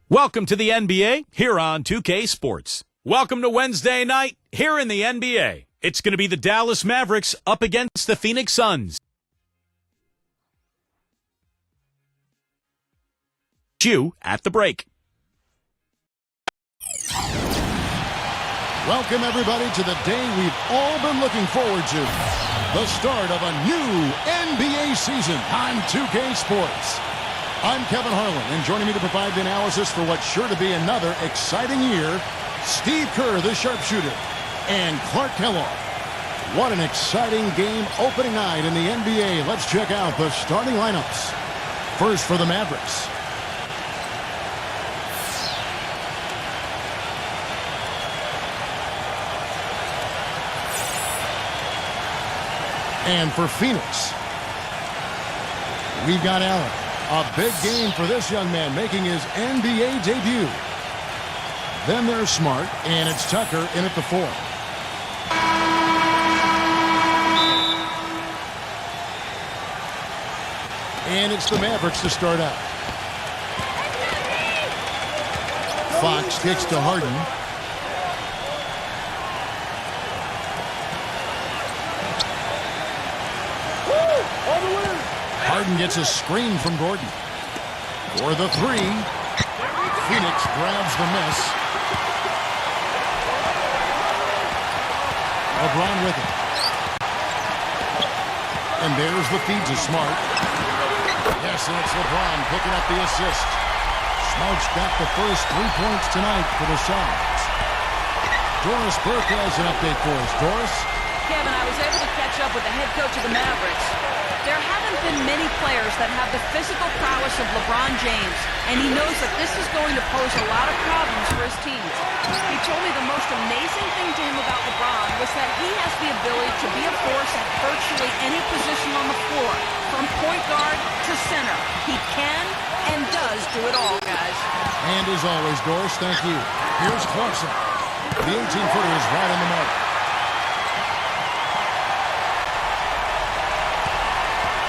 Welcome to the NBA here on 2K Sports. Welcome to Wednesday night here in the NBA. It's going to be the Dallas Mavericks up against the Phoenix Suns. You at the break. Welcome, everybody, to the day we've all been looking forward to. The start of a new NBA season on 2K Sports. I'm Kevin Harlan, and joining me to provide the analysis for what's sure to be another exciting year, Steve Kerr, the sharpshooter, and Clark Kellogg. What an exciting game opening night in the NBA. Let's check out the starting lineups. First for the Mavericks. And for Phoenix, we've got Allen. A big game for this young man making his NBA debut. Then there's Smart, and it's Tucker in at the 4. And it's the Mavericks to start out. Fox kicks to Harden. Harden gets a screen from Gordon. For the 3. Phoenix grabs the miss. LeBron with it. And there's the feed to Smart. Yes, and it's LeBron picking up the assist. Smart's got the first 3 points tonight for the Suns. Doris Burke has an update for us. Doris? Kevin, I was able to catch up with the head coach of the Mavericks. There haven't been many players that have the physical prowess of LeBron James, and he knows that this is going to pose a lot of problems for his team. He told me the most amazing thing to him about LeBron was that he has the ability to be a force at virtually any position on the floor, from point guard to center. He can and does do it all, guys. And as always, Doris, thank you. Here's Clarkson. The 18-footer is right on the mark.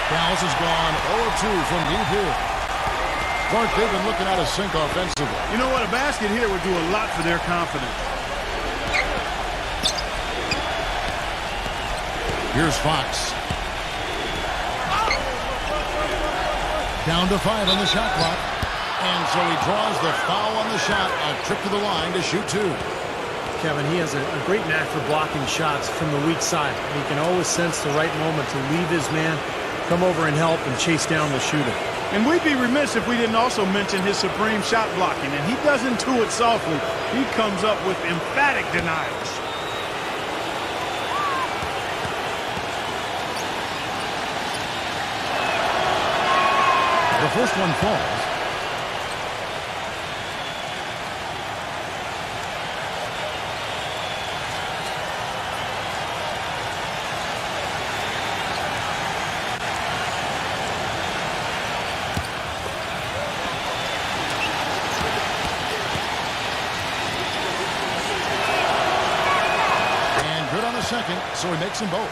Dallas has gone 0-2 from deep here. Clark, they've been looking out of sync offensively. You know what? A basket here would do a lot for their confidence. Here's Fox. Down to 5 on the shot clock. And so he draws the foul on the shot. A trip to the line to shoot 2. Kevin, he has a great knack for blocking shots from the weak side. He can always sense the right moment to leave his man, come over and help, and chase down the shooter. And we'd be remiss if we didn't also mention his supreme shot blocking. And he doesn't do it softly. He comes up with emphatic denials. The first one falls. Second, so he makes them both.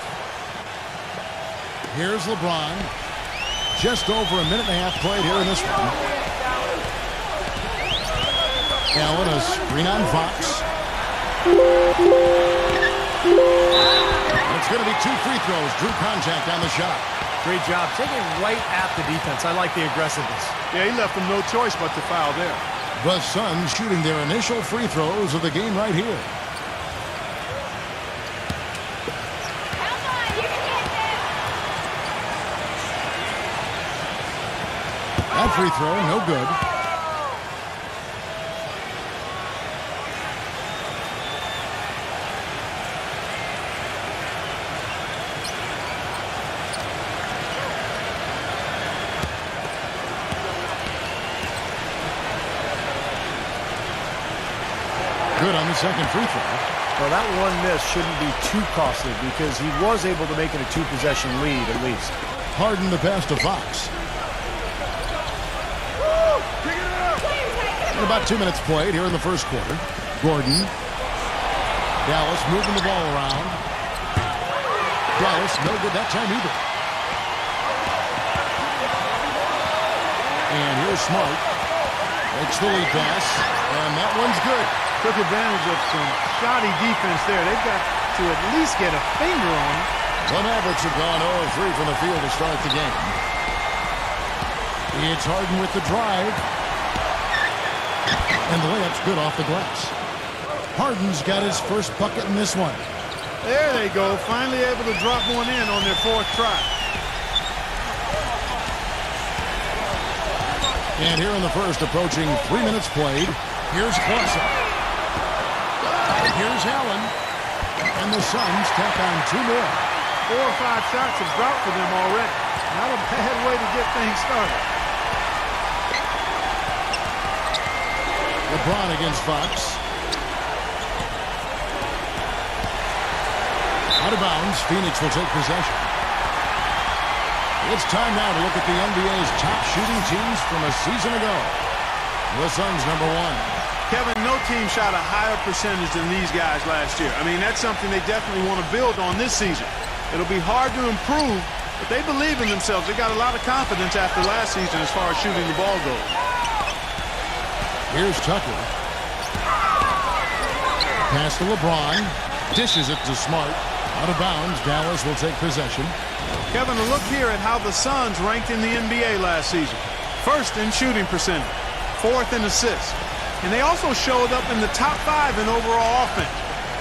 Here's LeBron. Just over a minute and a half played here in this one. Allen, a screen on Fox. It's going to be 2 free throws. Drew contact on the shot. Great job taking right at the defense. I like the aggressiveness. Yeah, he left them no choice but to foul there. The Suns shooting their initial free throws of the game right here. That free throw, no good. Good on the second free throw. Well, that one miss shouldn't be too costly because he was able to make it a 2-possession lead at least. Harden the pass to Fox. And about 2 minutes played here in the first quarter. Gordon. Dallas moving the ball around. Dallas no good that time either. And here's Smart. Takes the lead pass, and that one's good. Took advantage of some shoddy defense there. They've got to at least get a finger on it. The Mavericks have gone 0-3 from the field to start the game. It's Harden with the drive. And the layup's good off the glass. Harden's got his first bucket in this one. There they go. Finally able to drop one in on their fourth try. And here in the first, approaching 3 minutes played, here's Clausen. Here's Allen. And the Suns tack on 2 more. 4 or 5 shots have dropped for them already. Not a bad way to get things started. LeBron against Fox. Out of bounds, Phoenix will take possession. It's time now to look at the NBA's top shooting teams from a season ago. The Suns, #1. Kevin, no team shot a higher percentage than these guys last year. I mean, that's something they definitely want to build on this season. It'll be hard to improve, but they believe in themselves. They got a lot of confidence after last season as far as shooting the ball goes. Here's Tucker. Pass to LeBron. Dishes it to Smart. Out of bounds, Dallas will take possession. Kevin, a look here at how the Suns ranked in the NBA last season. First in shooting percentage, 4th in assists, and they also showed up in the top 5 in overall offense.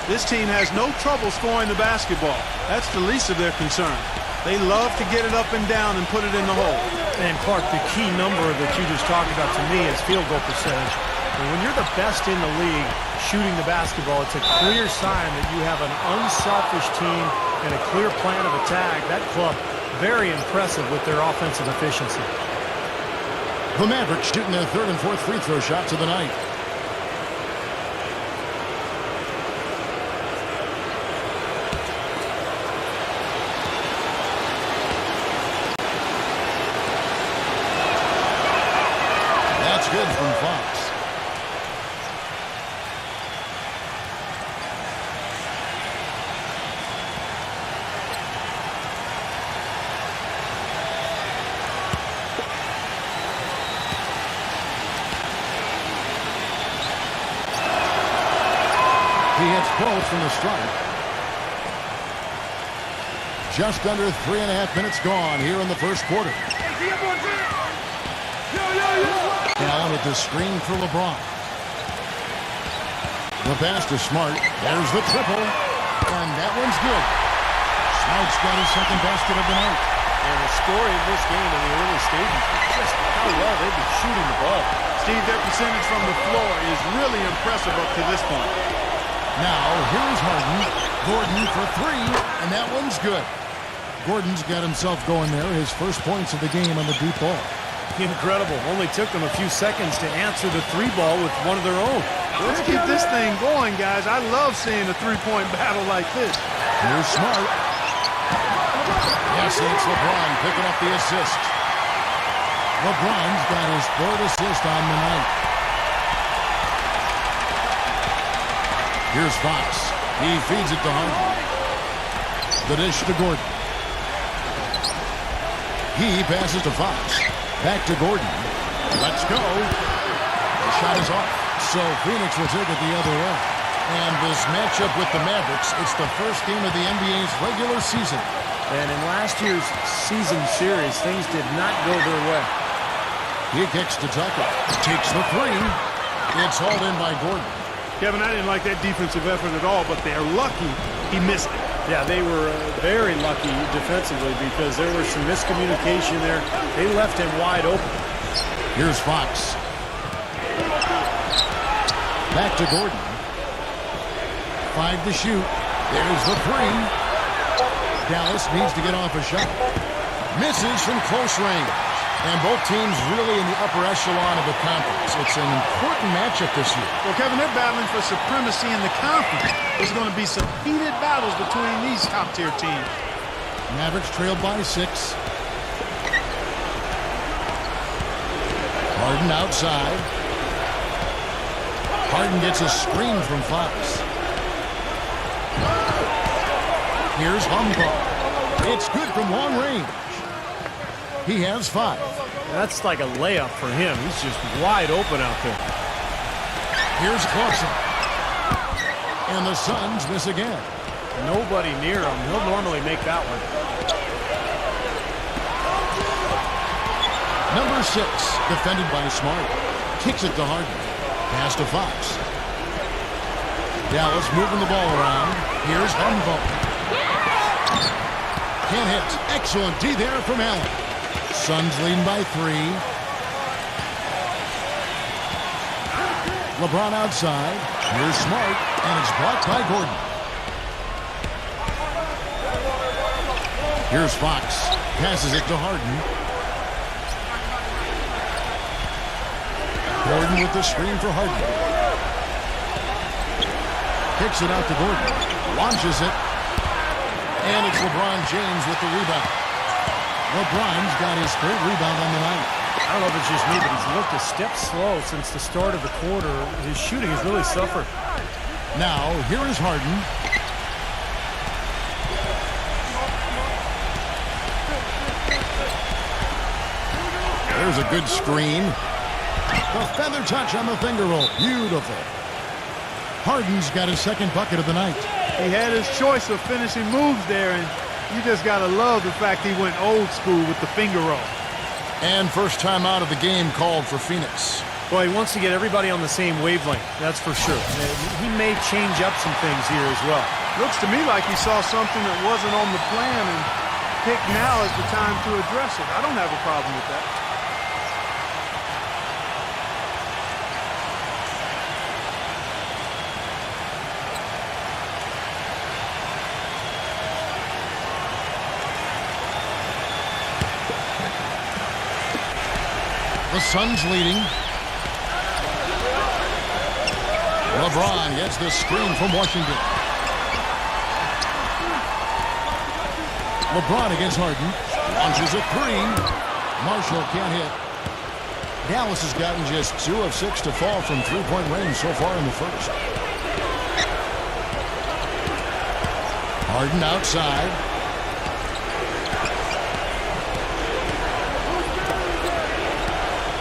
This team has no trouble scoring the basketball. That's the least of their concern. They love to get it up and down and put it in the hole. And Clark, the key number that you just talked about to me is field goal percentage. And when you're the best in the league shooting the basketball, it's a clear sign that you have an unselfish team and a clear plan of attack. That club, very impressive with their offensive efficiency. The Mavericks shooting their 3rd and 4th free throw shots of the night. That's good from Fox. He hits both from the stripe. Just under 3.5 minutes gone here in the first quarter. Allen with the screen for LeBron. The pass to Smart. There's the triple. And that one's good. Smart's got his second basket of the night. And the story of this game in the early stages is just how well they've been shooting the ball. Steve, their percentage from the floor is really impressive up to this point. Now, here's Harden. Gordon for 3, and that one's good. Gordon's got himself going there. His first points of the game on the deep ball. Incredible. Only took them a few seconds to answer the 3 ball with one of their own. Let's keep this thing going, guys. I love seeing a 3-point battle like this. Here's Smart. Yes, it's LeBron picking up the assist. LeBron's got his 3rd assist on the night. Here's Fox. He feeds it to Harden. The dish to Gordon. He passes to Fox. Back to Gordon. Let's go. The shot is off. So Phoenix will take it the other way. And this matchup with the Mavericks, it's the first game of the NBA's regular season. And in last year's season series, things did not go their way. He kicks to Tucker. Takes the 3. It's hauled in by Gordon. Kevin, I didn't like that defensive effort at all, but they're lucky he missed it. Yeah, they were very lucky defensively because there was some miscommunication there. They left him wide open. Here's Fox. Back to Gordon. 5 to shoot. There's the 3. Dallas needs to get off a shot. Misses from close range. And both teams really in the upper echelon of the conference. It's an important matchup this year. Well, Kevin, they're battling for supremacy in the conference. There's going to be some heated battles between these top-tier teams. Mavericks trailed by 6. Harden outside. Harden gets a screen from Fox. Here's Humpo. It's good from long range. He has 5. That's like a layup for him. He's just wide open out there. Here's Clausen. And the Suns miss again. Nobody near him. He'll normally make that one. Number 6, defended by Smart. Kicks it to Harden. Pass to Fox. Dallas moving the ball around. Here's Humboldt. Can't hit. Excellent D there from Allen. Suns leading by 3. LeBron outside. Here's Smart, and it's blocked by Gordon. Here's Fox. Passes it to Harden. Gordon with the screen for Harden. Kicks it out to Gordon. Launches it. And it's LeBron James with the rebound. LeBron's got his 3rd rebound on the night. I don't know if it's just me, but he's looked a step slow since the start of the quarter. His shooting has really suffered. Now, here is Harden. There's a good screen. The feather touch on the finger roll. Beautiful. Harden's got his 2nd bucket of the night. He had his choice of finishing moves there, and you just got to love the fact he went old school with the finger roll. And first time out of the game called for Phoenix. Well, he wants to get everybody on the same wavelength, that's for sure. He may change up some things here as well. Looks to me like he saw something that wasn't on the plan and picked now as the time to address it. I don't have a problem with that. The Suns leading. LeBron gets the screen from Washington. LeBron against Harden. Launches a 3. Marshall can't hit. Dallas has gotten just 2 of 6 to fall from 3-point range so far in the first. Harden outside.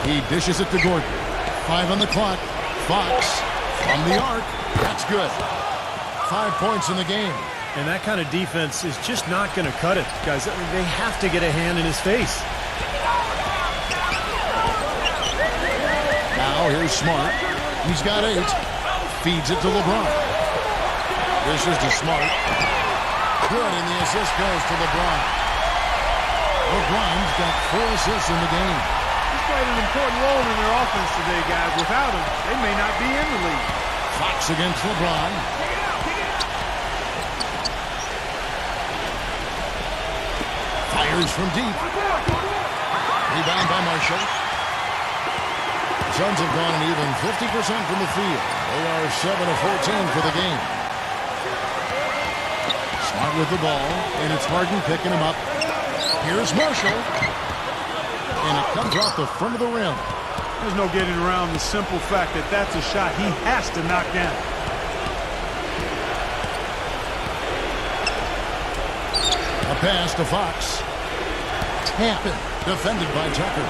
He dishes it to Gordon. 5 on the clock. Fox from the arc. That's good. 5 points in the game. And that kind of defense is just not going to cut it, guys. I mean, they have to get a hand in his face. Now here's Smart. He's got 8. Feeds it to LeBron. This is to Smart. Good, and the assist goes to LeBron. LeBron's got 4 assists in the game. Played an important role in their offense today, guys. Without him, they may not be in the league. Fox against LeBron. Fires from deep. Rebound by Marshall. Suns have gone an even 50% from the field. They are 7 of 14 for the game. Smart with the ball, and it's Harden picking him up. Here's Marshall. And it comes off the front of the rim. There's no getting around the simple fact that that's a shot he has to knock down. A pass to Fox. Tapped. Defended by Tucker.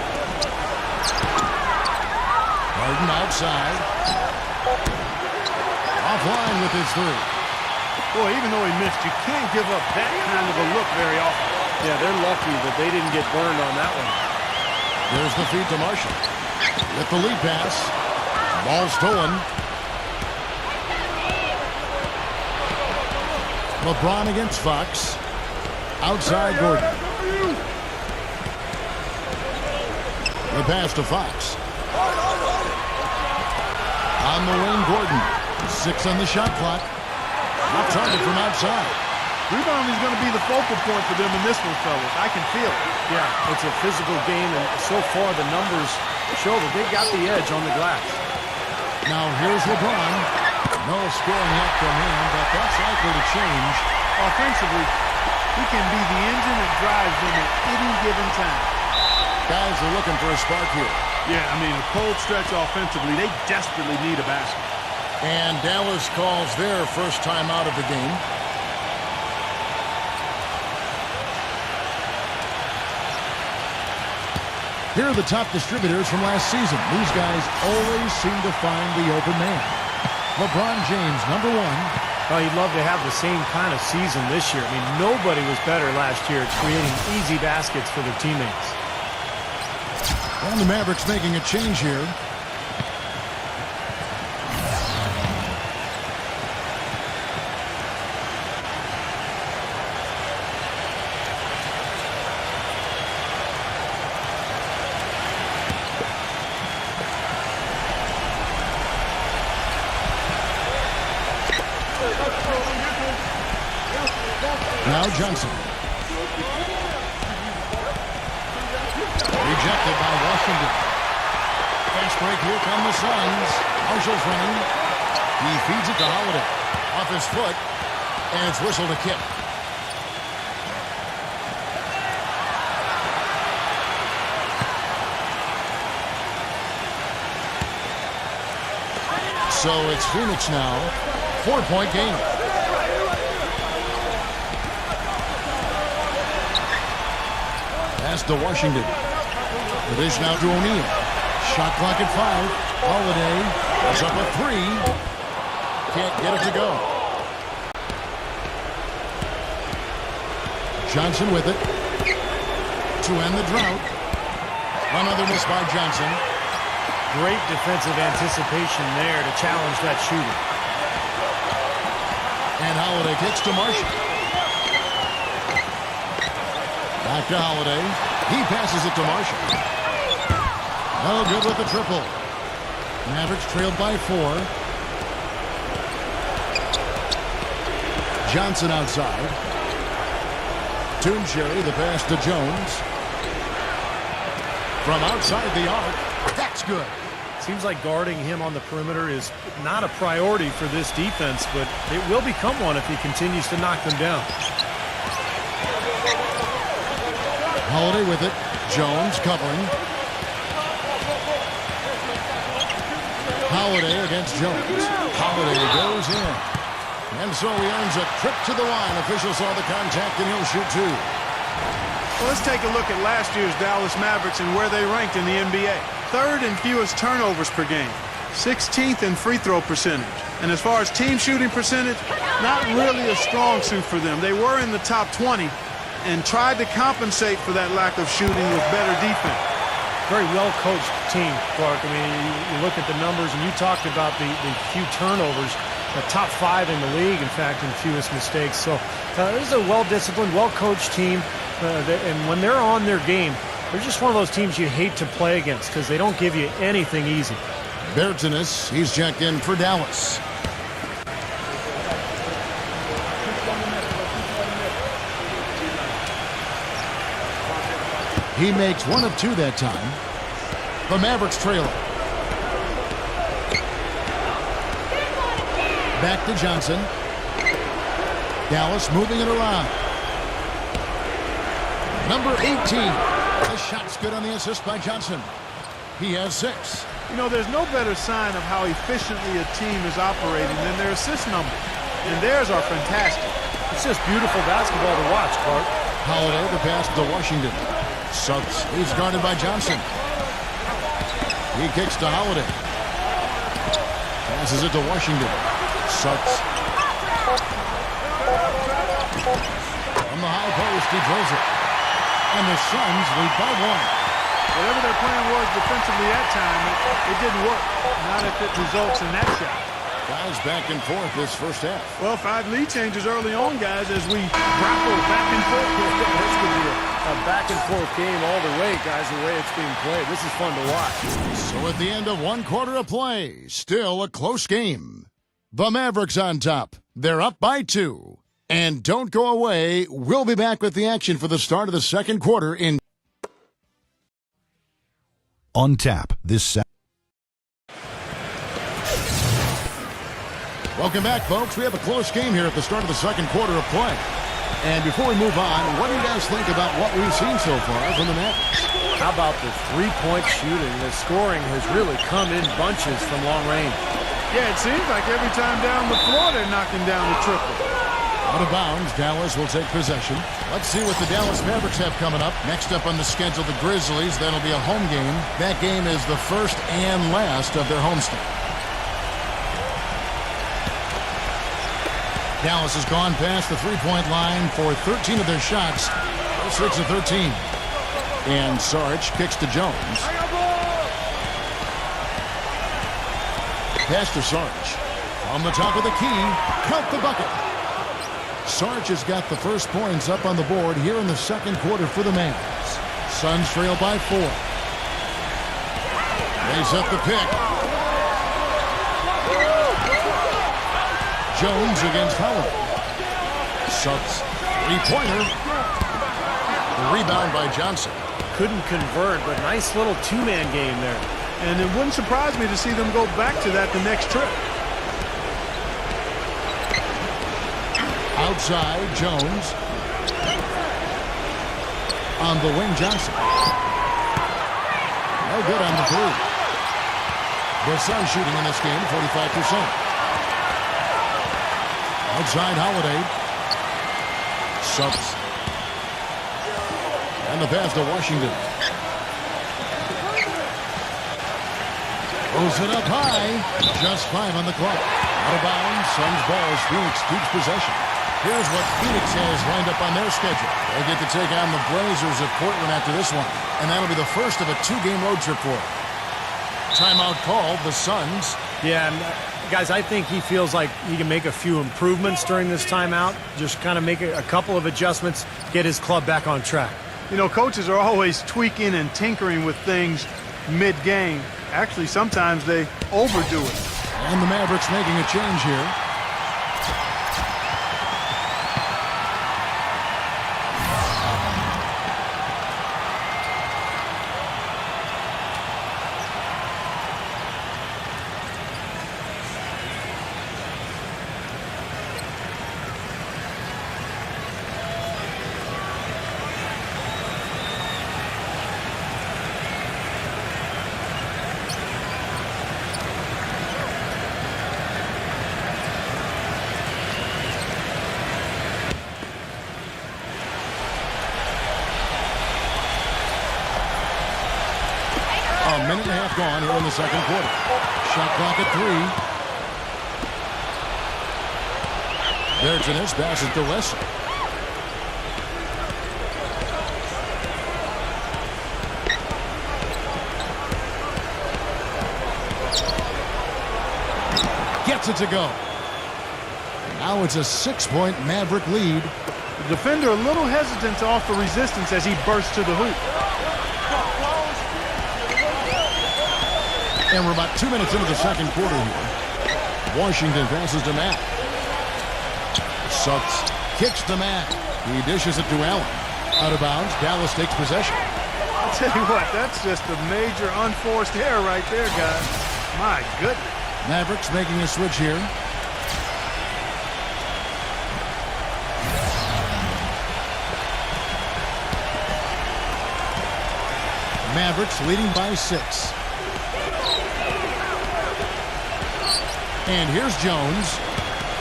Harden outside. Offline with his 3. Boy, even though he missed, you can't give up that kind of a look very often. Yeah, they're lucky that they didn't get burned on that one. There's the feed to Marshall. With the lead pass. Ball stolen. LeBron against Fox. Outside Gordon. The pass to Fox. On the wing, Gordon. 6 on the shot clock. Off target from outside. Rebounding is going to be the focal point for them in this one, fellas. I can feel it. Yeah, it's a physical game, and so far the numbers show that they got the edge on the glass. Now here's LeBron. No scoring yet from him, but that's likely to change. Offensively, he can be the engine that drives them at any given time. Guys are looking for a spark here. Yeah, I mean, a cold stretch offensively, they desperately need a basket. And Dallas calls their first time out of the game. Here are the top distributors from last season. These guys always seem to find the open man. LeBron James, number 1. Oh, you'd love to have the same kind of season this year. I mean, nobody was better last year at creating easy baskets for their teammates. And the Mavericks making a change here. Now Johnson. Rejected by Washington. Fast break, here come the Suns. Marshall's running. He feeds it to Holiday. Off his foot. And it's whistled a kick. So it's Phoenix now. 4-point game. Pass to Washington. The dish now to O'Neal. Shot clock at 5. Holiday is up a 3. Can't get it to go. Johnson with it. To end the drought. Another miss by Johnson. Great defensive anticipation there to challenge that shooter. And Holiday kicks to Marshall. Back to Holiday. He passes it to Marshall. No good with the triple. Mavericks trailed by 4. Johnson outside. Tooncherry, the pass to Jones. From outside the arc. That's good. Seems like guarding him on the perimeter is not a priority for this defense, but it will become one if he continues to knock them down. Holiday with it. Jones covering. Holiday against Jones. Holiday goes in. And so he earns a trip to the line. Officials saw the contact and he'll shoot 2. Well, let's take a look at last year's Dallas Mavericks and where they ranked in the NBA. 3rd in fewest turnovers per game. 16th in free throw percentage. And as far as team shooting percentage, not really a strong suit for them. They were in the top 20 and tried to compensate for that lack of shooting with better defense. Very well-coached team, Clark. I mean, you look at the numbers, and you talked about the few turnovers. The top 5 in the league, in fact, in fewest mistakes. So this is a well-disciplined, well-coached team. And when they're on their game, they're just one of those teams you hate to play against because they don't give you anything easy. Bertanis, he's checked in for Dallas. He makes 1 of 2 that time. The Mavericks trailing. Back to Johnson. Dallas moving it around. Number 18. The shot's good on the assist by Johnson. He has 6. You know, there's no better sign of how efficiently a team is operating than their assist numbers. And theirs are fantastic. It's just beautiful basketball to watch, Clark. Holiday, the pass to Washington. Suggs, he's guarded by Johnson. He kicks to Holiday. Passes it to Washington. Suggs. From the high post, he drills it. And the Suns lead by 1. Whatever their plan was defensively that time, it didn't work. Not if it results in that shot. Guys back and forth this first half. Well, 5 lead changes early on, guys, as we grapple back and forth. This could be a back-and-forth game all the way, guys, the way it's being played. This is fun to watch. So at the end of 1 quarter of play, still a close game. The Mavericks on top. They're up by 2. And don't go away. We'll be back with the action for the start of the second quarter in On tap this Saturday. Welcome back, folks. We have a close game here at the start of the second quarter of play. And before we move on, what do you guys think about what we've seen so far from the Mavericks? How about the three-point shooting? The scoring has really come in bunches from long range. Yeah, it seems like every time down the floor they're knocking down the triple. Out of bounds, Dallas will take possession. Let's see what the Dallas Mavericks have coming up. Next up on the schedule, the Grizzlies. That'll be a home game. That game is the first and last of their homestand. Dallas has gone past the three-point line for 13 of their shots. 6 of 13. And Sarge kicks to Jones. Pass to Sarge. On the top of the key, count the bucket. Sarge has got the first points up on the board here in the second quarter for the Mavs. Suns trail by 4. Lays up the pick. Jones against Howard. Suggs, three-pointer. The rebound by Johnson. Couldn't convert, but nice little two-man game there. And it wouldn't surprise me to see them go back to that the next trip. Outside, Jones. On the wing, Johnson. No good on the three. The Suns shooting in this game, 45%. Outside, Holiday. Suggs. And the pass to Washington. Throws it up high. Just 5 on the clock. Out of bounds. Suns ball as Phoenix keeps possession. Here's what Phoenix has lined up on their schedule. They get to take on the Blazers of Portland after this one. And that'll be the first of a 2-game road trip for them. Timeout called, the Suns. Yeah, and guys, I think he feels like he can make a few improvements during this timeout. Just kind of make a couple of adjustments, get his club back on track. You know, coaches are always tweaking and tinkering with things mid-game. Actually, sometimes they overdo it. And the Mavericks making a change here. A minute and a half gone here in the second quarter. Shot clock at 3. There's an passes to Wesley. Gets it to go. Now it's a 6-point Maverick lead. The defender a little hesitant to offer resistance as he bursts to the hoop. And we're about 2 minutes into the second quarter here. Washington passes to Matt. Suggs kicks to Matt. He dishes it to Allen. Out of bounds, Dallas takes possession. I'll tell you what, that's just a major unforced error right there, guys. My goodness. Mavericks making a switch here. Mavericks leading by 6. And here's Jones.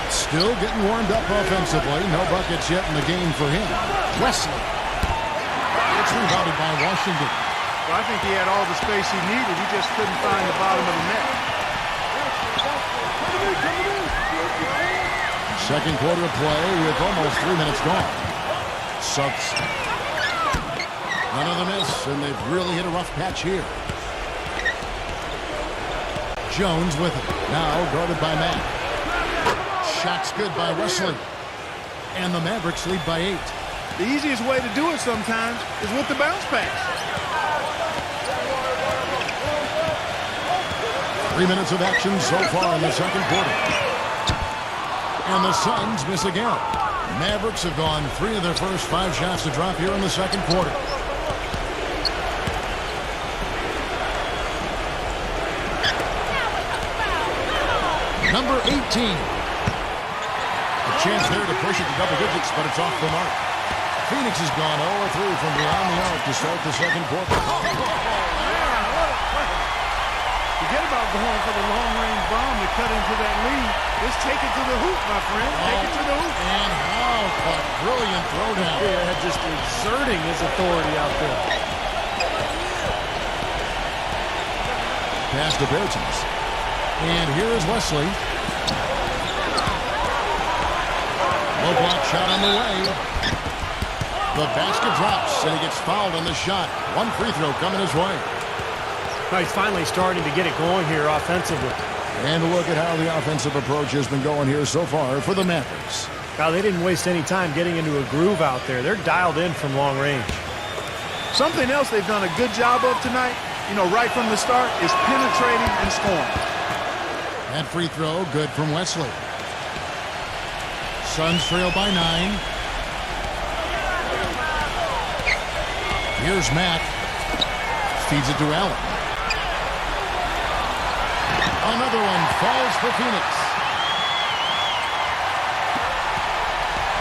Still getting warmed up offensively. No buckets yet in the game for him. Wesley. It's rebounded by Washington. Well, I think he had all the space he needed. He just couldn't find the bottom of the net. Second quarter of play with almost 3 minutes gone. Suggs. Another miss, and they've really hit a rough patch here. Jones with it. Now guarded by Matt. Shot's good by Wesley. And the Mavericks lead by 8. The easiest way to do it sometimes is with the bounce pass. 3 minutes of action so far in the second quarter. And the Suns miss again. Mavericks have gone 3 of their first 5 shots to drop here in the second quarter. Number 18. A chance there to push it to double digits, but it's off the mark. Phoenix has gone 0 through from beyond the arc to start the second quarter. Forget about going for the long-range bomb to cut into that lead. Just take it to the hoop, my friend. Take it to the hoop. And how brilliant throwdown. Yeah, just exerting his authority out there. Pass to Bertens. And here is Wesley. Low block shot on the way. The basket drops, and he gets fouled on the shot. One free throw coming his way. Well, he's finally starting to get it going here offensively. And look at how the offensive approach has been going here so far for the Mavericks. Now, they didn't waste any time getting into a groove out there. They're dialed in from long range. Something else they've done a good job of tonight, right from the start, is penetrating and scoring. That free throw, good from Wesley. Suns trail by 9. Here's Matt. Feeds it to Allen. Another one falls for Phoenix.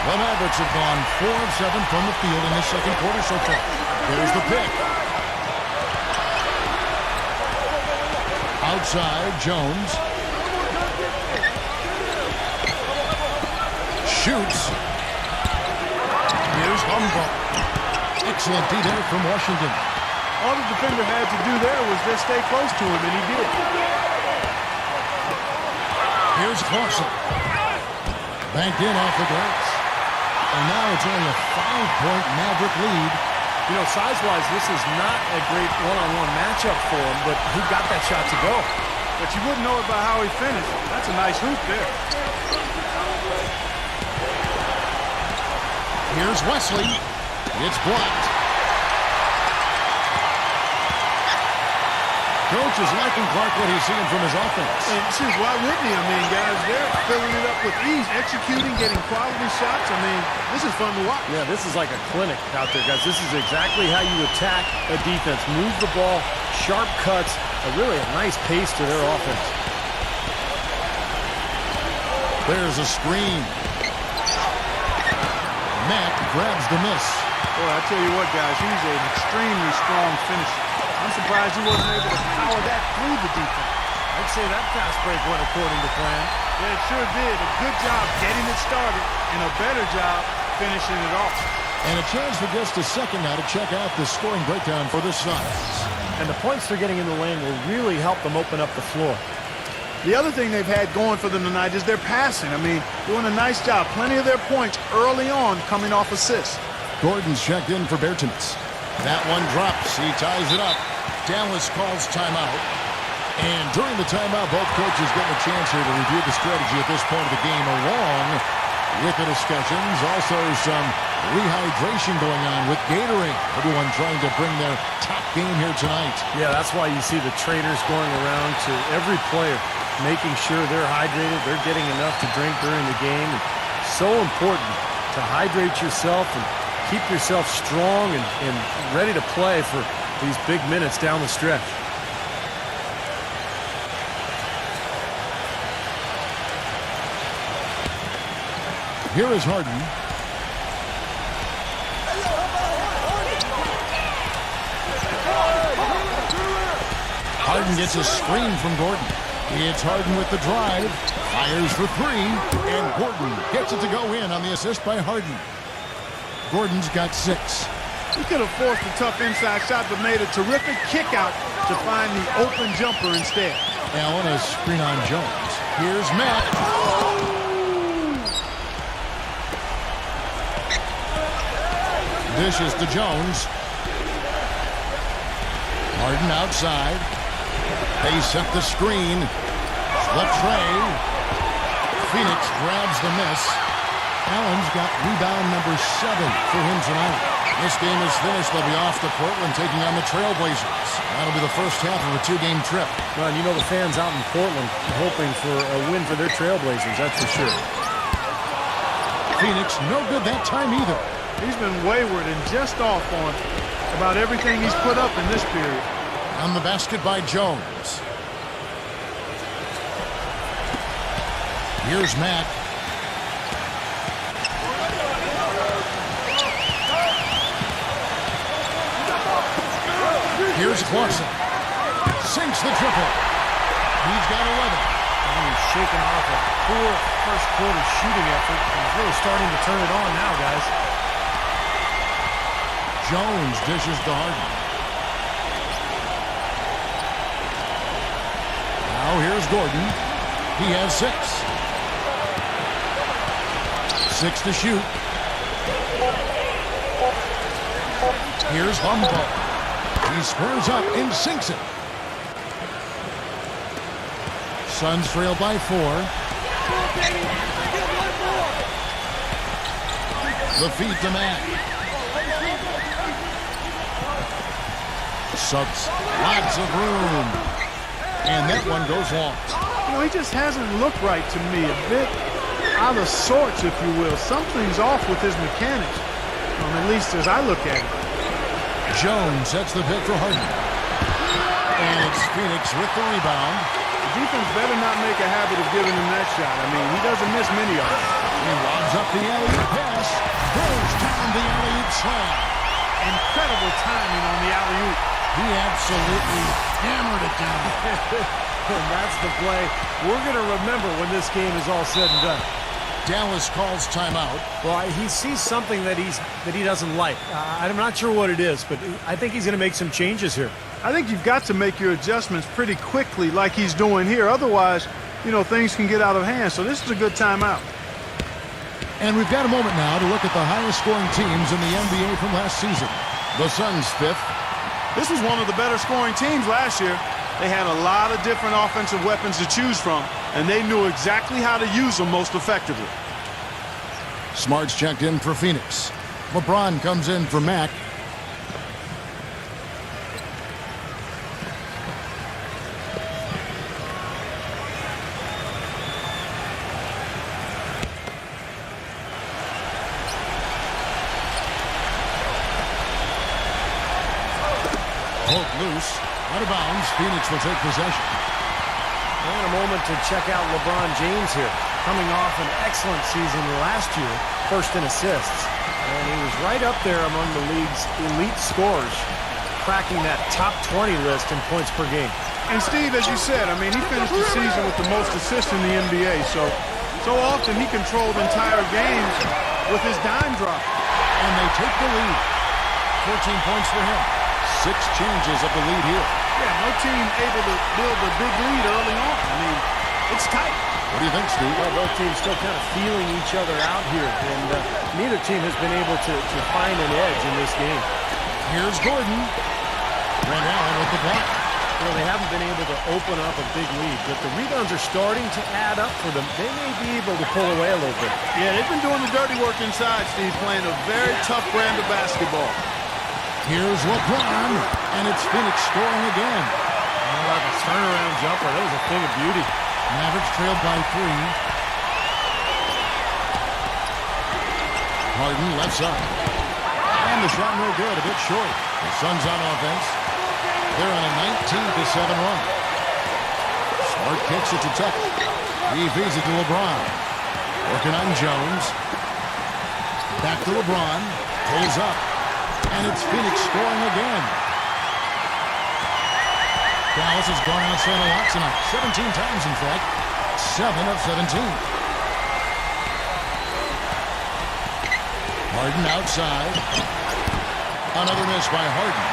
The Mavericks have gone 4 of 7 from the field in the second quarter so far. There's the pick. Outside, Jones. Shoots. Here's Humboldt. Excellent D there from Washington. All the defender had to do there was just stay close to him, and he did. Here's Clarkson. Banked in off the glass. And now it's only a 5-point Maverick lead. Size-wise, this is not a great one-on-one matchup for him, but he got that shot to go. But you wouldn't know it by how he finished. That's a nice hoop there. Here's Wesley. It's blocked. Coach is liking Clark what he's seeing from his offense. And shoot, why wouldn't he? Guys, they're filling it up with ease, executing, getting quality shots. This is fun to watch. Yeah, this is like a clinic out there, guys. This is exactly how you attack a defense. Move the ball, sharp cuts, really a nice pace to their offense. There's a screen. Matt grabs the miss. Boy, I tell you what, guys, he's an extremely strong finisher. I'm surprised he wasn't able to power that through the defense. I'd say that fast break went according to plan. Yeah, it sure did. A good job getting it started and a better job finishing it off. And a chance for just a second now to check out the scoring breakdown for the Suns. And the points they're getting in the lane will really help them open up the floor. The other thing they've had going for them tonight is their passing. Doing a nice job. Plenty of their points early on coming off assists. Gordon's checked in for Bertens. That one drops. He ties it up. Dallas calls timeout. And during the timeout, both coaches getting a chance here to review the strategy at this point of the game, along with the discussions. Also some rehydration going on with Gatorade. Everyone trying to bring their top game here tonight. Yeah, that's why you see the trainers going around to every player, making sure they're hydrated, they're getting enough to drink during the game. And so important to hydrate yourself and keep yourself strong and ready to play for these big minutes down the stretch. Here is Harden. Harden gets a screen from Gordon. It's Harden with the drive. Fires for 3. And Gordon gets it to go in on the assist by Harden. Gordon's got 6. He could have forced a tough inside shot, but made a terrific kick out to find the open jumper instead. Allen, a screen on Jones. Here's Matt. Dishes to Jones. Harden outside. They set the screen. The tray. Phoenix grabs the miss. Allen's got rebound number 7 for him tonight. This game is finished. They'll be off to Portland taking on the Trailblazers. That'll be the first half of a 2-game trip. Well, and the fans out in Portland hoping for a win for their Trailblazers, that's for sure. Phoenix no good that time either. He's been wayward and just off on about everything he's put up in this period. On the basket by Jones. Here's Matt. Here's Clarkson. Sinks the triple. He's got 11. And was shaking off a poor first quarter shooting effort. He's really starting to turn it on now, guys. Jones dishes to Harden. Now here's Gordon. He has 6. 6 to shoot. Here's Humboldt. He squares up and sinks it. Suns trail by 4. The feed to Matt. Subs. Lots of room. And that one goes long. You know, he just hasn't looked right to me. A bit out of sorts, if you will. Something's off with his mechanics, at least as I look at it. Jones sets the pick for Harden. And it's Phoenix with the rebound. The defense better not make a habit of giving him that shot. I mean, he doesn't miss many of them. He lobs up the alley-oop pass. Throws down the alley-oop slam. Incredible timing on the alley-oop. He absolutely hammered it down. And that's the play we're going to remember when this game is all said and done. Dallas calls timeout. Well, he sees something that he doesn't like. I'm not sure what it is, but I think he's going to make some changes here. I think you've got to make your adjustments pretty quickly like he's doing here. Otherwise, things can get out of hand. So this is a good timeout. And we've got a moment now to look at the highest scoring teams in the NBA from last season. The Suns 5th. This was one of the better scoring teams last year. They had a lot of different offensive weapons to choose from, and they knew exactly how to use them most effectively. Smart's checked in for Phoenix. LeBron comes in for Mac. Holt loose. Out of bounds. Phoenix will take possession. And a moment to check out LeBron James here. Coming off an excellent season last year, first in assists. And he was right up there among the league's elite scorers, cracking that top 20 list in points per game. And Steve, as you said, he finished the season with the most assists in the NBA. So often he controlled entire games with his dime drop. And they take the lead. 14 points for him. 6 changes of the lead here. Yeah, no team able to build a big lead early on. It's tight. What do you think, Steve? Well, both teams still kind of feeling each other out here, and neither team has been able to find an edge in this game. Here's Gordon. Red Allen with the block. Well, they haven't been able to open up a big lead, but the rebounds are starting to add up for them. They may be able to pull away a little bit. Yeah, they've been doing the dirty work inside, Steve, playing a very tough brand of basketball. Here's LeBron, and it's Phoenix scoring again. Oh, the turnaround jumper, that was a thing of beauty. Mavericks trailed by 3. Harden left side. And the shot no good, a bit short. The Suns on offense. They're on a 19-7 run. Smart kicks it to Tucker. He feeds it to LeBron. Working on Jones. Back to LeBron. Pulls up. And it's Phoenix scoring again. Dallas has gone outside a lot tonight. 17 times, in fact. 7 of 17. Harden outside. Another miss by Harden.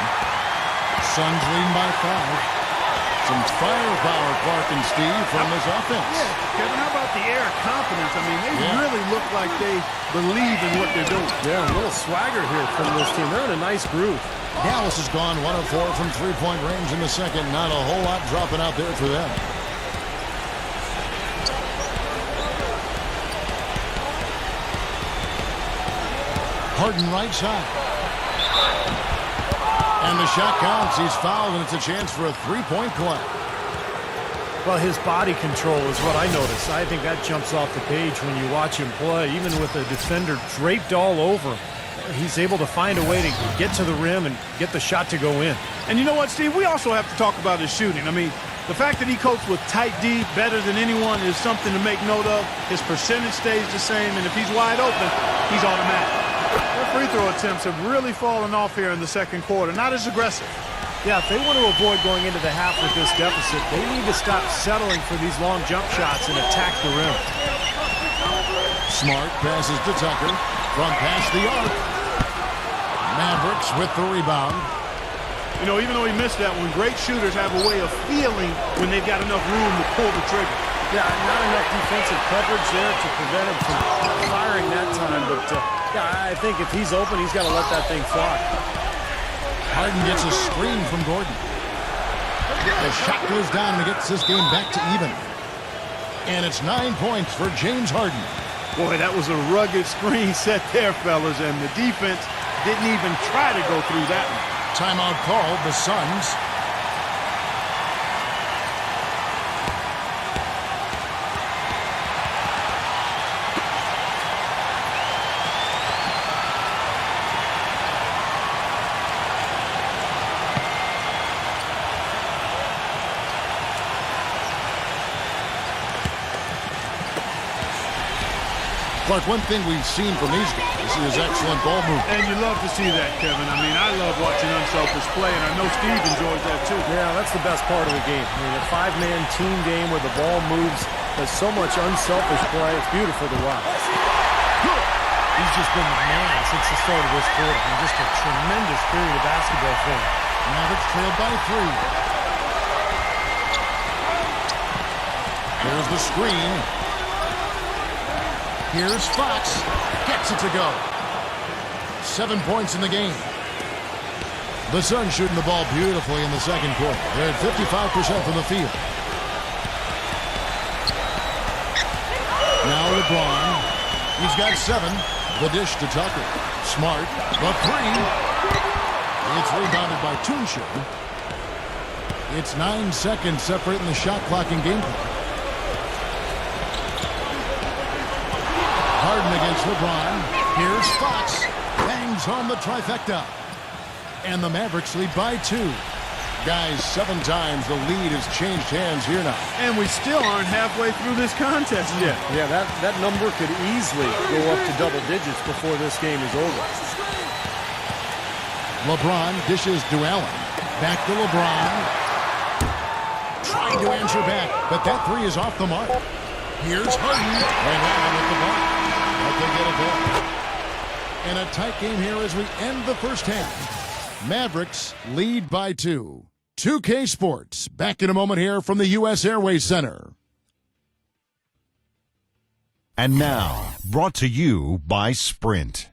Suns leading by 5. Some firepower, Clark and Steve, from this offense. Yeah, Kevin, how about the air of confidence? They really look like they believe in what they're doing. Yeah, a little swagger here from this team. They're in a nice groove. Dallas has gone 1 of 4 from three-point range in the second. Not a whole lot dropping out there for them. Harden right side. And the shot counts. He's fouled, and it's a chance for a three-point play. Well, his body control is what I notice. I think that jumps off the page when you watch him play. Even with the defender draped all over, he's able to find a way to get to the rim and get the shot to go in. And you know what, Steve? We also have to talk about his shooting. The fact that he copes with tight D better than anyone is something to make note of. His percentage stays the same, and if he's wide open, he's automatic. Their free throw attempts have really fallen off here in the second quarter. Not as aggressive. Yeah, if they want to avoid going into the half with this deficit, they need to stop settling for these long jump shots and attack the rim. Smart passes to Tucker from past the arc. Mavericks with the rebound. You know, even though he missed that one, great shooters have a way of feeling when they've got enough room to pull the trigger. Yeah, not enough defensive coverage there to prevent him from firing that time. But, yeah, I think if he's open, he's got to let that thing fly. Harden gets a screen from Gordon. The shot goes down and gets this game back to even. And it's 9 points for James Harden. Boy, that was a rugged screen set there, fellas, and the defense didn't even try to go through that one. Timeout called, the Suns. Clark, one thing we've seen from these guys is excellent ball movement. And you love to see that, Kevin. I mean, I love watching unselfish play, and I know Steve enjoys that too. Yeah, that's the best part of the game. I mean, a five-man team game where the ball moves, there's so much unselfish play. It's beautiful to watch. He's just been the man since the start of this quarter. And just a tremendous period of basketball for him. Mavericks trailed by 3. Here's the screen. Here's Fox. Gets it to go. 7 points in the game. The Suns shooting the ball beautifully in the second quarter. They're at 55% from the field. Now LeBron. He's got 7. The dish to Tucker. Smart. The 3. It's rebounded by Tunche. It's 9 seconds separating the shot clock and game clock. Harden against LeBron. Here's Fox. Bangs home the trifecta. And the Mavericks lead by 2. Guys, 7 times the lead has changed hands here now. And we still aren't halfway through this contest yet. Yeah, that number could easily go up to double digits before this game is over. LeBron dishes to Allen. Back to LeBron. Trying to answer back, but that 3 is off the mark. Here's Harden. And Allen with the ball. But they get a ball. And a tight game here as we end the first half. Mavericks lead by 2. 2K Sports, back in a moment here from the U.S. Airways Center. And now, brought to you by Sprint.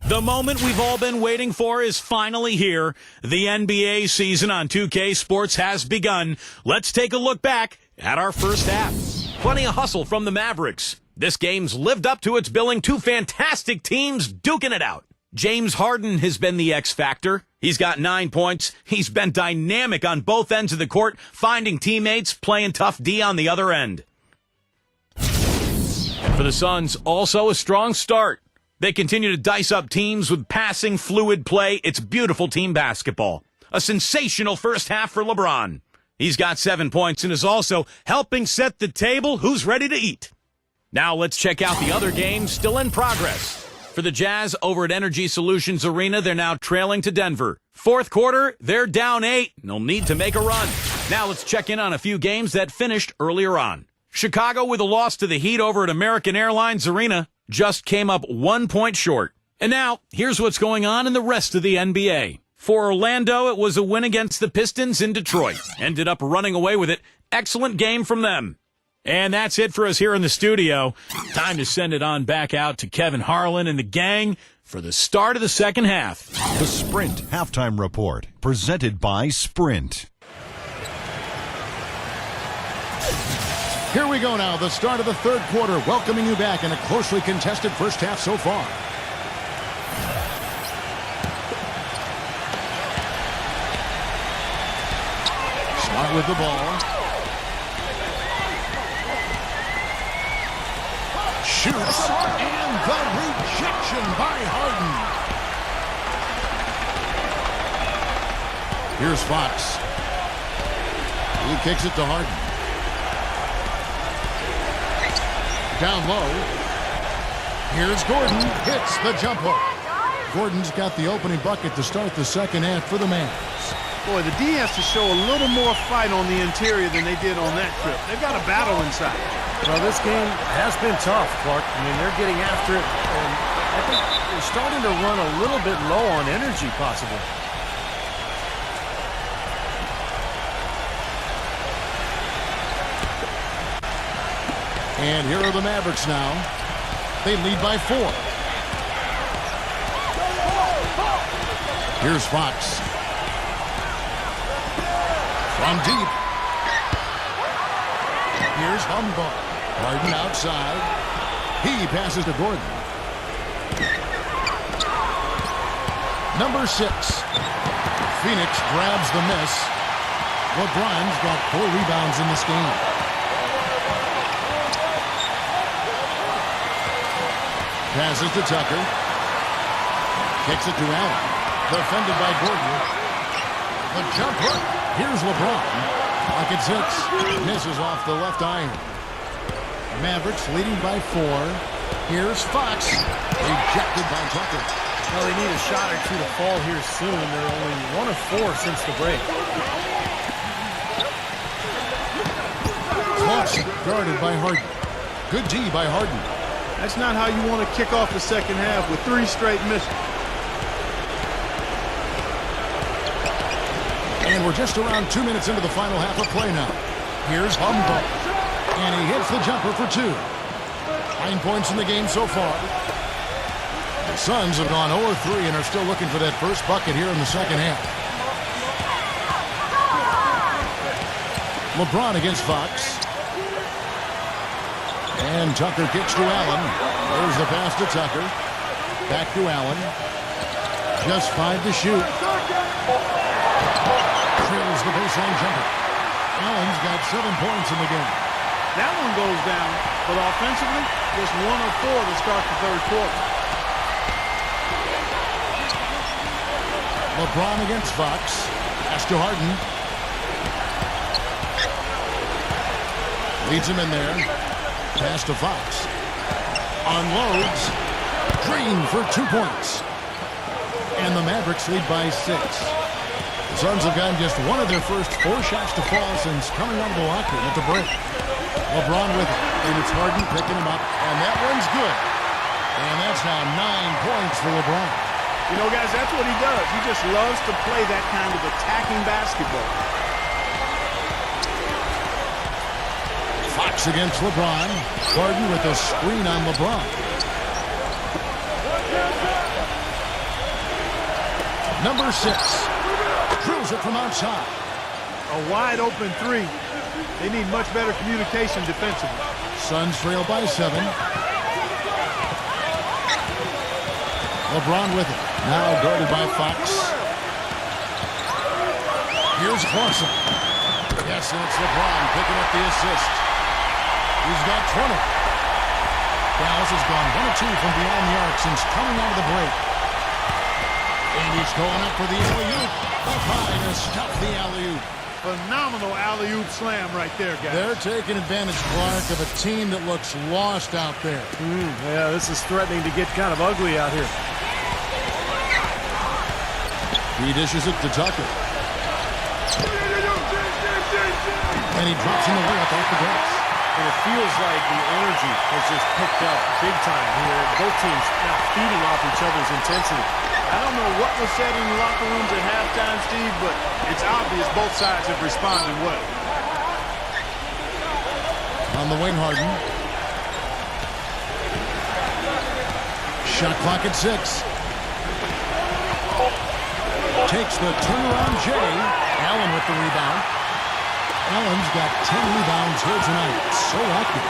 The moment we've all been waiting for is finally here. The NBA season on 2K Sports has begun. Let's take a look back at our first half. Plenty of hustle from the Mavericks. This game's lived up to its billing. 2 fantastic teams duking it out. James Harden has been the X factor. He's got 9 points. He's been dynamic on both ends of the court, finding teammates, playing tough D on the other end. And for the Suns, also a strong start. They continue to dice up teams with passing, fluid play. It's beautiful team basketball. A sensational first half for LeBron. He's got 7 points and is also helping set the table. Who's ready to eat? Now let's check out the other games still in progress. For the Jazz over at Energy Solutions Arena, they're now trailing to Denver. Fourth quarter, they're down 8. They'll need to make a run. Now let's check in on a few games that finished earlier on. Chicago with a loss to the Heat over at American Airlines Arena. Just came up 1 point short. And now, here's what's going on in the rest of the NBA. For Orlando, it was a win against the Pistons in Detroit. Ended up running away with it. Excellent game from them. And that's it for us here in the studio. Time to send it on back out to Kevin Harlan and the gang for the start of the second half. The Sprint Halftime Report, presented by Sprint. Here we go now, the start of the third quarter, welcoming you back in a closely contested first half so far. Smart with the ball. Shoots, and the rejection by Harden. Here's Fox. He kicks it to Harden. Down low. Here's Gordon. Hits the jump hook. Gordon's got the opening bucket to start the second half for the Mavs. Boy, the D has to show a little more fight on the interior than they did on that trip. They've got a battle inside. Well, this game has been tough, Clark. I mean, they're getting after it, and I think they're starting to run a little bit low on energy, possibly. And here are the Mavericks now. They lead by 4. Here's Fox. From deep. Here's Humboldt. Harden outside. He passes to Gordon. Number 6. Phoenix grabs the miss. LeBron's got 4 rebounds in this game. Passes to Tucker. Kicks it to Allen. Defended by Gordon. The jumper. Here's LeBron. Pocket 6. Misses off the left iron. Mavericks leading by 4. Here's Fox. Rejected by Tucker. Well, they need a shot or 2 to fall here soon. They're only 1 of 4 since the break. Clausen guarded by Harden. Good D by Harden. That's not how you want to kick off the second half with 3 straight misses. And we're just around 2 minutes into the final half of play now. Here's Humboldt. And he hits the jumper for 2. 9 points in the game so far. The Suns have gone 0-3 and are still looking for that first bucket here in the second half. LeBron against Fox. And Tucker kicks to Allen. There's the pass to Tucker. Back to Allen. Just 5 to shoot. Drills the baseline jumper. Allen's got 7 points in the game. That one goes down, but offensively, just 1 of 4 to start the third quarter. LeBron against Fox. Pass to Harden. Leads him in there. Pass to Fox. Unloads. Green for 2 points. And the Mavericks lead by 6. The Suns have gotten just 1 of their first 4 shots to fall since coming out of the locker room at the break. LeBron with it. And it's Harden picking him up. And that one's good. And that's now 9 points for LeBron. You know, guys, that's what he does. He just loves to play that kind of attacking basketball. Fox against LeBron. Harden with a screen on LeBron. Number 6. Drills it from outside. A wide open 3. They need much better communication defensively. Suns trail by 7. LeBron with it. Now guarded by Fox. Here's Clausen. Yes, and it's LeBron picking up the assist. He's got 20. Dallas has gone 1 of 2 from beyond the arc since coming out of the break. And he's going up for the alley-oop. Up high to stop the alley-oop. Phenomenal alley-oop slam right there, guys. They're taking advantage, Clark, of a team that looks lost out there. Yeah, this is threatening to get kind of ugly out here. He dishes it to Tucker. And he drops in the layup off the glass. And it feels like the energy has just picked up big time here. Both teams now feeding off each other's intensity. I don't know what was said in the locker rooms at halftime, Steve, but it's obvious both sides have responded well. On the wing, Harden. Shot clock at 6. Takes the turnaround J. Allen with the rebound. Allen's got 10 rebounds here tonight. So active.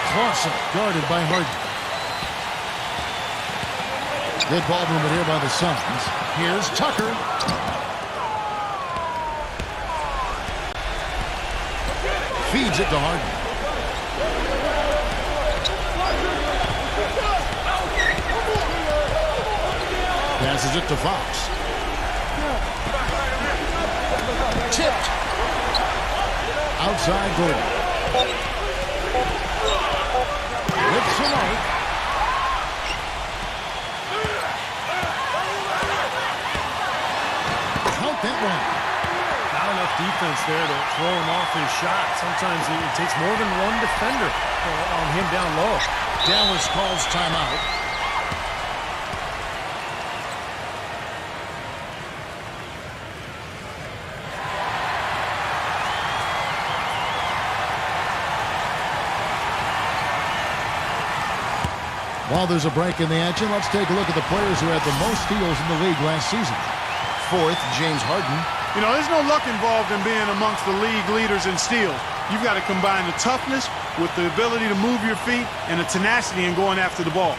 Clausen guarded by Harden. Good ball movement here by the Suns. Here's Tucker. Feeds it to Harden. Passes it to Fox. Tipped. Outside Gordon. Lifts him out. defense there to throw him off his shot. Sometimes it takes more than one defender on him down low. Dallas calls timeout. While there's a break in the action, let's take a look at the players who had the most steals in the league last season. Fourth, James Harden. You know, there's no luck involved in being amongst the league leaders in steals. You've got to combine the toughness with the ability to move your feet and the tenacity in going after the ball.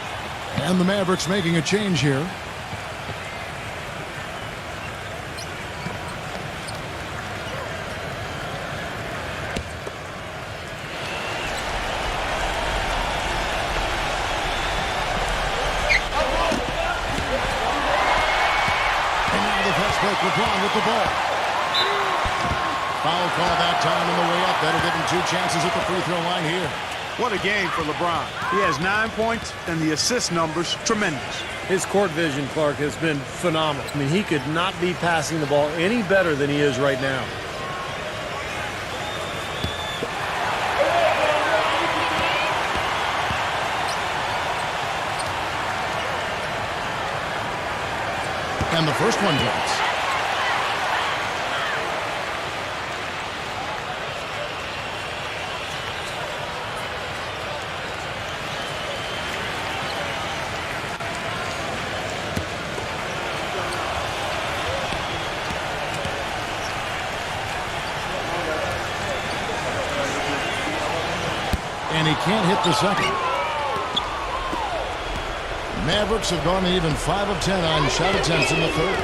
And the Mavericks making a change here. LeBron with the ball. Foul call that time on the way up. That'll give him 2 chances at the free throw line here. What a game for LeBron. He has 9 points, and the assist numbers tremendous. His court vision, Clark, has been phenomenal. I mean, he could not be passing the ball any better than he is right now. And the first one drops. And he can't hit the second. Mavericks have gone even 5 of 10 on shot attempts in the third.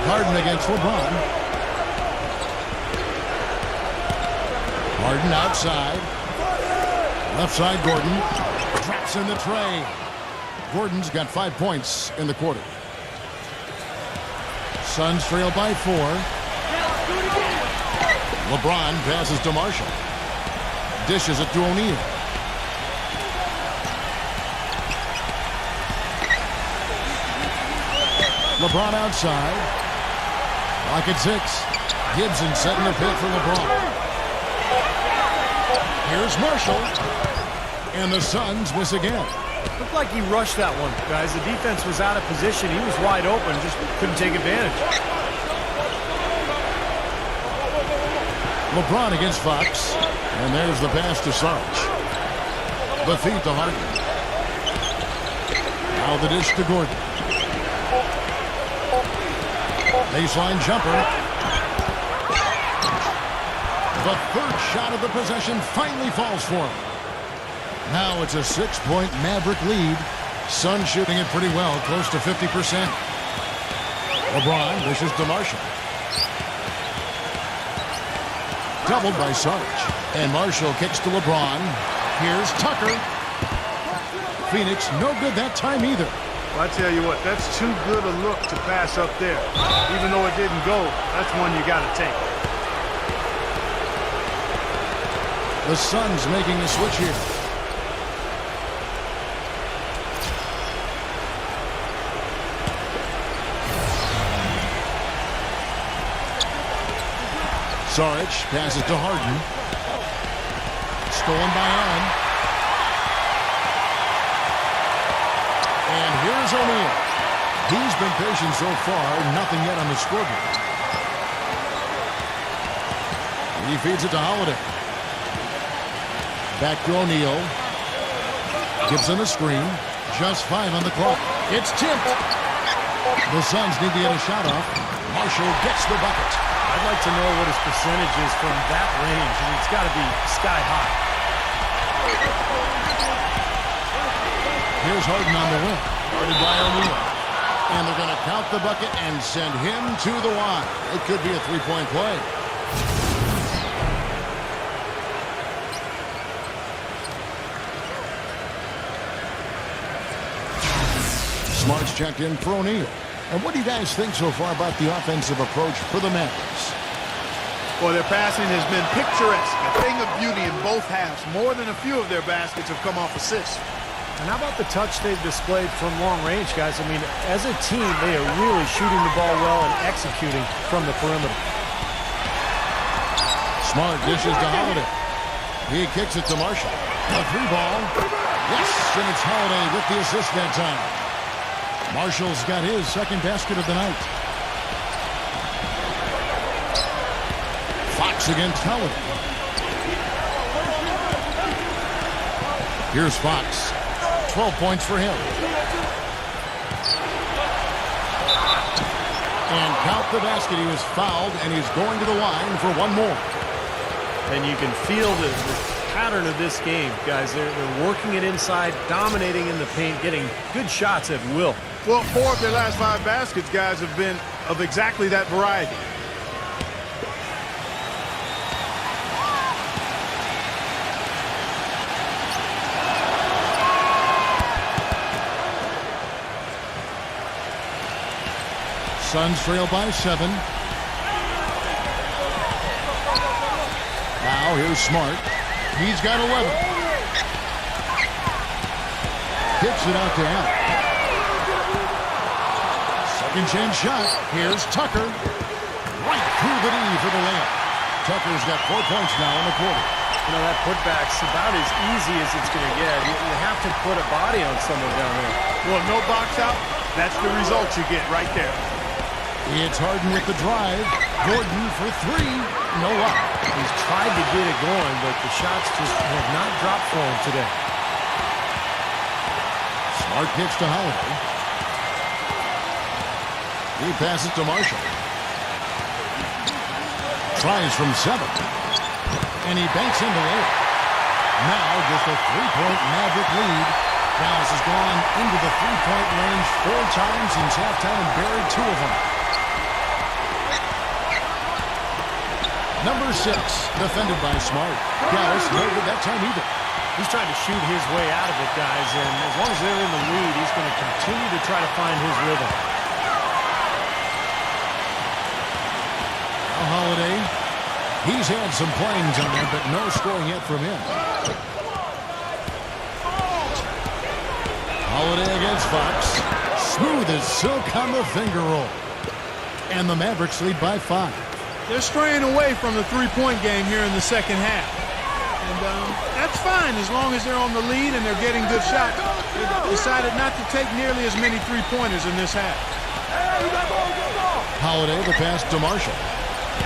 Harden against LeBron. Harden outside. Left side, Gordon. Drops in the tray. Gordon's got 5 points in the quarter. Suns trail by 4. LeBron passes to Marshall. Dishes it to O'Neal. LeBron outside. Lock at 6. Gibson setting the pick for LeBron. Here's Marshall. And the Suns miss again. Looked like he rushed that one, guys. The defense was out of position. He was wide open, just couldn't take advantage. LeBron against Fox. And there's the pass to Sarge. The feed to Harden. Now the dish to Gordon. Baseline jumper. The third shot of the possession finally falls for him. Now it's a 6-point Maverick lead. Suns shooting it pretty well, close to 50%. LeBron dishes to Marshall. Doubled by Sarge. And Marshall kicks to LeBron. Here's Tucker. Phoenix no good that time either. Well, I tell you what, that's too good a look to pass up there. Even though it didn't go, that's one you got to take. The Suns making a switch here. Sarge passes to Harden. Stolen by Allen. And here's O'Neal. He's been patient so far, nothing yet on the scoreboard. He feeds it to Holiday. Back to O'Neal. Gibson a screen. Just 5 on the clock. It's tipped. The Suns need to get a shot off. Marshall gets the bucket. I'd like to know what his percentage is from that range. I mean, it's got to be sky high. Here's Harden on the wing. Guarded by O'Neal. And they're going to count the bucket and send him to the line. It could be a 3-point play. Smart's checked in for O'Neal. And what do you guys think so far about the offensive approach for the Mavericks? Well, their passing has been picturesque, a thing of beauty in both halves. More than a few of their baskets have come off assists. And how about the touch they've displayed from long range, guys? I mean, as a team, they are really shooting the ball well and executing from the perimeter. Smart dishes to Holiday. He kicks it to Marshall. A three ball. Yes, and it's Holiday with the assist that time. Marshall's got his second basket of the night. Fox against Holiday. Here's Fox. 12 points for him. And count the basket. He was fouled, and he's going to the line for one more. And you can feel the pattern of this game, guys. They're working it inside, dominating in the paint, getting good shots at will. Well, 4 of their last 5 baskets, guys, have been of exactly that variety. Suns trail by 7. Now here's Smart. He's got 11. Kicks it out to Allen. Second chance shot. Here's Tucker. Right through the knee for the layup. Tucker's got 4 points now in the quarter. You know, that putback's about as easy as it's going to get. You have to put a body on someone down there. Well, no box out. That's the result you get right there. It's Harden with the drive. Gordon for 3. No luck. He's tried to get it going, but the shots just have not dropped for him today. Smart kicks to Holiday. He passes to Marshall. Tries from 7. And he banks into layup. Now just a 3-point Maverick lead. Dallas has gone into the 3-point range 4 times since halftime and buried 2 of them. Number 6, defended by Smart. Dallas no good that time either. He's trying to shoot his way out of it, guys, and as long as they're in the lead, he's going to continue to try to find his rhythm. A Holiday. He's had some playing time, but no scoring yet from him. Holiday against Fox. Smooth as silk on the finger roll. And the Mavericks lead by 5. They're straying away from the three-point game here in the second half. And that's fine as long as they're on the lead and they're getting good shots. They decided not to take nearly as many three-pointers in this half. Holiday, the pass to Marshall.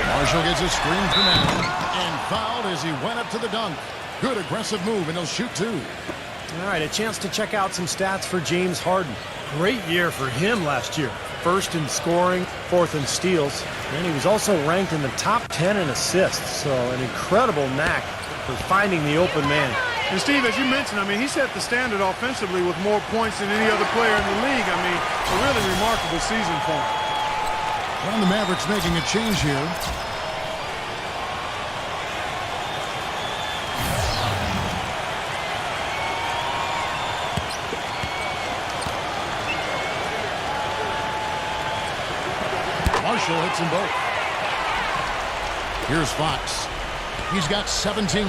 Marshall gets a screen from Allen and fouled as he went up to the dunk. Good aggressive move, and he'll shoot 2. All right, a chance to check out some stats for James Harden. Great year for him last year. 1st in scoring, 4th in steals, and he was also ranked in the top 10 in assists. So an incredible knack for finding the open man. And Steve, as you mentioned, I mean, he set the standard offensively with more points than any other player in the league. I mean, a really remarkable season for him. Well, the Mavericks making a change here. Marshall hits them both. Here's Fox. He's got 17.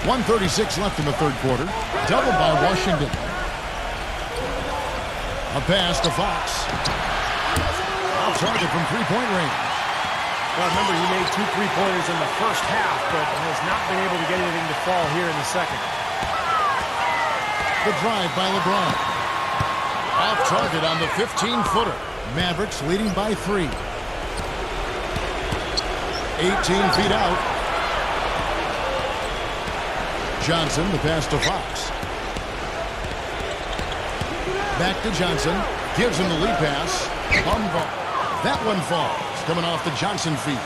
1:36 left in the third quarter. Doubled by Washington. A pass to Fox. Off target from three-point range. Well, remember, he made 2 3-pointers in the first half, but has not been able to get anything to fall here in the second. The drive by LeBron. Off target on the 15-footer. Mavericks leading by 3. 18 feet out. Johnson, the pass to Fox. Back to Johnson. Gives him the lead pass. Ball. That one falls. Coming off the Johnson feed.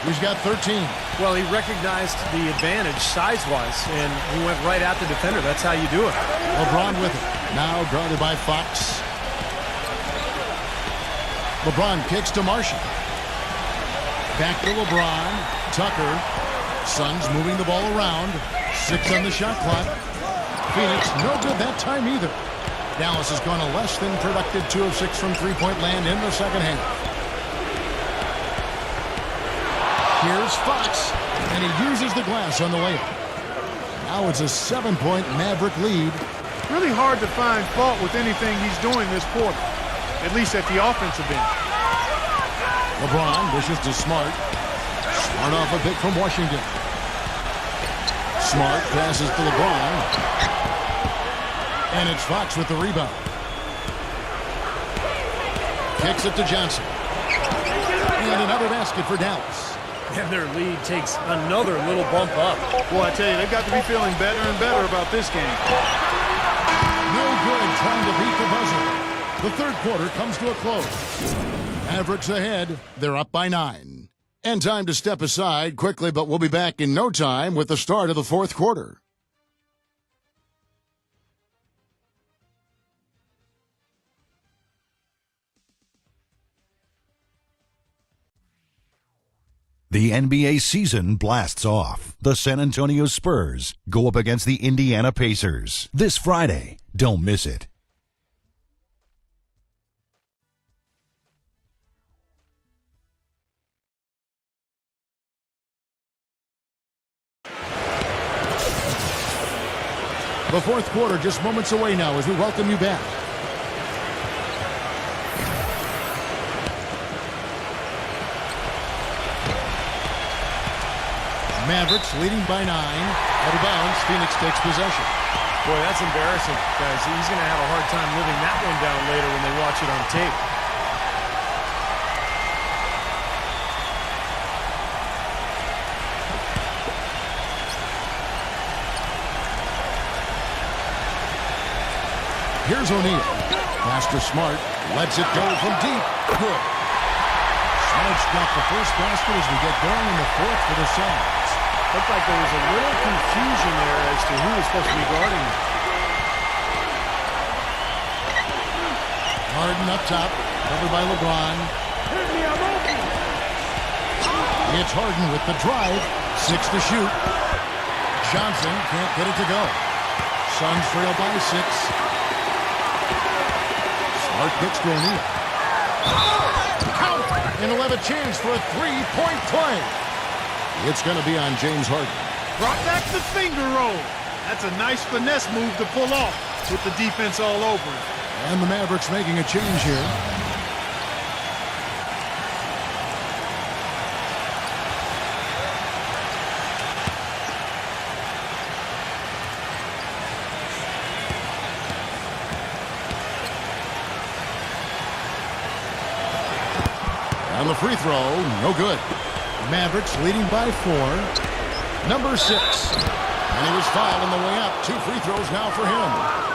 He's got 13. Well, he recognized the advantage size-wise, and he went right at the defender. That's how you do it. LeBron with it. Now guarded by Fox. LeBron kicks to Marshall. Back to LeBron. Tucker. Suns moving the ball around. 6 on the shot clock. Phoenix no good that time either. Dallas has gone a less than productive 2 of 6 from three-point land in the second half. Here's Fox, and he uses the glass on the layup. Now it's a 7-point Maverick lead. Really hard to find fault with anything he's doing this quarter, at least at the offensive end. LeBron dishes to Smart. Smart off a pick from Washington. Smart passes to LeBron. And it's Fox with the rebound. Kicks it to Johnson. And another basket for Dallas. And their lead takes another little bump up. Boy, I tell you, they've got to be feeling better and better about this game. No good trying to beat the buzzer. The third quarter comes to a close. Mavericks ahead. They're up by 9. And time to step aside quickly, but we'll be back in no time with the start of the fourth quarter. The NBA season blasts off. The San Antonio Spurs go up against the Indiana Pacers this Friday. Don't miss it. The fourth quarter just moments away now as we welcome you back. Mavericks leading by 9. Out of bounds, Phoenix takes possession. Boy, that's embarrassing, guys. He's going to have a hard time living that one down later when they watch it on tape. Here's O'Neal. Pass to Smart. Lets it go from deep. Good. Smart's got the first basket as we get going in the fourth for the Suns. Looked like there was a little confusion there as to who was supposed to be guarding him. Harden up top. Covered by LeBron. It's Harden with the drive. 6 to shoot. Johnson can't get it to go. Suns trail by 6. Smart kicks to O'Neal. Count! And he'll have a chance for a three-point play. It's going to be on James Harden. Brought back the finger roll. That's a nice finesse move to pull off with the defense all over him. And the Mavericks making a change here. On the free throw, no good. Mavericks leading by 4. Number 6. And he was fouled on the way up. 2 free throws now for him.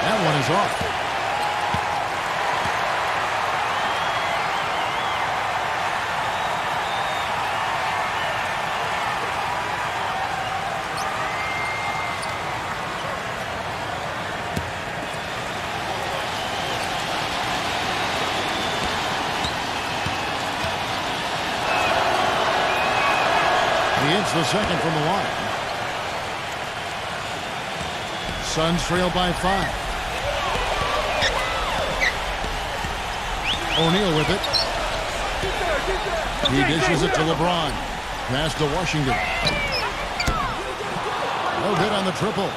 That one is off. He hits the second from the line. Suns trail by 5. O'Neal with it. He dishes it to LeBron. Pass to Washington. No good on the triple.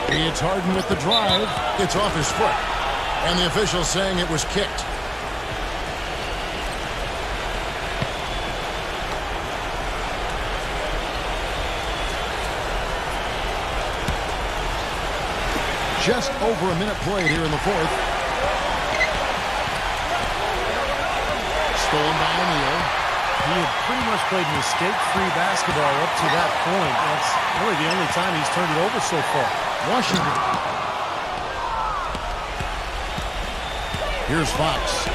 It's Harden with the drive. It's off his foot. And the official saying it was kicked. Just over a minute played here in the fourth. Stolen by O'Neal. He had pretty much played mistake-free basketball up to that point. That's really the only time he's turned it over so far. Washington. Here's Fox.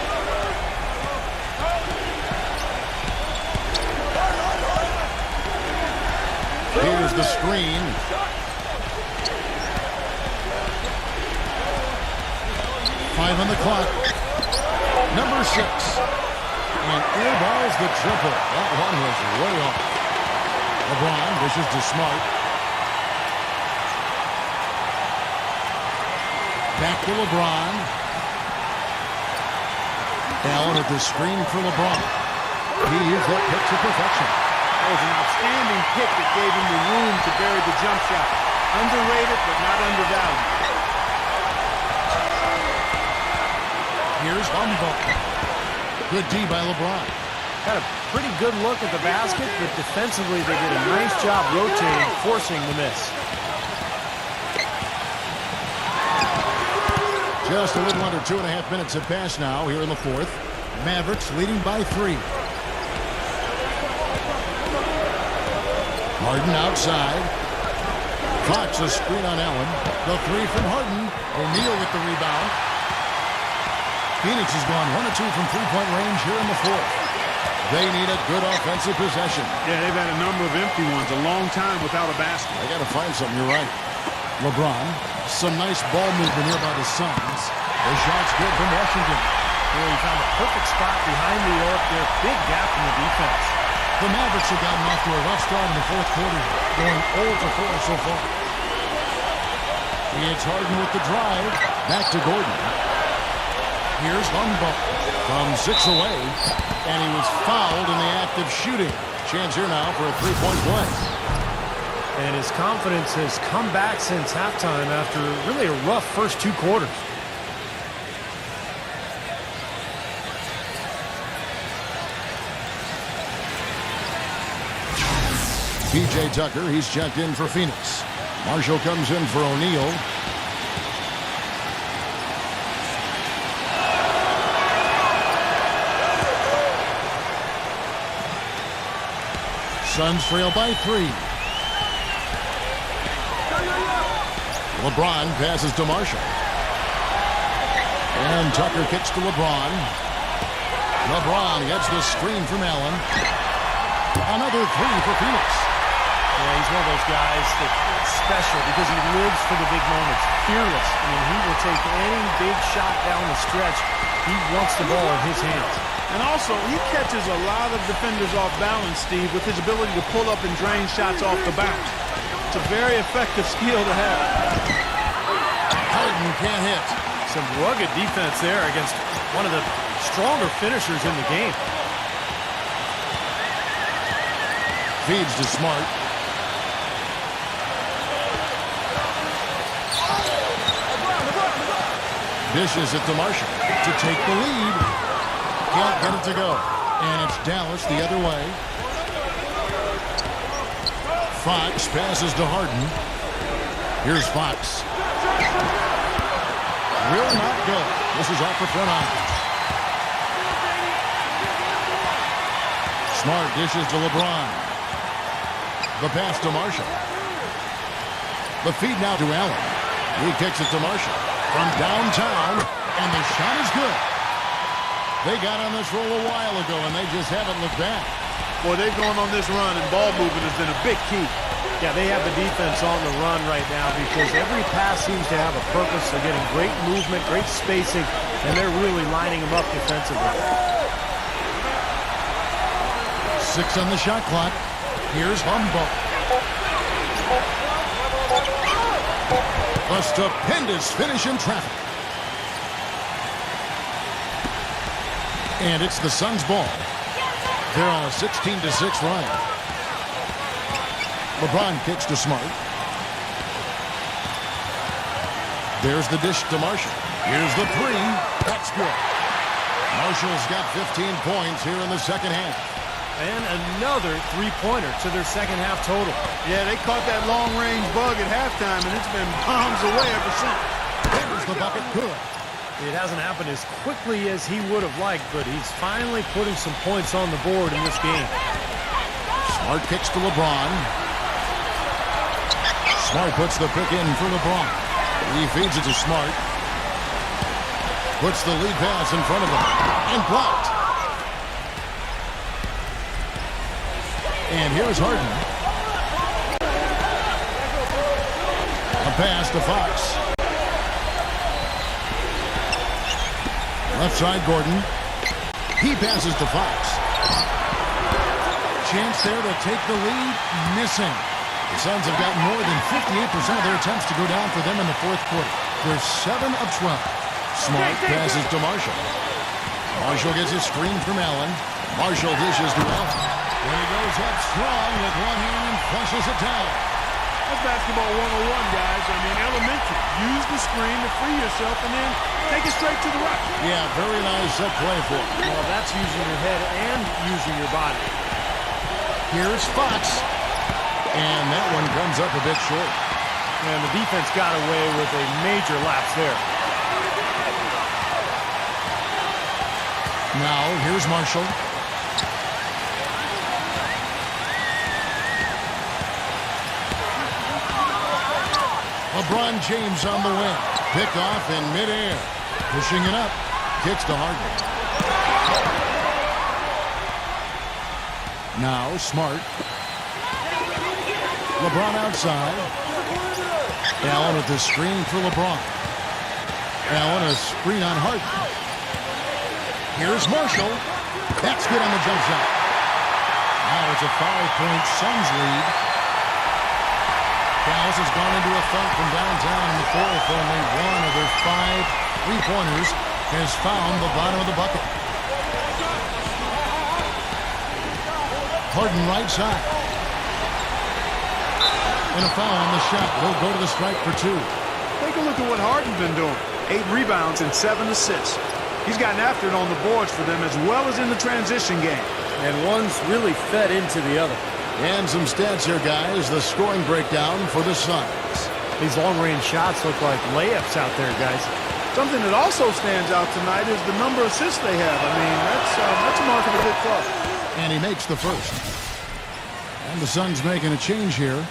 Here's the screen. 5 on the clock. Number 6. And airballs the triple. That one was way off. LeBron dishes to Smart. Back to LeBron. Allen at the screen for LeBron. He used that pick to perfection. That was an outstanding pick that gave him the room to bury the jump shot. Underrated, but not undervalued. Here's Humboldt. Good D by LeBron. Got a pretty good look at the basket, but defensively they did a nice job rotating, forcing the miss. Just a little under 2.5 minutes have passed now here in the fourth. Mavericks leading by 3. Harden outside. Fox a screen on Allen. The 3 from Harden. O'Neal with the rebound. Phoenix has gone 1 of 2 from three-point range here in the fourth. They need a good offensive possession. Yeah, they've had a number of empty ones, a long time without a basket. I got to find something. You're right. LeBron, some nice ball movement here by the Suns. The shot's good from Washington. Well, he found a perfect spot behind the arc there. Big gap in the defense. The Mavericks have gotten off to a rough start in the fourth quarter, going 0 for 4 so far. It's Harden with the drive. Back to Gordon. Here's Humboldt from 6 away, and he was fouled in the act of shooting. Chance here now for a three-point play. And his confidence has come back since halftime after really a rough first 2 quarters. P.J. Tucker, he's checked in for Phoenix. Marshall comes in for O'Neal. Suns trail by 3. LeBron passes to Marshall. And Tucker kicks to LeBron. LeBron gets the screen from Allen. Another 3 for Phoenix. Yeah, he's one of those guys that's special because he lives for the big moments. Fearless. I mean, he will take any big shot down the stretch. He wants the ball in his hands. And also, he catches a lot of defenders off balance, Steve, with his ability to pull up and drain shots off the bounce. It's a very effective skill to have. Harden can't hit. Some rugged defense there against one of the stronger finishers in the game. Feeds to Smart. Dishes it to Marshall to take the lead. Can't get it to go. And it's Dallas the other way. Fox passes to Harden. Here's Fox. Will not go. This is off the front line. Smart dishes to LeBron. The pass to Marshall. The feed now to Allen. He kicks it to Marshall from downtown, and the shot is good. They got on this roll a while ago, and they just haven't looked back. Boy, they've gone on this run, and ball movement has been a big key. Yeah, they have the defense on the run right now because every pass seems to have a purpose. They're getting great movement, great spacing, and they're really lining them up defensively. 6 on the shot clock. Here's Humboldt. A stupendous finish in traffic. And it's the Suns' ball. They're on a 16-6 run. LeBron kicks to Smart. There's the dish to Marshall. Here's the 3. That's good. Marshall's got 15 points here in the second half. And another three-pointer to their second half total. Yeah, they caught that long-range bug at halftime, and it's been bombs away ever since. There's the bucket. Good. It hasn't happened as quickly as he would have liked, but he's finally putting some points on the board in this game. Smart kicks to LeBron. Smart puts the pick in for LeBron. He feeds it to Smart. Puts the lead pass in front of him. And blocked. And here's Harden. A pass to Fox. Left side, Gordon. He passes to Fox. Chance there to take the lead. Missing. The Suns have gotten more than 58% of their attempts to go down for them in the fourth quarter. They're 7 of 12. Smart passes to Marshall. Marshall gets a screen from Allen. Marshall dishes to Allen. And he goes up strong with one hand and flushes it down. That's basketball 101, guys. I mean, elementary. Use the screen to free yourself and then take it straight to the rack. Yeah, very nice set play for him. Well, that's using your head and using your body. Here's Fox. And that one comes up a bit short. And the defense got away with a major lapse there. Now, here's Marshall. LeBron James on the wing. Picked off in midair. Pushing it up. Kicks to Harden. Now, Smart. LeBron outside. Allen with the screen for LeBron. Allen a screen on Harden. Here's Marshall. That's good on the jump shot. Now it's a 5-point Suns lead. Dallas has gone into a funk from downtown in the fourth. Only one of their 5 3-pointers has found the bottom of the bucket. Harden right side. And a foul on the shot. They'll go to the strike for 2. Take a look at what Harden's been doing. 8 rebounds and 7 assists. He's gotten after it on the boards for them as well as in the transition game. And one's really fed into the other. And some stats here, guys. The scoring breakdown for the Suns. These long-range shots look like layups out there, guys. Something that also stands out tonight is the number of assists they have. I mean, that's a mark of a good club. And he makes the first. And the Suns making a change here.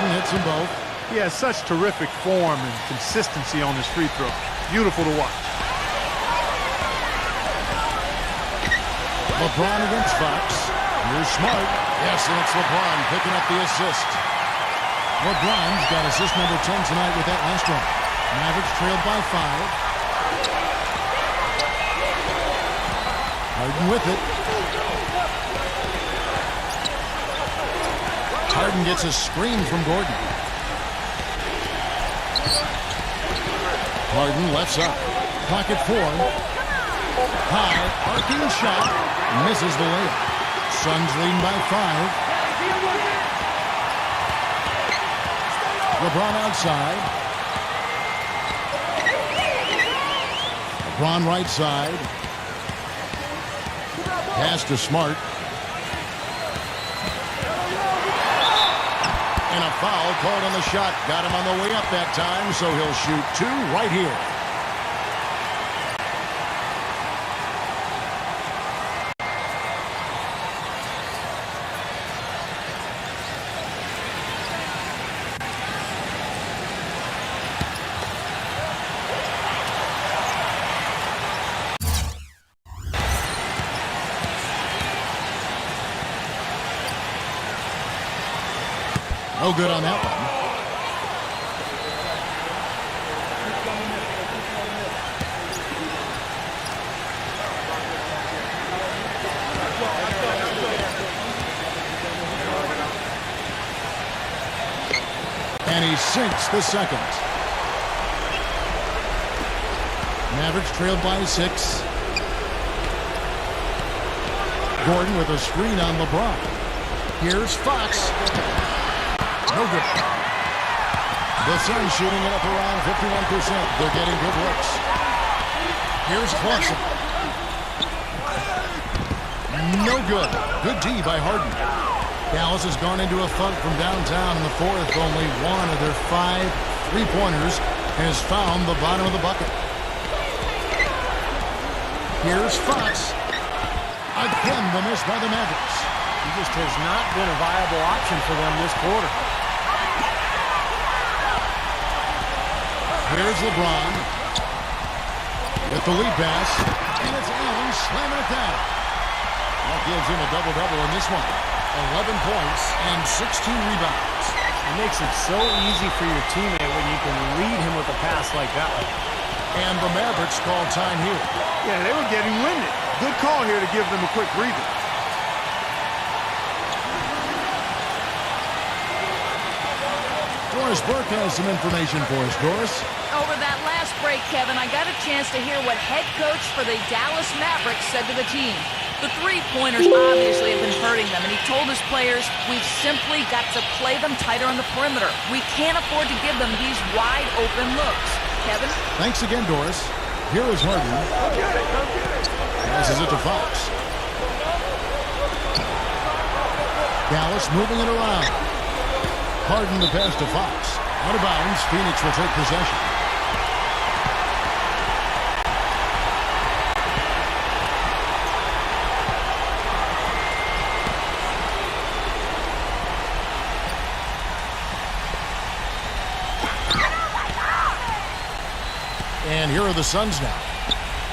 Hits them both. He has such terrific form and consistency on his free throw. Beautiful to watch. LeBron against Fox. Here's Smart. Yes, and it's LeBron picking up the assist. LeBron's got assist number 10 tonight with that last one. Mavericks trailed by 5. Harden with it. Harden gets a screen from Gordon. Harden left side. Pocket 4. High, arcing shot. Misses the layup. Suns leading by 5. LeBron outside. LeBron right side. Pass to Smart. And a foul called on the shot. Got him on the way up that time, so he'll shoot 2 right here. No good on that one. And he sinks the second. Mavericks trailed by 6. Gordon with a screen on LeBron. Here's Fox. No good. The Suns shooting it up around 51%. They're getting good looks. Here's Clarkson. No good. Good D by Harden. Dallas has gone into a funk from downtown in the fourth. Only one of their 5 3-pointers has found the bottom of the bucket. Here's Fox. Again, the miss by the Mavericks. He just has not been a viable option for them this quarter. Here's LeBron. With the lead pass, and it's Allen slamming it down. That gives him a double-double in this one. 11 points and 16 rebounds. It makes it so easy for your teammate when you can lead him with a pass like that one. And the Mavericks call time here. Yeah, they were getting winded. Good call here to give them a quick breather. Doris Burke has some information for us. Doris? Over that last break, Kevin, I got a chance to hear what head coach for the Dallas Mavericks said to the team. The three-pointers obviously have been hurting them, and he told his players, we've simply got to play them tighter on the perimeter. We can't afford to give them these wide-open looks. Kevin? Thanks again, Doris. Here is Harden. Passes it to Fox. Dallas moving it around. Harden the pass to Fox. Out of bounds, Phoenix will take possession. And here are the Suns now.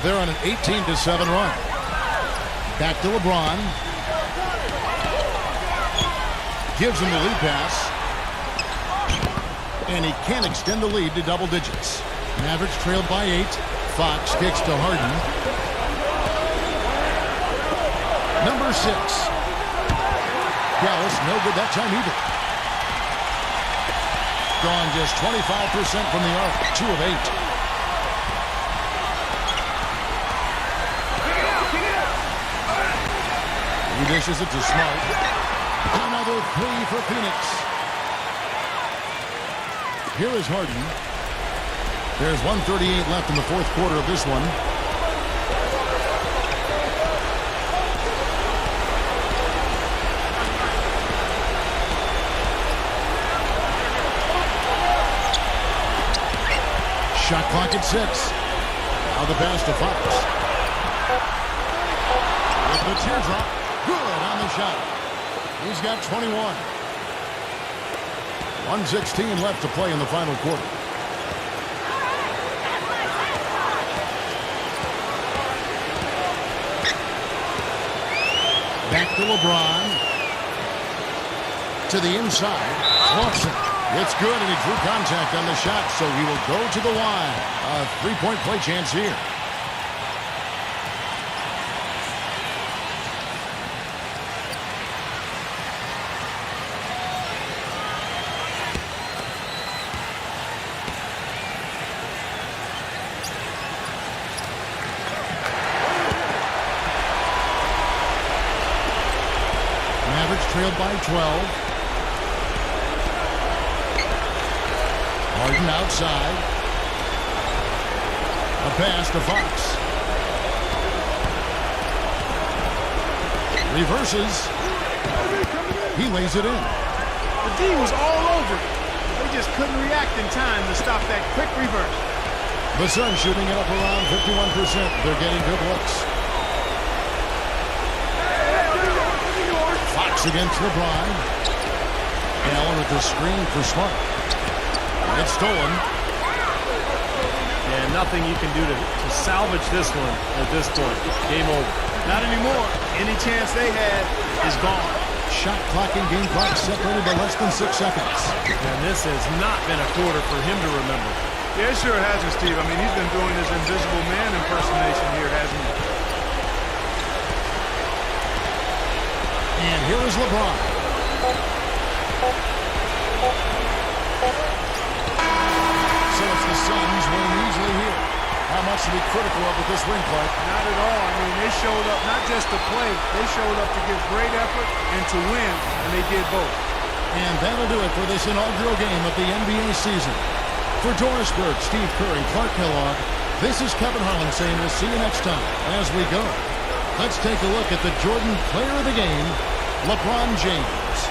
They're on an 18-7 run. Back to LeBron. Gives him the lead pass. And he can't extend the lead to double digits. Mavericks trailed by 8. Fox kicks to Harden. Number 6. Dallas, no good that time either. Gone just 25% from the arc. 2 of 8. He dishes it to Smart. Another 3 for Phoenix. Here is Harden. There's 1:38 left in the fourth quarter of this one. Shot clock at 6. Now the pass to Fox. With the teardrop. Good on the shot. He's got 21. 1:16 left to play in the final quarter. Back to LeBron. To the inside. Watson. It's good, and he drew contact on the shot, so he will go to the line. A three-point play chance here. Trailed by 12. Harden outside. A pass to Fox. Reverses. He lays it in. The D was all over it. They just couldn't react in time to stop that quick reverse. The Suns shooting it up around 51%. They're getting good looks. Fox against LeBron. Allen with the screen for Smart. It's stolen. And nothing you can do to salvage this one at this point. Game over. Not anymore. Any chance they had is gone. Shot clock and game clock separated by less than 6 seconds. And this has not been a quarter for him to remember. Yeah, it sure hasn't, Steve. I mean, he's been doing his invisible man impersonation here, hasn't he? And here is LeBron. So it's the Suns winning easily here. How much to be critical of with this ring play? Not at all. I mean, they showed up not just to play, they showed up to give great effort and to win, and they did both. And that'll do it for this inaugural game of the NBA season. For Doris Burke, Steve Kerr, and Clark Kellogg, this is Kevin Harlan saying we'll see you next time as we go. Let's take a look at the Jordan player of the game, LeBron James.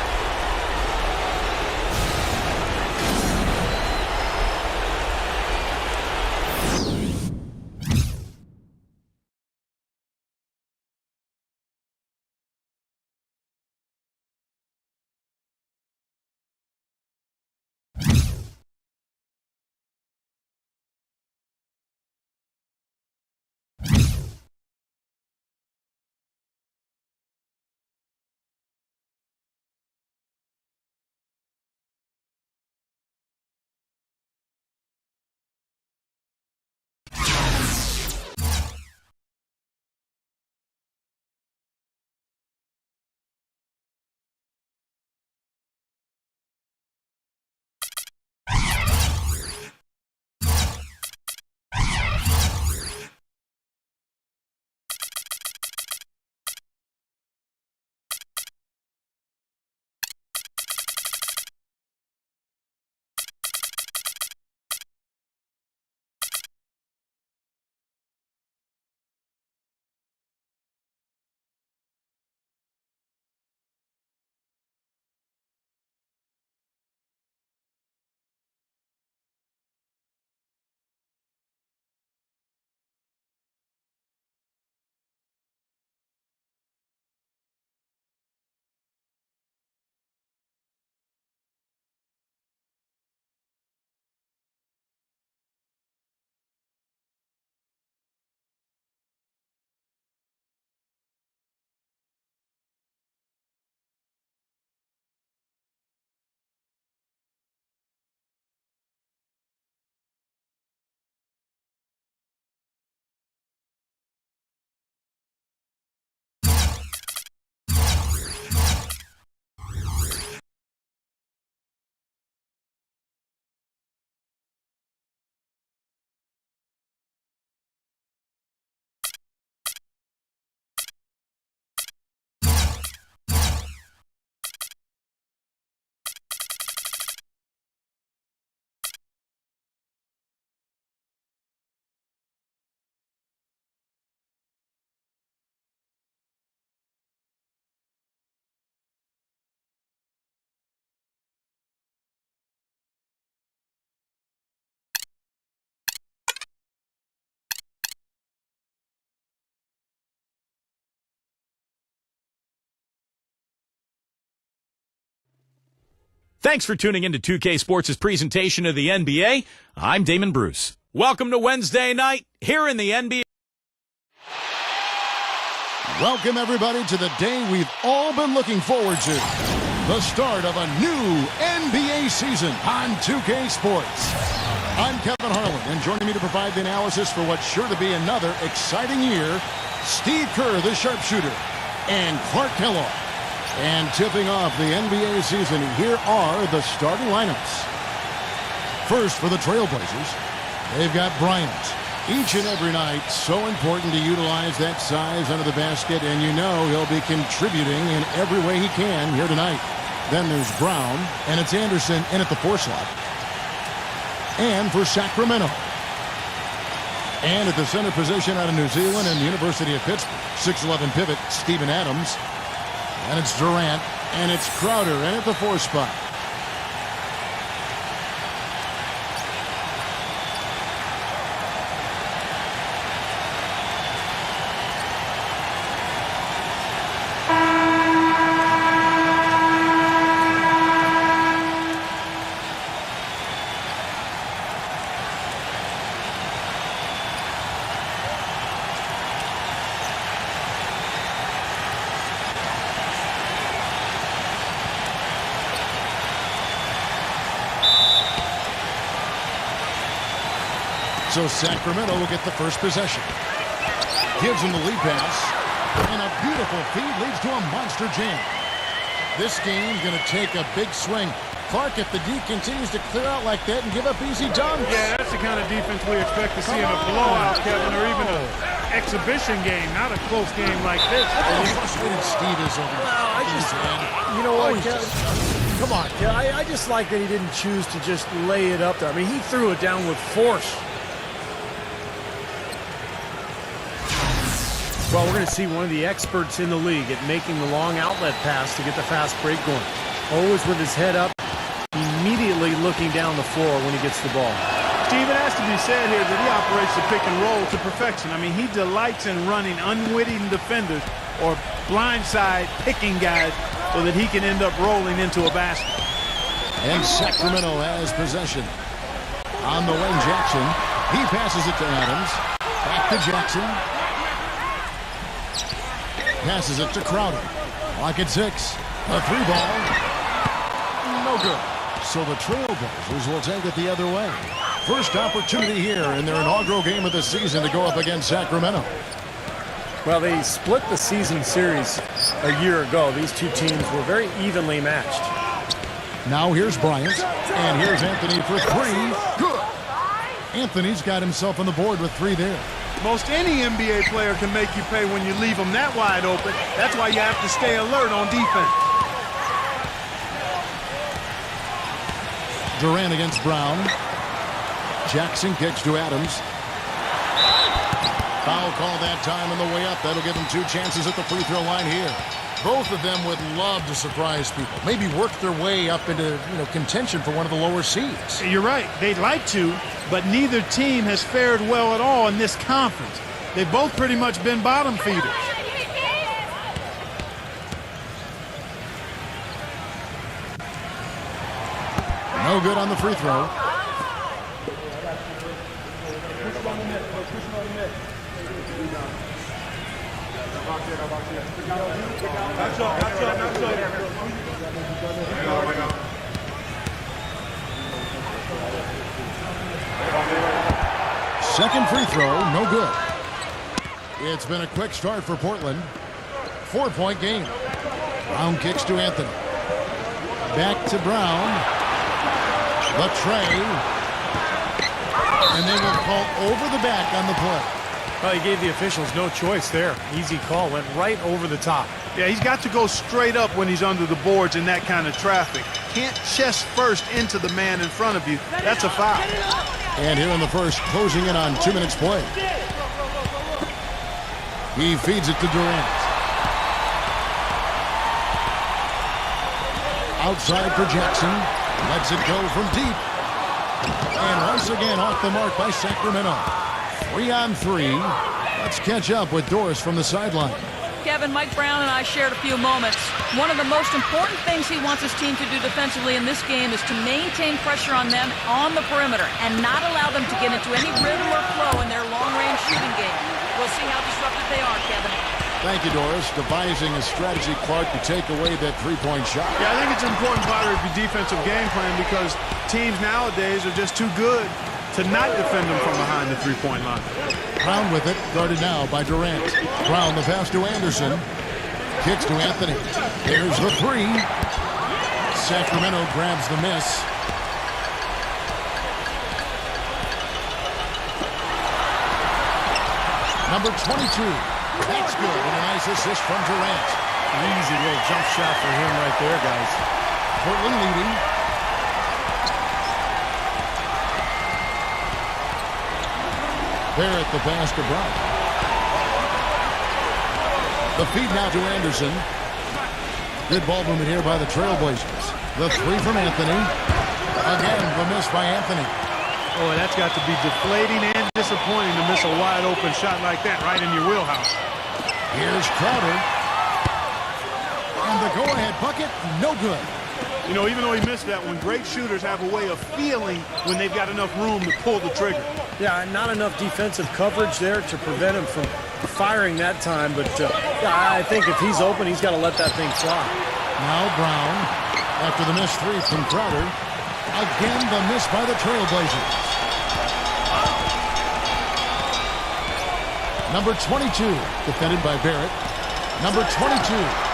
Thanks for tuning in to 2K Sports' presentation of the NBA. I'm Damon Bruce. Welcome to Wednesday night here in the NBA. Welcome, everybody, to the day we've all been looking forward to. The start of a new NBA season on 2K Sports. I'm Kevin Harlan, and joining me to provide the analysis for what's sure to be another exciting year, Steve Kerr, the sharpshooter, and Clark Kellogg. And tipping off the NBA season, here are the starting lineups. First, for the Trailblazers, they've got Bryant. Each and every night, so important to utilize that size under the basket, and you know he'll be contributing in every way he can here tonight. Then there's Brown, and it's Anderson in at the 4 slot. And for Sacramento, and at the center position out of New Zealand and the University of Pittsburgh, 6'11" pivot, Steven Adams. And it's Durant, and it's Crowder in at the 4 spot. So Sacramento will get the first possession. Gives him the lead pass. And a beautiful feed leads to a monster jam. This game's going to take a big swing. Clark, if the D continues to clear out like that and give up easy dunks. Yeah, that's the kind of defense we expect to see in a blowout, Kevin, or even an exhibition game, not a close game like this. How frustrated Steve is over You know what, Kevin? Come on, Kevin. I just like that he didn't choose to just lay it up there. I mean, he threw it down with force. Well, we're going to see one of the experts in the league at making the long outlet pass to get the fast break going. Always with his head up, immediately looking down the floor when he gets the ball. Steve, it has to be said here that he operates the pick and roll to perfection. I mean, he delights in running unwitting defenders or blindside picking guys so that he can end up rolling into a basket. And Sacramento has possession. On the wing, Jackson. He passes it to Adams. Back to Jackson. Passes it to Crowder. Clock at 6. A 3 ball. No good. So the Trailblazers will take it the other way. First opportunity here in their inaugural game of the season to go up against Sacramento. Well, they split the season series a year ago. These two teams were very evenly matched. Now here's Bryant. And here's Anthony for 3. Good. Anthony's got himself on the board with 3 there. Most any NBA player can make you pay when you leave them that wide open. That's why you have to stay alert on defense. Durant against Brown. Jackson kicks to Adams. Foul call that time on the way up. That'll give them 2 chances at the free throw line here. Both of them would love to surprise people. Maybe work their way up into contention for one of the lower seeds. You're right. They'd like to, but neither team has fared well at all in this conference. They've both pretty much been bottom feeders. No good on the free throw. Second free throw, no good. It's been a quick start for Portland. 4-point game. Brown kicks to Anthony. Back to Brown. The tray. And they will call over the back on the play. Well, he gave the officials no choice there. Easy call. Went right over the top. Yeah, he's got to go straight up when he's under the boards in that kind of traffic. Can't chest first into the man in front of you. That's a foul. And here in the first, closing in on 2 minutes play. He feeds it to Durant. Outside for Jackson. Lets it go from deep. And once again off the mark by Sacramento. 3 on 3. Let's catch up with Doris from the sideline. Kevin, Mike Brown and I shared a few moments. One of the most important things he wants his team to do defensively in this game is to maintain pressure on them on the perimeter and not allow them to get into any rhythm or flow in their long-range shooting game. We'll see how disruptive they are, Kevin. Thank you, Doris. Devising a strategy, Clark, to take away that three-point shot. Yeah, I think it's an important part of your defensive game plan because teams nowadays are just too good to not defend them from behind the three-point line. Brown with it, guarded now by Durant. Brown the pass to Anderson. Kicks to Anthony. Here's the three. Sacramento grabs the miss. Number 22. That's good. And a nice assist from Durant. An easy little jump shot for him right there, guys. Portland leading. Barrett the pass to Brown. The feed now to Anderson. Good ball movement here by the Trailblazers. The three from Anthony. Again, the miss by Anthony. Oh, and that's got to be deflating and disappointing to miss a wide open shot like that right in your wheelhouse. Here's Crowder. And the go-ahead bucket, no good. You know, even though he missed that one, great shooters have a way of feeling when they've got enough room to pull the trigger. Yeah, not enough defensive coverage there to prevent him from firing that time. But yeah, I think if he's open, he's got to let that thing fly. Now Brown, after the missed three from Crowder. Again, the miss by the Trailblazers. Number 22, defended by Barrett. Number 22.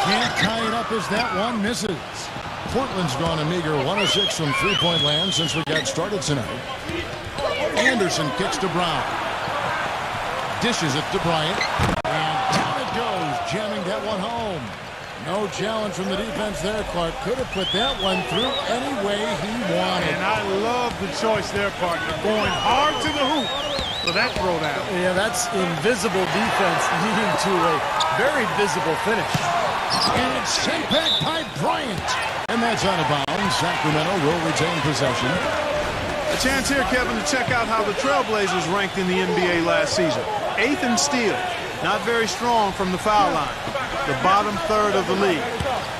Can't tie it up as that one misses. Portland's gone a meager 1 of 6 from three-point land since we got started tonight. Anderson kicks to Brown. Dishes it to Bryant. And down it goes, jamming that one home. No challenge from the defense there, Clark. Could have put that one through any way he wanted. And I love the choice there, partner. Going hard to the hoop for that throwdown. Yeah, that's invisible defense leading to a very visible finish. And it's sent back by Bryant. And that's out of bounds. Sacramento will retain possession. A chance here, Kevin, to check out how the Trailblazers ranked in the NBA last season. 8th in steals. Not very strong from the foul line. The bottom third of the league.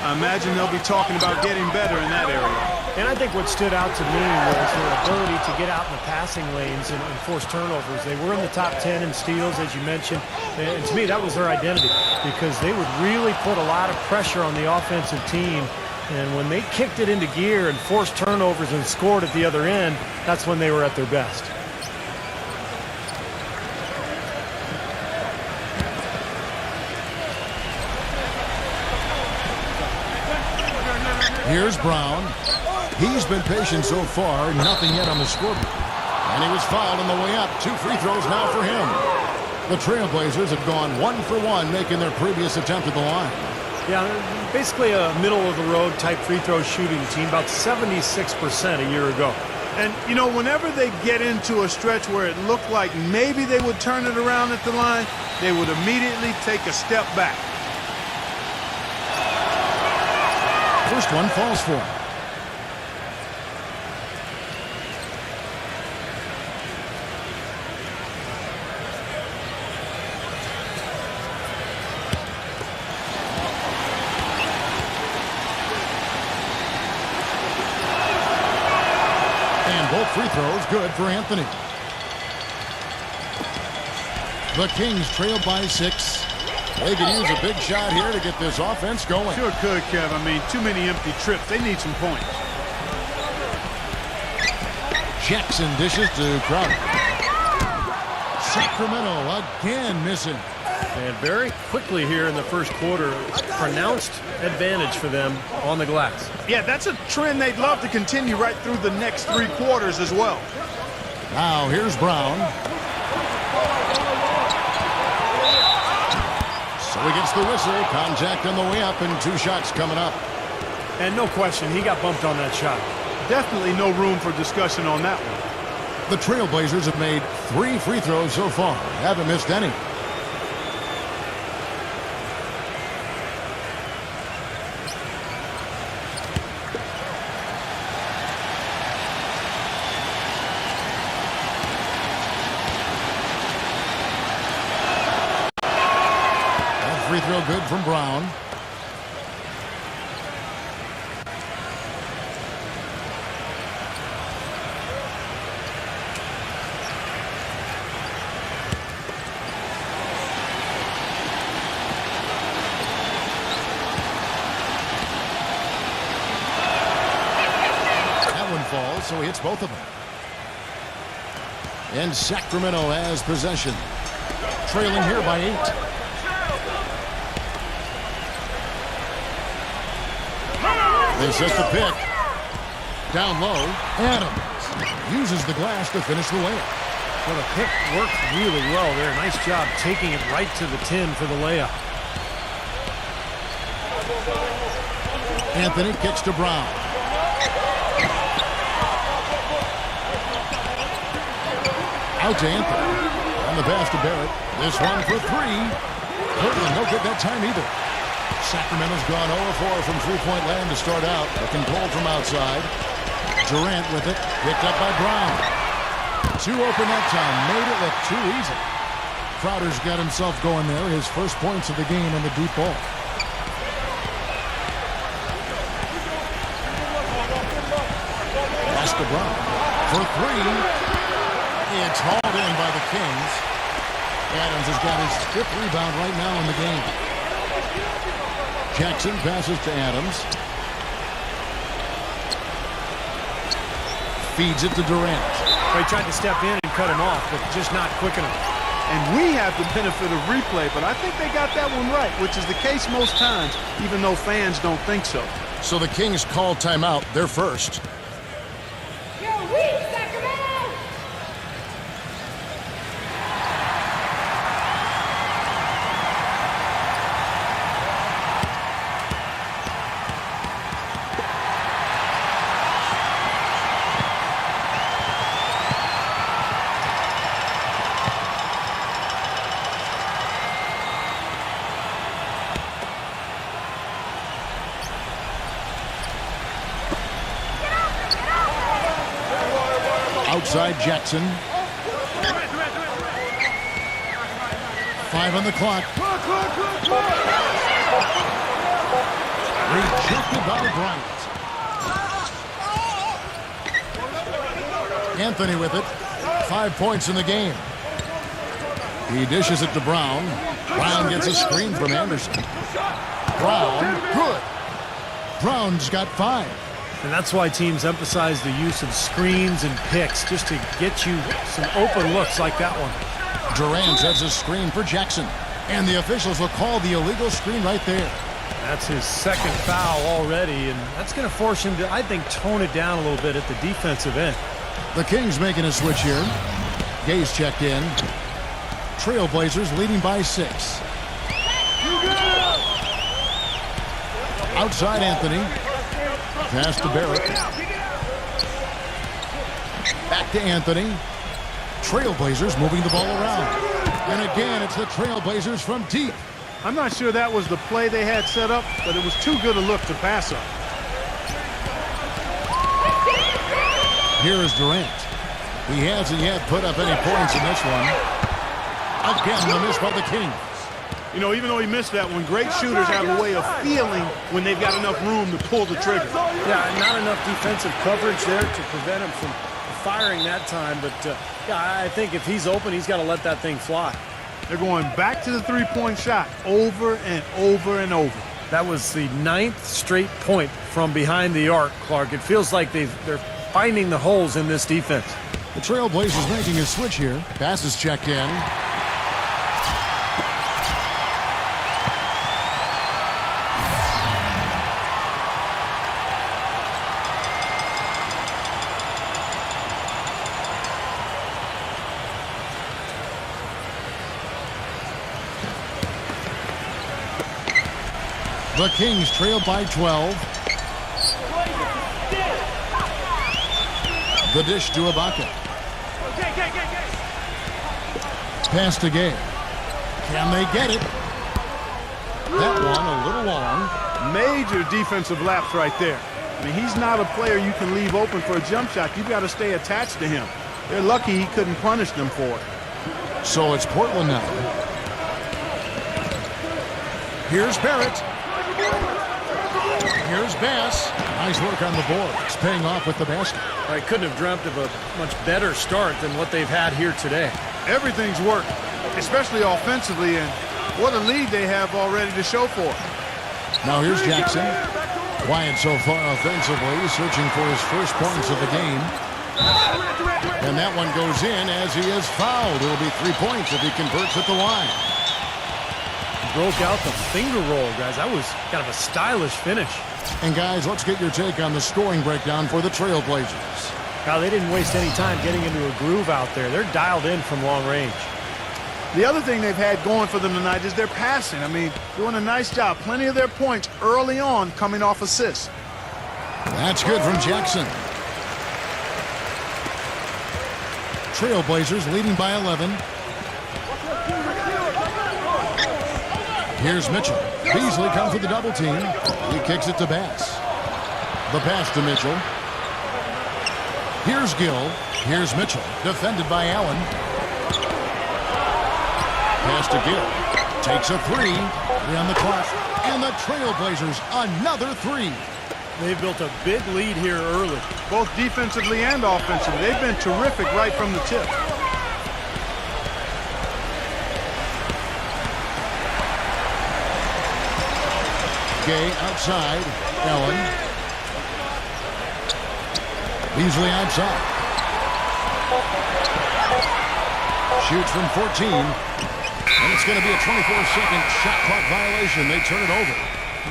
I imagine they'll be talking about getting better in that area. And I think what stood out to me was their ability to get out in the passing lanes and force turnovers. They were in the top 10 in steals, as you mentioned. And to me, that was their identity because they would really put a lot of pressure on the offensive team. And when they kicked it into gear and forced turnovers and scored at the other end, that's when they were at their best. Here's Brown. He's been patient so far. Nothing yet on the scoreboard. And he was fouled on the way up. 2 free throws now for him. The Trailblazers have gone 1 for 1, making their previous attempt at the line. Yeah, basically a middle-of-the-road type free throw shooting team, about 76% a year ago. And, you know, whenever they get into a stretch where it looked like maybe they would turn it around at the line, they would immediately take a step back. First one falls for him. And both free throws good for Anthony. The Kings trail by 6. They could use a big shot here to get this offense going. Sure could, Kev. I mean, too many empty trips. They need some points. Jackson dishes to Crowder. Sacramento again missing. And very quickly here in the first quarter, pronounced advantage for them on the glass. Yeah, that's a trend they'd love to continue right through the next 3 quarters as well. Now here's Brown. So he gets the whistle. Contact on the way up and 2 shots coming up. And no question, he got bumped on that shot. Definitely no room for discussion on that one. The Trailblazers have made 3 free throws so far. Haven't missed any. throw good from Brown. That one falls, so he hits both of them. And Sacramento has possession. Trailing here by 8. They set the pick. Down low. Adams uses the glass to finish the layup. Well, the pick worked really well there. Nice job taking it right to the tin for the layup. Anthony kicks to Brown. Out to Anthony. On the pass to Barrett. This one for 3. Portland no good that time either. Sacramento's gone 0-4 from three-point land to start out. Looking cold from outside. Durant with it. Picked up by Brown. 2 open that time. Made it look too easy. Crowder's got himself going there. His first points of the game on the deep ball. Pass to Brown. For 3. It's hauled in by the Kings. Adams has got his 5th rebound right now in the game. Jackson passes to Adams. Feeds it to Durant. They tried to step in and cut him off, but just not quick enough. And we have the benefit of replay, but I think they got that one right, which is the case most times, even though fans don't think so. So the Kings call timeout. They're first. Outside Jackson. 5 on the clock. Rejected by Bryant. Anthony with it. 5 points in the game. He dishes it to Brown. Brown gets a screen from Anderson. Brown, good. Brown's got 5. And that's why teams emphasize the use of screens and picks, just to get you some open looks like that one. Durant sets a screen for Jackson. And the officials will call the illegal screen right there. That's his 2nd foul already, and that's going to force him to, I think, tone it down a little bit at the defensive end. The Kings making a switch here. Gay's checked in. Trailblazers leading by 6. Outside Anthony. Pass to Barrett. Back to Anthony. Trailblazers moving the ball around. And again, it's the Trailblazers from deep. I'm not sure that was the play they had set up, but it was too good a look to pass up. Here is Durant. He hasn't yet put up any points in this one. Again, the miss by the Kings. You know, even though he missed that one, great shooters have a way of feeling when they've got enough room to pull the trigger. Yeah, not enough defensive coverage there to prevent him from firing that time. But, yeah, I think if he's open, he's got to let that thing fly. They're going back to the three-point shot over and over and over. That was the 9th straight point from behind the arc, Clark. It feels like they're finding the holes in this defense. The Trailblazers making a switch here. Passes checked in. The Kings trail by 12. The dish to Ibaka. Pass to Gay. Can they get it? That one a little long. Major defensive lapse right there. I mean, he's not a player you can leave open for a jump shot. You've got to stay attached to him. They're lucky he couldn't punish them for it. So it's Portland now. Here's Barrett. Here's Bass. Nice work on the board. It's paying off with the basket. I couldn't have dreamt of a much better start than what they've had here today. Everything's worked, especially offensively, and what a lead they have already to show for it. Now here's Jackson. Quiet so far offensively, searching for his first points of the game. And that one goes in as he is fouled. It'll be 3 points if he converts at the line. Broke out the finger roll, guys. That was kind of a stylish finish. And guys, let's get your take on the scoring breakdown for the Trailblazers. Now, they didn't waste any time getting into a groove out there. They're dialed in from long range. The other thing they've had going for them tonight is their passing. I mean, doing a nice job. Plenty of their points early on coming off assists. That's good from Jackson. Trailblazers leading by 11. Here's Mitchell. Beasley comes with the double team. He kicks it to Bass. The pass to Mitchell. Here's Gill. Here's Mitchell. Defended by Allen. Pass to Gill. Takes a three. 3 on the clock. And the Trailblazers another three. They've built a big lead here early. Both defensively and offensively. They've been terrific right from the tip. Gay outside. Allen. Beasley outside. Shoots from 14. And it's going to be a 24-second shot clock violation. They turn it over.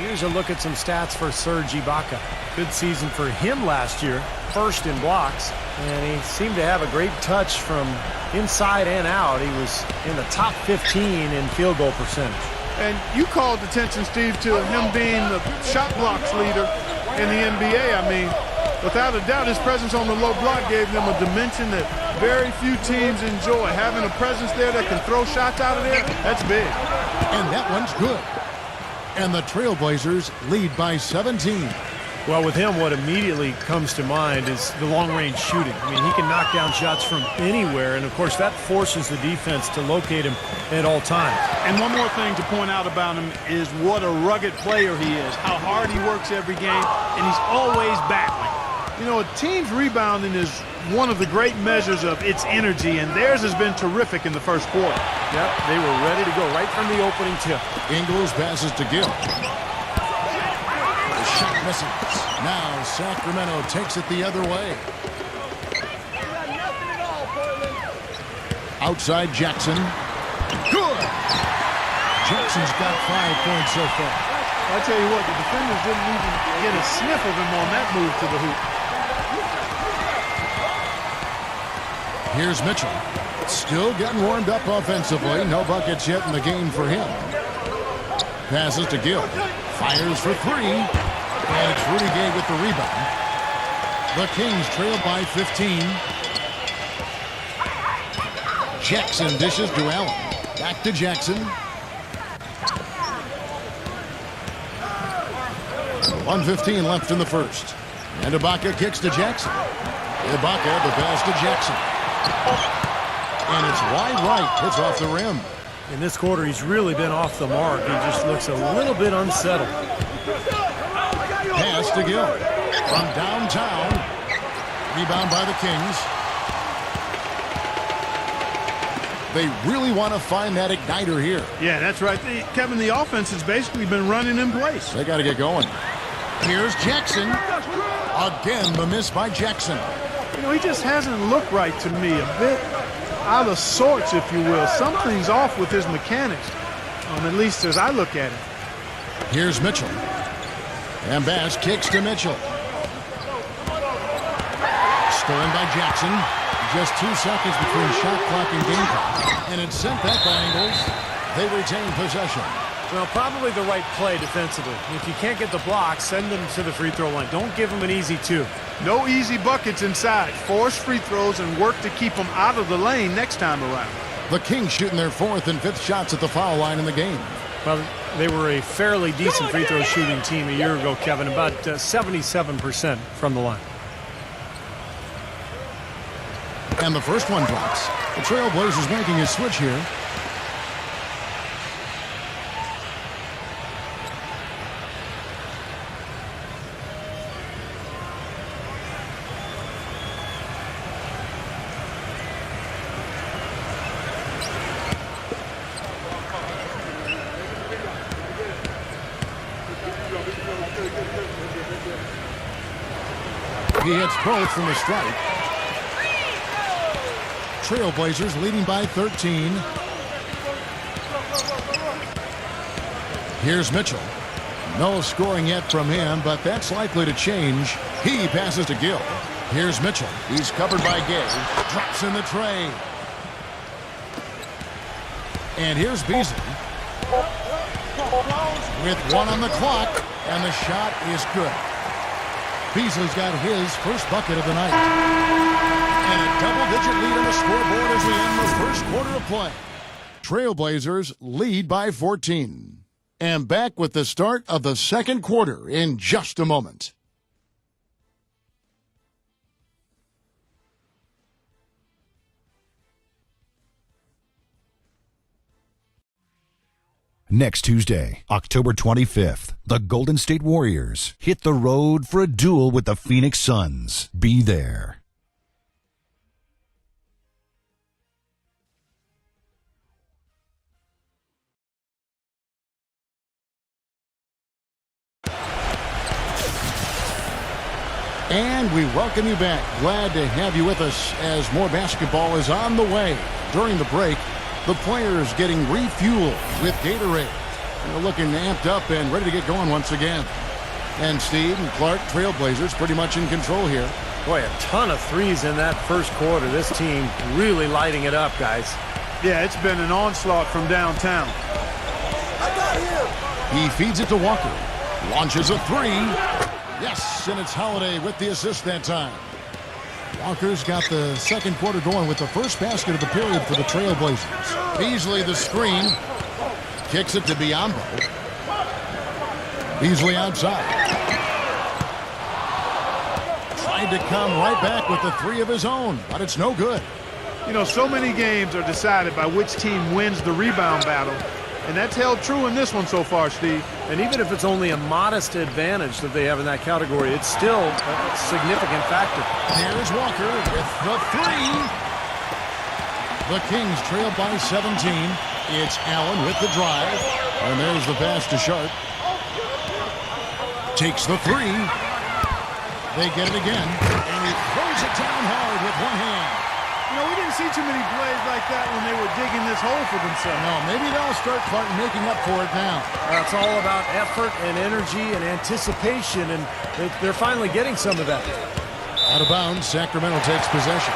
Here's a look at some stats for Serge Ibaka. Good season for him last year. First in blocks. And he seemed to have a great touch from inside and out. He was in the top 15 in field goal percentage. And you called attention, Steve, to him being the shot blocks leader in the NBA. I mean, without a doubt, his presence on the low block gave them a dimension that very few teams enjoy. Having a presence there that can throw shots out of there, that's big. And that one's good. And the Trailblazers lead by 17. Well, with him, what immediately comes to mind is the long-range shooting. I mean, he can knock down shots from anywhere, and, of course, that forces the defense to locate him at all times. And one more thing to point out about him is what a rugged player he is, how hard he works every game, and he's always battling. You know, a team's rebounding is one of the great measures of its energy, and theirs has been terrific in the first quarter. Yep, they were ready to go right from the opening tip. Ingles passes to Gill. The shot misses. Now Sacramento takes it the other way. Outside Jackson. Good! Jackson's got 5 points so far. I tell you what, the defenders didn't even get a sniff of him on that move to the hoop. Here's Mitchell. Still getting warmed up offensively. No buckets yet in the game for him. Passes to Gill. Fires for 3. And it's Rudy Gay with the rebound. The Kings trail by 15. Jackson dishes to Allen. Back to Jackson. 1:15 left in the first. And Ibaka kicks to Jackson. Ibaka, the pass to Jackson. And it's wide right. Hits off the rim. In this quarter, he's really been off the mark. He just looks a little bit unsettled. Pass to Gill. From downtown. Rebound by the Kings. They really want to find that igniter here. Yeah, that's right. Kevin, the offense has basically been running in place. They got to get going. Here's Jackson. Again, the miss by Jackson. You know, he just hasn't looked right to me. A bit out of sorts, if you will. Something's off with his mechanics, at least as I look at it. Here's Mitchell. And Bass kicks to Mitchell. Stolen by Jackson. Just 2 seconds between shot clock and game clock. And it's sent back by Ingles. They retain possession. Well, probably the right play defensively. If you can't get the block, send them to the free throw line. Don't give them an easy 2. No easy buckets inside. Force free throws and work to keep them out of the lane next time around. The Kings shooting their 4th and 5th shots at the foul line in the game. Well, they were a fairly decent free throw shooting team a year ago, Kevin. About 77% from the line. And the first one drops. The Trailblazers making a switch here. He hits both from the strike. Trailblazers leading by 13. Here's Mitchell. No scoring yet from him, but that's likely to change. He passes to Gill. Here's Mitchell. He's covered by Gay. Drops in the tray. And here's Beasley. With one on the clock, and the shot is good. Beasley's got his first bucket of the night. And a double-digit lead on the scoreboard as we end the first quarter of play. Trailblazers lead by 14. And back with the start of the second quarter in just a moment. Next Tuesday, October 25th, the Golden State Warriors hit the road for a duel with the Phoenix Suns. Be there. And we welcome you back. Glad to have you with us as more basketball is on the way. During the break, the players getting refueled with Gatorade. They're looking amped up and ready to get going once again. And Steve and Clark, Trailblazers, pretty much in control here. Boy, a ton of threes in that first quarter. This team really lighting it up, guys. Yeah, it's been an onslaught from downtown. He feeds it to Walker. Launches a three. Yes, and it's Holiday with the assist that time. Walker's got the second quarter going with the first basket of the period for the Trailblazers. Beasley the screen. Kicks it to Biyombo. Beasley outside. Tried to come right back with the three of his own, but it's no good. You know, so many games are decided by which team wins the rebound battle. And that's held true in this one so far, Steve. And even if it's only a modest advantage that they have in that category, it's still a significant factor. Here's Walker with the three. The Kings trail by 17. It's Allen with the drive. And there's the pass to Sharp. Takes the three. They get it again. And he throws it down hard with one hand. You know, we didn't see too many plays like that when they were digging this hole for themselves. No, maybe they'll start making up for it now. It's all about effort and energy and anticipation, and they're finally getting some of that. Out of bounds, Sacramento takes possession.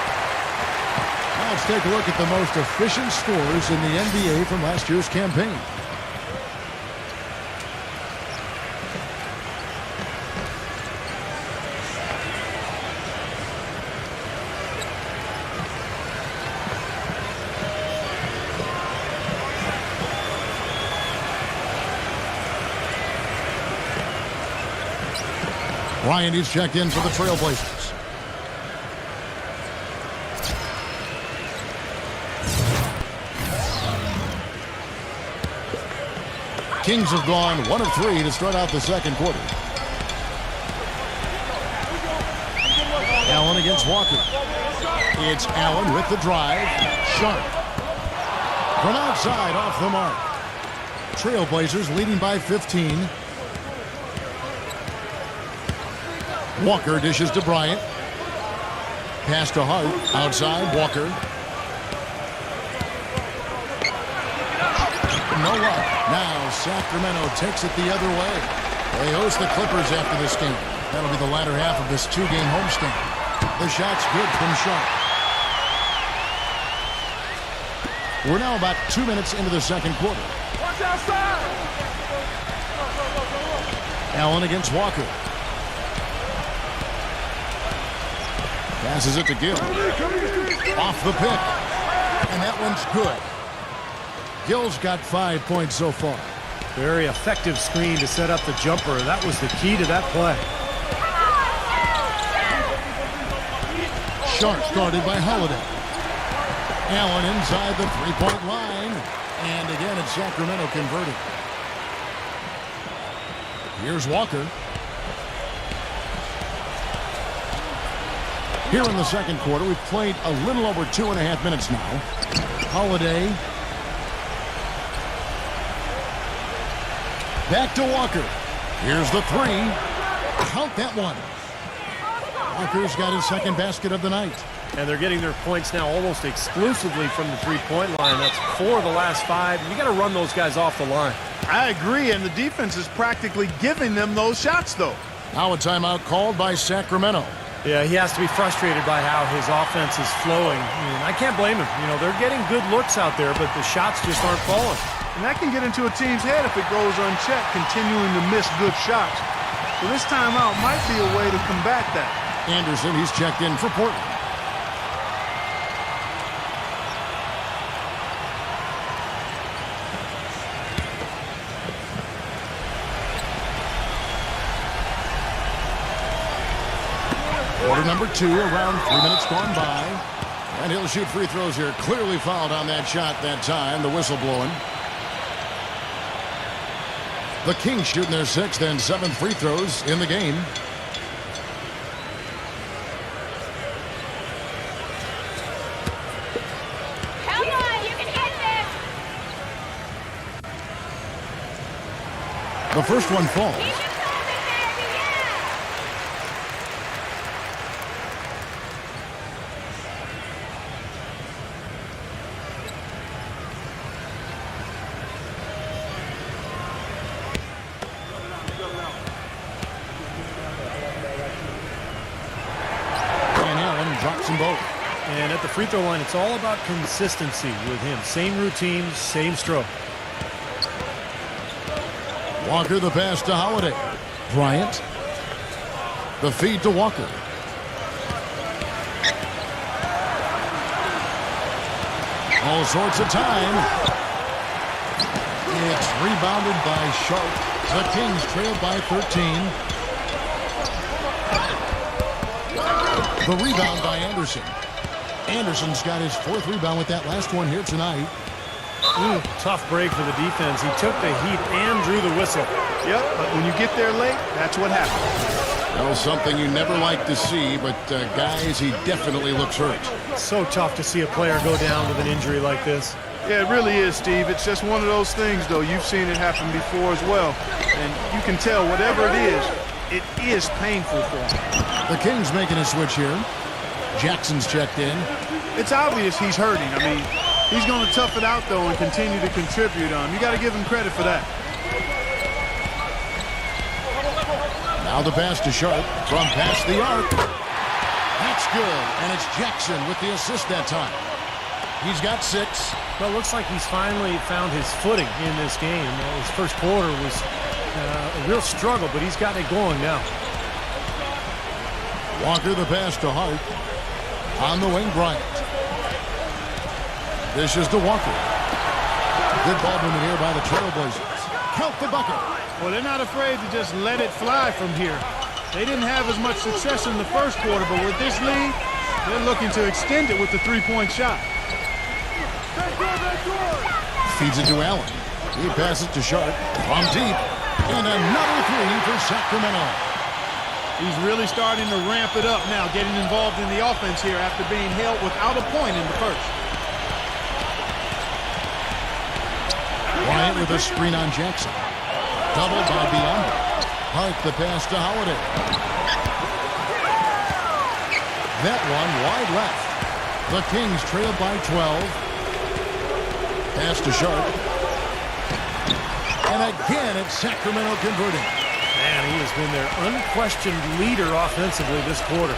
Now let's take a look at the most efficient scorers in the NBA from last year's campaign. Ryan is checked in for the Trailblazers. Kings have gone 1 of 3 to start out the second quarter. Allen against Walker. It's Allen with the drive. Sharp. From outside, off the mark. Trailblazers leading by 15. Walker dishes to Bryant. Pass to Hart. Outside, Walker. No luck. Now Sacramento takes it the other way. They host the Clippers after this game. That'll be the latter half of this two-game homestand. The shot's good from Sharp. We're now about 2 minutes into the second quarter. Watch outside! Allen against Walker. Passes it to Gill. Off the pick. And that one's good. Gill's got 5 points so far. Very effective screen to set up the jumper. That was the key to that play. Sharp guarded by Holiday. Allen inside the three-point line. And again, it's Sacramento converting. Here's Walker. Here in the second quarter, we've played a little over 2.5 minutes now. Holiday. Back to Walker. Here's the three. Count that one. Walker's got his second basket of the night. And they're getting their points now almost exclusively from the three-point line. That's 4 of the last 5. You got to run those guys off the line. I agree, and the defense is practically giving them those shots, though. Now a timeout called by Sacramento. Yeah, he has to be frustrated by how his offense is flowing. And I can't blame him. You know, they're getting good looks out there, but the shots just aren't falling. And that can get into a team's head if it goes unchecked, continuing to miss good shots. So this timeout might be a way to combat that. Anderson, he's checked in for Portland. Quarter number 2, around 3 minutes gone by. And he'll shoot free throws here. Clearly fouled on that shot that time. The whistle blowing. The Kings shooting their 6th and 7th free throws in the game. Come on, you can hit this! The first one falls. Keep it moving, baby, yeah! And Allen drops them both. And at the free throw line, it's all about consistency with him. Same routine, same stroke. Walker the pass to Holiday. Bryant. The feed to Walker. All sorts of time. It's rebounded by Sharp. The Kings trail by 13. The rebound by Anderson. Anderson's got his 4th rebound with that last one here tonight. Ooh, tough break for the defense. He took the heat and drew the whistle. Yep, but when you get there late, that's what happens. Well, something you never like to see, but guys, he definitely looks hurt. So tough to see a player go down with an injury like this. Yeah, it really is, Steve. It's just one of those things, though. You've seen it happen before as well. And you can tell whatever it is painful for him. The Kings making a switch here. Jackson's checked in. It's obvious he's hurting. I mean, he's going to tough it out, though, and continue to contribute. You got to give him credit for that. Now the pass to Sharp from past the arc. That's good, and it's Jackson with the assist that time. He's got 6. Well, it looks like he's finally found his footing in this game. His first quarter was a real struggle, but he's got it going now. Walker the pass to Hart. On the wing, Bryant. This is to Walker. Good ball movement here by the Trailblazers. Count the bucket. Well, they're not afraid to just let it fly from here. They didn't have as much success in the first quarter, but with this lead, they're looking to extend it with the three-point shot. Feeds it to Allen. He passes to Sharp from deep. And another 3 for Sacramento. He's really starting to ramp it up now, getting involved in the offense here after being held without a point in the first. Bryant with a screen on Jackson. Doubled by Biyombo. Hart the pass to Holiday. That one wide left. The Kings trail by 12. Pass to Sharp. And again, it's Sacramento converting. Man, he has been their unquestioned leader offensively this quarter.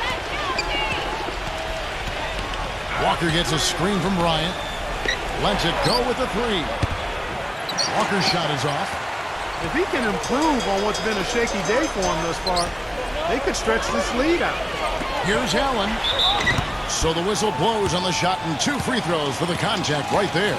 Walker gets a screen from Bryant. Lets it go with the 3. Walker's shot is off. If he can improve on what's been a shaky day for him thus far, they could stretch this lead out. Here's Allen. So the whistle blows on the shot and 2 free throws for the contact right there.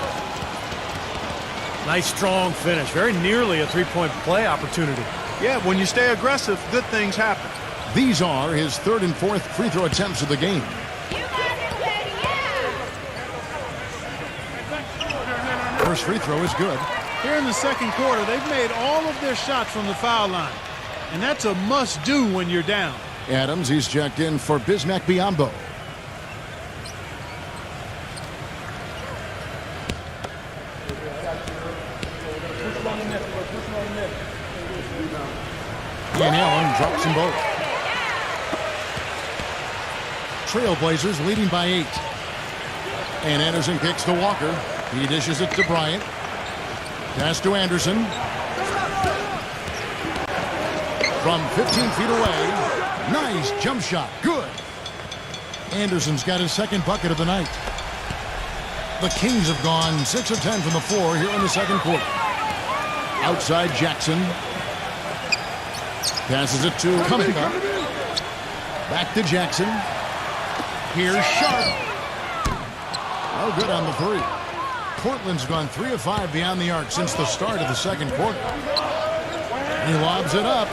Nice, strong finish. Very nearly a three-point play opportunity. Yeah, when you stay aggressive, good things happen. These are his 3rd and 4th free throw attempts of the game. You got it, baby, yeah! First free throw is good. Here in the second quarter, they've made all of their shots from the foul line. And that's a must-do when you're down. Adams, he's checked in for Bismack Biyombo. And Allen drops them both. Trailblazers leading by 8. And Anderson kicks to Walker. He dishes it to Bryant. Pass to Anderson. From 15 feet away. Nice jump shot. Good. Anderson's got his second bucket of the night. The Kings have gone 6 of 10 from the floor here in the second quarter. Outside Jackson. Passes it to Kuminga. Back to Jackson. Here's Sharp. No good on the three. Portland's gone 3 of 5 beyond the arc since the start of the second quarter. He lobs it up.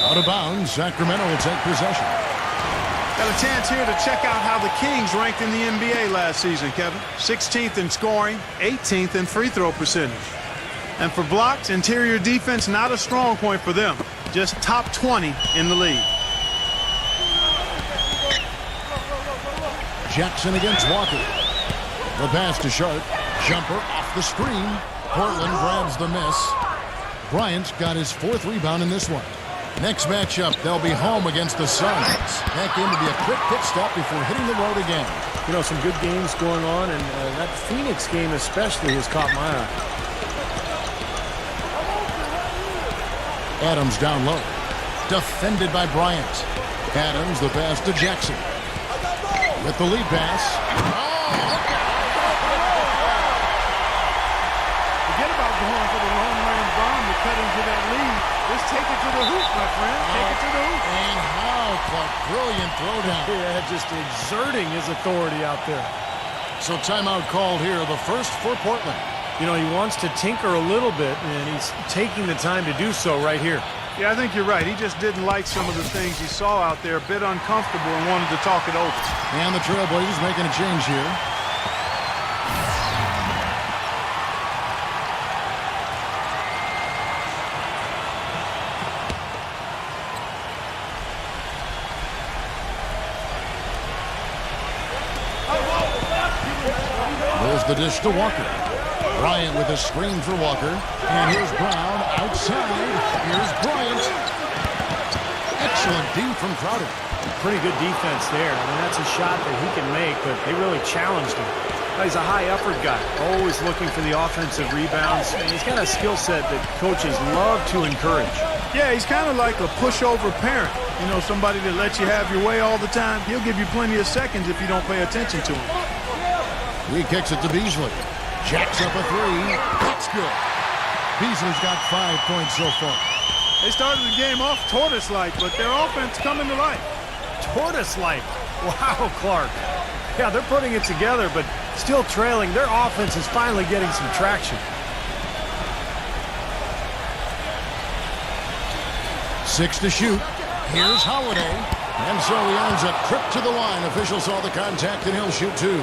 Out of bounds. Sacramento will take possession. Got a chance here to check out how the Kings ranked in the NBA last season, Kevin. 16th in scoring, 18th in free throw percentage. And for blocks, interior defense, not a strong point for them. Just top 20 in the league. Jackson against Walker. The pass to Sharp. Jumper off the screen. Portland grabs the miss. Bryant's got his 4th rebound in this one. Next matchup, they'll be home against the Suns. That game to be a quick pit stop before hitting the road again. You know, some good games going on, and that Phoenix game especially has caught my eye. Adams down low. Defended by Bryant. Adams, the pass to Jackson. With the lead pass. Forget about going for the long-range bomb to cut into that lead. Just take it to the hoop, my friend. Take it to the hoop. And how Clark, brilliant throwdown. Yeah, just exerting his authority out there. So timeout called here, the first for Portland. You know, he wants to tinker a little bit, and he's taking the time to do so right here. Yeah, I think you're right. He just didn't like some of the things he saw out there, a bit uncomfortable, and wanted to talk it over. And the Trailblazers making a change here. There's the dish to Walker. Bryant with a screen for Walker. And here's Brown outside. Here's Bryant. Excellent D from Crowder. Pretty good defense there. I mean, that's a shot that he can make, but they really challenged him. He's a high-effort guy, always looking for the offensive rebounds. And he's got a skill set that coaches love to encourage. Yeah, he's kind of like a pushover parent. You know, somebody that lets you have your way all the time. He'll give you plenty of seconds if you don't pay attention to him. He kicks it to Beasley. Jacks up a three. That's good. Beasley's got 5 points so far. They started the game off tortoise-like, but their offense coming to life. Tortoise-like. Wow, Clark. Yeah, they're putting it together, but still trailing. Their offense is finally getting some traction. 6 to shoot. Here's Holiday. And so he earns a trip to the line. Officials saw the contact, and he'll shoot 2.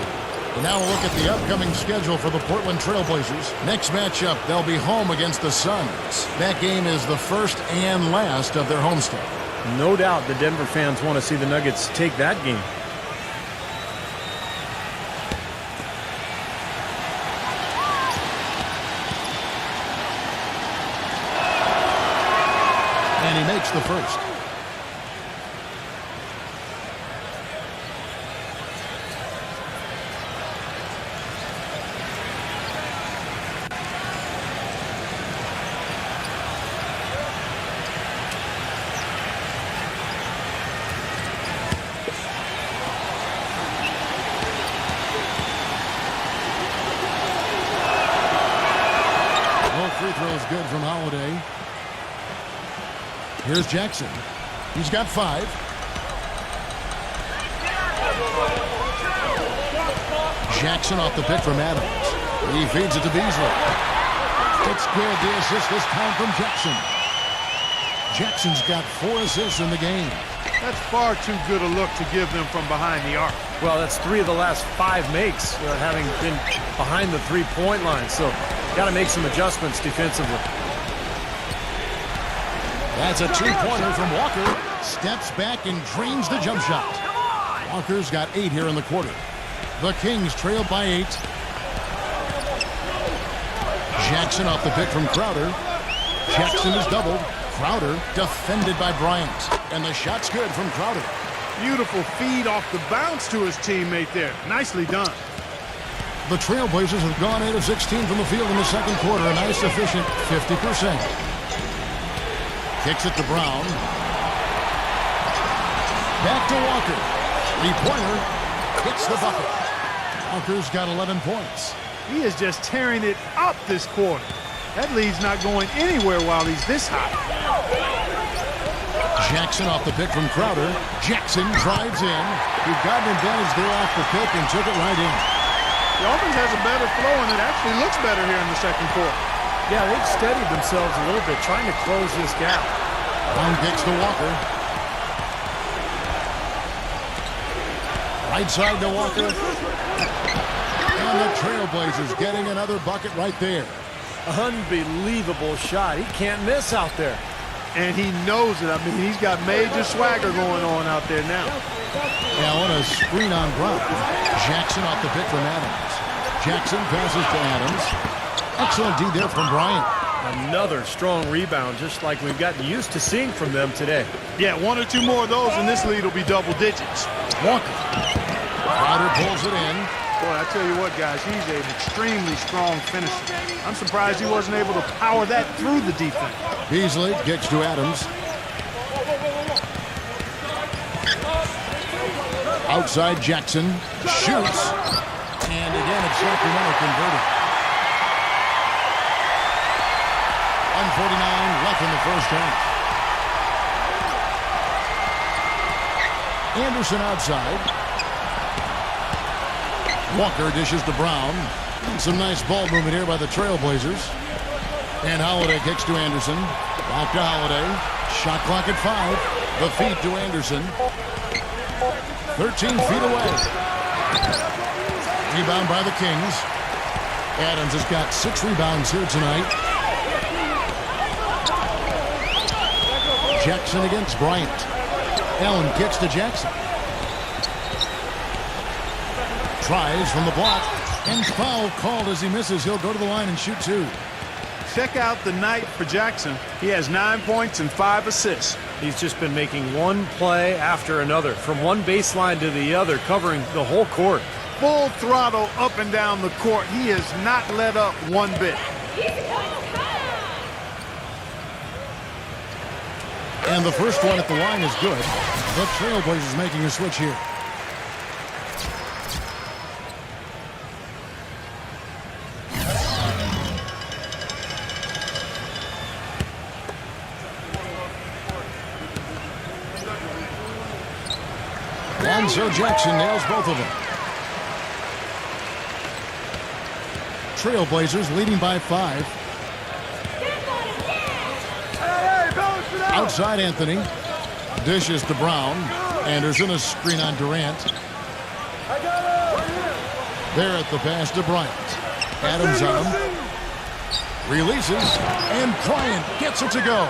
And now we'll look at the upcoming schedule for the Portland Trailblazers. Next matchup, they'll be home against the Suns. That game is the first and last of their homestand. No doubt the Denver fans want to see the Nuggets take that game. And he makes the first. Free throws good from Holiday. Here's Jackson. He's got 5. Jackson off the pick from Adams. He feeds it to Beasley. It's good. The assist this time from Jackson. Jackson's got 4 assists in the game. That's far too good a look to give them from behind the arc. Well, that's 3 of the last 5 makes, having been behind the three-point line. So, got to make some adjustments defensively. That's a 2-pointer from Walker. Steps back and drains the jump shot. Walker's got 8 here in the quarter. The Kings trail by 8. Jackson off the pick from Crowder. Jackson is doubled. Crowder defended by Bryant. And the shot's good from Crowder. Beautiful feed off the bounce to his teammate there. Nicely done. The Trailblazers have gone 8 of 16 from the field in the second quarter. A nice, efficient 50%. Kicks it to Brown. Back to Walker. Three-pointer. Hits the bucket. Walker's got 11 points. He is just tearing it up this quarter. That lead's not going anywhere while he's this hot. Jackson off the pick from Crowder. Jackson drives in. He got an advantage there off the pick and took it right in. The offense has a better flow, and it actually looks better here in the second quarter. Yeah, they've steadied themselves a little bit, trying to close this gap. Brown kicks to Walker. Right side to Walker. And the Trailblazers getting another bucket right there. Unbelievable shot. He can't miss out there. And he knows it. I mean, he's got major swagger going on out there now. Allen, a screen on Brown. Jackson off the pick from Adams. Jackson passes to Adams. Excellent D there from Bryant. Another strong rebound, just like we've gotten used to seeing from them today. Yeah, one or two more of those, and this lead will be double digits. Walker. Crowder pulls it in. Boy, I tell you what, guys, he's an extremely strong finisher. I'm surprised he wasn't able to power that through the defense. Beasley kicks to Adams. Outside Jackson. Shoots. And again, it's Sacramento converted. 1:49 left in the first half. Anderson outside. Walker dishes to Brown. Some nice ball movement here by the Trailblazers. And Holiday kicks to Anderson. Back to Holiday. Shot clock at 5. The feed to Anderson. 13 feet away. Rebound by the Kings. Adams has got 6 rebounds here tonight. Jackson against Bryant. Allen kicks to Jackson. Tries from the block. And foul called as he misses. He'll go to the line and shoot 2. Check out the night for Jackson. He has 9 points and 5 assists. He's just been making one play after another, from one baseline to the other, covering the whole court. Full throttle up and down the court. He has not let up one bit. And the first one at the line is good. The Trailblazers making a switch here. And so Jackson nails both of them. Trailblazers leading by 5. Outside Anthony. Dishes to Brown. Anderson a screen on Durant. There at the pass to Bryant. Adams on him. Releases. And Bryant gets it to go.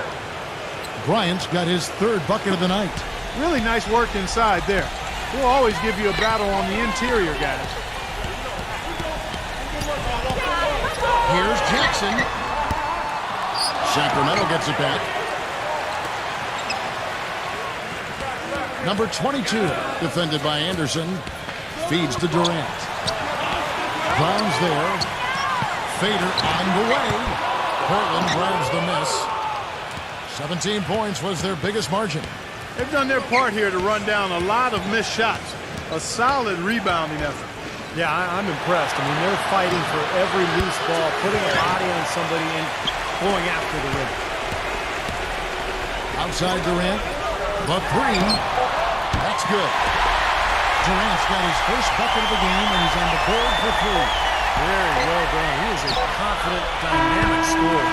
Bryant's got his 3rd bucket of the night. Really nice work inside there. We'll always give you a battle on the interior, guys. Here's Jackson. Sacramento gets it back. Number 22, defended by Anderson. Feeds to Durant. Brown's there. Fader on the way. Portland grabs the miss. 17 points was their biggest margin. They've done their part here to run down a lot of missed shots. A solid rebounding effort. Yeah, I'm impressed. I mean, they're fighting for every loose ball, putting a body on somebody and going after the rim. Outside Durant. The 3. That's good. Durant's got his first bucket of the game, and he's on the board for 3. Very well done. He is a confident, dynamic scorer.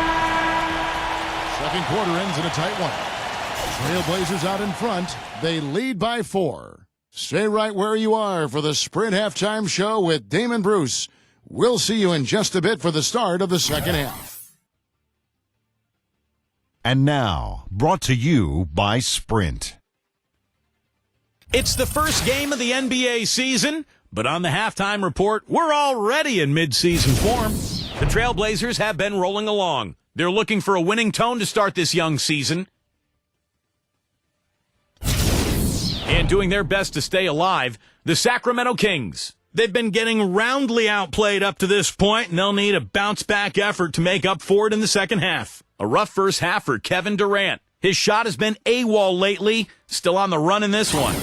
Second quarter ends in a tight one. Trailblazers out in front. They lead by 4. Stay right where you are for the Sprint Halftime Show with Damon Bruce. We'll see you in just a bit for the start of the second half. And now, brought to you by Sprint. It's the first game of the NBA season, but on the halftime report, we're already in mid-season form. The Trailblazers have been rolling along. They're looking for a winning tone to start this young season. And doing their best to stay alive, the Sacramento Kings. They've been getting roundly outplayed up to this point, and they'll need a bounce-back effort to make up for it in the second half. A rough first half for Kevin Durant. His shot has been AWOL lately, still on the run in this one.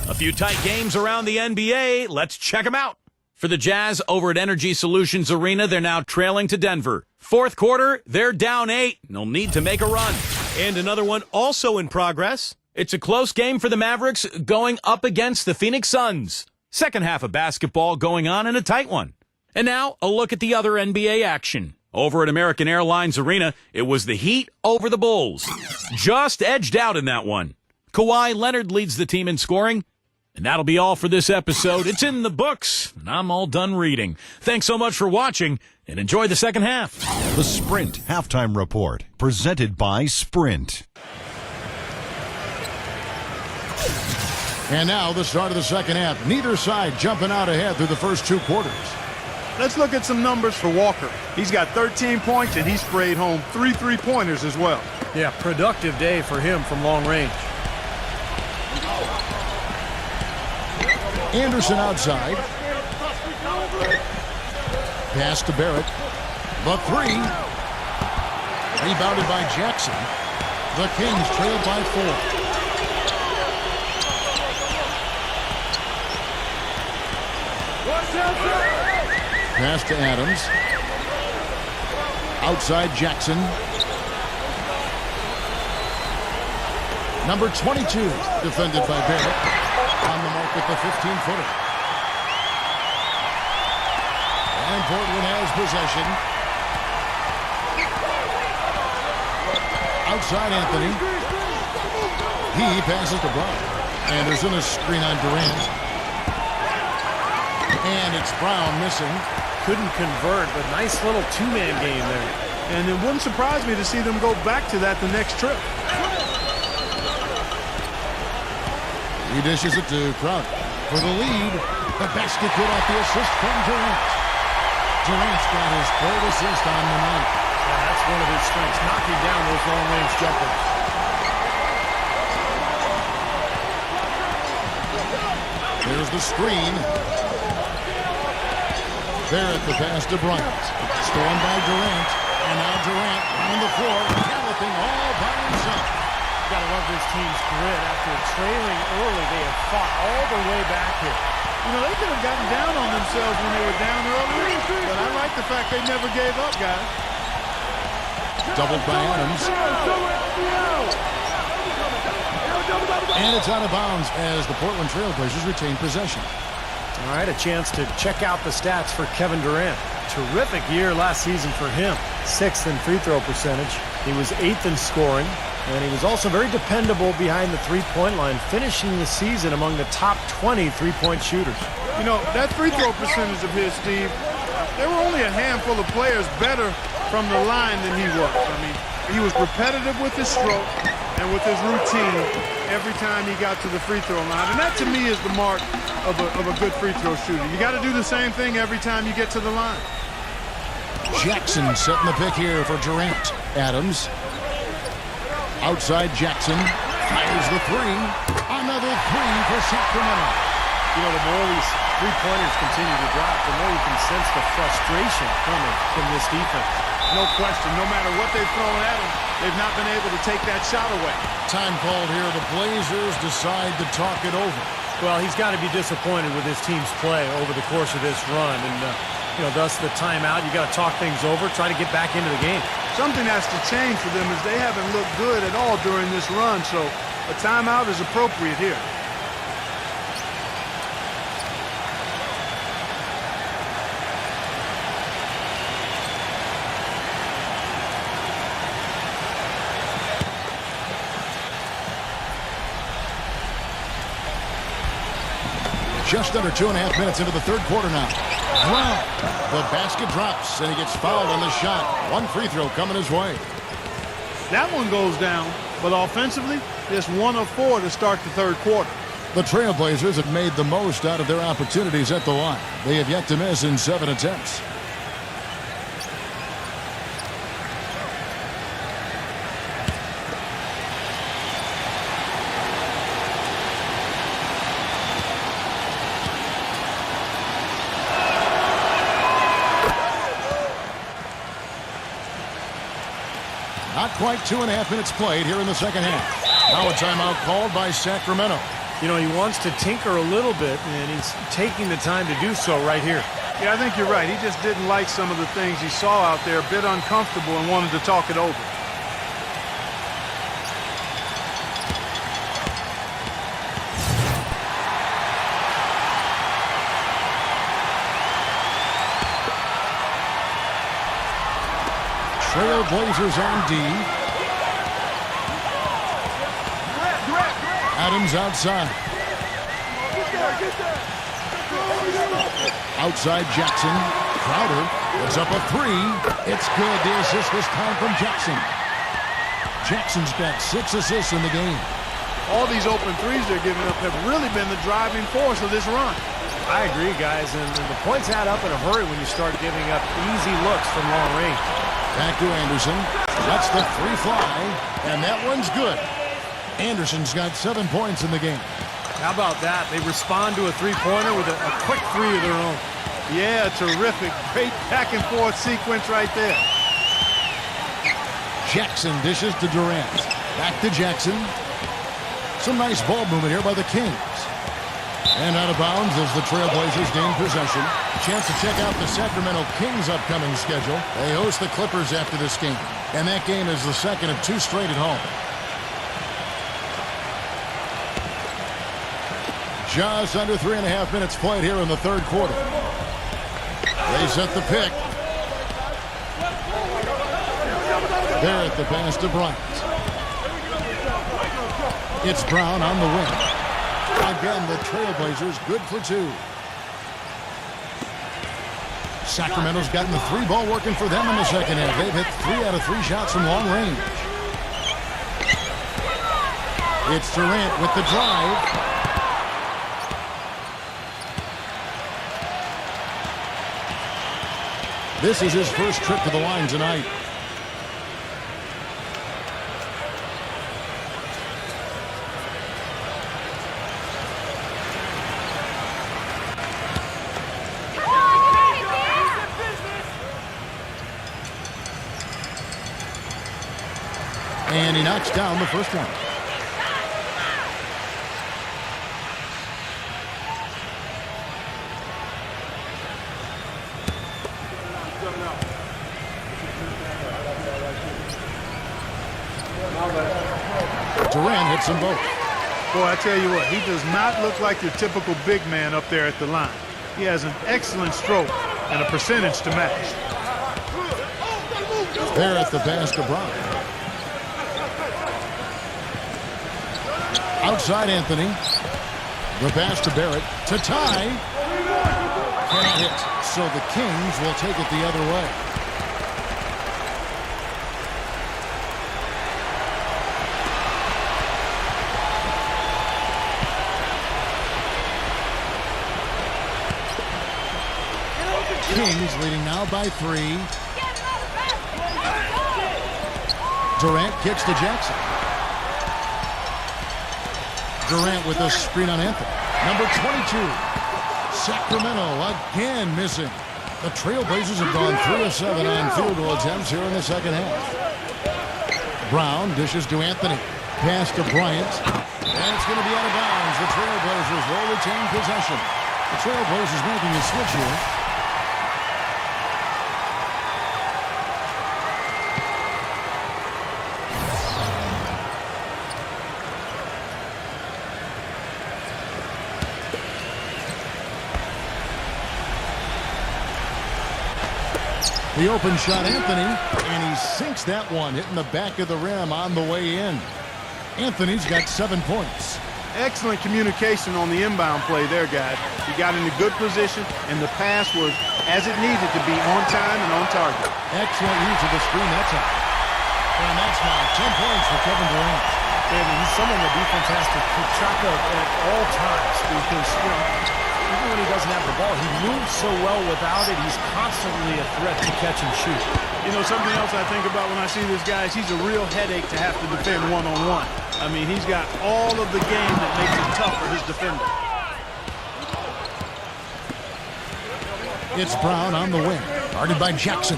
A few tight games around the NBA. Let's check them out. For the Jazz over at Energy Solutions Arena, they're now trailing to Denver. Fourth quarter, they're down 8. They'll need to make a run. And another one also in progress. It's a close game for the Mavericks going up against the Phoenix Suns. Second half of basketball going on in a tight one. And now, a look at the other NBA action. Over at American Airlines Arena, it was the Heat over the Bulls. Just edged out in that one. Kawhi Leonard leads the team in scoring. And that'll be all for this episode. It's in the books, and I'm all done reading. Thanks so much for watching, and enjoy the second half. The Sprint Halftime Report, presented by Sprint. And now the start of the second half. Neither side jumping out ahead through the first 2 quarters. Let's look at some numbers for Walker. He's got 13 points, and he sprayed home 3 3-pointers as well. Yeah, productive day for him from long range. Anderson outside. Pass to Barrett. The 3. Rebounded by Jackson. The Kings trailed by 4. Pass to Adams. Outside Jackson. Number 22, defended by Barrett. On the mark with the 15-footer. And Portland has possession. Outside Anthony. He passes to Brown. Anderson, a screen on Durant. And it's Brown missing. Couldn't convert, but nice little two-man game there. And it wouldn't surprise me to see them go back to that the next trip. He dishes it to Crowder for the lead. The basket good off the assist from Durant. Durant's got his 3rd assist on the night. Yeah, that's one of his strengths, knocking down those long-range jumpers. There's the screen. Barrett the pass to Bryant. Stolen by Durant. And now Durant on the floor, galloping all by himself. Gotta love this team's grit. After trailing early, they have fought all the way back here. You know, they could have gotten down on themselves when they were down early, but I like the fact they never gave up, guys. Doubled by Adams. And it's out of bounds as the Portland Trailblazers retain possession. All right, a chance to check out the stats for Kevin Durant. Terrific year last season for him. 6th in free throw percentage. He was 8th in scoring. And he was also very dependable behind the three-point line, finishing the season among the top 20 three-point shooters. You know, that free throw percentage of his, Steve, there were only a handful of players better from the line than he was. I mean, he was repetitive with his stroke and with his routine every time he got to the free throw line. And that, to me, is the mark of a good free throw shooter. You got to do the same thing every time you get to the line. Jackson setting the pick here for Durant. Adams. Outside Jackson. Fires the 3. Another 3 for Sacramento. You know, the more these three-pointers continue to drop, the more you can sense the frustration coming from this defense. No question. No matter what they've thrown at him, they've not been able to take that shot away. Time called here. The Blazers decide to talk it over. Well, he's got to be disappointed with his team's play over the course of this run. And, thus the timeout. You got to talk things over, try to get back into the game. Something has to change for them as they haven't looked good at all during this run. So a timeout is appropriate here. Just under 2.5 minutes into the third quarter now. Brown. The basket drops, and he gets fouled on the shot. One free throw coming his way. That one goes down, but offensively, it's 1 of 4 to start the third quarter. The Trailblazers have made the most out of their opportunities at the line. They have yet to miss in 7 attempts. Not quite 2.5 minutes played here in the second half. Now a timeout called by Sacramento. You know, he wants to tinker a little bit, and he's taking the time to do so right here. Yeah, I think you're right. He just didn't like some of the things he saw out there, a bit uncomfortable, and wanted to talk it over. Trailblazers on D. Adams outside. Outside Jackson. Crowder puts up a three. It's good. The assist this time from Jackson. Jackson's got 6 assists in the game. All these open threes they're giving up have really been the driving force of this run. I agree, guys, and the points add up in a hurry when you start giving up easy looks from long range. Back to Anderson. Lets the three fly, and that one's good. Anderson's got 7 points in the game. How about that? They respond to a three-pointer with a quick three of their own. Yeah, terrific. Great back-and-forth sequence right there. Jackson dishes to Durant. Back to Jackson. Some nice ball movement here by the Kings. And out of bounds as the Trailblazers gain possession. Chance to check out the Sacramento Kings' upcoming schedule. They host the Clippers after this game. And that game is the second of 2 straight at home. Just under 3.5 minutes played here in the third quarter. They set the pick. Barrett the pass to Bryant. It's Brown on the wing. Again, the Trailblazers good for 2. Sacramento's gotten the 3-ball working for them in the second half. They've hit 3 out of 3 shots from long range. It's Durant with the drive. This is his first trip to the line tonight. And he knocks down the first one. Durant hits them both. Boy, I tell you what, he does not look like your typical big man up there at the line. He has an excellent stroke and a percentage to match. There at the pass to Brown. Outside Anthony. The pass to Barrett. To tie. Can't hit. So the Kings will take it the other way. Kings leading now by 3. Durant kicks to Jackson. Durant with a screen on Anthony. Number 22. Sacramento again missing. The Trailblazers have gone 3 of 7 on field goal attempts here in the second half. Brown dishes to Anthony. Pass to Bryant. And it's going to be out of bounds. The Trailblazers will retain possession. The Trailblazers making a switch here. The open shot, Anthony, and he sinks that one, hitting the back of the rim on the way in. Anthony's got 7 points. Excellent communication on the inbound play there, guys. He got into good position, and the pass was as it needed to be, on time and on target. Excellent use of the screen. That's out. And that's now 10 points for Kevin Durant. David, he's someone the defense has to keep track of at all times because, you know, even when he doesn't have the ball, he moves so well without it. He's constantly a threat to catch and shoot. You know, something else I think about when I see this guy is he's a real headache to have to defend one-on-one. I mean, he's got all of the game that makes it tough for his defender. It's Brown on the wing, guarded by Jackson.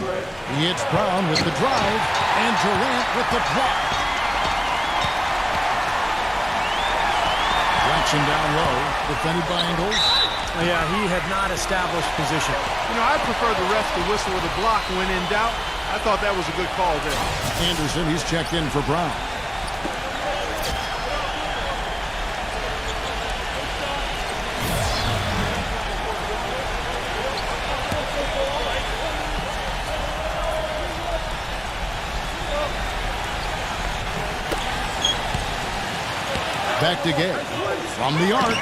It's Brown with the drive, and Durant with the block. Jackson down low, defended by Ingles. Yeah, he had not established position. You know, I prefer the ref to whistle with a block when in doubt. I thought that was a good call there. Anderson, he's checked in for Brown. Back to Gay. From the arc.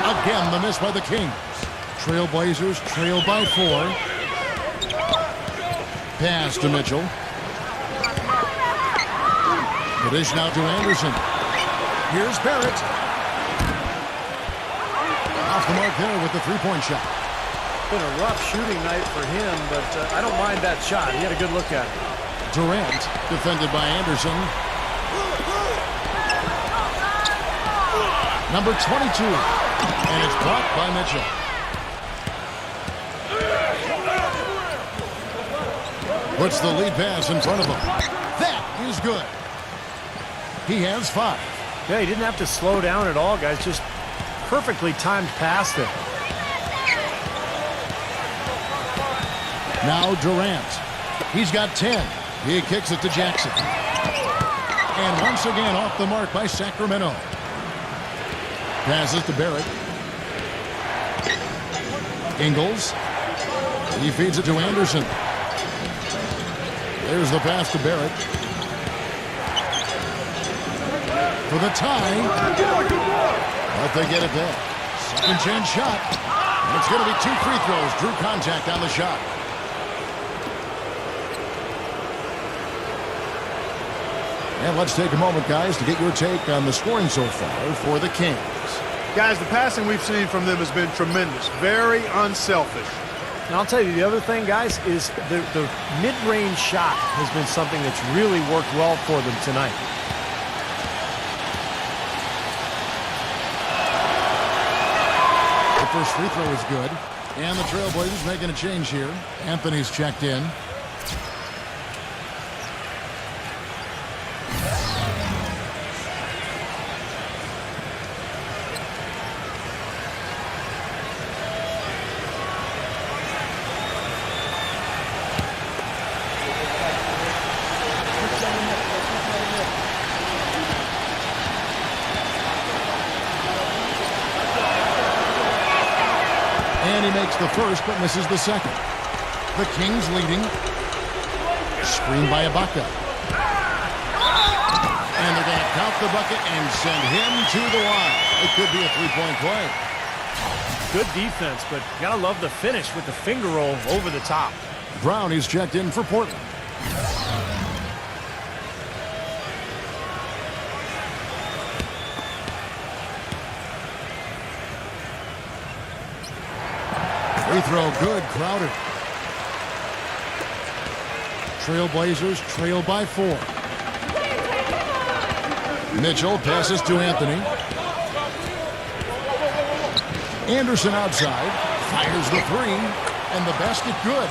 Again, the miss by the Kings. Trailblazers trail by 4. Pass to Mitchell. The dish now to Anderson. Here's Barrett. Off the mark there with the three-point shot. Been a rough shooting night for him, but I don't mind that shot. He had a good look at it. Durant, defended by Anderson. Number 22. And it's blocked by Mitchell. Puts the lead pass in front of him. That is good. He has 5. Yeah, he didn't have to slow down at all, guys. Just perfectly timed pass there. Now Durant. He's got 10. He kicks it to Jackson. And once again off the mark by Sacramento. Passes to Barrett. Ingles. He feeds it to Anderson. There's the pass to Barrett. For the tie. But they get it there. Second chance shot. And it's going to be 2 free throws. Drew contact on the shot. And let's take a moment, guys, to get your take on the scoring so far for the Kings. Guys, the passing we've seen from them has been tremendous. Very unselfish. And I'll tell you, the other thing, guys, is the mid-range shot has been something that's really worked well for them tonight. The first free throw is good. And the Trailblazers making a change here. Anthony's checked in. And he makes the first, but misses the second. The Kings leading. Screen by Ibaka. And they're going to count the bucket and send him to the line. It could be a three-point play. Good defense, but you gotta love the finish with the finger roll over the top. Brown is checked in for Portland. Free throw good, Crowder. Trailblazers trail by 4. Mitchell passes to Anthony. Anderson outside, fires the 3, and the basket good.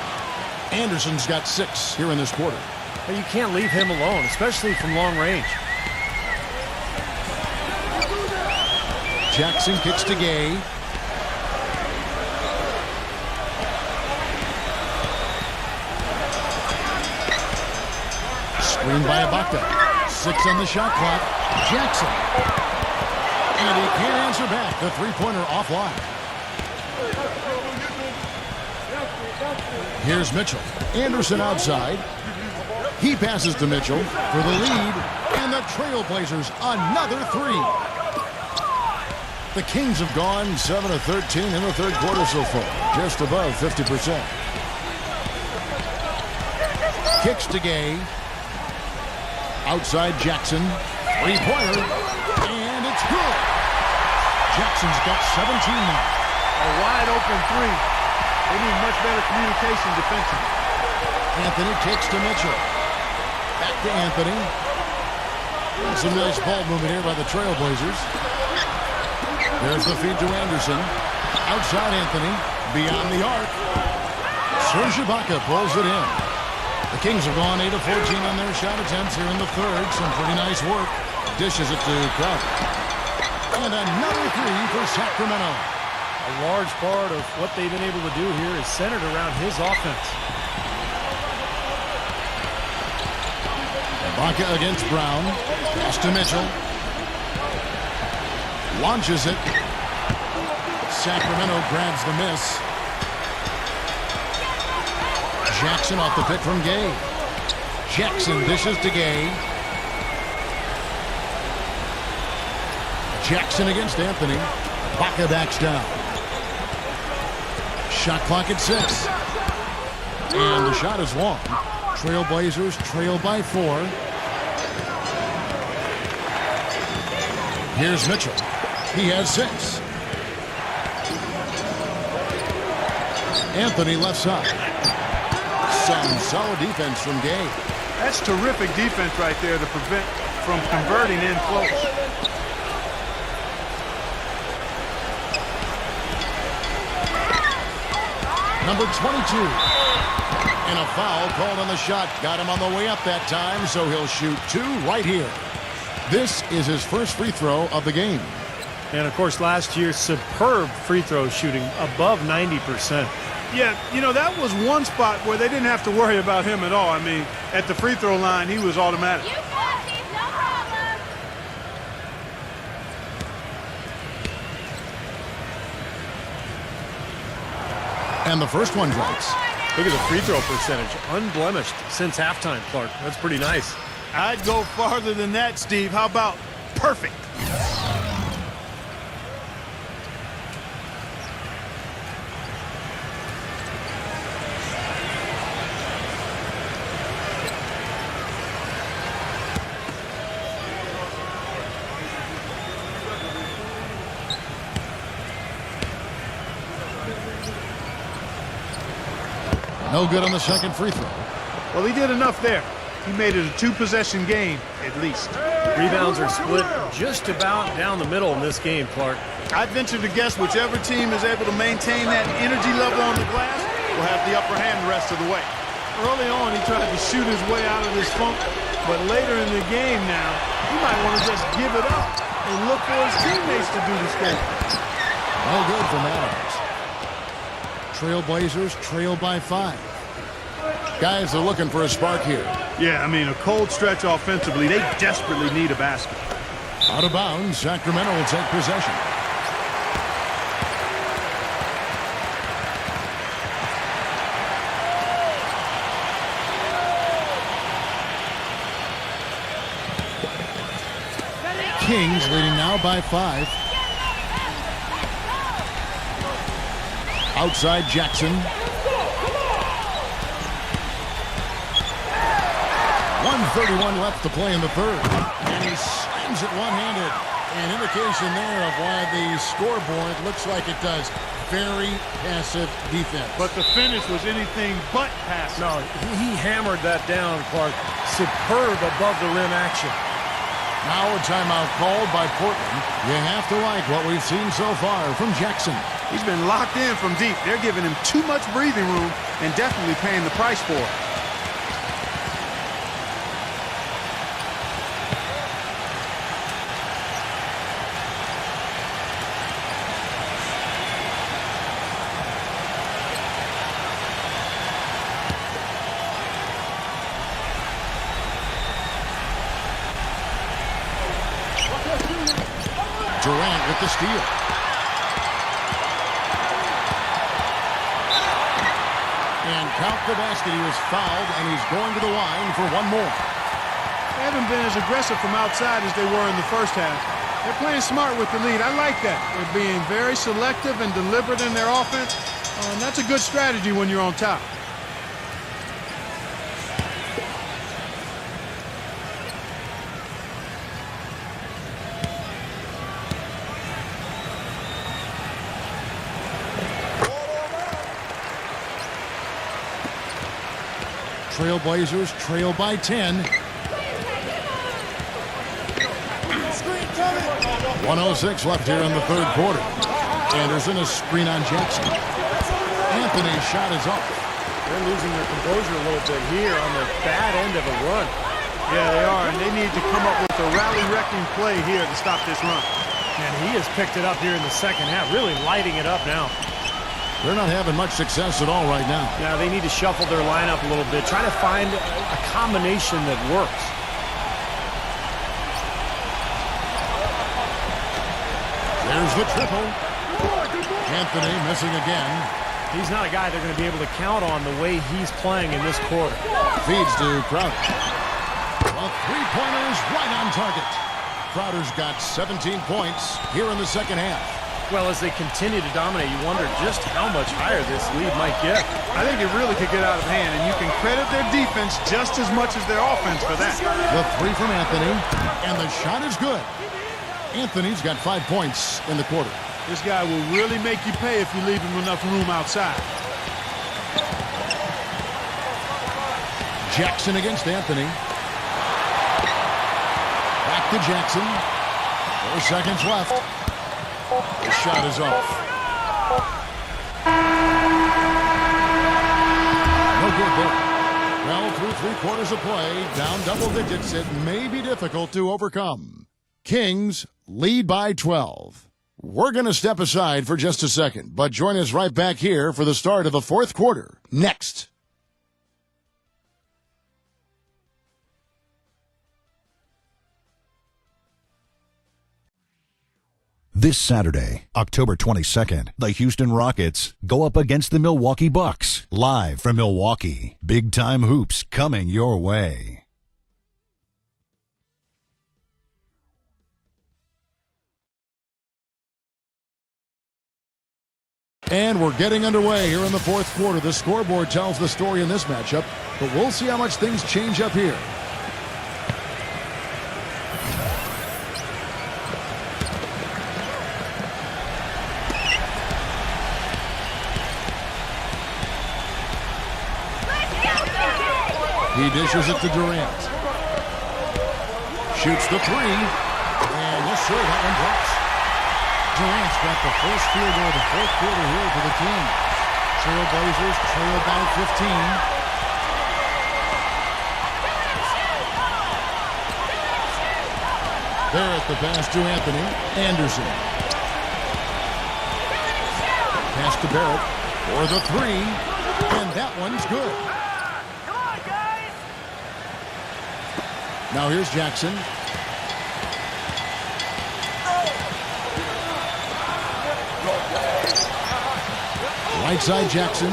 Anderson's got 6 here in this quarter. But you can't leave him alone, especially from long range. Jackson kicks to Gay. Screen by Ibaka. 6 on the shot clock. Jackson. And he can't answer back. The three-pointer offline. Here's Mitchell. Anderson outside. He passes to Mitchell for the lead. And the Trailblazers another 3. The Kings have gone 7 of 13 in the third quarter so far. Just above 50%. Kicks to Gay. Outside Jackson. Three-pointer. And it's good. Jackson's got 17 now. A wide open 3. They need much better communication defensively. Anthony kicks to Mitchell. Back to Anthony. Some nice ball movement here by the Trailblazers. There's the feed to Anderson. Outside Anthony. Beyond the arc. Serge Ibaka pulls it in. The Kings have gone 8 of 14 on their shot attempts here in the third. Some pretty nice work. Dishes it to Crowder. And another three for Sacramento. A large part of what they've been able to do here is centered around his offense. Ibaka against Brown. Pass to Mitchell. Launches it. Sacramento grabs the miss. Jackson off the pick from Gay. Jackson dishes to Gay. Jackson against Anthony. Ibaka backs down. Shot clock at 6. And the shot is long. Trailblazers trail by 4. Here's Mitchell. He has 6. Anthony left side. Some solid defense from Gay. That's terrific defense right there to prevent from converting in close. Number 22. And a foul called on the shot. Got him on the way up that time, so he'll shoot 2 right here. This is his first free throw of the game. And, of course, last year, superb free throw shooting, above 90%. Yeah, you know, that was one spot where they didn't have to worry about him at all. I mean, at the free throw line, he was automatic. You got this, no problem. And the first one drops. Look at the free throw percentage. Unblemished since halftime, Clark. That's pretty nice. I'd go farther than that, Steve. How about perfect? No good on the second free throw. Well, he did enough there. He made it a 2-possession game, at least. Rebounds are split just about down the middle in this game, Clark. I'd venture to guess whichever team is able to maintain that energy level on the glass will have the upper hand the rest of the way. Early on, he tried to shoot his way out of this funk, but later in the game now, he might want to just give it up and look for his teammates to do the scoring. No good from Adams. Trailblazers trail by 5. Guys are looking for a spark here. Yeah, I mean, a cold stretch offensively. They desperately need a basket. Out of bounds, Sacramento will take possession. Kings leading now by 5. Outside Jackson. 1:31 left to play in the third. And he slams it one-handed. An indication there of why the scoreboard looks like it does. Very passive defense. But the finish was anything but passive. No, he hammered that down, Clark. Superb above the rim action. Now a timeout called by Portland. You have to like what we've seen so far from Jackson. He's been locked in from deep. They're giving him too much breathing room and definitely paying the price for it. Durant with the steal. And count the basket. He was fouled, and he's going to the line for one more. They haven't been as aggressive from outside as they were in the first half. They're playing smart with the lead. I like that. They're being very selective and deliberate in their offense. And that's a good strategy when you're on top. Trailblazers trail by 10. 1:06 left here in the third quarter. Anderson, a screen on Jackson. Anthony's shot is off. They're losing their composure a little bit here on the bad end of a run. Yeah, they are, and they need to come up with a rally-wrecking play here to stop this run. And he has picked it up here in the second half, really lighting it up now. They're not having much success at all right now. Now they need to shuffle their lineup a little bit, try to find a combination that works. There's the triple. Anthony missing again. He's not a guy they're going to be able to count on the way he's playing in this quarter. Feeds to Crowder. A three-pointer's right on target. Crowder's got 17 points here in the second half. Well, as they continue to dominate, you wonder just how much higher this lead might get. I think it really could get out of hand, and you can credit their defense just as much as their offense for that. The three from Anthony, and the shot is good. Anthony's got 5 points in the quarter. This guy will really make you pay if you leave him enough room outside. Jackson against Anthony. Back to Jackson. 4 seconds left. The shot is off. No good there. Well, through 3 quarters of play, down double digits, it may be difficult to overcome. Kings lead by 12. We're going to step aside for just a second, but join us right back here for the start of the fourth quarter. Next. This Saturday, October 22nd, the Houston Rockets go up against the Milwaukee Bucks. Live from Milwaukee, big-time hoops coming your way. And we're getting underway here in the fourth quarter. The scoreboard tells the story in this matchup, but we'll see how much things change up here. He dishes it to Durant. Shoots the three. And yes, sir, that one drops. Durant's got the first field goal of the fourth quarter here for the Kings. Trailblazers trail by 15. Barrett the pass to Anthony. Anderson. Pass to Barrett for the three. And that one's good. Now here's Jackson. Right side Jackson.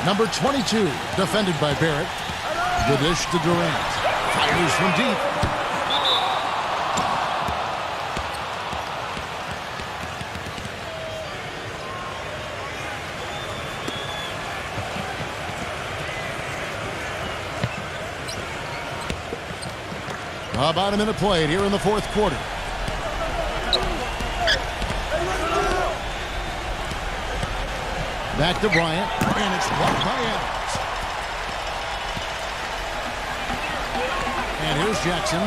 Number 22, defended by Barrett. The dish to Durant. Fires from deep. About a minute played here in the fourth quarter. Back to Bryant, and it's blocked by Adams. And here's Jackson.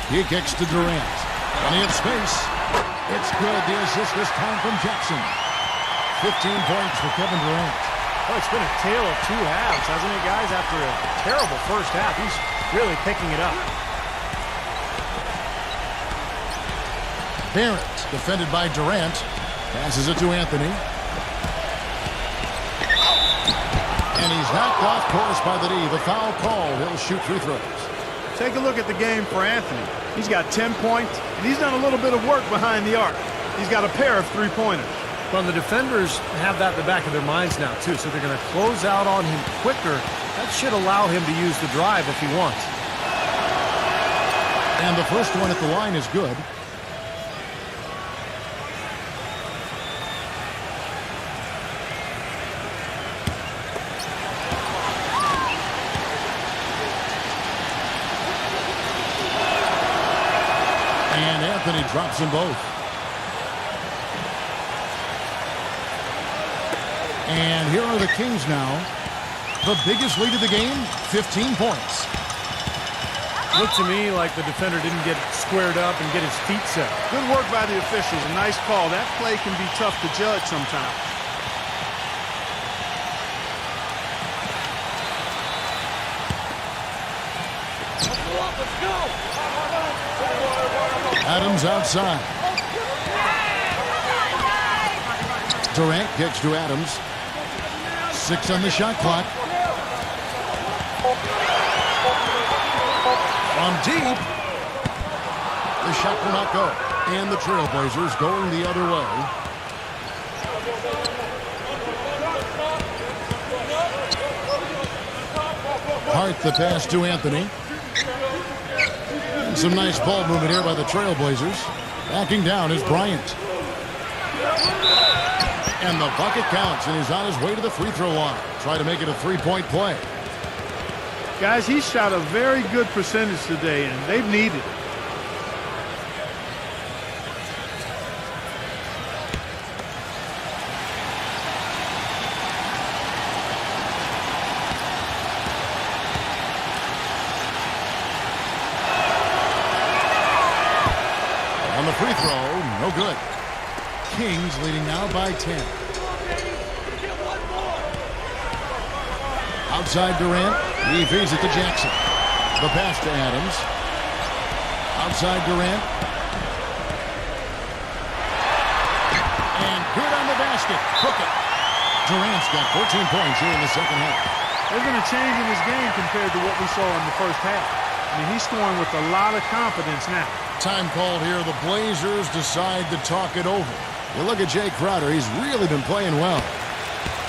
He kicks to Durant. Plenty of space. It's good. The assist this time from Jackson. 15 points for Kevin Durant. Well, it's been a tale of two halves, hasn't it, guys? After a terrible first half, he's really picking it up. Barrett, defended by Durant, passes it to Anthony. And he's knocked off course by the D. The foul called. He'll shoot free throws. Take a look at the game for Anthony. He's got 10 points, and he's done a little bit of work behind the arc. He's got a pair of three-pointers. Well, the defenders have that in the back of their minds now, too, so they're going to close out on him quicker. That should allow him to use the drive if he wants. And the first one at the line is good. And Anthony drops them both. And here are the Kings now. The biggest lead of the game, 15 points. Looked to me like the defender didn't get squared up and get his feet set. Good work by the officials. A nice call. That play can be tough to judge sometimes. Adams outside. Durant kicks to Adams. 6 on the shot clock. From deep. The shot will not go. And the Trailblazers going the other way. Hart the pass to Anthony. And some nice ball movement here by the Trailblazers. Backing down is Bryant. And the bucket counts, and he's on his way to the free throw line. Try to make it a three-point play. Guys, he shot a very good percentage today, and they've needed it. On the free throw, no good. Kings leading now by 10. Outside Durant, he feeds it to Jackson. The pass to Adams. Outside Durant. And good on the basket. Cook it. Durant's got 14 points here in the second half. There's been a change in his game compared to what we saw in the first half. I mean, he's scoring with a lot of confidence now. Time called here. The Blazers decide to talk it over. You look at Jay Crowder. He's really been playing well.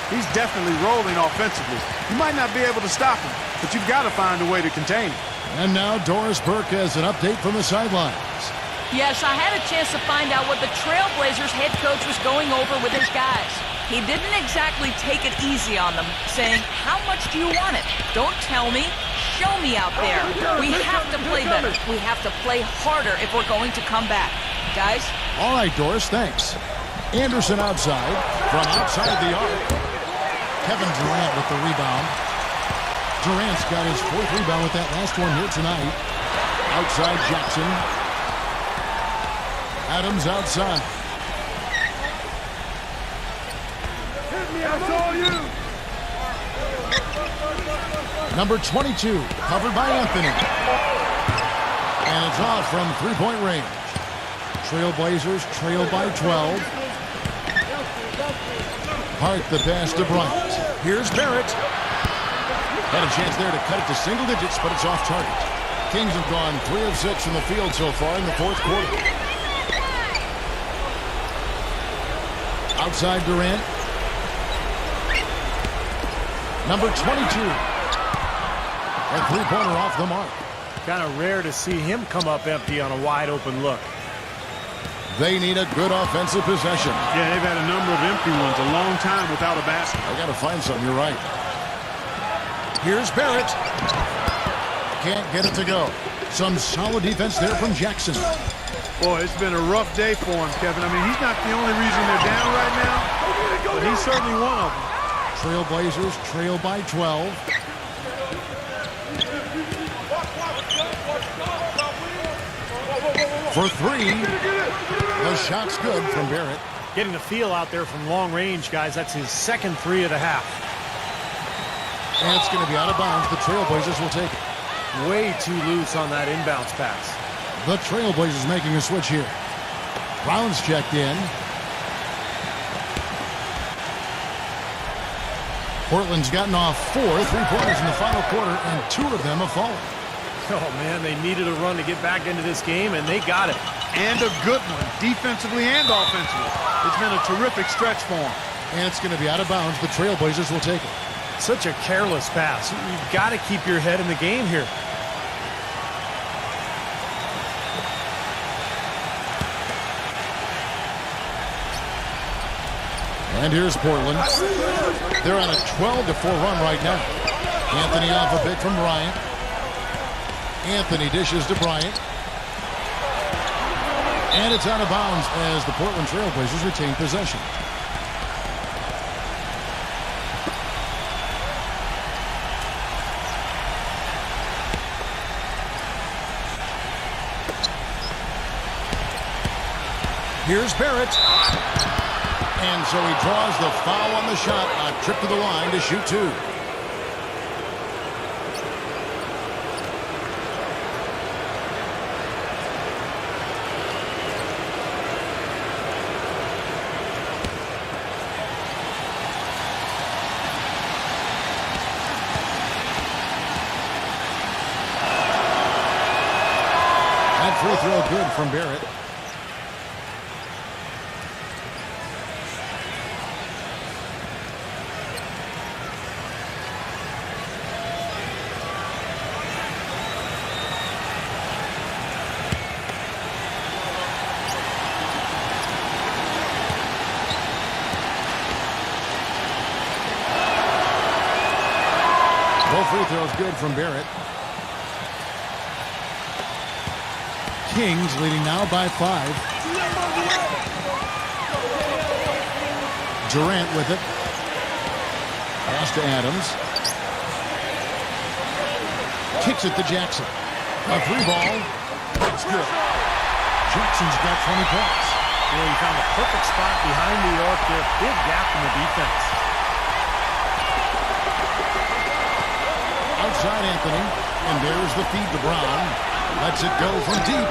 He's definitely rolling offensively. You might not be able to stop him, but you've got to find a way to contain him. And now Doris Burke has an update from the sidelines. Yes, I had a chance to find out what the Trailblazers head coach was going over with his guys. He didn't exactly take it easy on them, saying, how much do you want it? Don't tell me. Show me out there. We have to play better. We have to play harder if we're going to come back. Guys? All right, Doris, thanks. Anderson outside. From outside the arc. Kevin Durant with the rebound. Durant's got his 4th rebound with that last one here tonight. Outside Jackson. Adams outside. Hit me, I saw you. Number 22, covered by Anthony. And it's off from three-point range. Trailblazers trail by 12. Hart the pass to Bryant. Here's Barrett. Had a chance there to cut it to single digits, but it's off target. Kings have gone 3 of 6 from the field so far in the 4th quarter. Outside Durant. Number 22. A three-pointer off the mark. Kind of rare to see him come up empty on a wide-open look. They need a good offensive possession. Yeah, they've had a number of empty ones, a long time without a basket. I got to find something, you're right. Here's Barrett. Can't get it to go. Some solid defense there from Jackson. Boy, it's been a rough day for him, Kevin. I mean, he's not the only reason they're down right now, but he's certainly one of them. Trailblazers trail by 12. For 3. The shot's good from Barrett. Getting the feel out there from long range, guys. That's his 2nd 3 of the half. And it's going to be out of bounds. The Trailblazers will take it. Way too loose on that inbounds pass. The Trailblazers making a switch here. Brown's checked in. Portland's gotten off 4 3-pointers in the final quarter, and 2 of them have fallen. Oh, man, they needed a run to get back into this game, and they got it. And a good one, defensively and offensively. It's been a terrific stretch for them. And it's going to be out of bounds. The Trailblazers will take it. Such a careless pass. You've got to keep your head in the game here. And here's Portland. They're on a 12-4 run right now. Anthony off a big from Bryant. Anthony dishes to Bryant. And it's out of bounds as the Portland Trailblazers retain possession. Here's Barrett. And so he draws the foul on the shot. A trip to the line to shoot two. That free throw good from Barrett. Free throws good from Barrett. Kings leading now by 5. Durant with it. Pass to Adams. Kicks it to Jackson. A free ball. That's good. Jackson's got 20 points. Well, he found a perfect spot behind New York there. Big gap in the defense. Outside Anthony, and there's the feed to Brown. Lets it go from deep.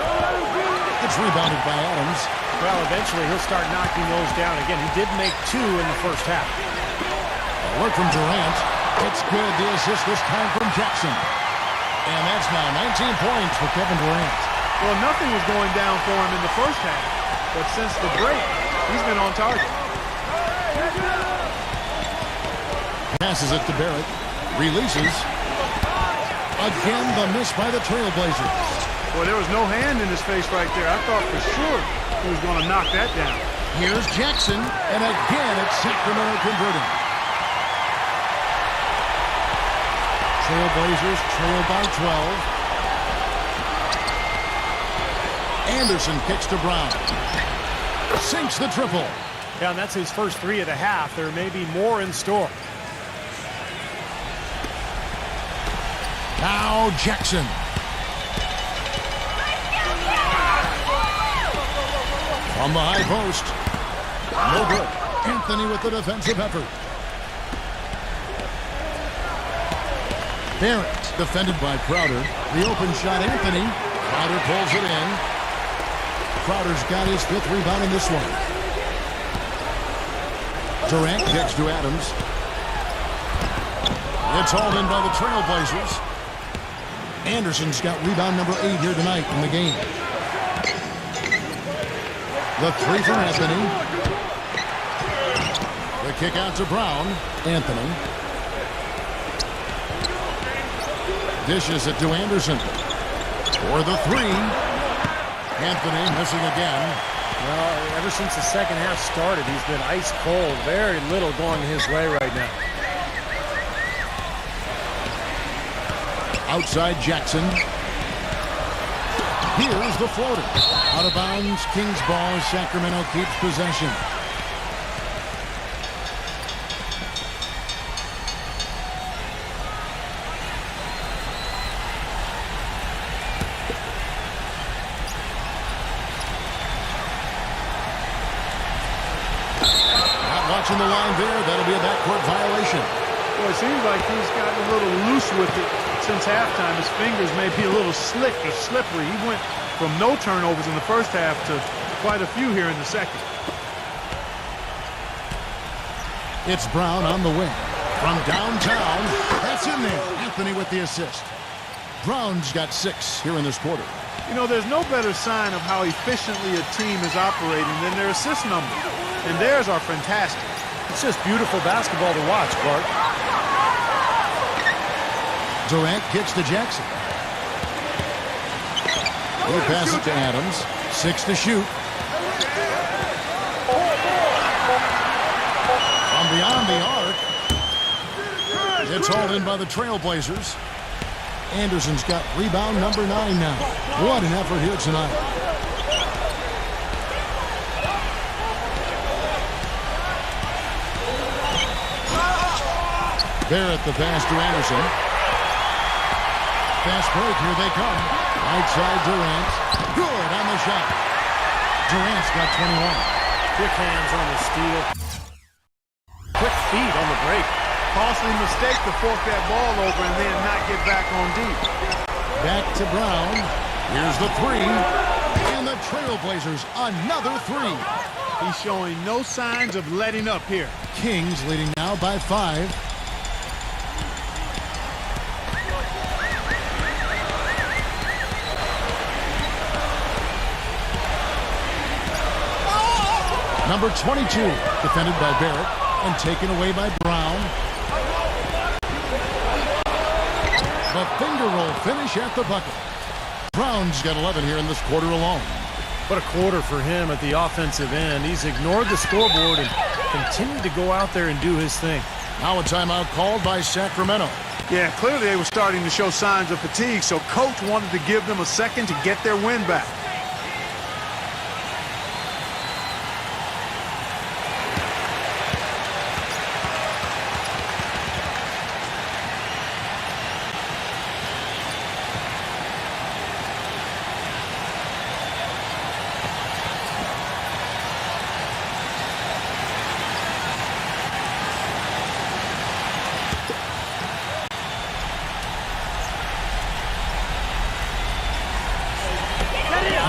It's rebounded by Adams. Well, eventually he'll start knocking those down again. He did make 2 in the first half. A work from Durant. It's good. The assist this time from Jackson. And that's now 19 points for Kevin Durant. Well, nothing was going down for him in the first half, but since the break, he's been on target. Passes it to Barrett. Releases. Again, the miss by the Trailblazers. Boy, there was no hand in his face right there. I thought for sure he was going to knock that down. Here's Jackson, and again it's Sacramento converting. Trailblazers trail by 12. Anderson kicks to Brown. Sinks the triple. Yeah, and that's his first 3 of the half. There may be more in store. Now Jackson. From the high post. No good. Anthony with the defensive effort. Barrett defended by Crowder. The open shot, Anthony. Crowder pulls it in. Crowder's got his 5th rebound in this one. Durant kicks to Adams. It's hauled in by the Trailblazers. Anderson's got rebound number 8 here tonight in the game. The 3 from Anthony. The kick out to Brown. Anthony. Dishes it to Anderson. For the 3. Anthony missing again. Well, ever since the second half started, he's been ice cold. Very little going his way right now. Outside Jackson. Here's the floater. Out of bounds. Kings ball as Sacramento keeps possession. Not watching the line there. That'll be a backcourt violation. Well, it seems like he's gotten a little loose with it since halftime. His fingers may be a little slick or slippery. He went from no turnovers in the first half to quite a few here in the second. It's Brown on the wing. From downtown, that's in there. Anthony with the assist. Brown's got 6 here in this quarter. You know, there's no better sign of how efficiently a team is operating than their assist numbers. And theirs are fantastic. It's just beautiful basketball to watch, Clark. Durant kicks to Jackson. He passes it to Adams. 6 to shoot. From beyond the arc. It's hauled in by the Trailblazers. Anderson's got rebound number 9 now. What an effort here tonight. Barrett the pass to Anderson. Fast break, here they come. Right side Durant. Good on the shot. Durant's got 21. Quick hands on the steal. Quick feet on the break. Costly mistake to fork that ball over and then not get back on deep. Back to Brown. Here's the three. And the Trailblazers, another three. He's showing no signs of letting up here. Kings leading now by 5. Number 22, defended by Barrett and taken away by Brown. The finger roll finish at the bucket. Brown's got 11 here in this quarter alone. What a quarter for him at the offensive end. He's ignored the scoreboard and continued to go out there and do his thing. Now a timeout called by Sacramento. Yeah, clearly they were starting to show signs of fatigue, so coach wanted to give them a second to get their win back.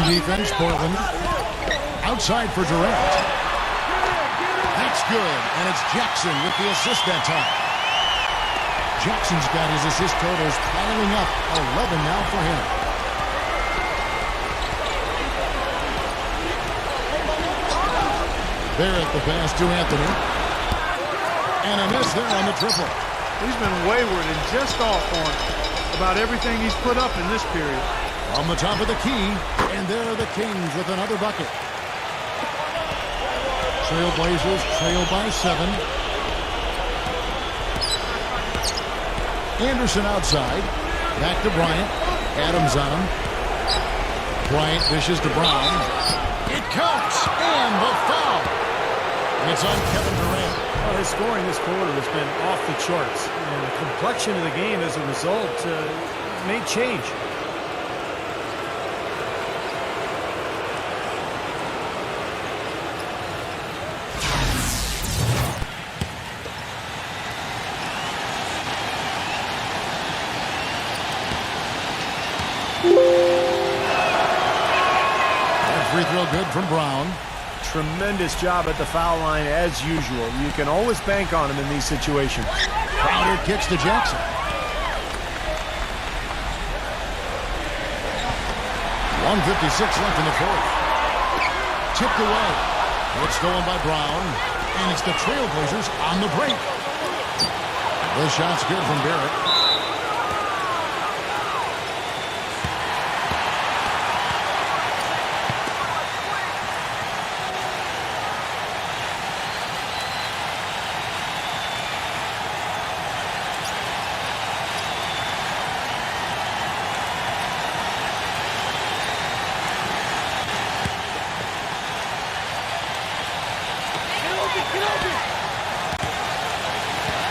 Defense, Portland. Outside for Durant. That's good, and it's Jackson with the assist that time. Jackson's got his assist totals piling up. 11 now for him. Barrett the pass to Anthony. And a miss there on the triple. He's been wayward and just off on about everything he's put up in this period. On the top of the key, and there are the Kings with another bucket. Trailblazers trail by 7. Anderson outside. Back to Bryant. Adams on him. Bryant dishes to Brown. It counts, and the foul. It's on Kevin Durant. Well, his scoring this quarter has been off the charts, and the complexion of the game as a result may change. Free throw good from Brown. Tremendous job at the foul line as usual. You can always bank on him in these situations. Crowder kicks to Jackson. 1:56 left in the fourth. Tipped away. It's stolen by Brown. And it's the Trailblazers on the break. The shot's good from Barrett.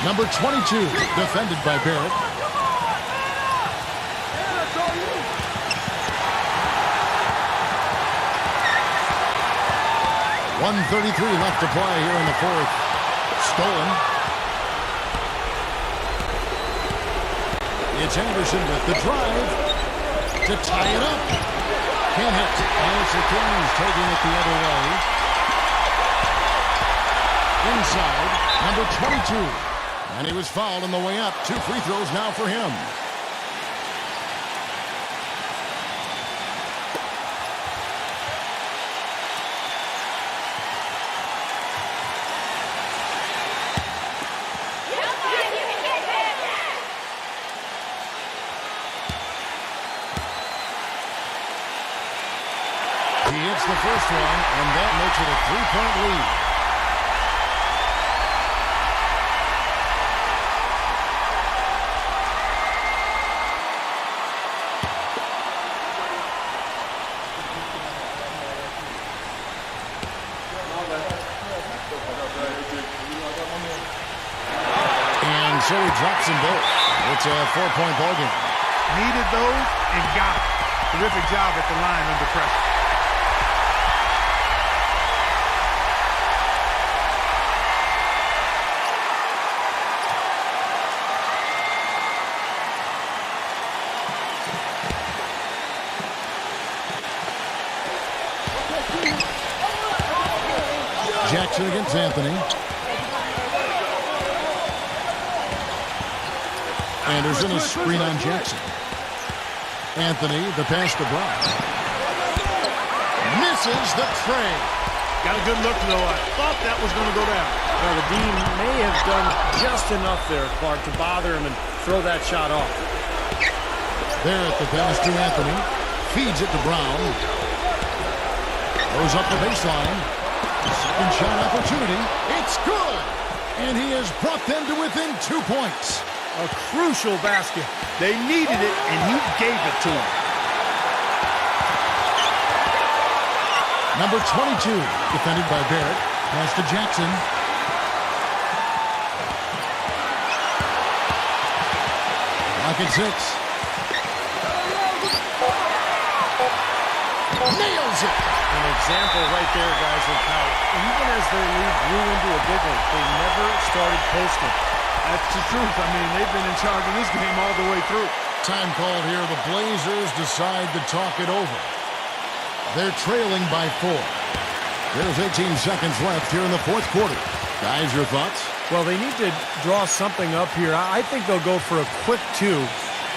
Number 22, defended by Barrett. .133 left to play here in the fourth. Stolen. It's Anderson with the drive to tie it up. Can't hit. And it's the Kings taking it the other way. Inside, number 22. And he was fouled on the way up. 2 free throws now for him. He hits the first one, and that makes it a 3-point lead. So he drops them both. It's a 4-point ball game. Needed those and got it. Terrific job at the line under pressure. Jackson against Anthony. Anderson a screen on Jackson. Anthony, the pass to Brown. Misses the tray. Got a good look, though. I thought that was going to go down. Well, the D may have done just enough there, Clark, to bother him and throw that shot off. There at the pass to Anthony. Feeds it to Brown. Goes up the baseline. Second shot opportunity. It's good. And he has brought them to within 2 points. A crucial basket. They needed it, and he gave it to them. Number 22, defended by Barrett. Pass to Jackson. Lock at 6. Nails it. An example right there, guys, of how even as their lead grew into a big one, they never started posting. That's the truth. I mean, they've been in charge of this game all the way through. Time called here. The Blazers decide to talk it over. They're trailing by 4. There's 18 seconds left here in the fourth quarter. Guys, your thoughts? Well, they need to draw something up here. I think they'll go for a quick 2.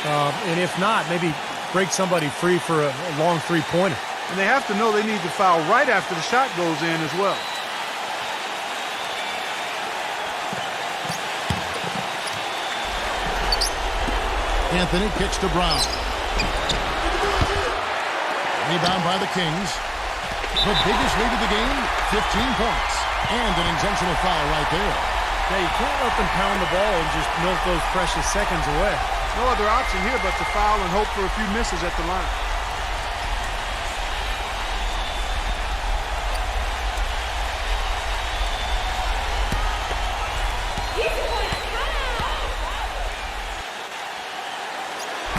And if not, maybe break somebody free for a long three-pointer. And they have to know they need to foul right after the shot goes in as well. Anthony kicks to Brown. Rebound by the Kings. The biggest lead of the game, 15 points. And an intentional foul right there. Yeah, you can't let them pound the ball and just milk those precious seconds away. No other option here but to foul and hope for a few misses at the line.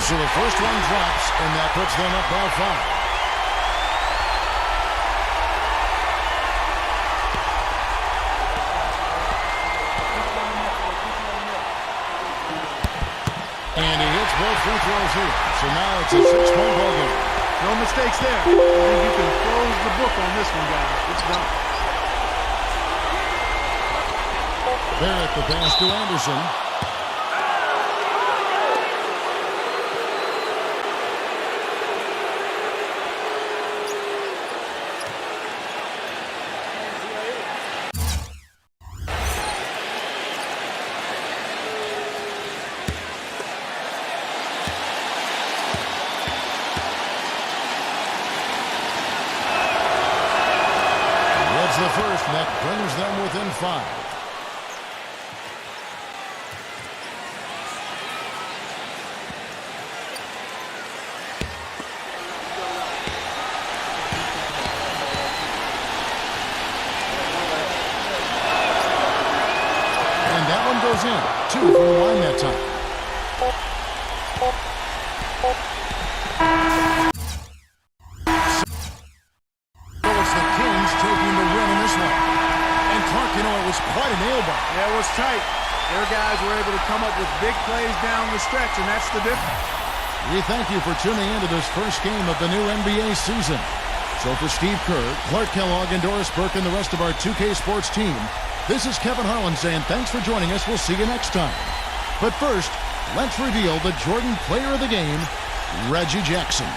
So the first one drops, and that puts them up by 5. And he hits both free throws here. So now it's a 6-point ball game. No mistakes there. I think you can close the book on this one, guys. It's done. Barrett the pass to Anderson. The first that brings them within 5. And that one goes in. 2 from the line that time. Quite a nail-biter. Yeah, it was tight. Their guys were able to come up with big plays down the stretch, and that's the difference. We thank you for tuning into this first game of the new NBA season. So for Steve Kerr, Clark Kellogg, and Doris Burke, and the rest of our 2K Sports team, this is Kevin Harlan saying thanks for joining us. We'll see you next time. But first, let's reveal the Jordan player of the game, Reggie Jackson.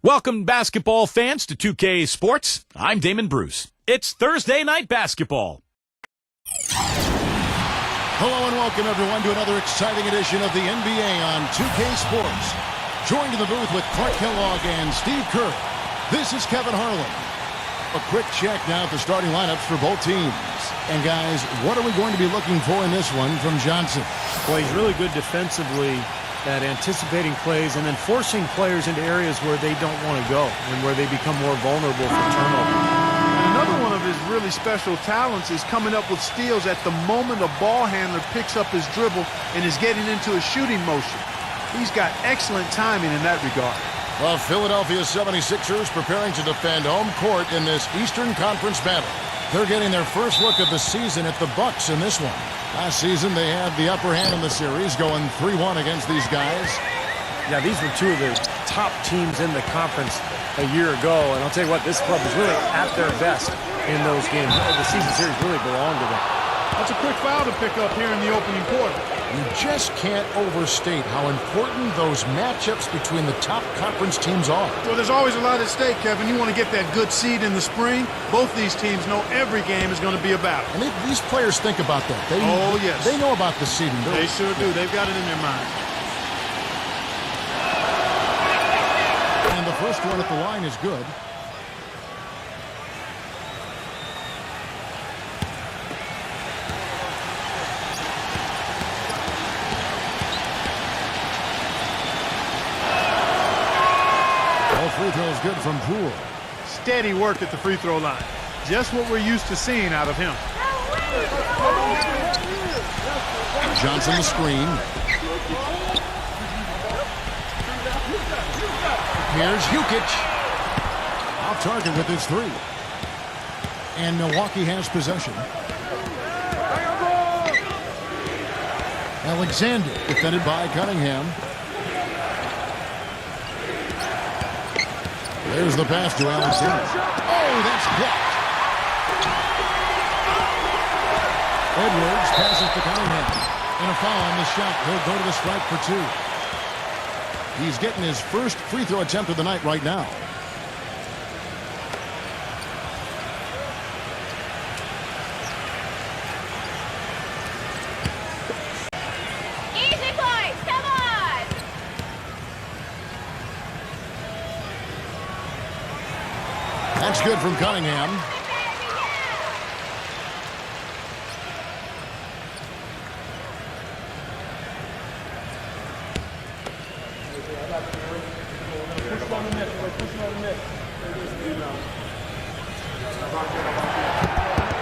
Welcome, basketball fans, to 2K Sports. I'm Damon Bruce. It's Thursday night basketball. Hello and welcome, everyone, to another exciting edition of the NBA on 2K Sports. Joined in the booth with Clark Kellogg and Steve Kerr. This is Kevin Harlan. A quick check now at the starting lineups for both teams. And, guys, what are we going to be looking for in this one from Johnson? Well, he's really good defensively at anticipating plays and then forcing players into areas where they don't want to go and where they become more vulnerable for turnover. Another one of his really special talents is coming up with steals at the moment a ball handler picks up his dribble and is getting into a shooting motion. He's got excellent timing in that regard. The Philadelphia 76ers preparing to defend home court in this Eastern Conference battle. They're getting their first look of the season at the Bucks in this one. Last season, they had the upper hand in the series, going 3-1 against these guys. Yeah, these were two of the top teams in the conference a year ago, and I'll tell you what, this club was really at their best in those games. The season series really belonged to them. That's a quick foul to pick up here in the opening quarter. You just can't overstate how important those matchups between the top conference teams are. Well, there's always a lot at stake, Kevin. You want to get that good seed in the spring. Both these teams know every game is going to be a battle. And these players think about that. Yes. They know about the seeding. They sure do. They've got it in their mind. And the first one at the line is good. Free throw is good from Poole. Steady work at the free throw line. Just what we're used to seeing out of him. Johnson the screen. Here's Jukic. Off target with his three. And Milwaukee has possession. Alexander defended by Cunningham. There's the pass to Alexander. Oh, that's blocked. Edwards passes to Cunningham. And a foul on the shot. He'll go to the stripe for two. He's getting his first free throw attempt of the night right now. Easy points, come on! That's good from Cunningham.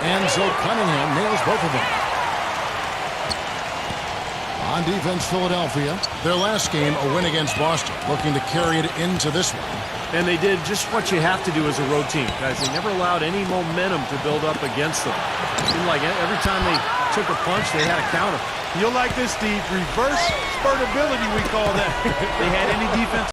And so Cunningham nails both of them. On defense, Philadelphia. Their last game, a win against Boston, looking to carry it into this one. And they did just what you have to do as a road team. Guys, they never allowed any momentum to build up against them. It seemed like every time they took a punch, they had a counter. You'll like this, Steve. Reverse spurtability, we call that. They had any defense.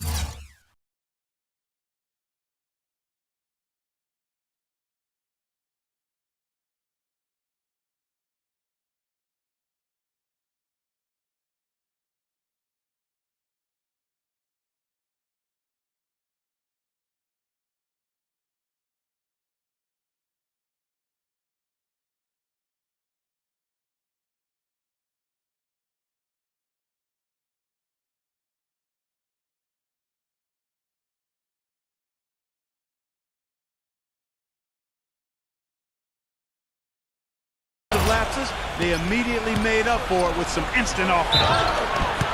Lapses, they immediately made up for it with some instant offense.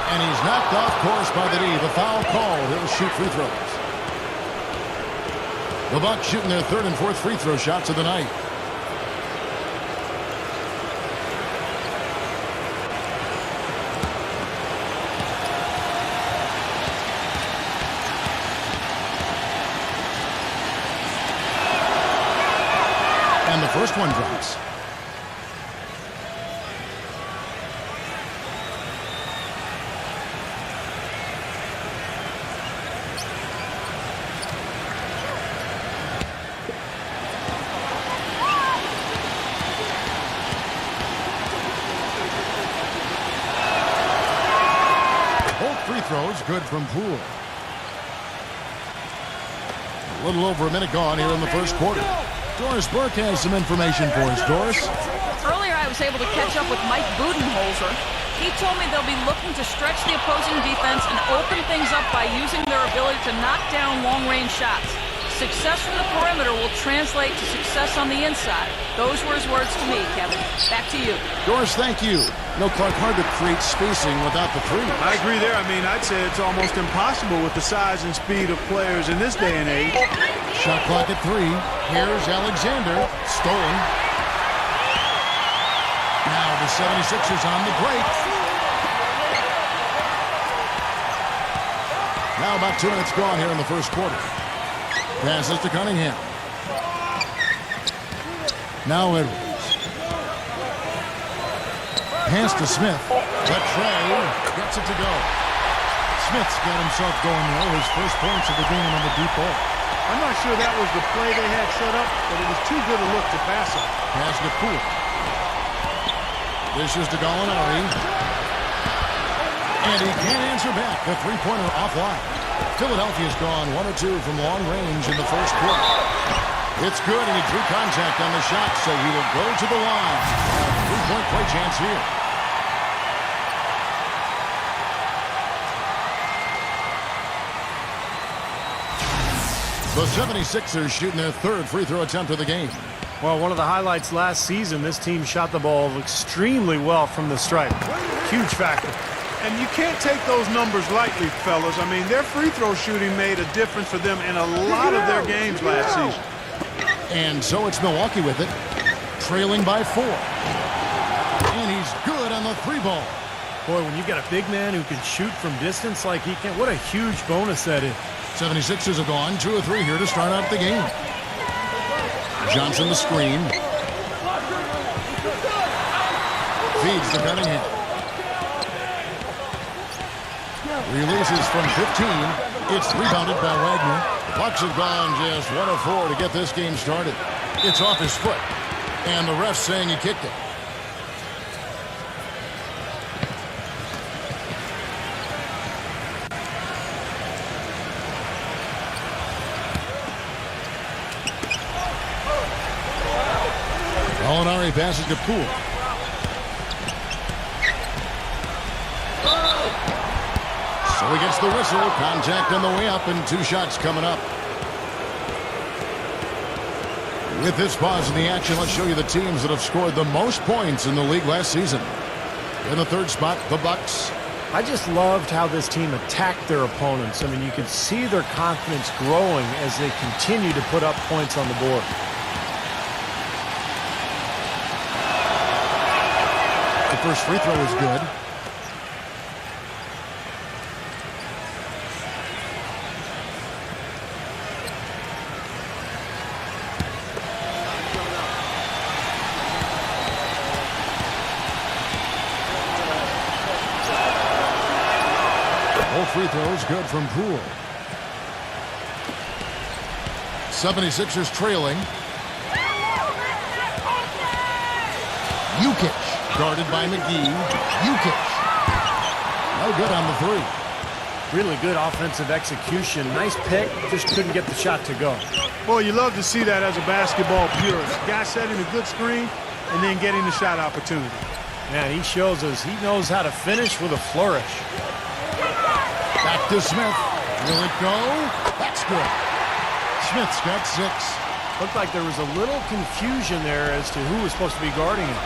And he's knocked off course by the D. The foul call. He'll shoot free throws. The Bucks shooting their third and fourth free throw shots of the night. And the first one drops. Both free throws good from Poole. little over a minute gone here in the first quarter. Doris Burke has some information for us. Doris? Earlier, I was able to catch up with Mike Budenholzer. He told me they'll be looking to stretch the opposing defense and open things up by using their ability to knock down long-range shots. Success from the perimeter will translate to success on the inside. Those were his words to me, Kevin. Back to you. Doris, thank you. No, Clark, hard to create spacing without the three. I agree there. I mean, I'd say it's almost impossible with the size and speed of players in this day and age. Shot clock at 3. Here's Alexander. Stolen. Now the 76ers on the break. Now about 2 minutes gone here in the first quarter. Passes to Cunningham. Now Edwards. Pass to Smith. To Trey. Gets it to go. Smith's got himself going now. His first points of the game on the deep ball. I'm not sure that was the play they had set up, but it was too good a look to pass on. Pass to Poole. This is to Gallinari. And he can't answer back. The three-pointer offline. Philadelphia's gone 1 or 2 from long range in the first quarter. It's good, and he drew contact on the shot, so he will go to the line. Three-point play chance here. The 76ers shooting their third free throw attempt of the game. Well, one of the highlights last season, this team shot the ball extremely well from the stripe. Huge factor. And you can't take those numbers lightly, fellas. I mean, their free throw shooting made a difference for them in a lot of their games last season. And so it's Milwaukee with it, trailing by 4. And he's good on the 3-ball. Boy, when you've got a big man who can shoot from distance like he can, what a huge bonus that is. 76ers have gone 2 or 3 here to start out the game. Johnson the screen. Feeds to Cunningham. Releases from 15. It's rebounded by Wagner. Bucks have gone just 1 of 4 to get this game started. It's off his foot. And the ref's saying he kicked it. Gallinari passes to Poole. So he gets the whistle. Contact on the way up and 2 shots coming up. With this pause in the action, let's show you the teams that have scored the most points in the league last season. In the third spot, the Bucks. I just loved how this team attacked their opponents. I mean, you could see their confidence growing as they continue to put up points on the board. The first free throw is good. Both free throws good from Poole. 76ers trailing. Jukic. Guarded by McGee. Jukic. No good on the 3. Really good offensive execution. Nice pick. Just couldn't get the shot to go. Boy, you love to see that as a basketball purist. Guy setting a good screen and then getting the shot opportunity. Man, he shows us he knows how to finish with a flourish. Back to Smith. Will it go? That's good. Smith's got 6. Looked like there was a little confusion there as to who was supposed to be guarding him.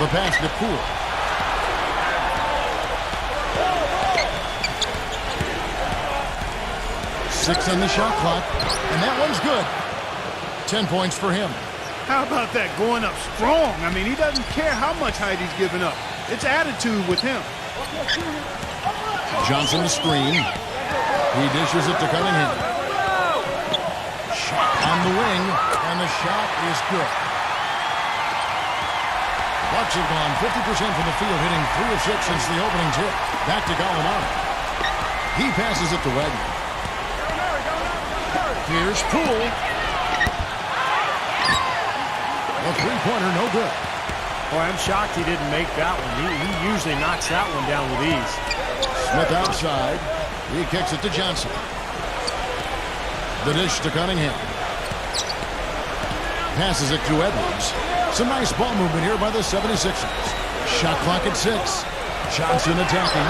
The pass to Poole. Six on the shot clock, and that one's good. 10 points for him. How about that going up strong? I mean, he doesn't care how much height he's giving up. It's attitude with him. Johnson the screen. He dishes it to Cunningham. Shot on the wing, and the shot is good. Bucks have gone 50% from the field, hitting 3 of 6 since the opening tip. Back to Gallinari. He passes it to Wagner. Here's Poole. The three-pointer, no good. Boy, I'm shocked he didn't make that one. He usually knocks that one down with ease. Smith outside. He kicks it to Johnson. The dish to Cunningham. Passes it to Edwards. Some nice ball movement here by the 76ers. Shot clock at 6. Johnson attacking.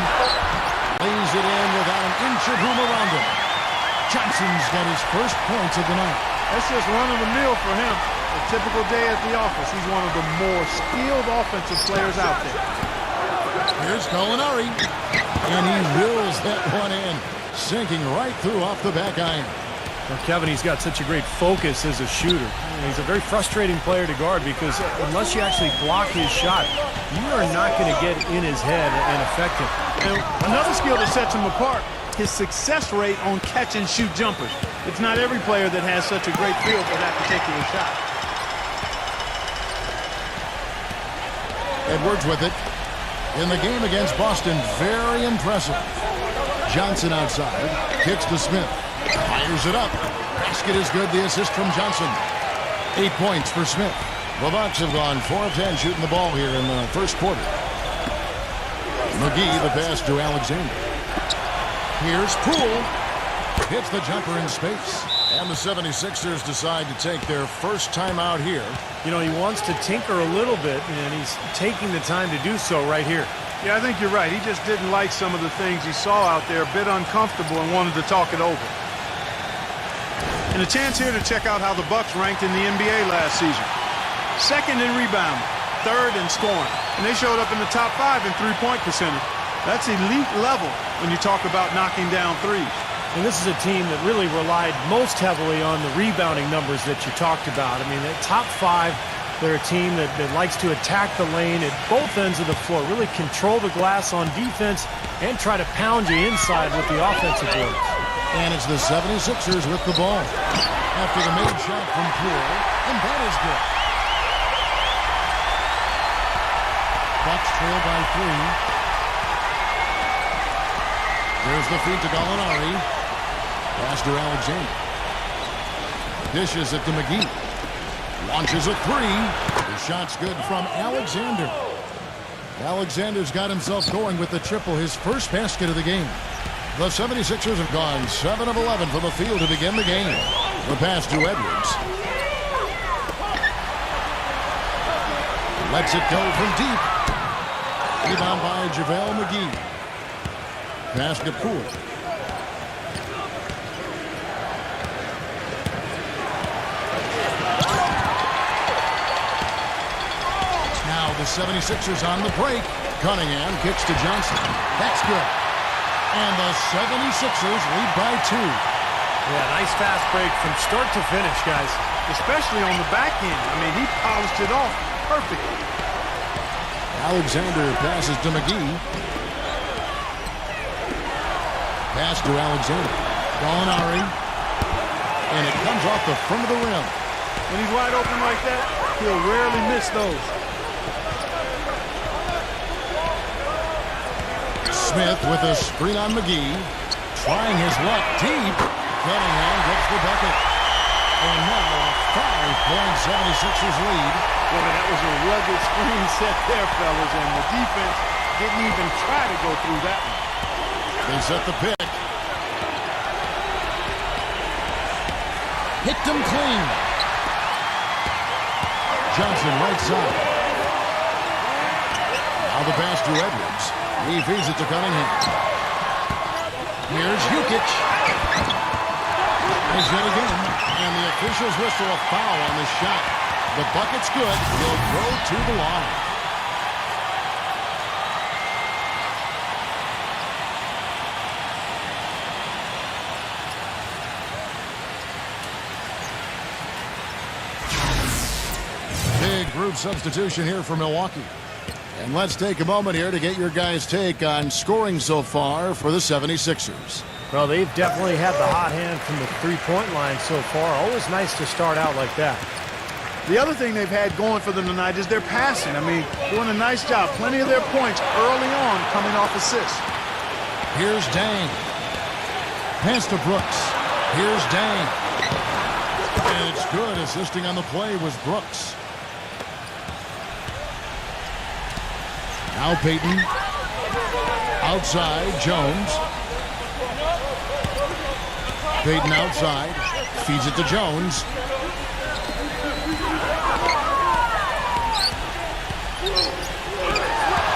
Lays it in without an inch of room around him. Johnson's got his first points of the night. That's just run-of-the-mill for him. A typical day at the office. He's one of the more skilled offensive players out there. Here's Gallinari. And he wills that one in. Sinking right through off the back iron. Well, Kevin, he's got such a great focus as a shooter. And he's a very frustrating player to guard because unless you actually block his shot, you are not going to get in his head and affect him. And another skill that sets him apart, his success rate on catch-and-shoot jumpers. It's not every player that has such a great feel for that particular shot. Edwards with it. In the game against Boston, very impressive. Johnson outside. Kicks to Smith. Fires it up. Basket is good. The assist from Johnson. 8 points for Smith. The Bucks have gone 4 of 10 shooting the ball here in the first quarter. McGee, the pass to Alexander. Here's Poole. Hits the jumper in space. And the 76ers decide to take their first time out here. You know, he wants to tinker a little bit, and he's taking the time to do so right here. Yeah, I think you're right. He just didn't like some of the things he saw out there, a bit uncomfortable, and wanted to talk it over. And a chance here to check out how the Bucks ranked in the NBA last season. Second in rebounding, third in scoring. And they showed up in the top 5 in three-point percentage. That's elite level when you talk about knocking down threes. And this is a team that really relied most heavily on the rebounding numbers that you talked about. I mean, at top 5, they're a team that likes to attack the lane at both ends of the floor, really control the glass on defense and try to pound you inside with the offensive boards. And it's the 76ers with the ball. After the made shot from Poole, and that is good. Bucks trail by 3. There's the feed to Gallinari. Pass to Alexander. Dishes it to McGee. Launches a 3. The shot's good from Alexander. Alexander's got himself going with the triple, his first basket of the game. The 76ers have gone 7 of 11 from the field to begin the game. The pass to Edwards. Lets it go from deep. Rebound by JaVale McGee. Pass to Poole. Now the 76ers on the break. Cunningham kicks to Johnson. That's good. And the 76ers lead by 2. Yeah, nice fast break from start to finish, guys. Especially on the back end. I mean, he polished it off perfectly. Alexander passes to McGee. Pass to Alexander. Gallinari. And it comes off the front of the rim. When he's wide open like that, he'll rarely miss those. Smith with a screen on McGee. Trying his luck deep. Cunningham gets the bucket. And now a 5-point 76ers lead. Boy, that was a rugged screen set there, fellas, and the defense didn't even try to go through that one. They set the pick. Hit them clean. Johnson right side. Now the pass to Edwards. He feeds it to Cunningham. Here's Jukic. He's hit again. And the officials whistle a foul on the shot. The bucket's good. He'll go to the line. Big group substitution here for Milwaukee. And let's take a moment here to get your guys' take on scoring so far for the 76ers. Well, they've definitely had the hot hand from the three-point line so far. Always nice to start out like that. The other thing they've had going for them tonight is their passing. I mean, doing a nice job. Plenty of their points early on coming off assists. Here's Dang. Pass to Brooks. Here's Dang. And it's good. Assisting on the play was Brooks. Now Payton. Outside, Jones. Payton outside. Feeds it to Jones.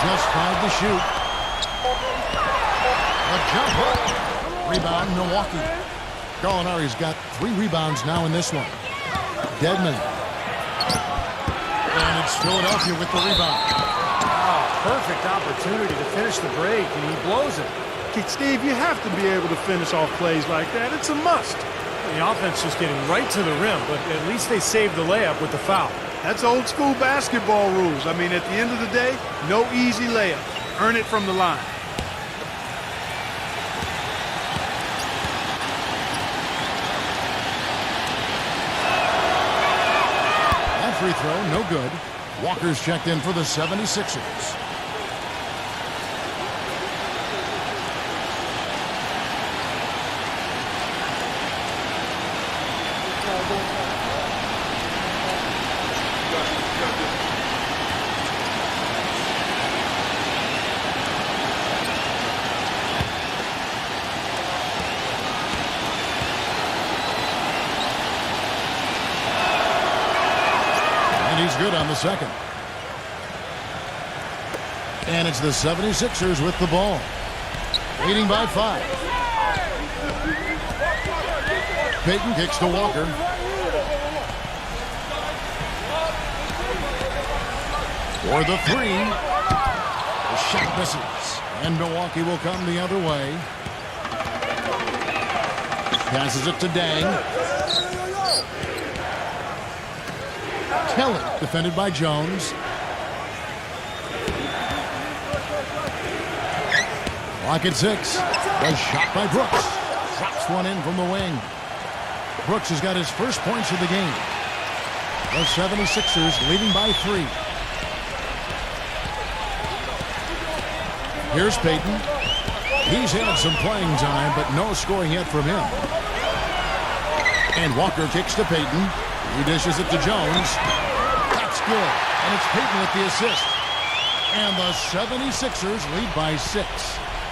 Just 5 to shoot. A jump hook. Rebound, Milwaukee. Gallinari's got 3 rebounds now in this one. Dedmon. And it's Philadelphia with the rebound. Oh, perfect opportunity to finish the break, and he blows it. Steve, you have to be able to finish off plays like that. It's a must. The offense just getting right to the rim, but at least they saved the layup with the foul. That's old school basketball rules. I mean, at the end of the day, no easy layup. Earn it from the line. That free throw, no good. Walker's checked in for the 76ers. He's good on the second. And it's the 76ers with the ball. Leading by 5. Payton kicks to Walker. For the 3. The shot misses. And Milwaukee will come the other way. Passes it to Dang. Kelly, defended by Jones. Clock at 6. A shot by Brooks. Drops one in from the wing. Brooks has got his first points of the game. The 76ers leading by 3. Here's Payton. He's had some playing time, but no scoring yet from him. And Walker kicks to Payton. He dishes it to Jones. That's good. And it's Payton with the assist. And the 76ers lead by 6.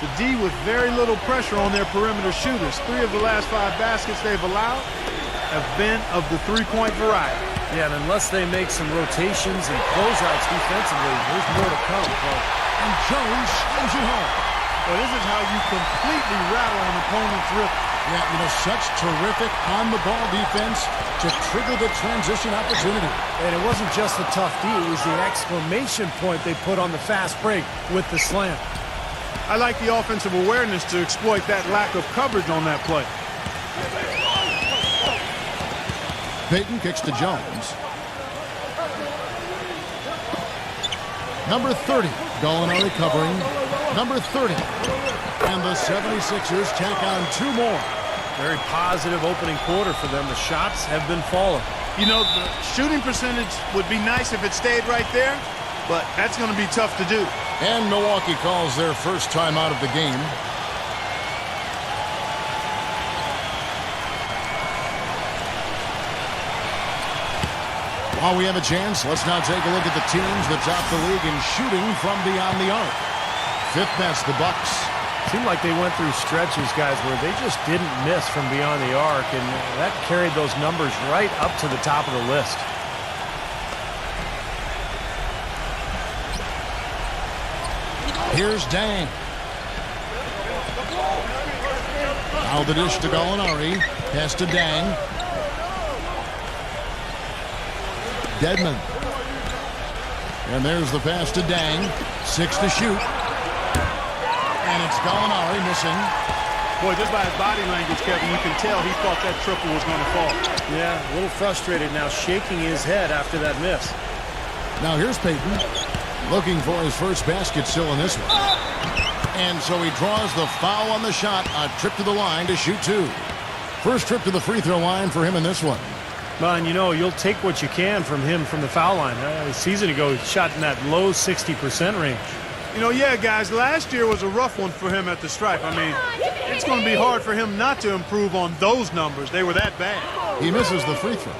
The D with very little pressure on their perimeter shooters. 3 of the last 5 baskets they've allowed have been of the three-point variety. Yeah, and unless they make some rotations and closeouts defensively, there's more to come. And Jones slams it home. Well, this is how you completely rattle an opponent's rhythm. Yeah, such terrific on-the-ball defense to trigger the transition opportunity. And it wasn't just the tough D, it was the exclamation point they put on the fast break with the slam. I like the offensive awareness to exploit that lack of coverage on that play. Payton kicks to Jones. Number 30, Gallinari covering. Number 30. And the 76ers tack on 2 more. Very positive opening quarter for them. The shots have been falling. You know, the shooting percentage would be nice if it stayed right there, but that's going to be tough to do. And Milwaukee calls their first time out of the game. While we have a chance, let's now take a look at the teams that top the league in shooting from beyond the arc. 5th best, the Bucks. Seemed like they went through stretches, guys, where they just didn't miss from beyond the arc, and that carried those numbers right up to the top of the list. Here's Dang. Now the dish to Gallinari. Pass to Dang. Dedmon. And there's the pass to Dang. 6 to shoot. And it's Gallinari missing. Boy, just by his body language, Kevin, you can tell he thought that triple was going to fall. Yeah, a little frustrated now, shaking his head after that miss. Now here's Payton, looking for his first basket still in this one. And so he draws the foul on the shot, a trip to the line to shoot 2. First trip to the free throw line for him in this one. Well, and you know, you'll take what you can from him from the foul line. A season ago, he shot in that low 60% range. You know, yeah, guys, last year was a rough one for him at the stripe. I mean, it's going to be hard for him not to improve on those numbers. They were that bad. He misses the free throw.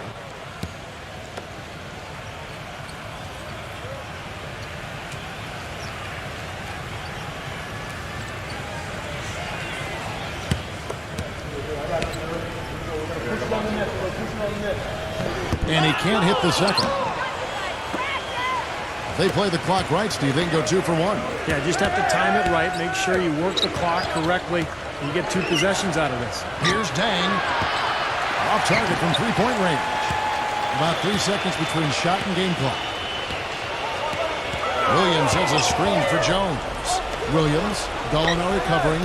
And he can't hit the second. If they play the clock right, Steve, they can go 2 for 1. Yeah, just have to time it right. Make sure you work the clock correctly. And you get 2 possessions out of this. Here's Dang. Off target from three-point range. About 3 seconds between shot and game clock. Williams has a screen for Jones. Williams, Gallinari covering.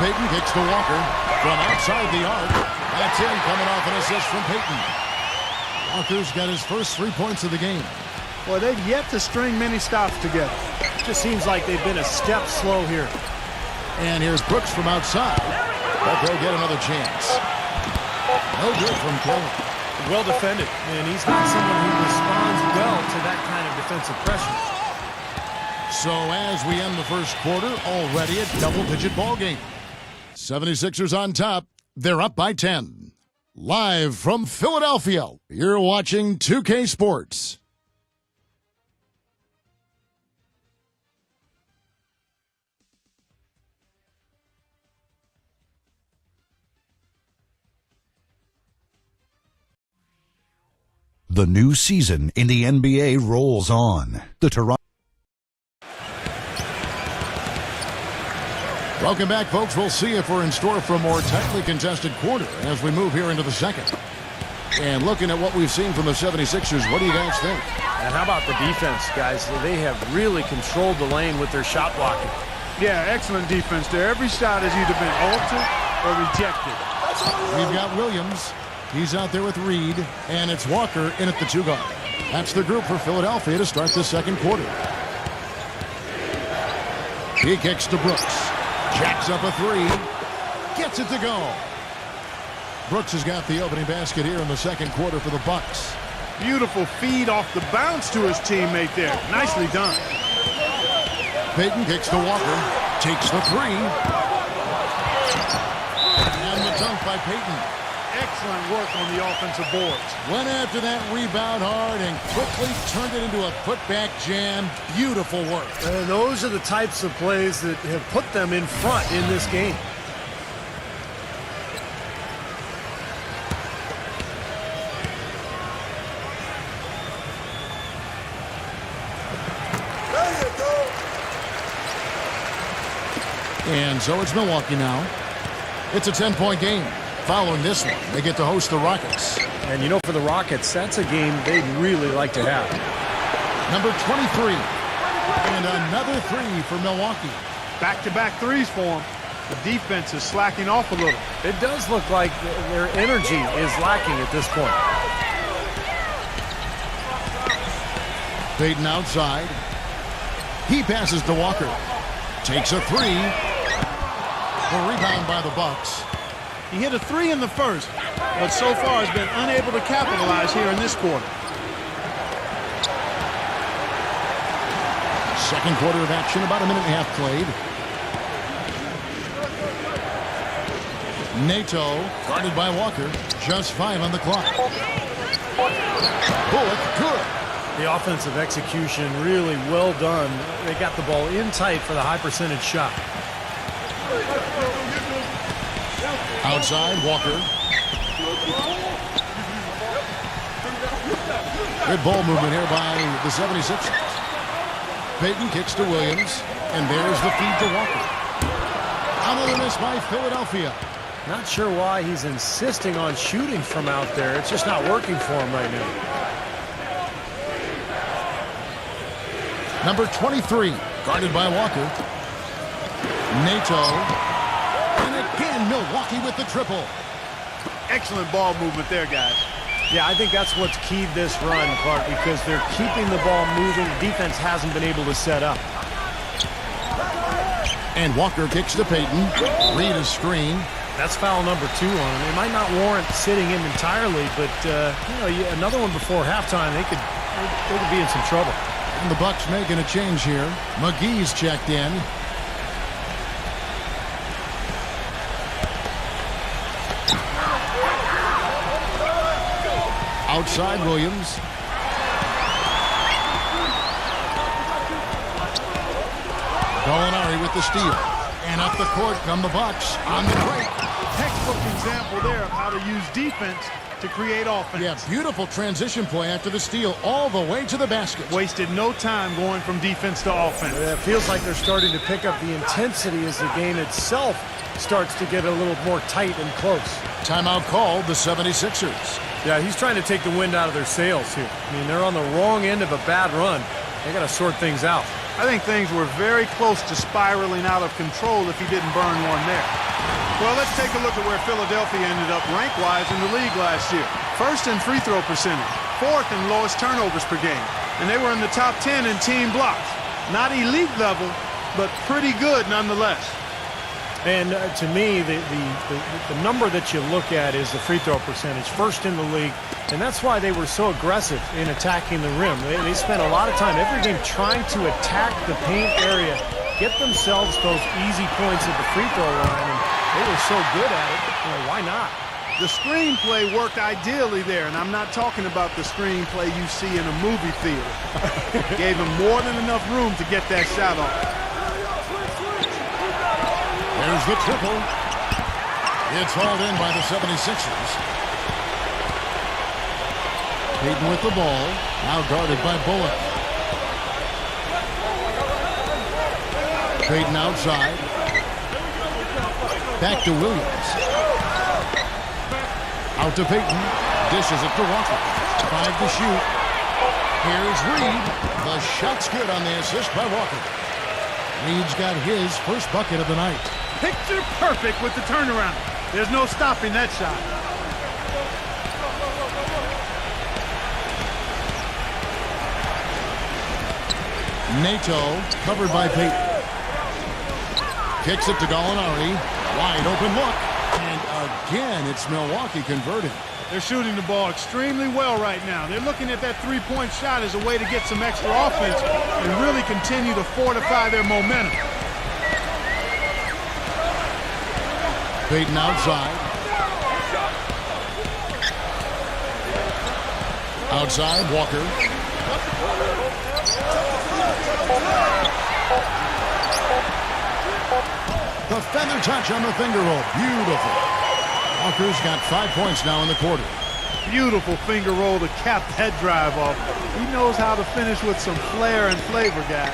Payton kicks to Walker from outside the arc. That's in, coming off an assist from Payton. Walker's got his first 3 points of the game. Well, they've yet to string many stops together. Just seems like they've been a step slow here. And here's Brooks from outside. But they'll get another chance. No good from Kelly. Well defended, and he's not someone who responds well to that kind of defensive pressure. So as we end the first quarter, already a double-digit ball game. 76ers on top. They're up by 10. Live from Philadelphia, you're watching 2K Sports. The new season in the NBA rolls on. The Toronto. Welcome back, folks. We'll see if we're in store for a more tightly contested quarter as we move here into the second. And looking at what we've seen from the 76ers, what do you guys think? And how about the defense, guys? They have really controlled the lane with their shot blocking. Yeah, excellent defense there. Every shot has either been altered or rejected. We've got Williams. He's out there with Reed, and it's Walker in at the 2 guard. That's the group for Philadelphia to start the second quarter. He kicks to Brooks. Jacks up a 3. Gets it to go. Brooks has got the opening basket here in the second quarter for the Bucks. Beautiful feed off the bounce to his teammate there. Nicely done. Payton kicks to Walker. Takes the 3. And the dunk by Payton. Excellent work on the offensive boards. Went after that rebound hard and quickly turned it into a putback jam. Beautiful work. And those are the types of plays that have put them in front in this game. And so it's Milwaukee now. It's a 10-point game. Following this one, they get to host the Rockets. And you know, for the Rockets, that's a game they'd really like to have. Number 23. And another 3 for Milwaukee. Back-to-back threes for them. The defense is slacking off a little. It does look like their energy is lacking at this point. Payton outside. He passes to Walker. Takes a 3. A rebound by the Bucks. He hit a 3 in the first, but so far has been unable to capitalize here in this quarter. Second quarter of action, about a minute and a half played. Nato, guarded by Walker, just 5 on the clock. Bullock, good. The offensive execution really well done. They got the ball in tight for the high percentage shot. Outside, Walker. Good ball movement here by the 76ers. Payton kicks to Williams, and there's the feed to Walker. Another miss by Philadelphia. Not sure why he's insisting on shooting from out there. It's just not working for him right now. Number 23, guarded by Walker. Nato. Again, Milwaukee with the triple. Excellent ball movement there, guys. Yeah, I think that's what's keyed this run, Clark, because they're keeping the ball moving. Defense hasn't been able to set up. And Walker kicks to Payton. Reed is screen. That's foul number 2 on him. It might not warrant sitting him entirely, but another one before halftime, they could be in some trouble. And the Bucks making a change here. McGee's checked in. Outside, Williams. Gallinari with the steal. And up the court come the Bucks on the break. Textbook example there of how to use defense to create offense. Yeah, beautiful transition play after the steal all the way to the basket. Wasted no time going from defense to offense. Yeah, it feels like they're starting to pick up the intensity as the game itself starts to get a little more tight and close. Timeout called the 76ers. Yeah, he's trying to take the wind out of their sails here. I mean, they're on the wrong end of a bad run. They got to sort things out. I think things were very close to spiraling out of control if he didn't burn one there. Well, let's take a look at where Philadelphia ended up rank-wise in the league last year. First in free throw percentage, fourth in lowest turnovers per game, and they were in the top 10 in team blocks. Not elite level, but pretty good nonetheless. And to me, the number that you look at is the free throw percentage, first in the league, and that's why they were so aggressive in attacking the rim. They spent a lot of time every game trying to attack the paint area, get themselves those easy points at the free throw line, and they were so good at it. You know, why not? The screenplay worked ideally there, and I'm not talking about the screenplay you see in a movie theater. Gave him more than enough room to get that shot off. There's the triple. It's hauled in by the 76ers. Payton with the ball. Now guarded by Bullock. Payton outside. Back to Williams. Out to Payton. Dishes it to Walker. 5 to shoot. Here's Reed. The shot's good on the assist by Walker. Reed's got his first bucket of the night. Picture perfect with the turnaround. There's no stopping that shot. Nato covered by Payton. Kicks it to Gallinari. Wide open look. And again, it's Milwaukee converting. They're shooting the ball extremely well right now. They're looking at that three-point shot as a way to get some extra offense and really continue to fortify their momentum. Payton outside. Outside, Walker. The feather touch on the finger roll. Beautiful. Walker's got 5 points now in the quarter. Beautiful finger roll to cap that drive off. He knows how to finish with some flair and flavor, guys.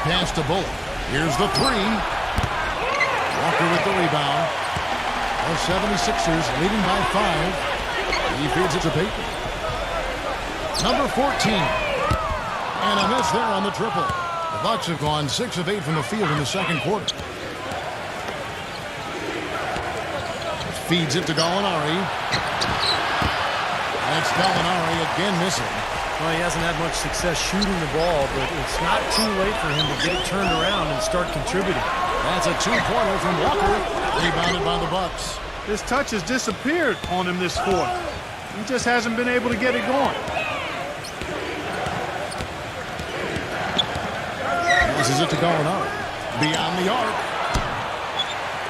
Pass to Bullock. Here's the three. Walker with the rebound. The 76ers leading by 5. He feeds it to Payton. Number 14. And a miss there on the triple. The Bucks have gone 6 of 8 from the field in the second quarter. Feeds it to Gallinari. That's Gallinari again missing. Well, he hasn't had much success shooting the ball, but it's not too late for him to get it turned around and start contributing. That's a two-pointer from Walker. Rebounded by the Bucks. His touch has disappeared on him this quarter. He just hasn't been able to get it going. Passes it to Gallinari. Beyond the arc.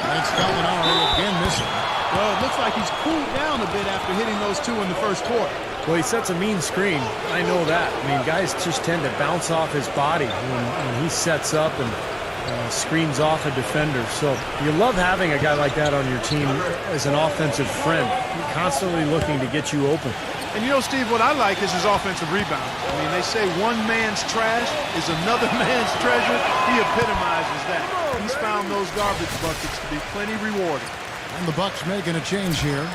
That's Gallinari again missing. Well, it looks like he's cooled down a bit after hitting those two in the first quarter. Well, he sets a mean screen. I know that. I mean, guys just tend to bounce off his body when he sets up and screens off a defender. So you love having a guy like that on your team as an offensive friend, constantly looking to get you open. And you know, Steve, what I like is his offensive rebound. I mean, they say one man's trash is another man's treasure. He epitomizes that. He's found those garbage buckets to be plenty rewarding. And the Bucks making a change here.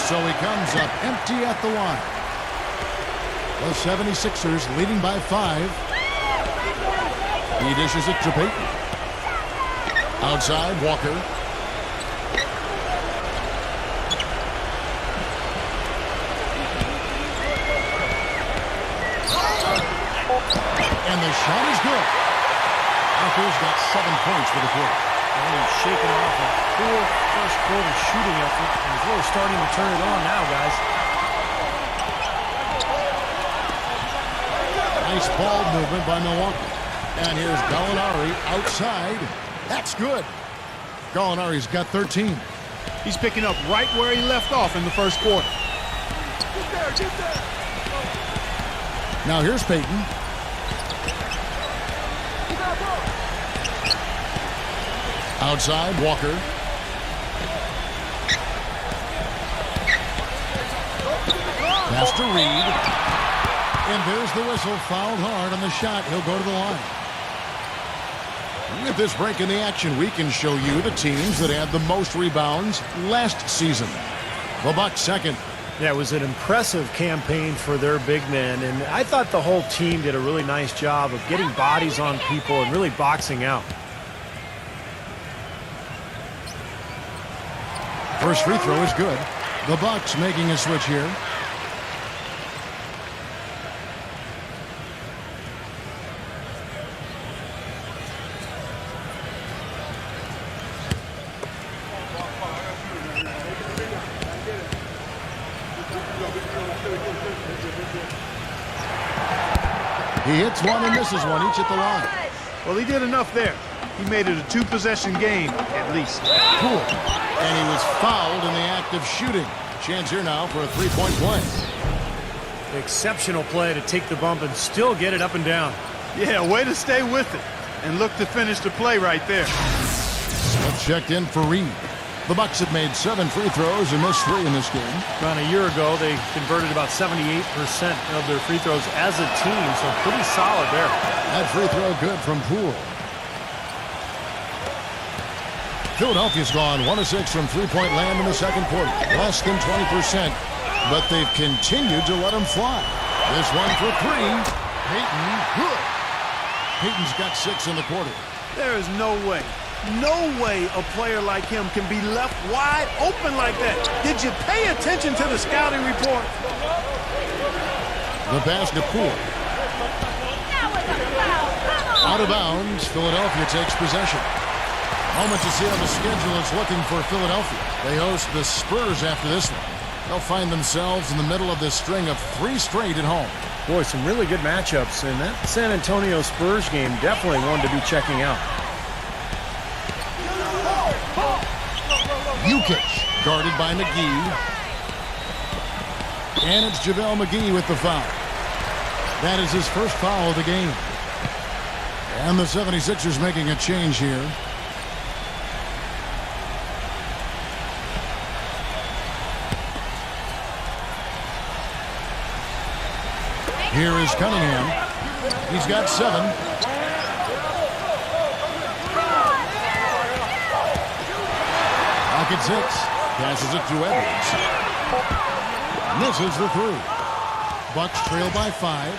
So he comes up empty at the line. The 76ers leading by 5. He dishes it to Payton. Outside, Walker. And the shot is good. Walker's got 7 points for the quarter. And he's shaking off a poor first quarter shooting effort. He's really starting to turn it on now, guys. Nice ball movement by Milwaukee. And here's Gallinari outside. That's good. Gallinari's got 13. He's picking up right where he left off in the first quarter. Now here's Peyton. Outside, Walker. Pass to Reed. And there's the whistle. Fouled hard on the shot. He'll go to the line. With this break in the action, we can show you the teams that had the most rebounds last season. The Bucks second. Yeah, it was an impressive campaign for their big men, and I thought the whole team did a really nice job of getting bodies on people and really boxing out. First free throw is good. The Bucks making a switch here. He hits one and misses one, each at the line. Well, he did enough there. He made it a two-possession game, at least. Cool. And he was fouled in the act of shooting. Chance here now for a three-point play. Exceptional play to take the bump and still get it up and down. Yeah, way to stay with it. And look to finish the play right there. Smith checked in for Reed. The Bucks have made 7 free throws and missed 3 in this game. Around a year ago, they converted about 78% of their free throws as a team, so pretty solid there. That free throw good from Poole. Philadelphia's gone 1 of 6 from three-point land in the second quarter. Less than 20%, but they've continued to let them fly. This one for 3. Peyton, good. Peyton's got 6 in the quarter. There is no way a player like him can be left wide open like that. Did you pay attention to the scouting report? The pass to Poole. Out of bounds, Philadelphia takes possession. Moment to see how the schedule is looking for Philadelphia. They host the Spurs after this one. They'll find themselves in the middle of this string of 3 straight at home. Boy, some really good matchups, and that San Antonio Spurs game definitely one to be checking out. Jukic, guarded by McGee. And it's JaVale McGee with the foul. That is his first foul of the game. And the 76ers making a change here. Here is Cunningham. He's got 7. Pocket 6. Passes it to Edwards. Misses the 3. Bucks trail by 5.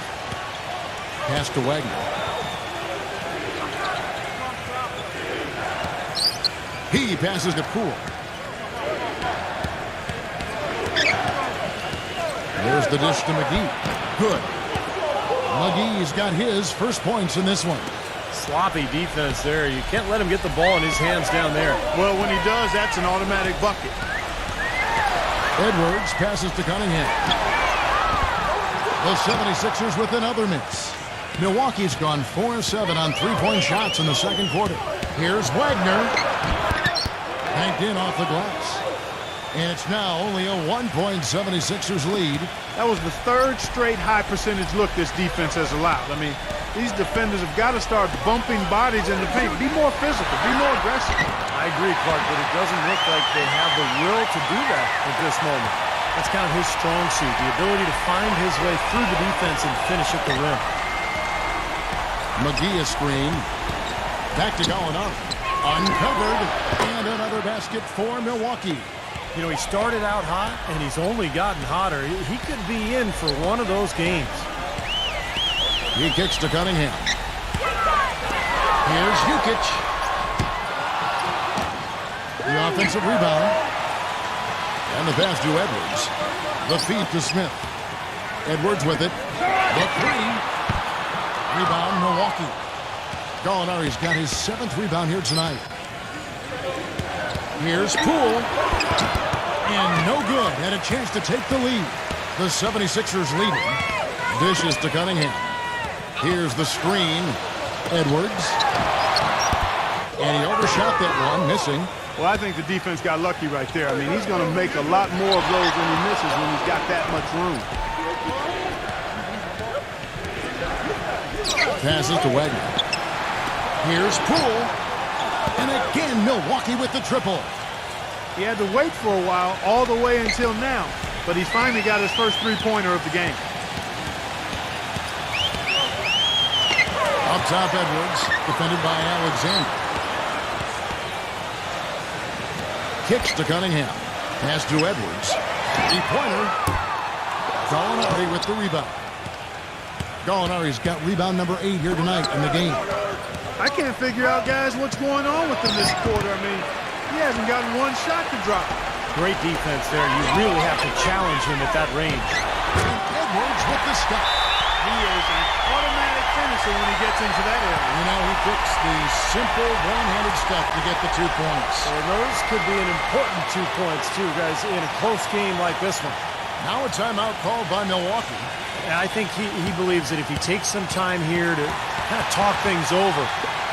Pass to Wagner. He passes to Poole. There's the dish to McGee. Good. McGee's got his first points in this one. Sloppy defense there. You can't let him get the ball in his hands down there. Well, when he does, that's an automatic bucket. Edwards passes to Cunningham. The 76ers with another miss. Milwaukee's gone 4-7 on three-point shots in the second quarter. Here's Wagner. Banked in off the glass. And it's now only a 1-point 76ers lead. That was the 3rd straight high percentage look this defense has allowed. I mean, these defenders have got to start bumping bodies in the paint. Be more physical. Be more aggressive. I agree, Clark, but it doesn't look like they have the will to do that at this moment. That's kind of his strong suit, the ability to find his way through the defense and finish at the rim. McGee a screen. Back to Gallinari. Uncovered. And another basket for Milwaukee. You know, he started out hot, and he's only gotten hotter. He could be in for one of those games. He kicks to Cunningham. Here's Jukic. The offensive rebound. And the pass to Edwards. The feed to Smith. Edwards with it. The 3. Rebound, Milwaukee. Gallinari's got his 7th rebound here tonight. Here's Poole. And no good. Had a chance to take the lead. The 76ers leading. Dishes to Cunningham. Here's the screen. Edwards. And he overshot that one, missing. Well, I think the defense got lucky right there. I mean, he's going to make a lot more of those when he misses when he's got that much room. Passes to Wagner. Here's Poole. And again, Milwaukee with the triple. He had to wait for a while, all the way until now. But he's finally got his first three-pointer of the game. Up top, Edwards, defended by Alexander. Kicks to Cunningham. Pass to Edwards. Three-pointer. Gallinari with the rebound. Gallinari's got rebound number 8 here tonight in the game. I can't figure out, guys, what's going on with him this quarter. I mean, he hasn't gotten one shot to drop. Great defense there. You really have to challenge him at that range. And Edwards with the stop. He is an automatic finisher when he gets into that area. You know, he picks the simple one-handed stuff to get the 2 points. Well, those could be an important 2 points, too, guys, in a close game like this one. Now a timeout called by Milwaukee. And I think he believes that if he takes some time here to kind of talk things over,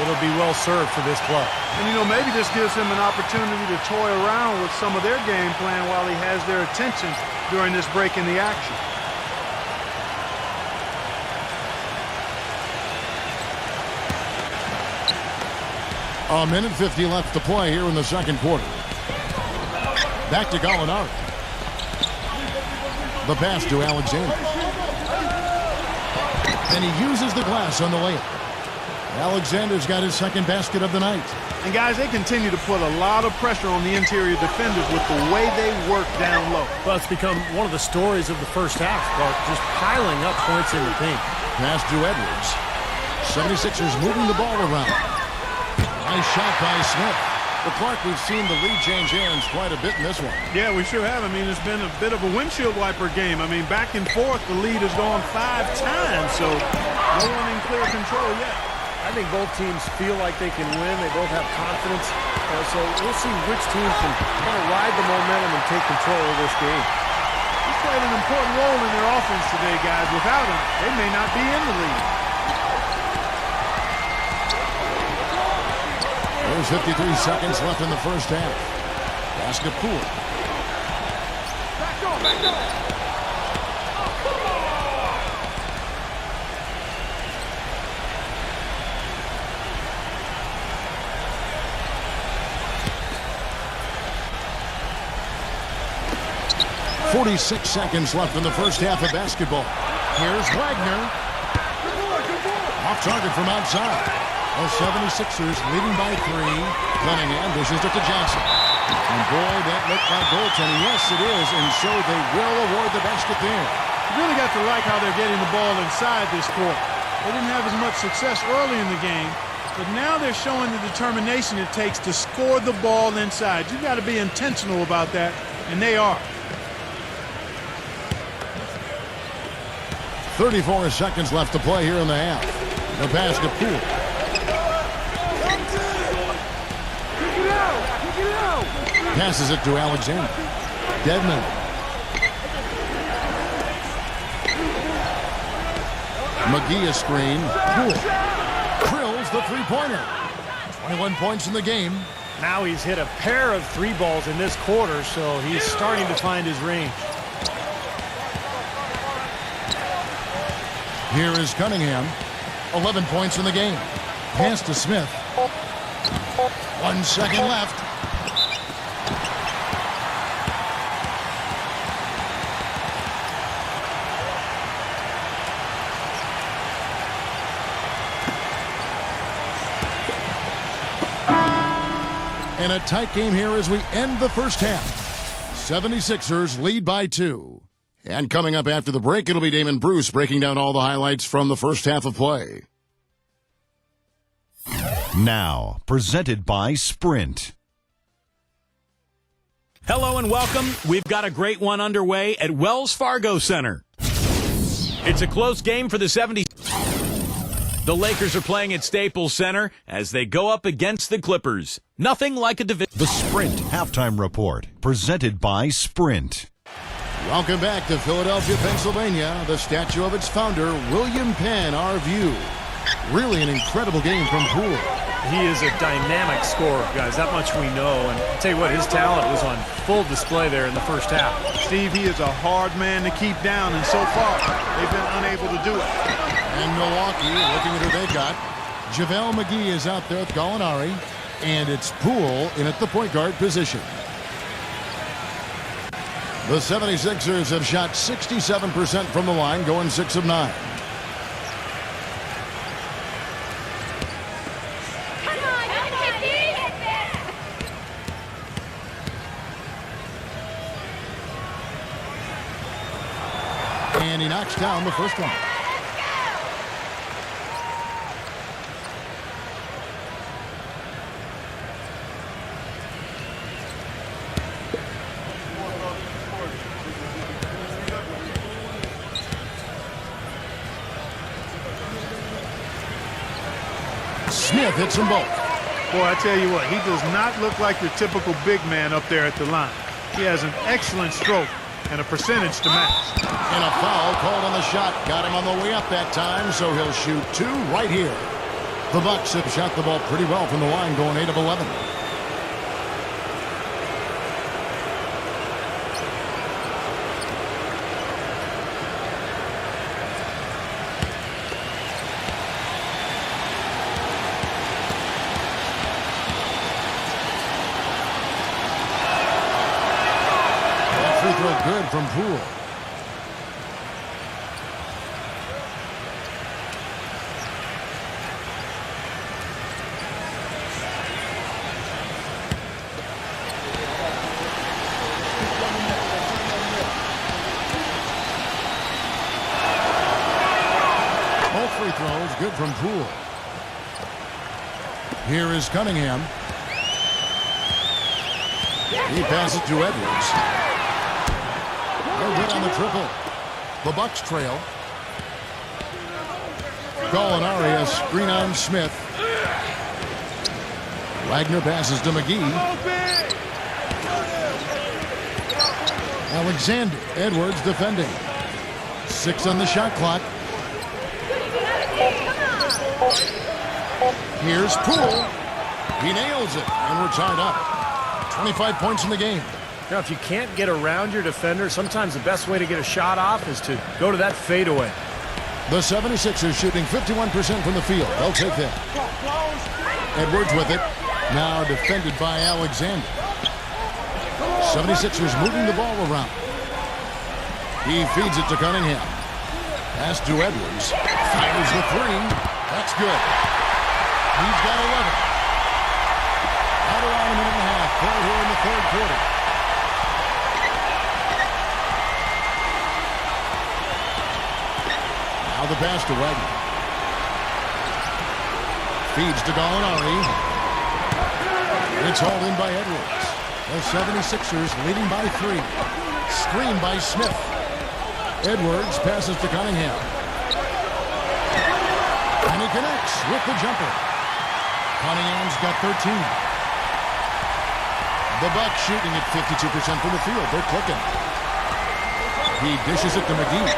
it'll be well served for this club. And, you know, maybe this gives him an opportunity to toy around with some of their game plan while he has their attention during this break in the action. A minute 50 left to play here in the second quarter. Back to Gallinari. The pass to Alexander. And he uses the glass on the layup. Alexander's got his second basket of the night. And, guys, they continue to put a lot of pressure on the interior defenders with the way they work down low. Well, it's become one of the stories of the first half, Clark, just piling up points in the paint. Pass to Edwards. 76ers moving the ball around. Nice shot by Smith. But Clark, we've seen the lead change hands quite a bit in this one. Yeah, we sure have. I mean, it's been a bit of a windshield wiper game. I mean, back and forth, the lead has gone 5 times, so no one in clear control yet. I think both teams feel like they can win. They both have confidence. So we'll see which team can kind of ride the momentum and take control of this game. He's played an important role in their offense today, guys. Without him, they may not be in the lead. There's 53 seconds left in the first half. Basket Poole. Back on, back on. 46 seconds left in the first half of basketball. Here's Wagner. Off target from outside. The 76ers leading by 3. Cunningham dishes it to Johnson. And boy, that looked like goaltending. Yes, it is. And so they will award the basket there. You really got to like how they're getting the ball inside this court. They didn't have as much success early in the game, but now they're showing the determination it takes to score the ball inside. You got to be intentional about that, and they are. 34 seconds left to play here in the half. The pass to Poole. Passes it to Alexander. Dedmon. McGee a screen. Poole. Drills the three-pointer. 21 points in the game. Now he's hit a pair of 3 balls in this quarter, so he's starting to find his range. Here is Cunningham. 11 points in the game. Pass to Smith. 1 second left. And a tight game here as we end the first half. 76ers lead by 2. And coming up after the break, it'll be Damon Bruce breaking down all the highlights from the first half of play. Now, presented by Sprint. Hello and welcome. We've got a great one underway at Wells Fargo Center. It's a close game for the 70s. The Lakers are playing at Staples Center as they go up against the Clippers. Nothing like a division. The Sprint Halftime Report, presented by Sprint. Welcome back to Philadelphia, Pennsylvania. The statue of its founder, William Penn, our view. Really an incredible game from Poole. He is a dynamic scorer, guys. That much we know. And I'll tell you what, his talent was on full display there in the first half. Steve, he is a hard man to keep down, and so far, they've been unable to do it. And Milwaukee, looking at who they got. JaVale McGee is out there with Gallinari. And it's Poole in at the point guard position. The 76ers have shot 67% from the line, going 6 of 9. Come on, And he knocks down the first one. Smith hits them both. Boy, I tell you what, he does not look like your typical big man up there at the line. He has an excellent stroke and a percentage to match. And a foul called on the shot. Got him on the way up that time, so he'll shoot 2 right here. The Bucks have shot the ball pretty well from the line, going 8 of 11. Free throw good from Poole. Both free throws good from Poole. Here is Cunningham. He passes to Edwards. No good on the triple. The Bucks trail. Gallinari, a screen on Smith. Wagner passes to McGee. Alexander. Edwards defending. 6 on the shot clock. Here's Poole. He nails it, and we're tied up. 25 points in the game. Now, if you can't get around your defender, sometimes the best way to get a shot off is to go to that fadeaway. The 76ers shooting 51% from the field. They'll take that. Edwards with it. Now defended by Alexander. 76ers moving the ball around. He feeds it to Cunningham. Pass to Edwards. Fires the 3. That's good. He's got 11. Out around a minute and a half. Play here in the third quarter. Now the pass to Wagner. Feeds to Gallinari. It's hauled in by Edwards. The 76ers leading by 3. Screen by Smith. Edwards passes to Cunningham. And he connects with the jumper. Cunningham's got 13. The Bucks shooting at 52% from the field. They're clicking. He dishes it to McGee.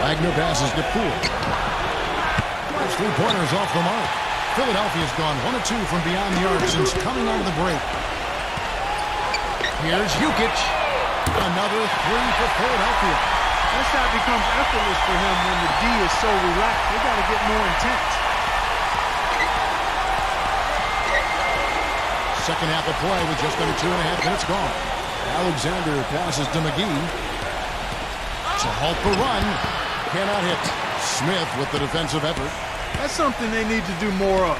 Wagner passes to Poole. Those 3-pointers off the mark. Philadelphia's gone 1 of 2 from beyond the arc since coming out of the break. Here's Jukic. Another 3 for Philadelphia. That shot becomes effortless for him when the D is so relaxed. They got to get more intense. Second half of play with just under 2.5 minutes gone. Alexander passes to McGee. To halt the run. Cannot hit. Smith with the defensive effort. That's something they need to do more of.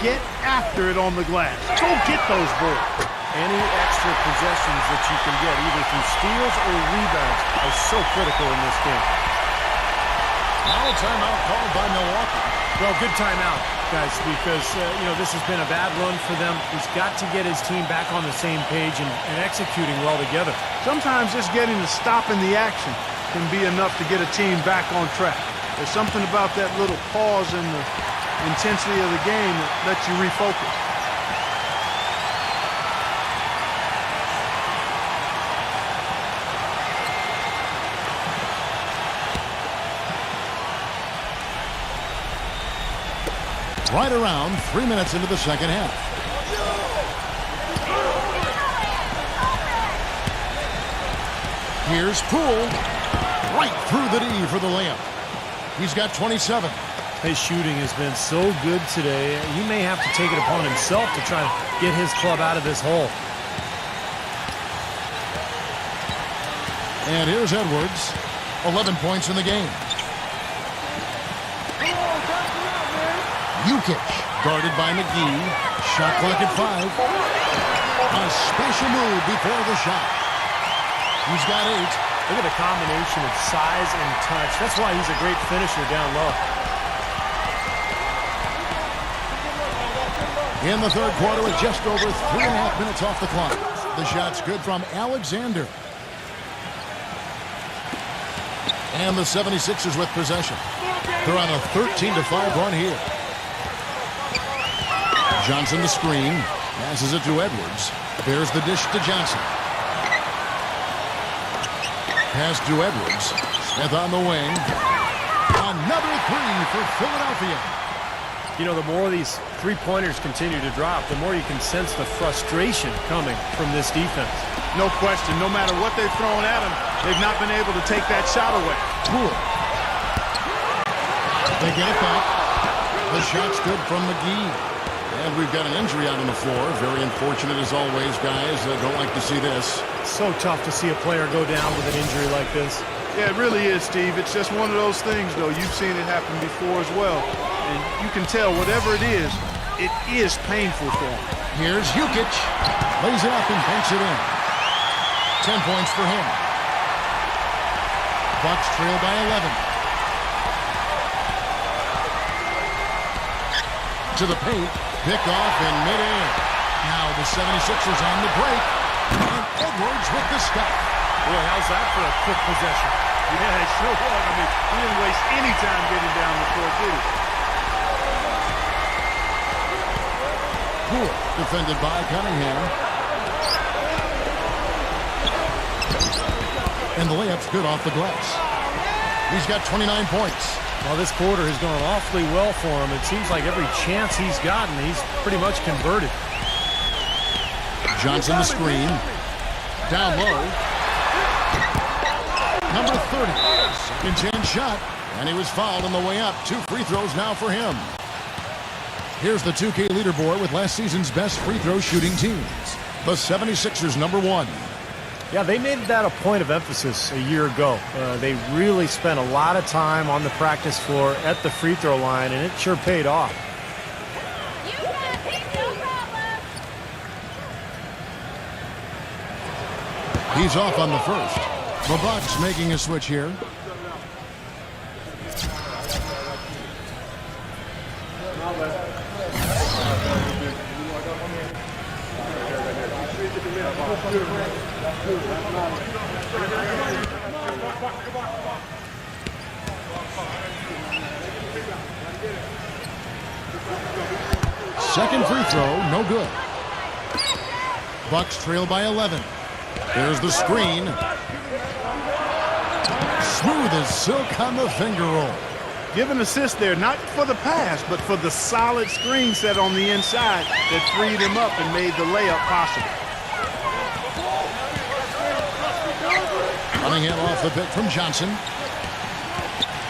Get after it on the glass. Go get those boards. Any extra possessions that you can get, either through steals or rebounds, are so critical in this game. Now a timeout called by Milwaukee. Well, good timeout, guys, because, this has been a bad run for them. He's got to get his team back on the same page and executing well together. Sometimes just getting to stop in the action can be enough to get a team back on track. There's something about that little pause in the intensity of the game that lets you refocus. Right around 3 minutes into the second half. Here's Poole. Right through the D for the layup. He's got 27. His shooting has been so good today. He may have to take it upon himself to try to get his club out of this hole. And here's Edwards. 11 points in the game. Jukic, guarded by McGee. Shot clock at 5. A special move before the shot. He's got 8. Look at the combination of size and touch. That's why he's a great finisher down low. In the third quarter with just over 3.5 minutes off the clock. The shot's good from Alexander. And the 76ers with possession. They're on a 13-5 run here. Johnson the screen. Passes it to Edwards. There's the dish to Johnson. Pass to Edwards. Smith on the wing. Another three for Philadelphia. You know, the more these three-pointers continue to drop, the more you can sense the frustration coming from this defense. No question. No matter what they've thrown at them, they've not been able to take that shot away. Poole. They get it back. The shot's good from McGee. And we've got an injury out on the floor. Very unfortunate as always, guys. Don't like to see this. So tough to see a player go down with an injury like this. Yeah, it really is, Steve. It's just one of those things, though. You've seen it happen before as well. And you can tell whatever it is painful for him. Here's Jukic. Lays it up and banks it in. 10 points for him. Bucks trail by 11. To the paint. Picked off in midair. Now the 76ers on the break. And Edwards with the stop. Boy, how's that for a quick possession? Yeah, it sure was. I mean, he didn't waste any time getting down the court, did he? Poole defended by Cunningham. And the layup's good off the glass. He's got 29 points. Well, this quarter has gone awfully well for him. It seems like every chance he's gotten, he's pretty much converted. Johnson the screen. Down low. Number 30. Second chance shot. And he was fouled on the way up. 2 free throws now for him. Here's the 2K leaderboard with last season's best free throw shooting teams. The 76ers number 1. Yeah, they made that a point of emphasis a year ago. They really spent a lot of time on the practice floor at the free throw line, and it sure paid off. You got it, no problem. He's off on the first. The Bucks making a switch here. Second free throw, no good. Bucks trail by 11. There's the screen. Smooth as silk on the finger roll. Give an assist there, not for the pass, but for the solid screen set on the inside that freed him up and made the layup possible. Cunningham off the pick from Johnson.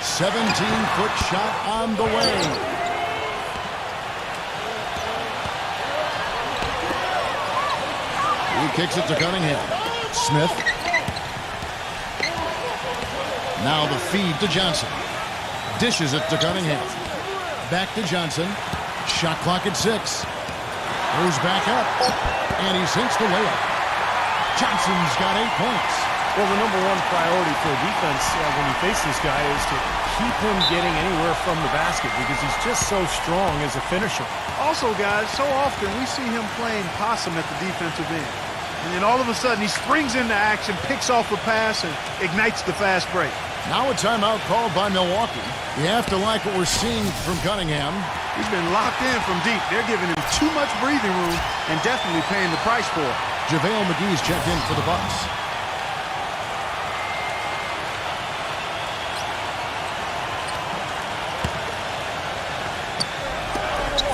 17-foot shot on the way. He kicks it to Cunningham. Smith. Now the feed to Johnson. Dishes it to Cunningham. Back to Johnson. Shot clock at 6. Goes back up. And he sinks the layup. Johnson's got 8 points. Well, the number one priority for defense when you face this guy is to keep him getting anywhere from the basket because he's just so strong as a finisher. Also, guys, so often we see him playing possum at the defensive end. And then all of a sudden he springs into action, picks off a pass, and ignites the fast break. Now a timeout called by Milwaukee. You have to like what we're seeing from Cunningham. He's been locked in from deep. They're giving him too much breathing room and definitely paying the price for it. JaVale McGee's checked in for the Bucks.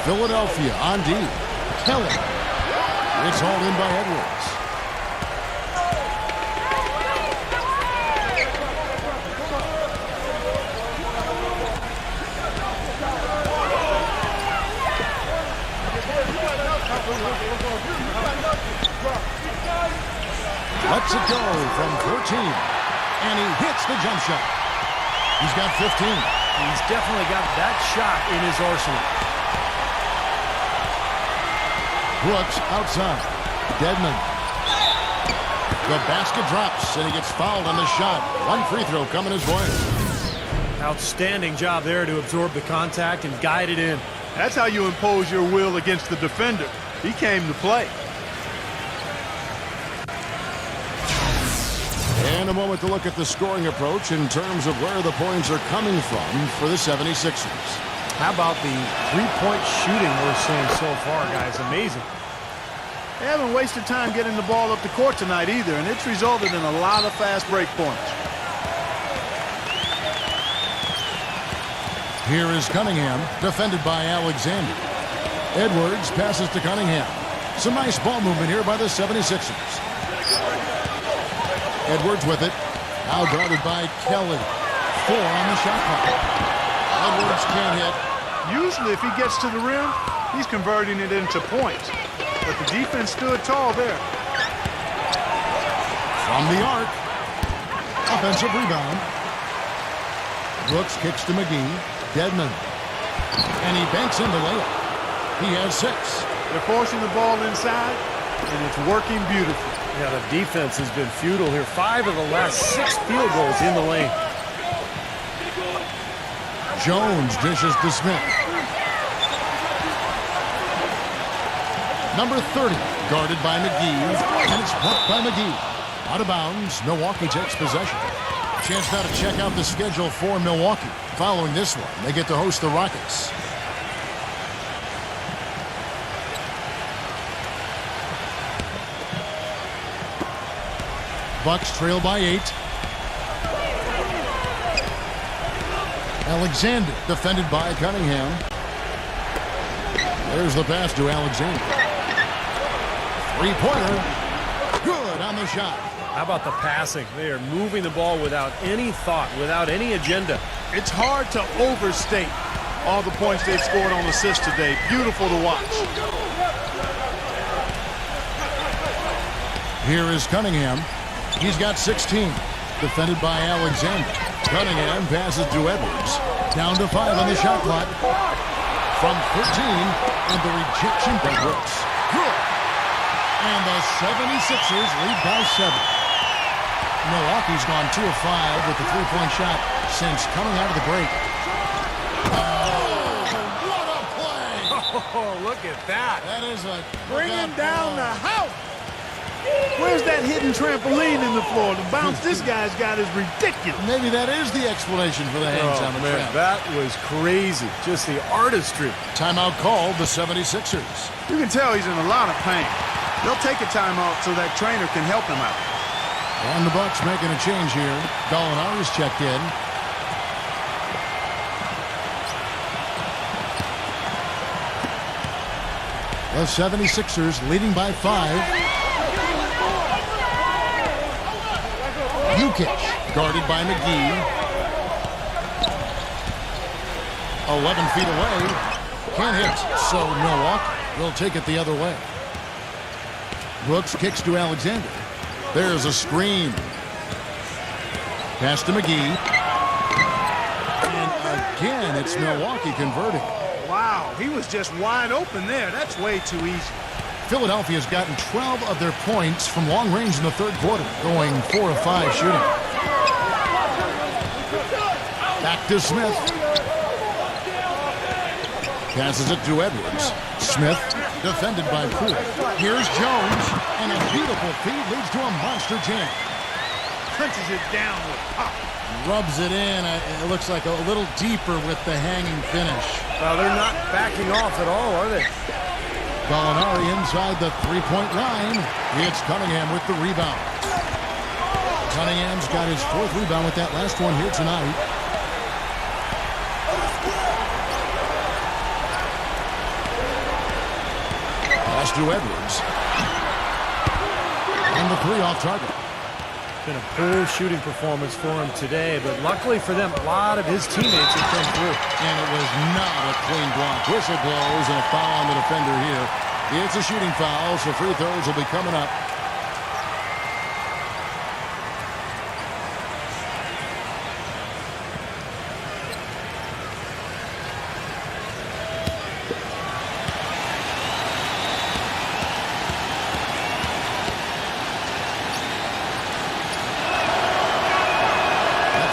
Philadelphia on D. Kelly. It's hauled in by Edwards. Lets it go from 14. And he hits the jump shot. He's got 15. He's definitely got that shot in his arsenal. Brooks outside. Dedmon. The basket drops, and he gets fouled on the shot. One free throw coming his way. Outstanding job there to absorb the contact and guide it in. That's how you impose your will against the defender. He came to play. And a moment to look at the scoring approach in terms of where the points are coming from for the 76ers. How about the three-point shooting we're seeing so far, guys? Amazing. They haven't wasted time getting the ball up the court tonight either, and it's resulted in a lot of fast break points. Here is Cunningham, defended by Alexander. Edwards passes to Cunningham. Some nice ball movement here by the 76ers. Edwards with it. Now guarded by Kelly. 4 on the shot clock. Edwards can't hit. Usually if he gets to the rim, he's converting it into points. But the defense stood tall there. From the arc. Offensive rebound. Brooks kicks to McGee. Dedmon. And he banks in the layup. He has 6. They're forcing the ball inside, and it's working beautifully. Yeah, the defense has been futile here. 5 of the last 6 field goals in the lane. Jones dishes to Smith. Number 30, guarded by McGee, and it's blocked by McGee. Out of bounds, Milwaukee takes possession. Chance now to check out the schedule for Milwaukee. Following this one, they get to host the Rockets. Bucks trail by 8. Alexander defended by Cunningham. There's the pass to Alexander. Three-pointer. Good on the shot. How about the passing? They are moving the ball without any thought, without any agenda. It's hard to overstate all the points they've scored on assists today. Beautiful to watch. Here is Cunningham. He's got 16. Defended by Alexander. Cunningham passes to Edwards. Down to 5 on the shot clock. From 13, and the rejection by Brooks. Good. And the 76ers lead by 7. Milwaukee's gone 2 of 5 with the three-point shot since coming out of the break. Oh, what a play! Oh, look at that. That is a... Bringing down the house. Where's that hidden trampoline in the floor? The bounce this guy's got is ridiculous. Maybe that is the explanation for the hangs on the trap. That was crazy. Just the artistry. Timeout called the 76ers. You can tell he's in a lot of pain. They'll take a timeout so that trainer can help him out. And the Bucks making a change here. Gallinari's checked in. The 76ers leading by 5. Jukic, guarded by McGee. 11 feet away. Can't hit, so Milwaukee will take it the other way. Brooks kicks to Alexander. There's a screen. Pass to McGee. And again, it's Milwaukee converting. Wow, he was just wide open there. That's way too easy. Philadelphia has gotten 12 of their points from long range in the third quarter, going 4 of 5 shooting. Back to Smith. Passes it to Edwards. Smith, defended by Poole. Here's Jones, and a beautiful feed leads to a monster jam. Punches it down with pop. Rubs it in. It looks like a little deeper with the hanging finish. They're not backing off at all, are they? Gallinari inside the three-point line. It's Cunningham with the rebound. Cunningham's got his 4th rebound with that last one here tonight. Pass to Edwards. And the three off target. Been a poor shooting performance for him today, but luckily for them, a lot of his teammates have come through. And it was not a clean block. Whistle blows and a foul on the defender here. It's a shooting foul, so free throws will be coming up.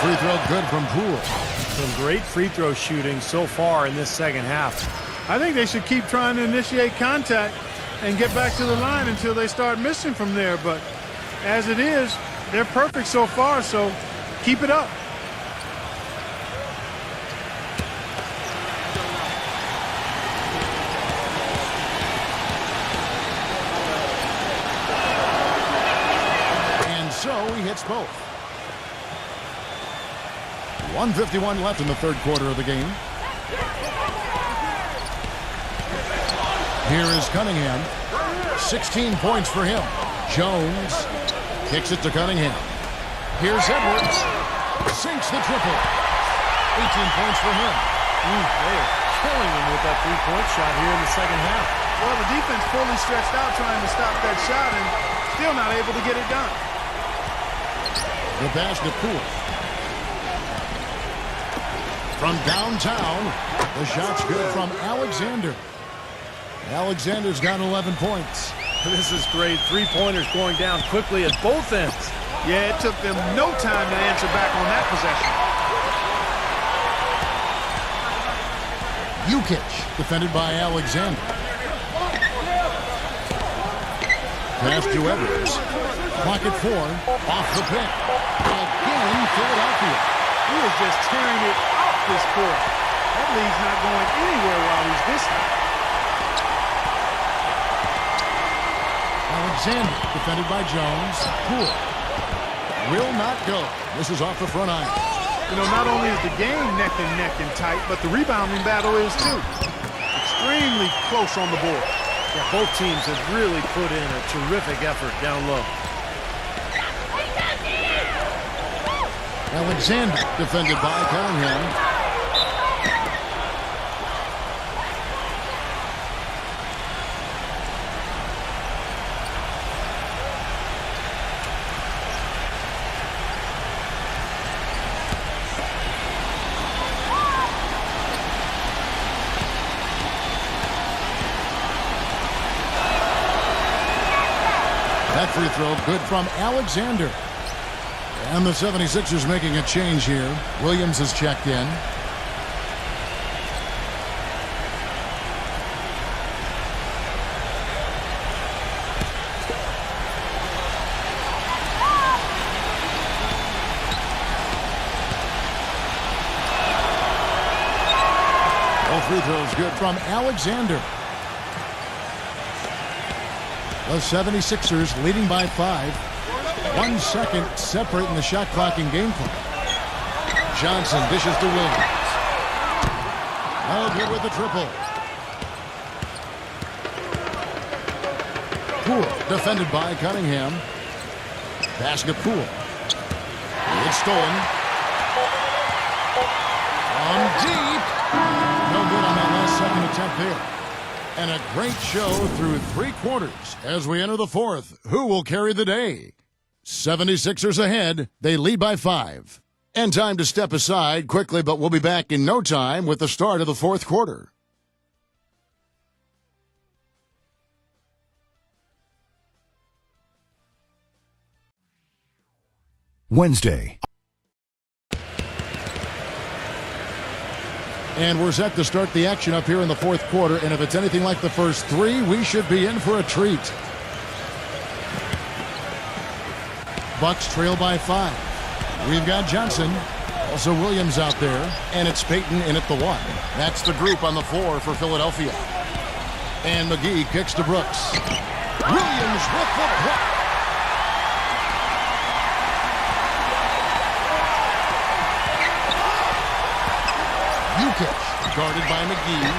Free throw good from Poole. Some great free throw shooting so far in this second half. I think they should keep trying to initiate contact and get back to the line until they start missing from there. But as it is, they're perfect so far, so keep it up. And so he hits both. 1:51 left in the third quarter of the game. Here is Cunningham. 16 points for him. Jones kicks it to Cunningham. Here's Edwards. Sinks the triple. 18 points for him. They are killing him with that three-point shot here in the second half. Well, the defense fully stretched out trying to stop that shot and still not able to get it done. The basket Poole. From downtown, the shot's good from Alexander. Alexander's got 11 points. This is great. Three-pointers going down quickly at both ends. Yeah, it took them no time to answer back on that possession. Jukic, defended by Alexander. Pass to Edwards. Clock at 4. Off the pick. Again, Philadelphia. He is just tearing it off this court. That lead's not going anywhere while he's this high. Alexander, defended by Jones. Poole will not go. This is off the front iron. You know, not only is the game neck and tight, but the rebounding battle is too. Extremely close on the board. Yeah, both teams have really put in a terrific effort down low. Alexander, defended by Cunningham. That free throw good from Alexander. And the 76ers making a change here. Williams has checked in. All free throws good from Alexander. The 76ers leading by 5. 1 second separating the shot clock and game clock. Johnson dishes to Williams. No good with the triple. Poole defended by Cunningham. Basket Poole. It's stolen. On deep. No good on that last second attempt there. And a great show through 3 quarters. As we enter the 4th, who will carry the day? 76ers ahead. They lead by 5. And time to step aside quickly, but we'll be back in no time with the start of the 4th quarter. Wednesday. And we're set to start the action up here in the 4th quarter. And if it's anything like the first 3, we should be in for a treat. Bucks trail by 5. We've got Johnson. Also Williams out there. And it's Payton in at the 1. That's the group on the floor for Philadelphia. And McGee kicks to Brooks. Williams with the block. Jukic guarded by McGee.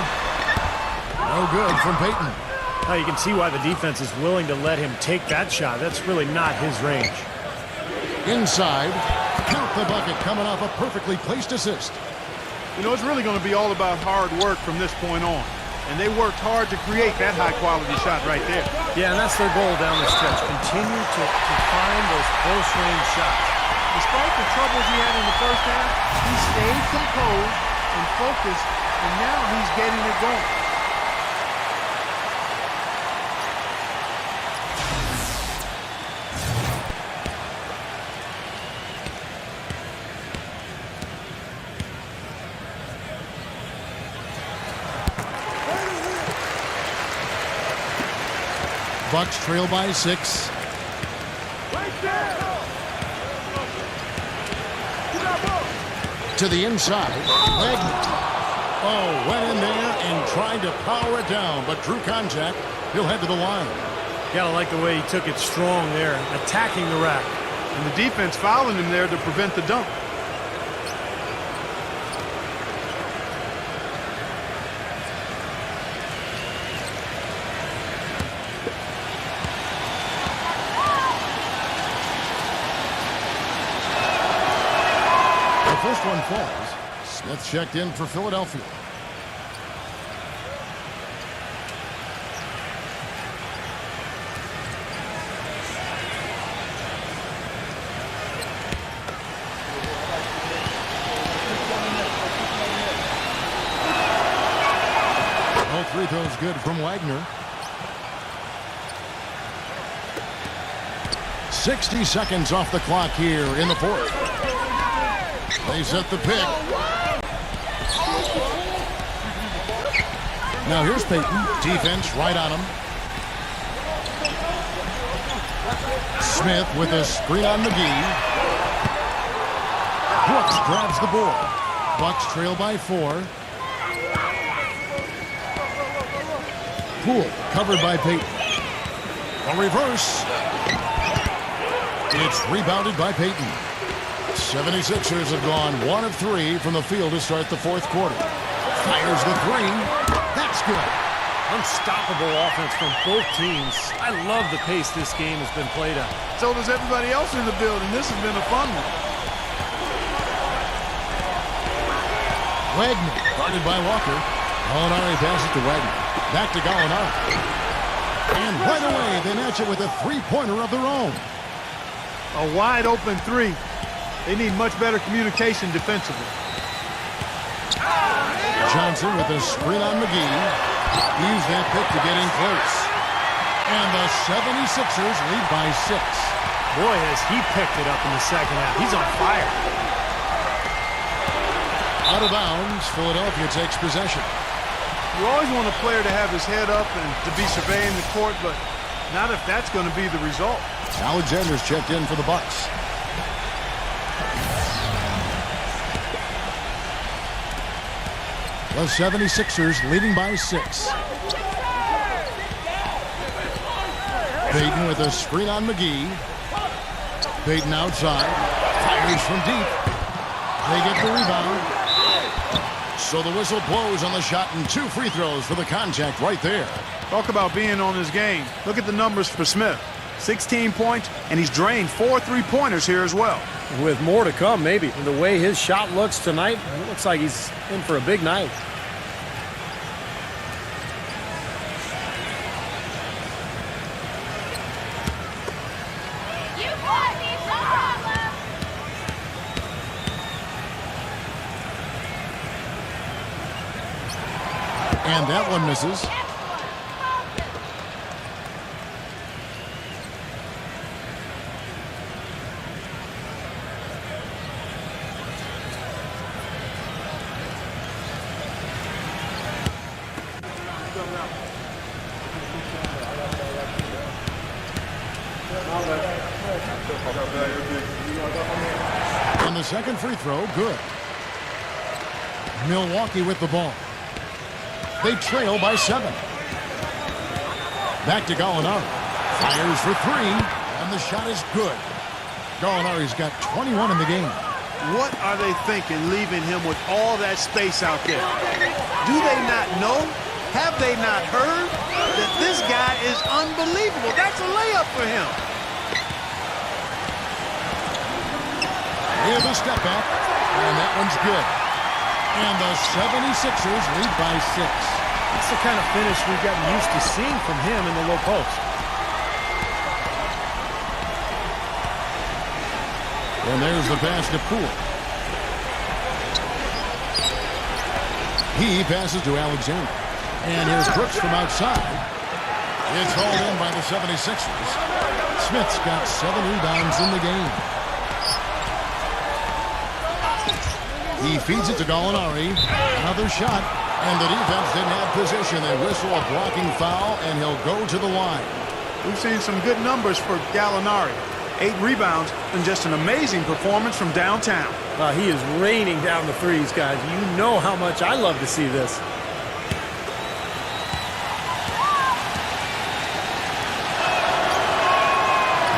No good from Payton. Now you can see why the defense is willing to let him take that shot. That's really not his range. Inside. Count the bucket coming off a perfectly placed assist. You know, it's really going to be all about hard work from this point on. And they worked hard to create that high-quality shot right there. Yeah, and that's their goal down the stretch. Continue to find those close-range shots. Despite the troubles he had in the first half, he stayed composed and focused, and now he's getting it going. Bucks trail by 6. To the inside. Wagner. Oh, went in there and tried to power it down, but drew contact. He'll head to the line. Gotta like the way he took it strong there, attacking the rack. And the defense fouling him there to prevent the dunk. First one falls. Smith checked in for Philadelphia. All three throws good from Wagner. 60 seconds off the clock here in the fourth. They set the pick. Now here's Payton. Defense right on him. Smith with a screen on McGee. Brooks grabs the board. Bucks trail by 4. Poole covered by Payton. A reverse. It's rebounded by Payton. 76ers have gone 1 of 3 from the field to start the fourth quarter. Fires the 3. That's good. Unstoppable offense from both teams. I love the pace this game has been played at. So does everybody else in the building. This has been a fun one. Wagner guarded by Walker. Gallinari passes to Wagner. Back to Gallinari. And right away they match it with a three-pointer of their own. A wide open 3. They need much better communication defensively. Johnson with a screen on McGee. Used that pick to get in close. And the 76ers lead by 6. Boy, has he picked it up in the second half. He's on fire. Out of bounds, Philadelphia takes possession. You always want a player to have his head up and to be surveying the court, but not if that's going to be the result. Alexander's checked in for the Bucks. The 76ers leading by 6. Payton with a screen on McGee. Payton outside. Fires from deep. They get the rebound. So the whistle blows on the shot and 2 free throws for the contact right there. Talk about being on his game. Look at the numbers for Smith. 16 points, and he's drained 4 3-pointers here as well. With more to come, maybe. The way his shot looks tonight, it looks like he's in for a big night. You got me, no problem. And that one misses. And the second free throw, good. Milwaukee with the ball. They trail by 7. Back to Gallinari. Fires for 3, and the shot is good. Gallinari's got 21 in the game. What are they thinking leaving him with all that space out there? Do they not know Have they not heard that this guy is unbelievable? That's a layup for him. Here's a step back, and that one's good. And the 76ers lead by 6. It's the kind of finish we've gotten used to seeing from him in the low post. And there's the pass to Poole. He passes to Alexander. And here's Brooks from outside. It's hauled in by the 76ers. Smith's got 7 rebounds in the game. He feeds it to Gallinari. Another shot. And the defense didn't have position. They whistle a blocking foul, and he'll go to the line. We've seen some good numbers for Gallinari. 8 rebounds and just an amazing performance from downtown. He is raining down the threes, guys. You know how much I love to see this.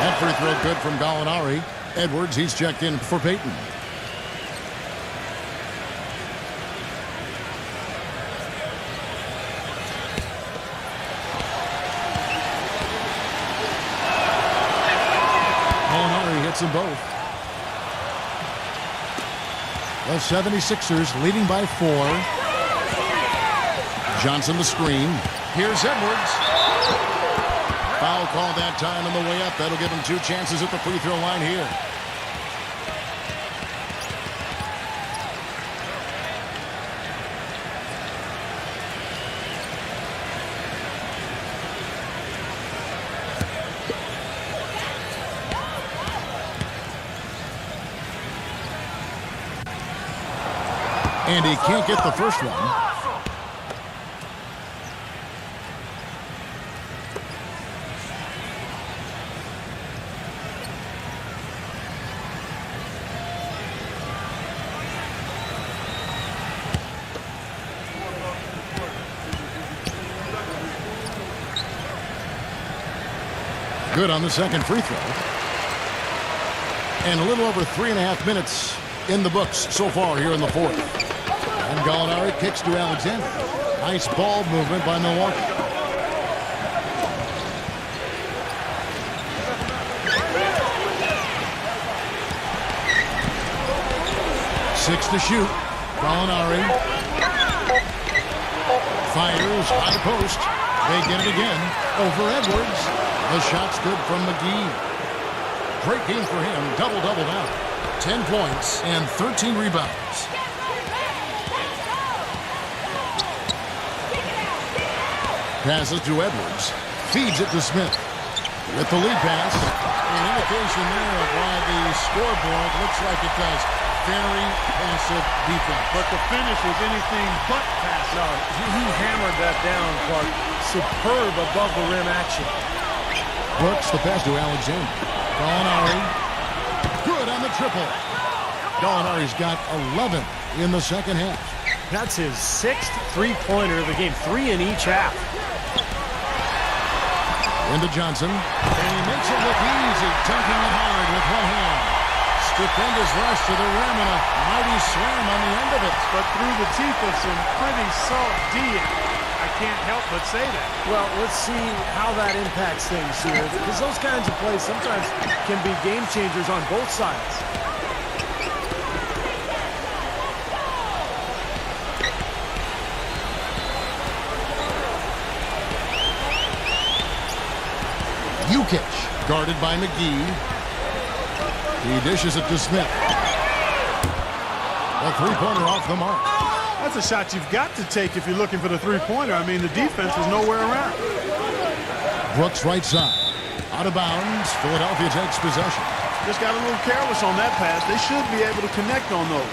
That free throw good from Gallinari. Edwards, he's checked in for Payton. Gallinari hits them both. The 76ers leading by 4. Johnson the screen. Here's Edwards. Foul called that time on the way up. That'll give him 2 chances at the free throw line here. And he can't get the first one. Good on the second free throw. And a little over 3.5 minutes in the books so far here in the fourth. And Gallinari kicks to Alexander. Nice ball movement by Milwaukee. Six to shoot. Gallinari fires high post. They get it again over Edwards. The shot's good from McGee. Great game for him. Double-double now. 10 points and 13 rebounds. Passes to Edwards. Feeds it to Smith. With the lead pass. An indication there of why the scoreboard looks like it does. Very passive defense. But the finish was anything but passive. No, he hammered that down, Clark. Superb above the rim action. Brooks, the pass to Alexander. Gallinari. Good on the triple. Gallinari's got 11 in the second half. That's his 6th three-pointer of the game. 3 in each half. Into Johnson. And he makes it look easy, dunking it hard with one hand. Stupendous rush to the rim and a mighty slam on the end of it. But through the teeth of some pretty salt D. I can't help but say that. Well, let's see how that impacts things here. Because those kinds of plays sometimes can be game changers on both sides. Jukic, guarded by McGee. He dishes it to Smith. A three-pointer off the mark. That's a shot you've got to take if you're looking for the three-pointer. I mean, the defense was nowhere around. Brooks right side. Out of bounds. Philadelphia takes possession. Just got a little careless on that pass. They should be able to connect on those.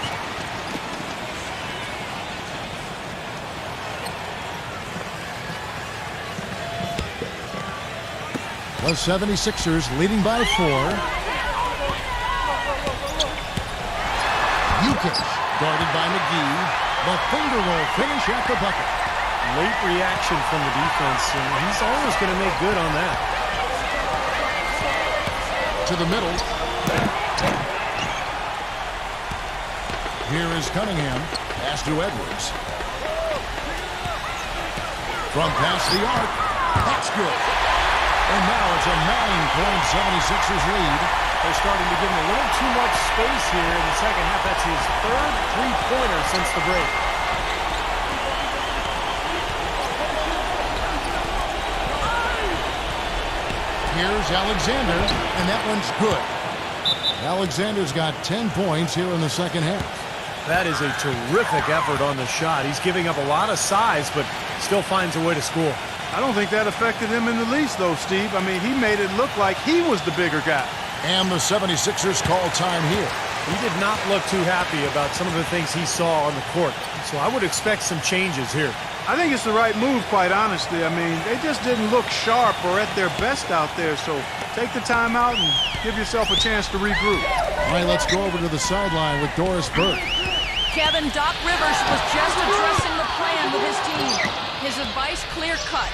The 76ers leading by 4. Jukic, guarded by McGee. The finger roll finish at the bucket. Late reaction from the defense, and he's always going to make good on that. To the middle. Here is Cunningham. Pass to Edwards. From past the arc. That's good. And now it's a 9-point 76ers lead. They're starting to give him a little too much space here in the second half. That's his third three-pointer since the break. Here's Alexander, and that one's good. Alexander's got 10 points here in the second half. That is a terrific effort on the shot. He's giving up a lot of size, but still finds a way to score. I don't think that affected him in the least, though, Steve. I mean, he made it look like he was the bigger guy. And the 76ers call time here. He did not look too happy about some of the things he saw on the court. So I would expect some changes here. I think it's the right move, quite honestly. I mean, they just didn't look sharp or at their best out there. So take the time out and give yourself a chance to regroup. All right, let's go over to the sideline with Doris Burke. Kevin, Doc Rivers was just addressing the plan with his team. His advice clear-cut.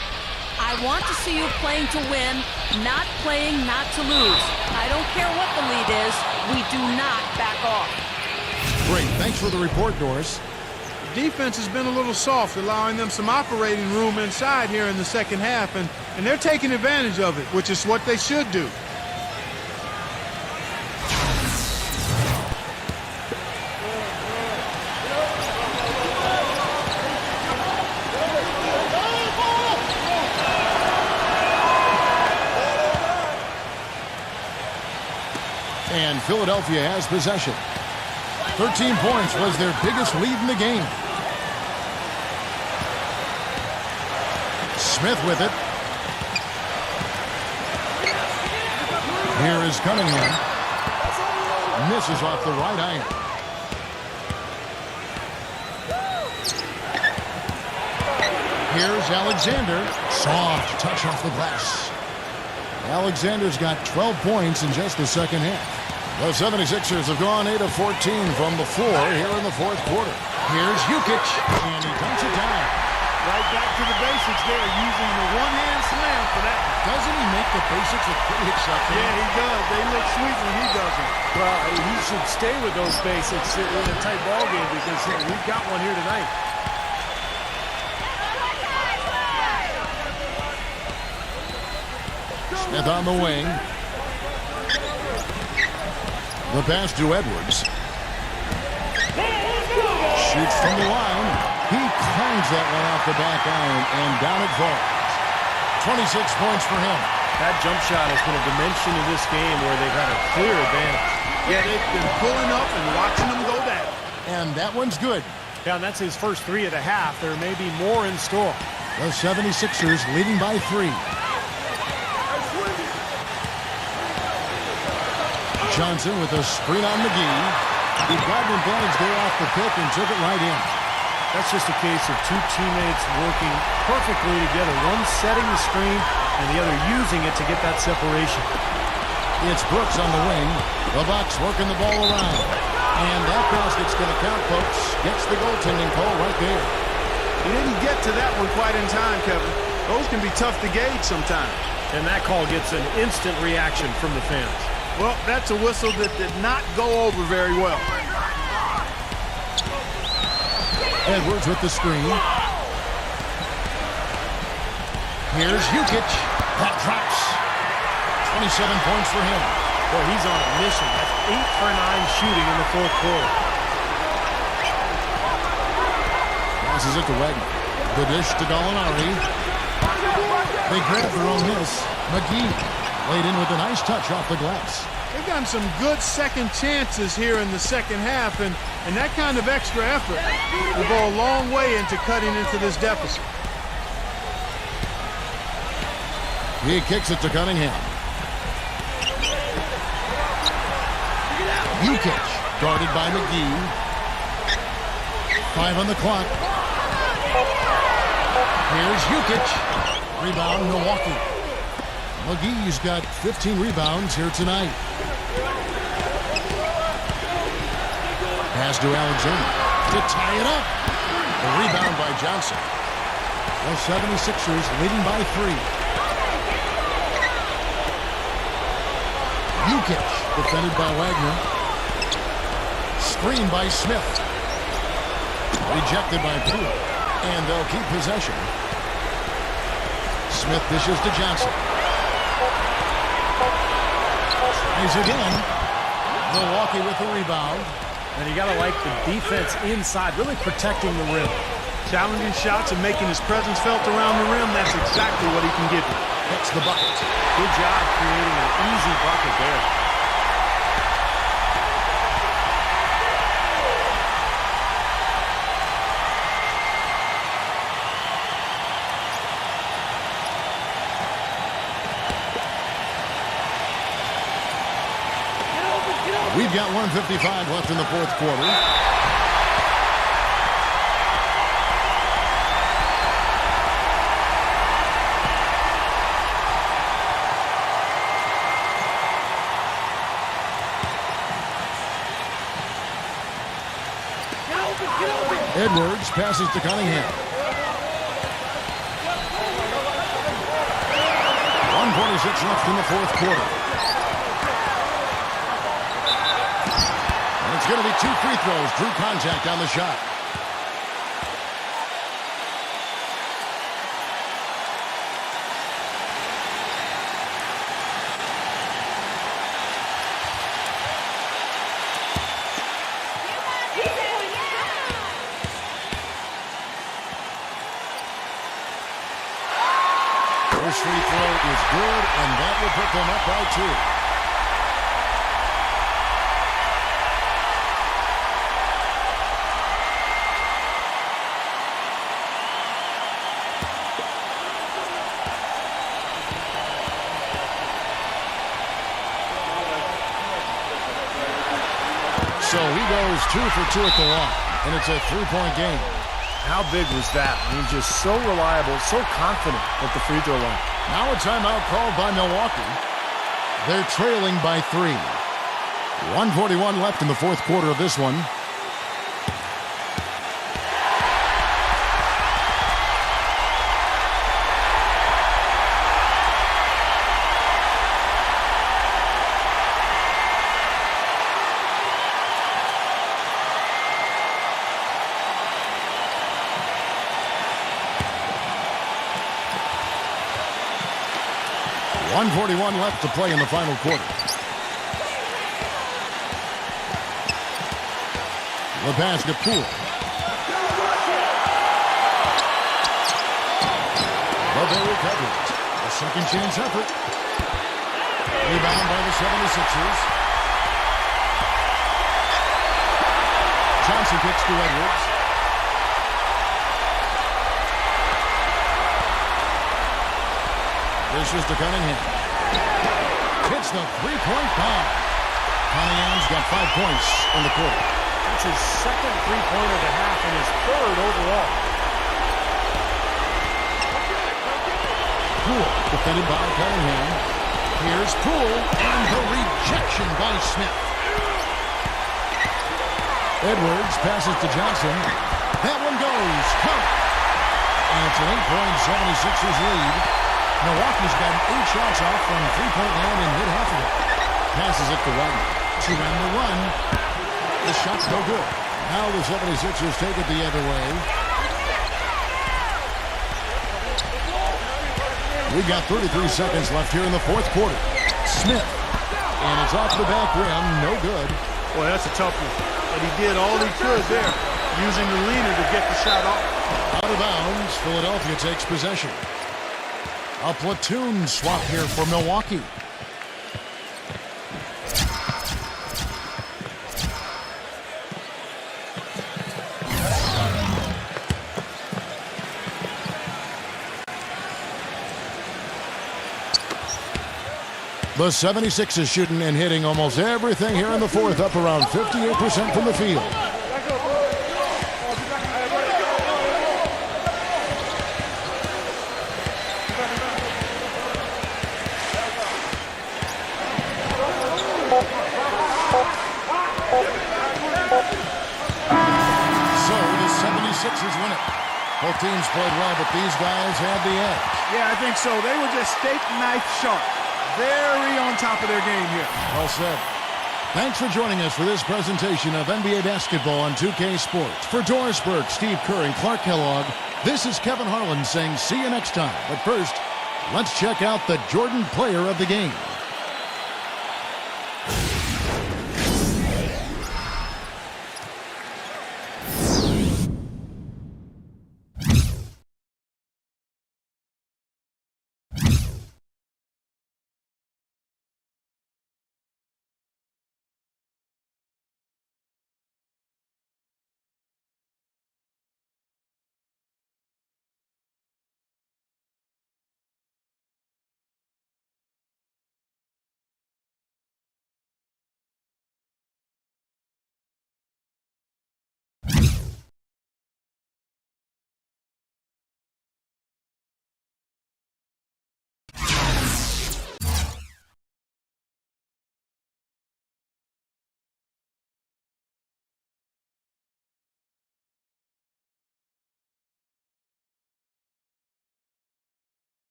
I want to see you playing to win, not playing not to lose. I don't care what the lead is. We do not back off. Great. Thanks for the report, Doris. Defense has been a little soft, allowing them some operating room inside here in the second half, and they're taking advantage of it, which is what they should do. And Philadelphia has possession. 13 points was their biggest lead in the game. Smith with it. Here is Cunningham. Misses off the right iron. Here's Alexander. Soft touch off the glass. Alexander's got 12 points in just the second half. The 76ers have gone 8 of 14 from the floor here in the fourth quarter. Here's Jukic, and he dunks it down. Right back to the basics there, using the one-hand slam for that. Doesn't he make the basics look pretty exceptional? Yeah, he does. They look sweet when he does it. Well, he should stay with those basics in a tight ball game because we've got one here tonight. Smith on the wing. The pass to Edwards. Shoots from the line. He clangs that one off the back iron, and down it falls. 26 points for him. That jump shot has been a dimension in this game where they've had a clear advantage. Yeah, they've been pulling up and watching them go down. And that one's good. Yeah, and that's his first three of the half. There may be more in store. The 76ers leading by 3. Johnson with a screen on McGee. He got an advantage there off the pick and took it right in. That's just a case of two teammates working perfectly together. One setting the screen and the other using it to get that separation. It's Brooks on the wing. The Bucks working the ball around. And that basket's going to count, folks. Gets the goaltending call right there. He didn't get to that one quite in time, Kevin. Those can be tough to gauge sometimes. And that call gets an instant reaction from the fans. Well, that's a whistle that did not go over very well. Edwards with the screen. Here's Jukic. That drops. 27 points for him. Well, he's on a mission. That's 8 for 9 shooting in the fourth quarter. Passes it to Wagner. The dish to Gallinari. They grab their own miss. McGee laid in with a nice touch off the glass. They've gotten some good second chances here in the second half, and that kind of extra effort will go a long way into cutting into this deficit. He kicks it to Cunningham. Jukic, guarded by McGee. 5 on the clock. Here's Jukic. Rebound, Milwaukee. McGee's got 15 rebounds here tonight. Pass to Alexander to tie it up. The rebound by Johnson. The 76ers leading by 3. Jukic defended by Wagner. Screen by Smith. Rejected by Pugh. And they'll keep possession. Smith dishes to Johnson. Tries again. Milwaukee with the rebound. And you got to like the defense inside, really protecting the rim. Challenging shots and making his presence felt around the rim. That's exactly what he can give you. Hits the bucket. Good job creating an easy bucket there. We've got 1:55 left in the fourth quarter. Edwards passes to Cunningham. 1:46 left in the fourth quarter. And it's going to be 2 free throws. Drew contact on the shot. First free throw is good, and that will put them up by 2. So he goes 2 for 2 at the line, and it's a 3-point game. How big was that? I mean, just so reliable, so confident at the free throw line. Now a timeout called by Milwaukee. They're trailing by 3. 1:41 left in the fourth quarter of this one. .141 left to play in the final quarter. The pass to Poole. But they recover it. A second chance effort. Rebound by the 76ers. Johnson kicks to Edwards. This is to Cunningham. Hits the three-point bomb. Cunningham's got 5 points in the quarter. That's his second three-pointer of the half and his third overall. Poole defended by Cunningham. Here's Poole, and the rejection by Smith. Edwards passes to Johnson. That one goes. Count. And it's an 8-point 76ers lead. Milwaukee's got 8 shots off from three-point land and hit half of it. Passes it to Wagner. To end the run. The shot's no good. Now the 76ers take it the other way. We got 33 seconds left here in the fourth quarter. Smith. And it's off the back rim. No good. Boy, that's a tough one. But he did all he could there, using the leaner to get the shot off. Out of bounds. Philadelphia takes possession. A platoon swap here for Milwaukee. The 76ers shooting and hitting almost everything here in the fourth, up around 58% from the field. So the 76ers win it. Both teams played well, but these guys had the edge. Yeah, I think so. They were just steak knife sharp. Very on top of their game here. Well said. Thanks for joining us for this presentation of NBA basketball on 2K Sports. For Doris Burke, Steve Kerr, and Clark Kellogg, this is Kevin Harlan saying see you next time. But first, Let's check out the Jordan player of the game.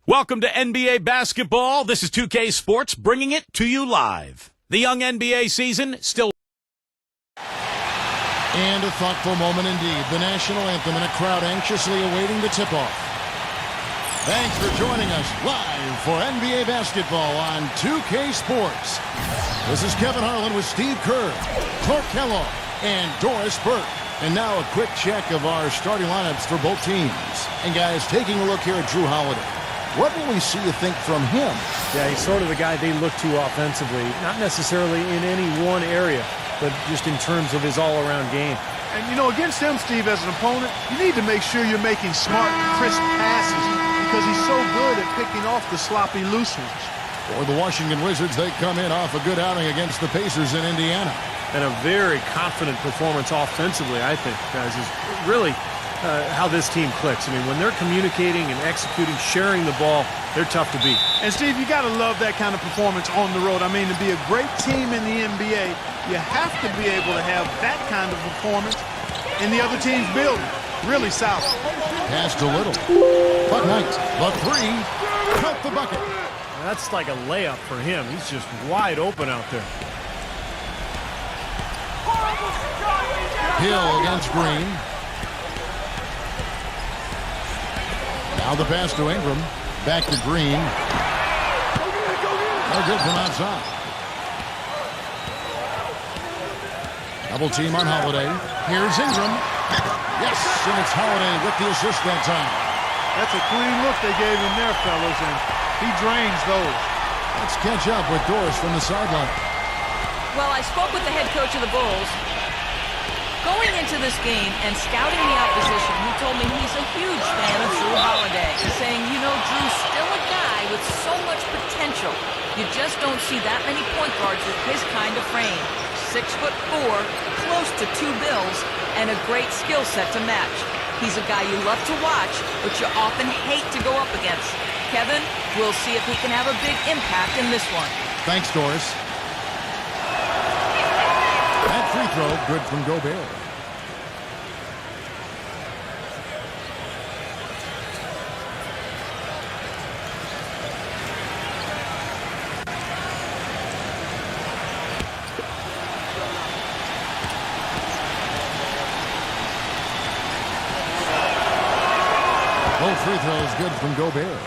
Welcome to NBA basketball. This is 2K Sports bringing it to you live. The young NBA season still. And a thoughtful moment indeed. The national anthem and a crowd anxiously awaiting the tip-off. Thanks for joining us live for NBA basketball on 2K Sports. This is Kevin Harlan with Steve Kerr, Clark Kellogg, and Doris Burke. And now a quick check of our starting lineups for both teams. And guys, taking a look here at Drew Holiday. What will we see, you think, from him? Yeah, he's sort of the guy they look to offensively. Not necessarily in any one area, but just in terms of his all-around game. And, you know, against him, Steve, as an opponent, you need to make sure you're making smart, crisp passes because he's so good at picking off the sloppy loose ones. For the Washington Wizards, they come in off a good outing against the Pacers in Indiana. And a very confident performance offensively, I think, guys, is really how this team clicks. I mean, when they're communicating and executing, sharing the ball, they're tough to beat. And, Steve, you got to love that kind of performance on the road. I mean, to be a great team in the NBA, you have to be able to have that kind of performance in the other team's building. Really solid. Passed a little. But Knight, the three, cut the bucket. That's like a layup for him. He's just wide open out there. Hill against Green. Now the pass to Ingram. Back to Green. No good from outside. Double team on Holiday. Here's Ingram. Yes, and it's Holiday with the assist that time. That's a clean look they gave him there, fellas, and he drains those. Let's catch up with Doris from the sideline. Well, I spoke with the head coach of the Bulls going into this game and scouting the opposition. He told me he's a huge fan of Drew Holiday, saying, you know, Drew's still a guy with so much potential. You just don't see that many point guards with his kind of frame. 6'4", close to 2 bills, and a great skill set to match. He's a guy you love to watch, but you often hate to go up against. Kevin, we'll see if he can have a big impact in this one. Thanks, Doris. That free throw, good from Gobert. Both free throws good from Gobert.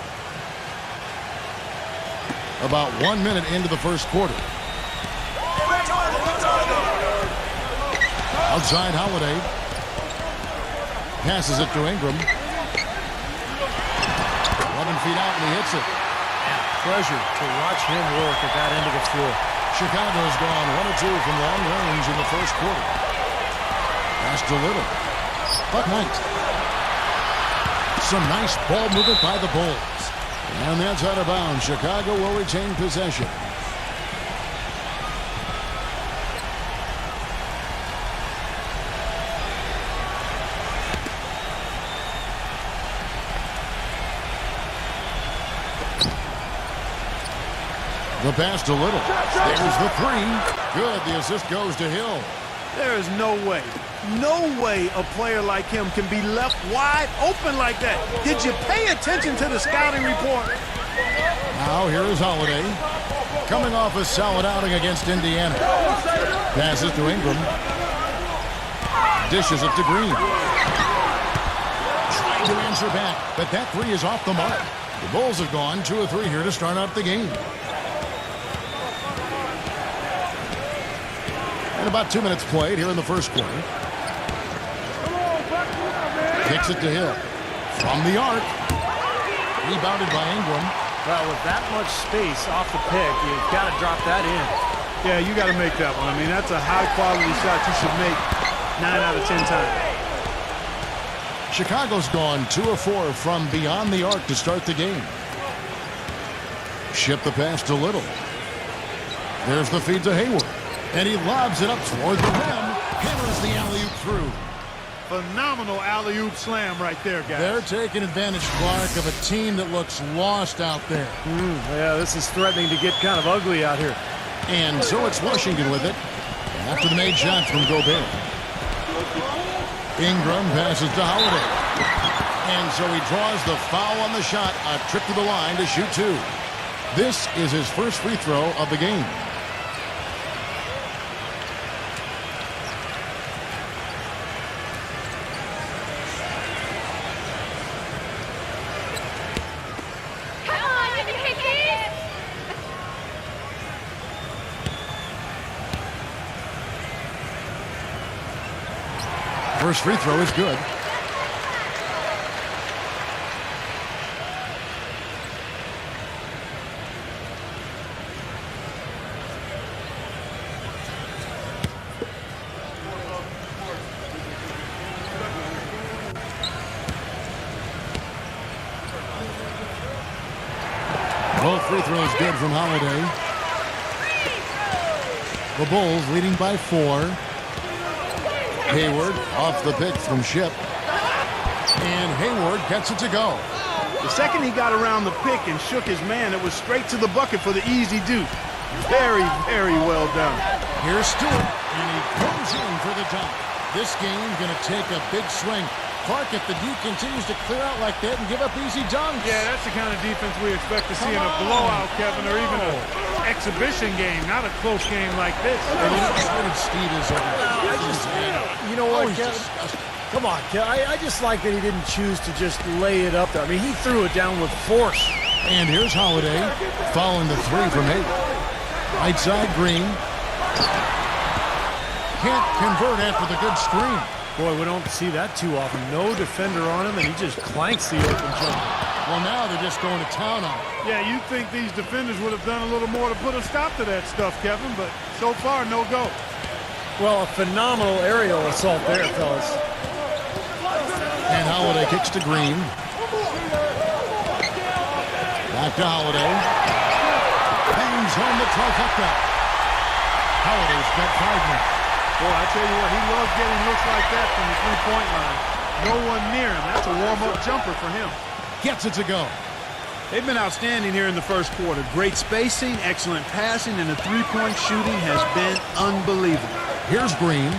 About 1 minute into the first quarter. Outside Holiday. Passes it to Ingram. 11 feet out and he hits it. Pleasure to watch him work at that end of the floor. Chicago's gone 1 of 2 from long range in the first quarter. Passed a little. But Knight. Some nice ball movement by the Bulls. And that's out of bounds. Chicago will retain possession. The pass to Little. There's the three. Good. The assist goes to Hill. There is no way a player like him can be left wide open like that. Did you pay attention to the scouting report? Now here is Holiday. Coming off a solid outing against Indiana. Passes to Ingram. Dishes it to Green. Trying to answer back, but that three is off the mark. The Bulls have gone 2 of 3 here to start out the game. And about 2 minutes played here in the first quarter. Kicks it to Hill. From the arc. Rebounded by Ingram. Well, with that much space off the pick, you've got to drop that in. Yeah, you got to make that one. I mean, that's a high-quality shot you should make 9 out of 10 times. Chicago's gone 2 of 4 from beyond the arc to start the game. Ship the pass to Little. There's the feed to Hayward. And he lobs it up toward the rim. Hammers the alley-oop through. Phenomenal alley-oop slam right there, guys. They're taking advantage, Clark, of a team that looks lost out there. Yeah, this is threatening to get kind of ugly out here. And so it's Washington with it. After the made shot from Gobert. Ingram passes to Holiday. And so he draws the foul on the shot, a trip to the line to shoot 2. This is his first free throw of the game. Come on, you can hit these! First free throw is good. Both free throws good from Holiday. The Bulls leading by 4. Hayward off the pick from Ship. And Hayward gets it to go. The second he got around the pick and shook his man, it was straight to the bucket for the easy deuce. Very, very well done. Here's Stewart, and he goes in for the dunk. This game going to take a big swing. Clark, if the D continues to clear out like that and give up easy dunks. Yeah, that's the kind of defense we expect to see in a blowout, Kevin, or even an exhibition game, not a close game like this. And you know how excited Steve is over You know what, Kevin? Come on, Kevin. I just like that he didn't choose to just lay it up there. I mean, he threw it down with force. And here's Holiday following the 3 from Hayward. Right side, Green. Can't convert after the good screen. Boy, we don't see that too often. No defender on him, and he just clanks the open jumper. Well, now they're just going to town on it. Yeah, you'd think these defenders would have done a little more to put a stop to that stuff, Kevin, but so far, no go. Well, a phenomenal aerial assault there, fellas. And Holiday kicks to Green. Back to Holiday. Bangs home the trifecta. Holiday's got 5 now. Boy, I tell you what, he loves getting looks like that from the three-point line. No one near him. That's a warm-up jumper for him. Gets it to go. They've been outstanding here in the first quarter. Great spacing, excellent passing, and the three-point shooting has been unbelievable. Here's Green.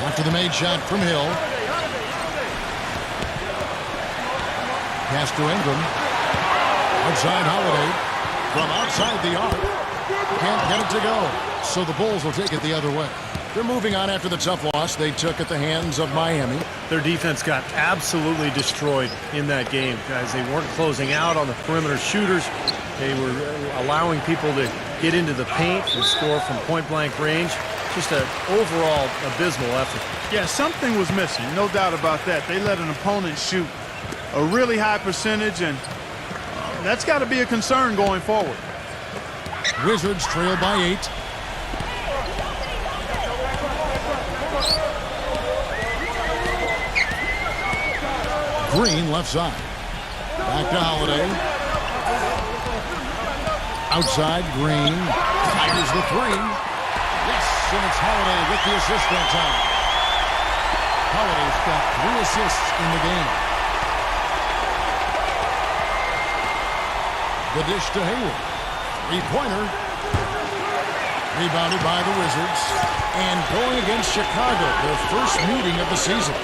After the made shot from Hill. Pass to Ingram. Outside Holiday. From outside the arc. Can't get it to go. So the Bulls will take it the other way. They're moving on after the tough loss they took at the hands of Miami. Their defense got absolutely destroyed in that game, guys. They weren't closing out on the perimeter shooters. They were allowing people to get into the paint and score from point-blank range. Just an overall abysmal effort. Yeah, something was missing, no doubt about that. They let an opponent shoot a really high percentage, and that's got to be a concern going forward. Wizards trail by 8. Green left side. Back to Holiday. Outside, Green. Fires the 3. Yes, and it's Holiday with the assist that time. Holiday's got 3 assists in the game. The dish to Hayward. 3-pointer. Rebounded by the Wizards. And going against Chicago, their first meeting of the season.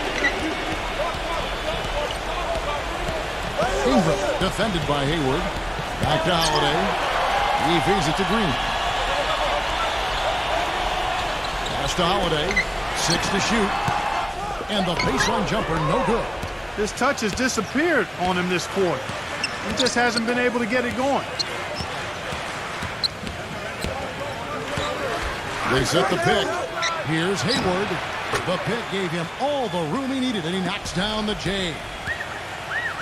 Ingram defended by Hayward. Back to Holiday. He feeds it to Green. Pass to Holiday. 6 to shoot. And the baseline jumper, no good. This touch has disappeared on him this quarter. He just hasn't been able to get it going. They set the pick. Here's Hayward. The pick gave him all the room he needed, and he knocks down the J.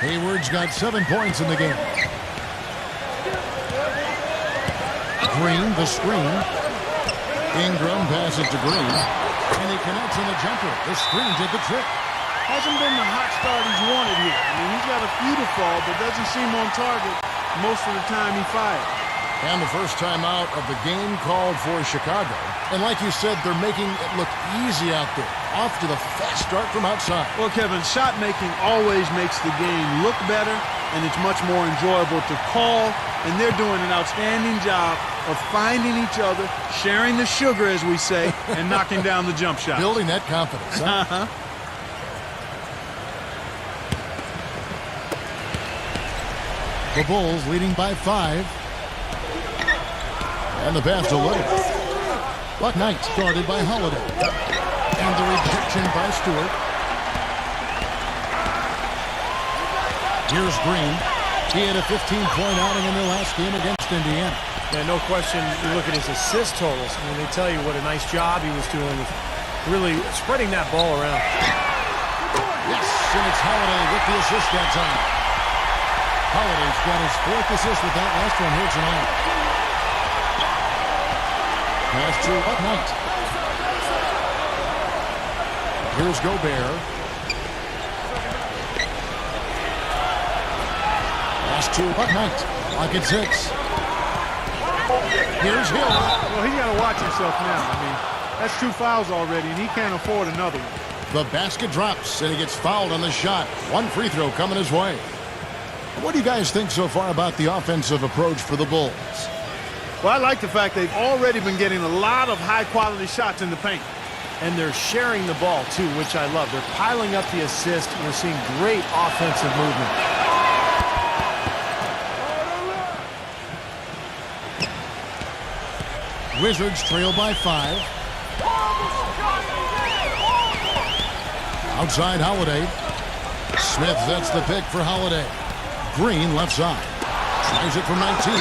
Hayward's got 7 points in the game. Green, the screen. Ingram passes to Green. And he connects on the jumper. The screen did the trick. Hasn't been the hot start he's wanted here. I mean, he's got a few to fall, but doesn't seem on target most of the time he fired. And the first time out of the game called for Chicago. And like you said, they're making it look easy out there. Off to the fast start from outside. Well, Kevin, shot making always makes the game look better, and it's much more enjoyable to call. And they're doing an outstanding job of finding each other, sharing the sugar, as we say, and knocking down the jump shot. Building that confidence. Huh? The Bulls leading by 5. And the pass to Little. Buck Knight guarded by Holiday. And the rejection by Stewart. Here's Green. He had a 15-point outing in their last game against Indiana. Yeah, no question, you look at his assist totals, and they tell you what a nice job he was doing with really spreading that ball around. Yes, and it's Holiday with the assist that time. Holiday's got his 4th assist with that last one here tonight. Pass to Buck Knight. Here's Gobert. Pass to Buck Knight. Lock at 6. Here's Hill. Well, he got to watch himself now. I mean, that's 2 fouls already, and he can't afford another one. The basket drops, and he gets fouled on the shot. 1 free throw coming his way. What do you guys think so far about the offensive approach for the Bulls? Well, I like the fact they've already been getting a lot of high-quality shots in the paint. And they're sharing the ball, too, which I love. They're piling up the assist, and we're seeing great offensive movement. Wizards trail by 5. Outside Holiday. Smith sets the pick for Holiday. Green left side. Tries it from 19.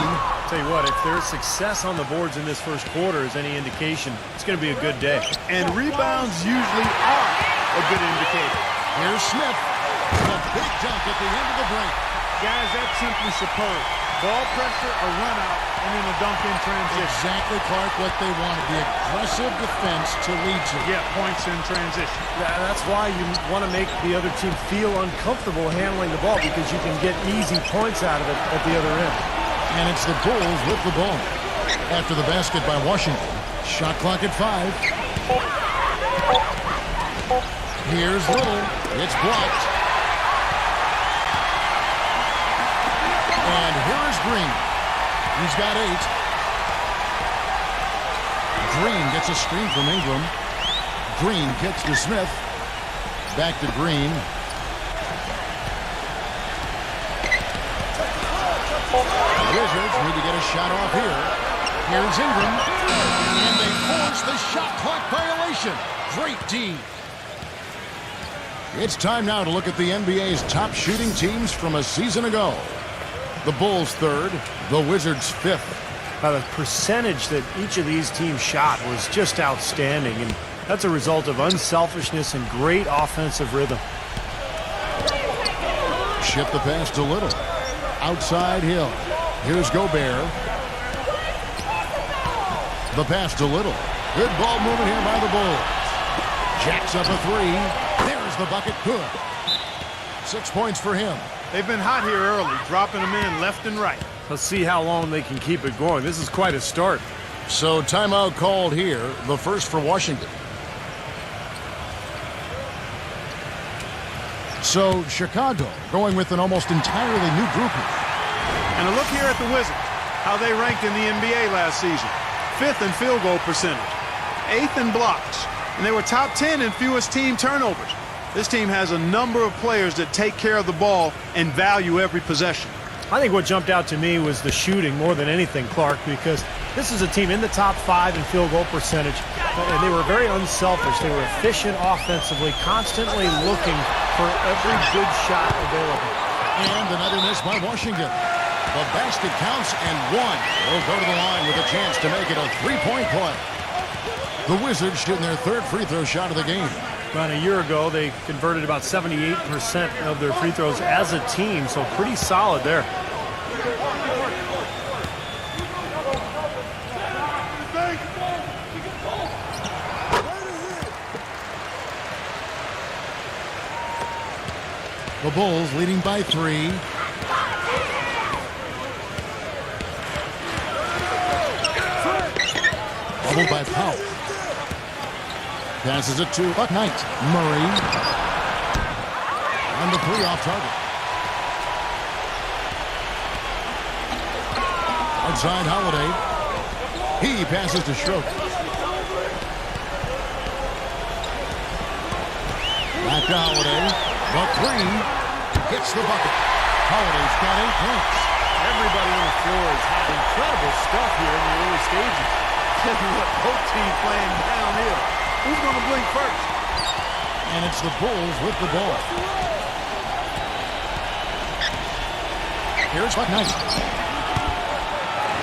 Tell you what, if there's success on the boards in this first quarter is any indication, it's going to be a good day. And rebounds usually are a good indicator. Here's Smith. A big dunk at the end of the break. Guys, that's simply superb. Ball pressure, a run out, and then a dunk in transition. Exactly, Clark, what they wanted. The aggressive defense to lead to. Yeah, points in transition. That's why you want to make the other team feel uncomfortable handling the ball, because you can get easy points out of it at the other end. And it's the Bulls with the ball. After the basket by Washington. Shot clock at 5. Here's Little. It's blocked. And here is Green. He's got 8. Green gets a screen from Ingram. Green kicks to Smith. Back to Green. The Wizards need to get a shot off here. Here's Ingram. And they force the shot clock violation. Great D. It's time now to look at the NBA's top shooting teams from a season ago. The Bulls 3rd, the Wizards 5th. The percentage that each of these teams shot was just outstanding, and that's a result of unselfishness and great offensive rhythm. Ship the pass to Little. Outside Hill. Here's Gobert. The pass to Little. Good ball movement here by the Bulls. Jacks up a 3. There's the bucket. Good. 6 points for him. They've been hot here early, dropping them in left and right. Let's see how long they can keep it going. This is quite a start. So timeout called here, the first for Washington. So Chicago going with an almost entirely new group here. And a look here at the Wizards, how they ranked in the NBA last season. 5th in field goal percentage, 8th in blocks, and they were top 10 in fewest team turnovers. This team has a number of players that take care of the ball and value every possession. I think what jumped out to me was the shooting more than anything, Clark, because this is a team in the top 5 in field goal percentage, and they were very unselfish. They were efficient offensively, constantly looking for every good shot available. And another miss by Washington. The basket counts, and 1 will go to the line with a chance to make it a 3-point play. The Wizards shooting their 3rd free throw shot of the game. About a year ago, they converted about 78% of their free throws as a team, so pretty solid there. The Bulls leading by 3. Bubbled by Powell. Passes it to Buck Knight. Murray. And the 3 off target. Outside Holiday. He passes to Schroeder. Back to Holiday. The 3 hits the bucket. Holiday's got 8 points. Everybody on the floor has had incredible stuff here in the early stages. Tell you what, both teams playing downhill. Who's going to blink first? And it's the Bulls with the ball. Here's McKnight.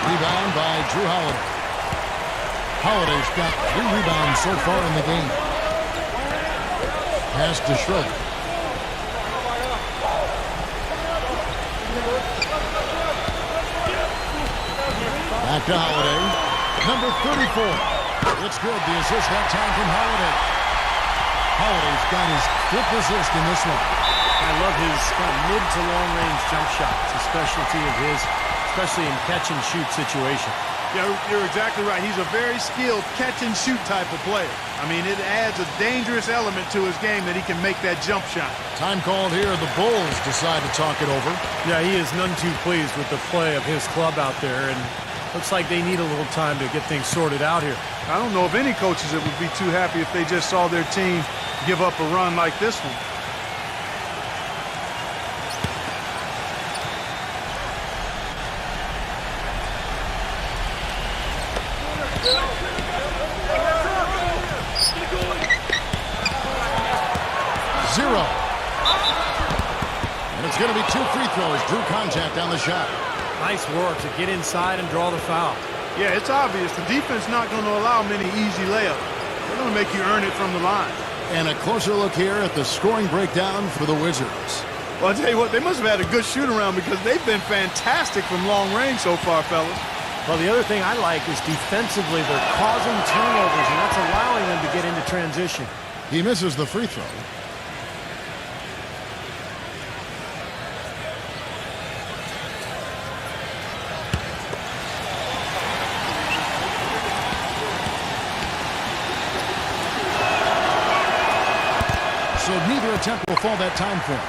Rebound by Drew Holiday. Holiday's got 3 rebounds so far in the game. Pass to Schroeder. Back to Holiday. Number 34. It's good. The assist that time from Holiday. Holiday's got his 5th assist in this one. I love his kind of mid to long range jump shot. It's a specialty of his, especially in catch and shoot situation. Yeah, you're exactly right. He's a very skilled catch-and-shoot type of player. I mean, it adds a dangerous element to his game that he can make that jump shot. Time called here. The Bulls decide to talk it over. Yeah, he is none too pleased with the play of his club out there, and looks like they need a little time to get things sorted out here. I don't know of any coaches that would be too happy if they just saw their team give up a run like this one. Zero. And it's going to be 2 free throws. Drew contact on the shot. Nice work to get inside and draw the foul. Yeah, it's obvious. The defense not going to allow many easy layups. They're going to make you earn it from the line. And a closer look here at the scoring breakdown for the Wizards. Well, I'll tell you what, they must have had a good shoot-around because they've been fantastic from long range so far, fellas. Well, the other thing I like is defensively they're causing turnovers, and that's allowing them to get into transition. He misses the free throw. So neither attempt will fall that time for him.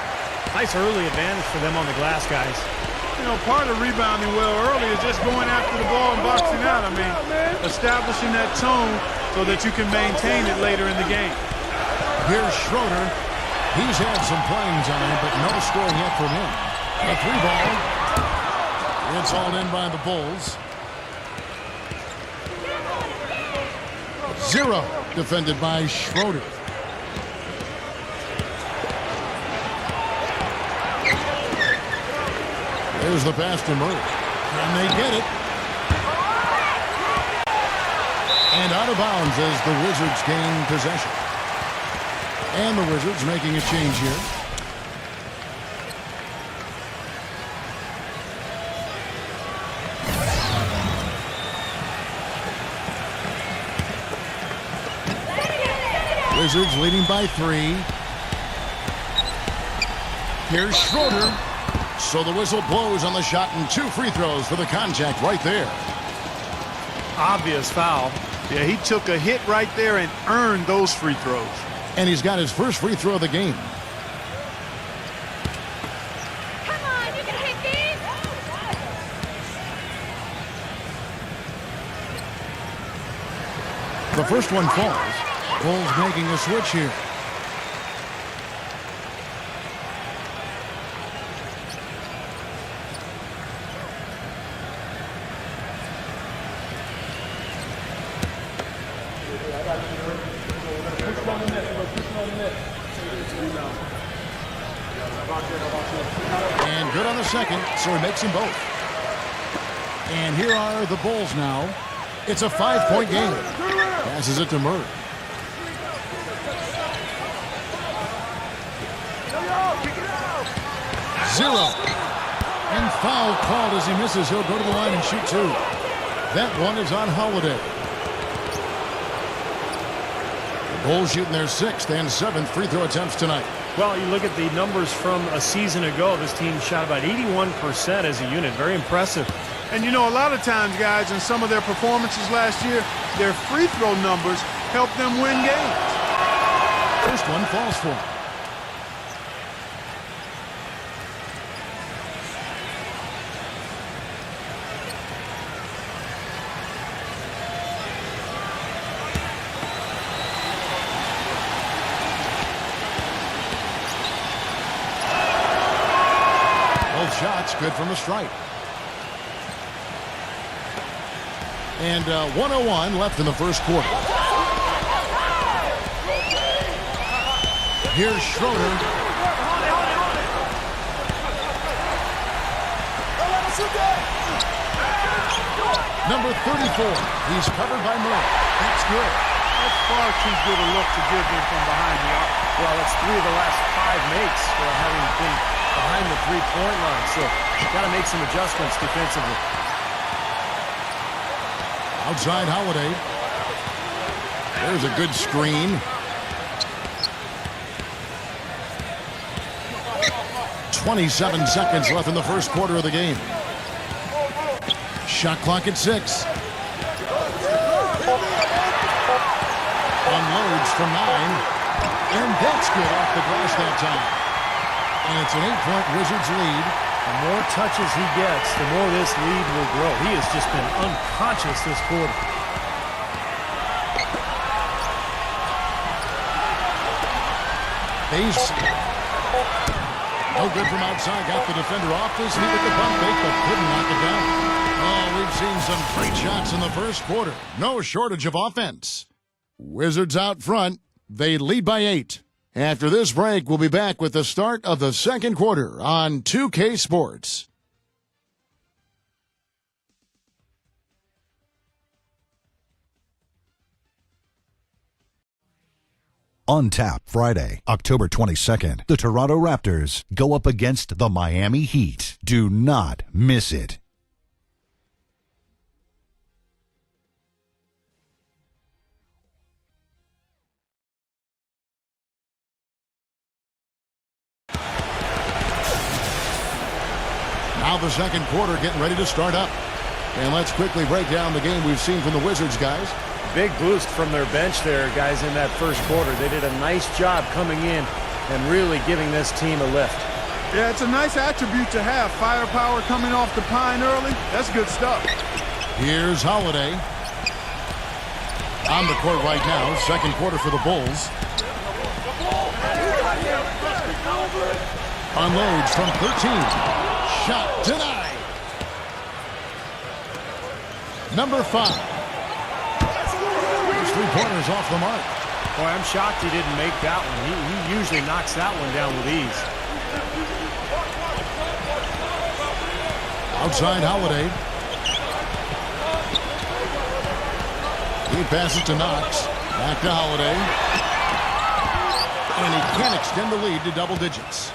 Nice early advantage for them on the glass, guys. You know, part of rebounding well early is just going after the ball and boxing out. I mean, establishing that tone so that you can maintain it later in the game. Here's Schroeder. He's had some playing time, but no score yet from him. A 3-ball. It's hauled in by the Bulls. 0 defended by Schroeder. There's the pass to Murray. And they get it. And out of bounds as the Wizards gain possession. And the Wizards making a change here. Wizards leading by 3. Here's Schroeder. So the whistle blows on the shot and 2 free throws for the contact right there. Obvious foul. Yeah, he took a hit right there and earned those free throws. And he's got his first free throw of the game. Come on, you can hit these. The first one falls. Bulls making a switch here. And good on the second, so he makes them both. And here are the Bulls now. It's a 5-point game. Passes it to Murray. Zero. And foul called as he misses. He'll go to the line and shoot 2. That one is on Holiday. The Bulls shooting their 6th and 7th free throw attempts tonight. Well, you look at the numbers from a season ago. This team shot about 81% as a unit. Very impressive. And you know, a lot of times, guys, in some of their performances last year, their free throw numbers helped them win games. First one falls for him. Shots good from the stripe. And 1:01 left in the first quarter. Here's Schroeder. Number 34. He's covered by Murray. That's good. That's far too good a look to give him from behind the arc. Well, that's 3 of the last 5 makes for having been behind the three-point line. So got to make some adjustments defensively. Outside Holiday. There's a good screen. 27 seconds left in the first quarter of the game. Shot clock at 6. Unloads from 9. And that's good off the glass that time. And it's an 8-point Wizards lead. The more touches he gets, the more this lead will grow. He has just been unconscious this quarter. Base. No good from outside. Got the defender off his feet with the pump fake, but couldn't knock it down. Oh, we've seen some great shots in the first quarter. No shortage of offense. Wizards out front. They lead by 8. After this break, we'll be back with the start of the second quarter on 2K Sports. On tap Friday, October 22nd, the Toronto Raptors go up against the Miami Heat. Do not miss it. Now the second quarter getting ready to start up. And let's quickly break down the game we've seen from the Wizards, guys. Big boost from their bench there, guys, in that first quarter. They did a nice job coming in and really giving this team a lift. Yeah, it's a nice attribute to have. Firepower coming off the pine early. That's good stuff. Here's Holiday. On the court right now, second quarter for the Bulls. Unloads from 13. Shot denied. Number 5. Those three-pointers off the mark. Boy, I'm shocked he didn't make that one. He usually knocks that one down with ease. Outside Holiday. He passes to Knox. Back to Holiday. And he can't extend the lead to double digits.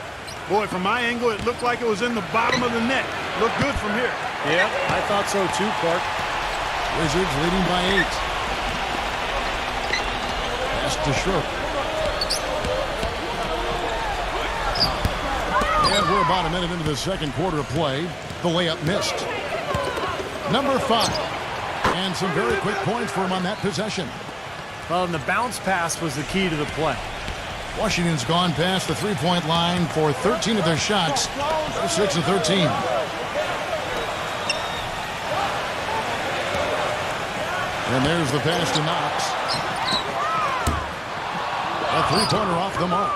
Boy, from my angle, it looked like it was in the bottom of the net. Looked good from here. Yeah, I thought so too, Clark. Wizards leading by 8. Pass to Schroeder. And we're about a minute into the second quarter of play. The layup missed. Number 5. And some very quick points for him on that possession. Well, and the bounce pass was the key to the play. Washington's gone past the three-point line for 13 of their shots. 6 of 13. And there's the pass to Knox. A three-pointer off the mark.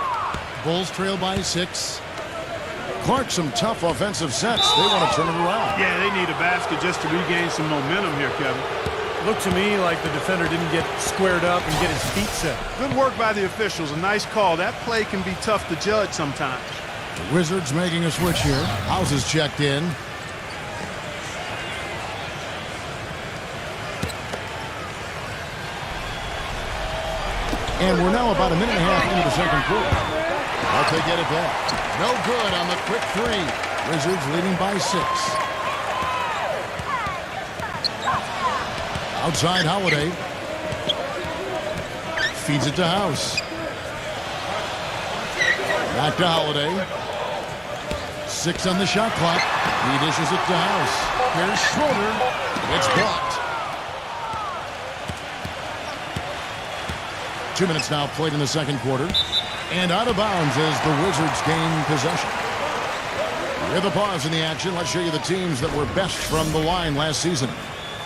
Bulls trail by 6. Clark, some tough offensive sets. They want to turn it around. Yeah, they need a basket just to regain some momentum here, Kevin. Looked to me like the defender didn't get squared up and get his feet set. Good work by the officials. A nice call. That play can be tough to judge sometimes. The Wizards making a switch here. House is checked in. And we're now about a minute and a half into the second quarter. I'll take it at that. No good on the quick 3. Wizards leading by 6. Outside Holiday. Feeds it to House. Back to Holiday. 6 on the shot clock. He dishes it to House. Here's Schroeder. It's blocked. 2 minutes now played in the second quarter. And out of bounds as the Wizards gain possession. With a pause in the action, let's show you the teams that were best from the line last season.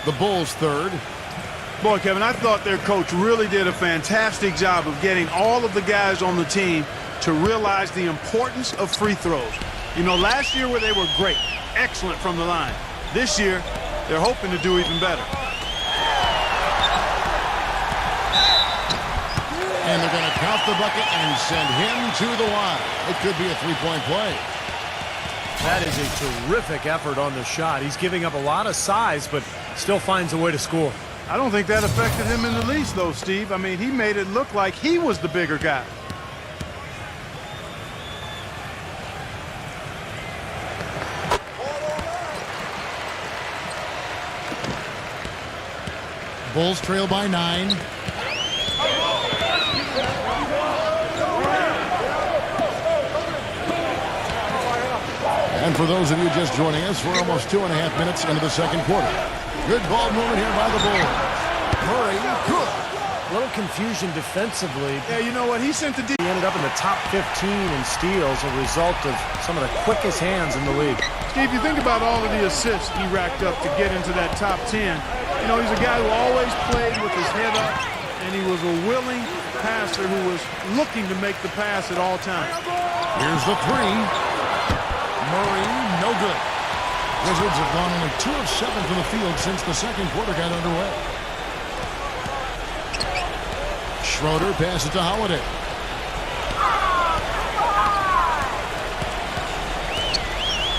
The Bulls third. Boy, Kevin, I thought their coach really did a fantastic job of getting all of the guys on the team to realize the importance of free throws. You know, last year where they were great, excellent from the line. This year, they're hoping to do even better. And they're going to count the bucket and send him to the line. It could be a three-point play. That is a terrific effort on the shot. He's giving up a lot of size, but still finds a way to score. I don't think that affected him in the least, though, Steve. I mean, he made it look like he was the bigger guy. Bulls trail by 9. And for those of you just joining us, we're almost 2.5 minutes into the second quarter. Good ball movement here by the Bulls. Murray, good. A little confusion defensively. Yeah, you know what? He sent the D. He ended up in the top 15 in steals, a result of some of the quickest hands in the league. Steve, you think about all of the assists he racked up to get into that top 10. You know, he's a guy who always played with his head up, and he was a willing passer who was looking to make the pass at all times. Here's the three. Murray, no good. Wizards have gone only 2 of 7 from the field since the second quarter got underway. Schroeder passes to Holiday.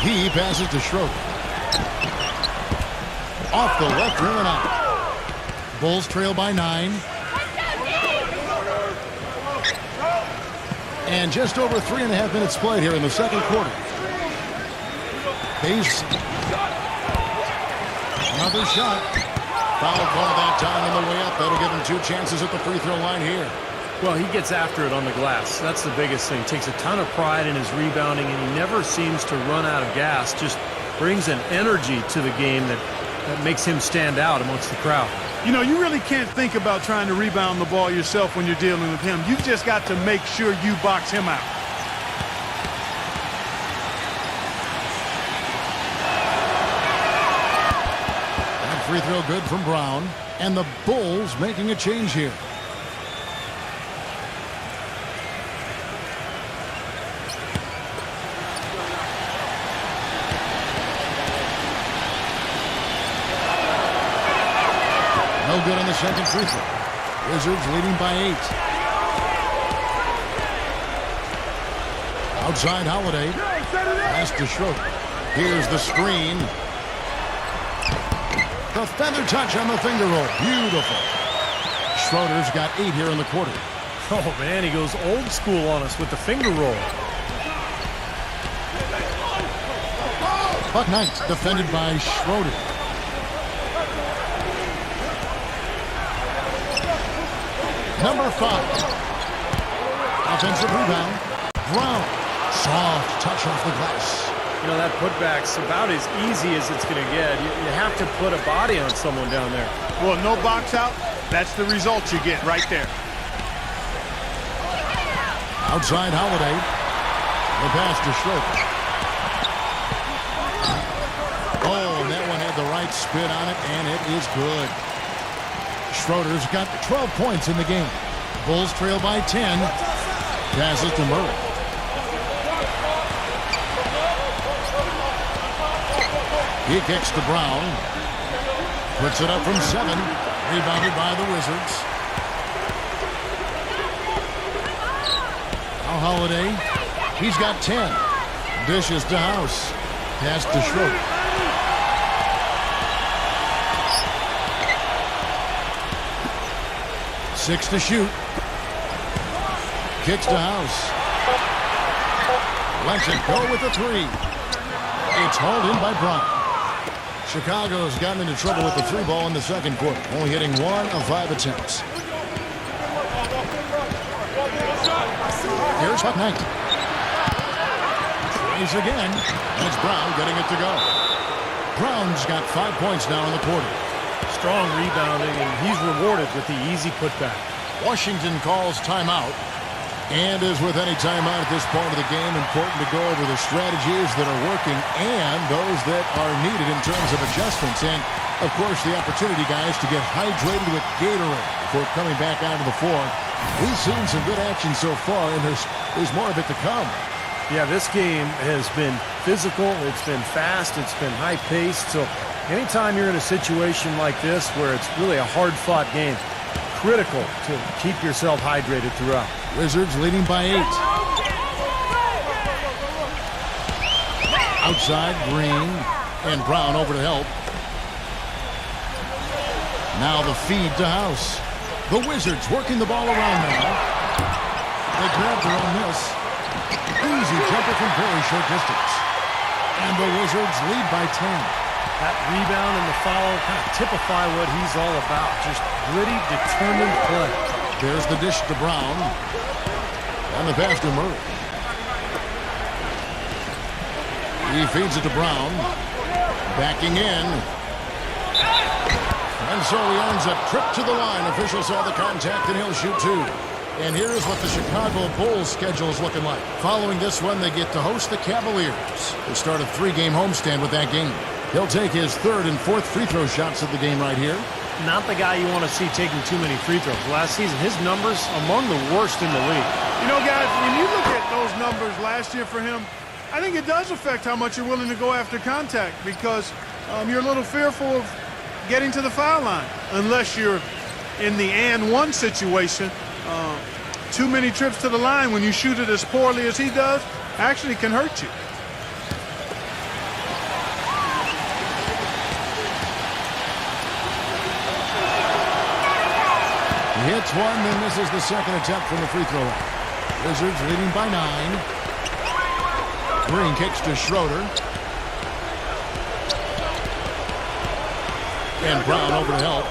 He passes to Schroeder. Off the left rim and out. Bulls trail by 9. And just over 3.5 minutes played here in the second quarter. Base. Another shot. Foul call that time on the way up. That'll give him 2 chances at the free throw line here. Well, he gets after it on the glass. That's the biggest thing. Takes a ton of pride in his rebounding, and he never seems to run out of gas. Just brings an energy to the game that makes him stand out amongst the crowd. You know, you really can't think about trying to rebound the ball yourself when you're dealing with him. You've just got to make sure you box him out. That free throw good from Brown. And the Bulls making a change here. No good on the second free throw. Wizards leading by 8. Outside Holiday. Pass to Schroeder. Here's the screen. The feather touch on the finger roll. Beautiful. Schroeder's got 8 here in the quarter. Oh, man, he goes old school on us with the finger roll. Buck Knight defended by Schroeder. Number 5. Offensive rebound. Brown. Soft touch off the glass. You know, that putback's about as easy as it's going to get. You have to put a body on someone down there. Well, no box out. That's the result you get right there. Outside Holiday. The pass to Schroeder. Oh, and that one had the right spin on it, and it is good. Schroeder's got 12 points in the game. Bulls trail by 10. Passes to Murray. He kicks to Brown. Puts it up from 7. Rebounded by the Wizards. Now Holiday. He's got 10. Dishes to House. Pass to Schroeder. Six to shoot. Kicks to House. Lets it go with the 3. It's hauled in by Brown. Chicago's gotten into trouble with the 3 ball in the second quarter, only hitting 1 of 5 attempts. Here's Buck Knight. Tries again. That's Brown getting it to go. Brown's got 5 points now in the quarter. Strong rebounding, and he's rewarded with the easy putback. Washington calls timeout. And as with any timeout at this point of the game, important to go over the strategies that are working and those that are needed in terms of adjustments. And, of course, the opportunity, guys, to get hydrated with Gatorade before coming back onto the floor. We've seen some good action so far, and there's more of it to come. Yeah, this game has been physical. It's been fast. It's been high-paced. So anytime you're in a situation like this where it's really a hard-fought game, critical to keep yourself hydrated throughout. Wizards leading by 8. Outside, Green. And Brown over to help. Now the feed to House. The Wizards working the ball around now. They grab their own miss. Easy jumper from very short distance. And the Wizards lead by 10. That rebound and the foul kind of typify what he's all about. Just gritty, determined play. There's the dish to Brown. And the pass to Murray. He feeds it to Brown. Backing in. And so he earns a trip to the line. Officials saw the contact and he'll shoot 2. And here's what the Chicago Bulls schedule is looking like. Following this one, they get to host the Cavaliers. They start a 3-game homestand with that game. He'll take his 3rd and 4th free throw shots of the game right here. Not the guy you want to see taking too many free throws. Last season, his numbers among the worst in the league. You know, guys, when you look at those numbers last year for him, I think it does affect how much you're willing to go after contact because you're a little fearful of getting to the foul line unless you're in the and one situation. Too many trips to the line when you shoot it as poorly as he does actually can hurt you. He hits one, then misses the second attempt from the free throw line. Wizards leading by 9. Green kicks to Schroeder. And Brown over to help.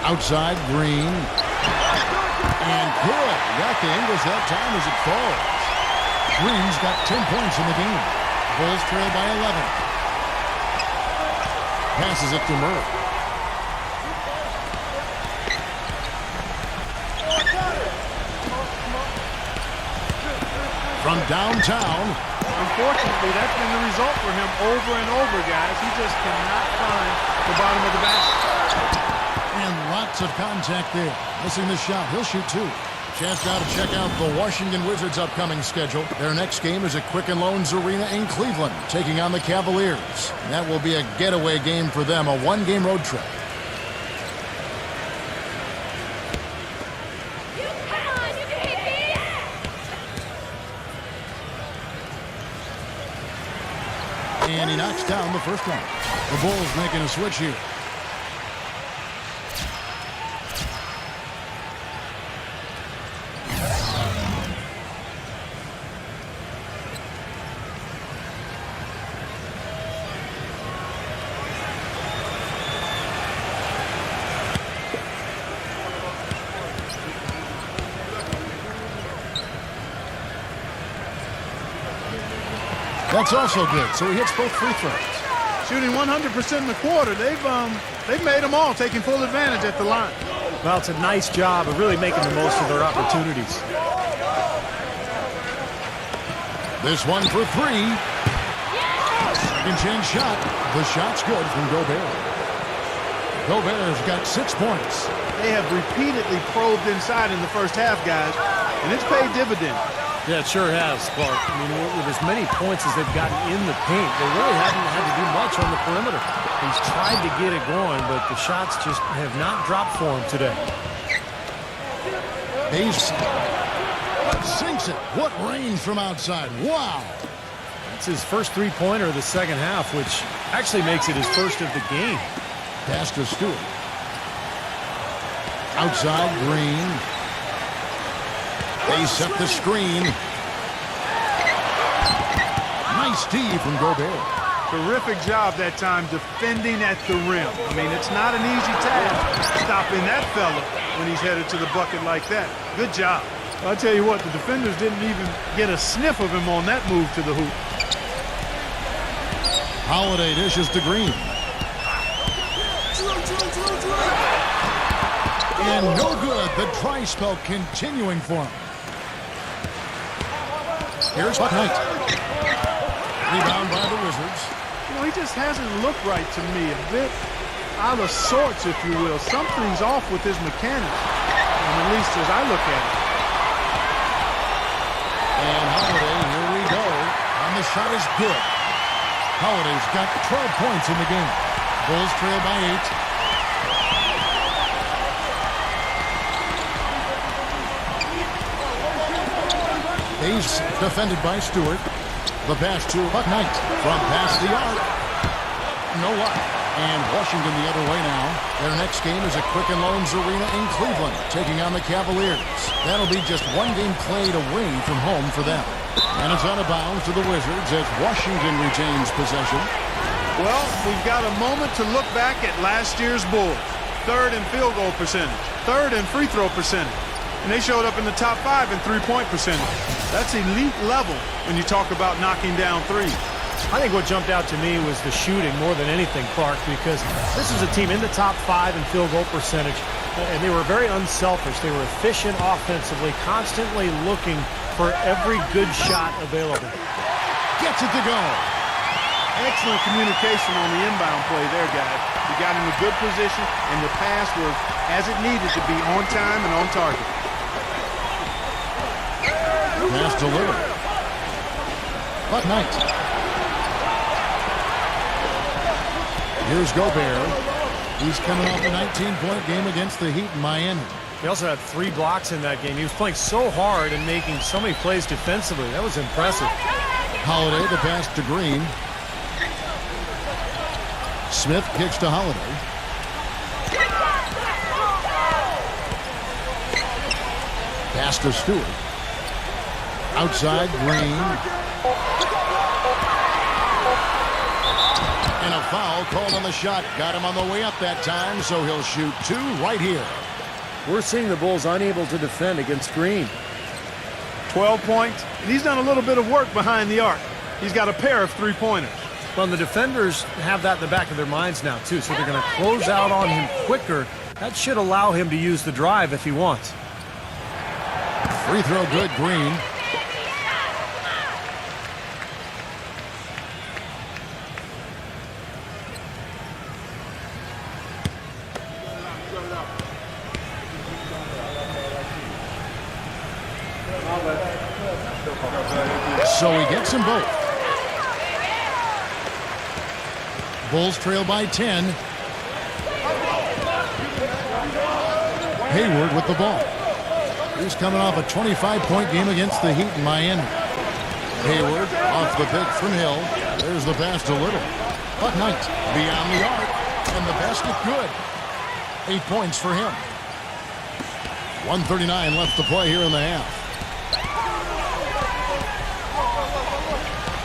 Outside, Green. And good. Got the Ingles that time as it falls. Green's got 10 points in the game. Bulls trail by 11. Passes it to Murray. From downtown. Unfortunately, that's been the result for him over and over, guys. He just cannot find the bottom of the basket. And lots of contact there. Missing the shot. He'll shoot 2. Chance now to check out the Washington Wizards' upcoming schedule. Their next game is at Quicken Loans Arena in Cleveland, taking on the Cavaliers. That will be a getaway game for them, a 1-game road trip. Come on, you can hit me! And he knocks down the first one. The Bulls making a switch here. That's also good. So he hits both free throws. Shooting 100% in the quarter. They've made them all, taking full advantage at the line. Well, it's a nice job of really making the most of their opportunities. This one for 3. Second chance shot. The shot's good from Gobert. Gobert's got 6 points. They have repeatedly probed inside in the first half, guys, and it's paid dividends. Yeah, it sure has, Clark. I mean, with as many points as they've gotten in the paint, they really haven't had to do much on the perimeter. He's tried to get it going, but the shots just have not dropped for him today. Ace sinks it. What range from outside. Wow. It's his first three-pointer of the second half, which actually makes it his first of the game. Pass to Stewart. Outside, Green. They set the screen. Nice D from Gobert. Terrific job that time defending at the rim. I mean, it's not an easy task stopping that fella when he's headed to the bucket like that. Good job. I'll tell you what, the defenders didn't even get a sniff of him on that move to the hoop. Holiday dishes to Green. And no good. The try spell continuing for him. Here's Knight. Rebound by the Wizards. You know, he just hasn't looked right to me. A bit out of sorts, if you will. Something's off with his mechanics, and at least as I look at it. And Holiday, here we go. And the shot is good. Holiday's got 12 points in the game. Bulls trail by 8. Ace defended by Stewart. The pass to Buck Knight from past the arc. No luck. And Washington the other way now. Their next game is at Quicken Loans Arena in Cleveland, taking on the Cavaliers. That'll be just one game played away from home for them. And it's out of bounds to the Wizards as Washington retains possession. Well, we've got a moment to look back at last year's Bulls. Third in field goal percentage, third in free throw percentage. And they showed up in the top 5 in three-point percentage. That's elite level when you talk about knocking down threes. I think what jumped out to me was the shooting more than anything, Clark, because this is a team in the top 5 in field goal percentage, and they were very unselfish. They were efficient offensively, constantly looking for every good shot available. Gets it to go. Excellent communication on the inbound play there, guys. He got in a good position, and the pass was as it needed to be, on time and on target. Pass delivered. Buck Knight. Here's Gobert. He's coming off a 19-point game against the Heat in Miami. He also had 3 blocks in that game. He was playing so hard and making so many plays defensively. That was impressive. Holiday, the pass to Green. Smith kicks to Holiday. Pass to Stewart. Outside, Green. And a foul called on the shot. Got him on the way up that time, so he'll shoot 2 right here. We're seeing the Bulls unable to defend against Green. 12 points, and he's done a little bit of work behind the arc. He's got a pair of three-pointers. Well, the defenders have that in the back of their minds now, too, so they're going to close out on him quicker. That should allow him to use the drive if he wants. Free throw good, Green. So he gets them both. Bulls trail by 10. Hayward with the ball. He's coming off a 25-point game against the Heat in Miami. Hayward off the pick from Hill. There's the pass to Little. Buck Knight beyond the arc. And the basket good. 8 points for him. 1:39 left to play here in the half.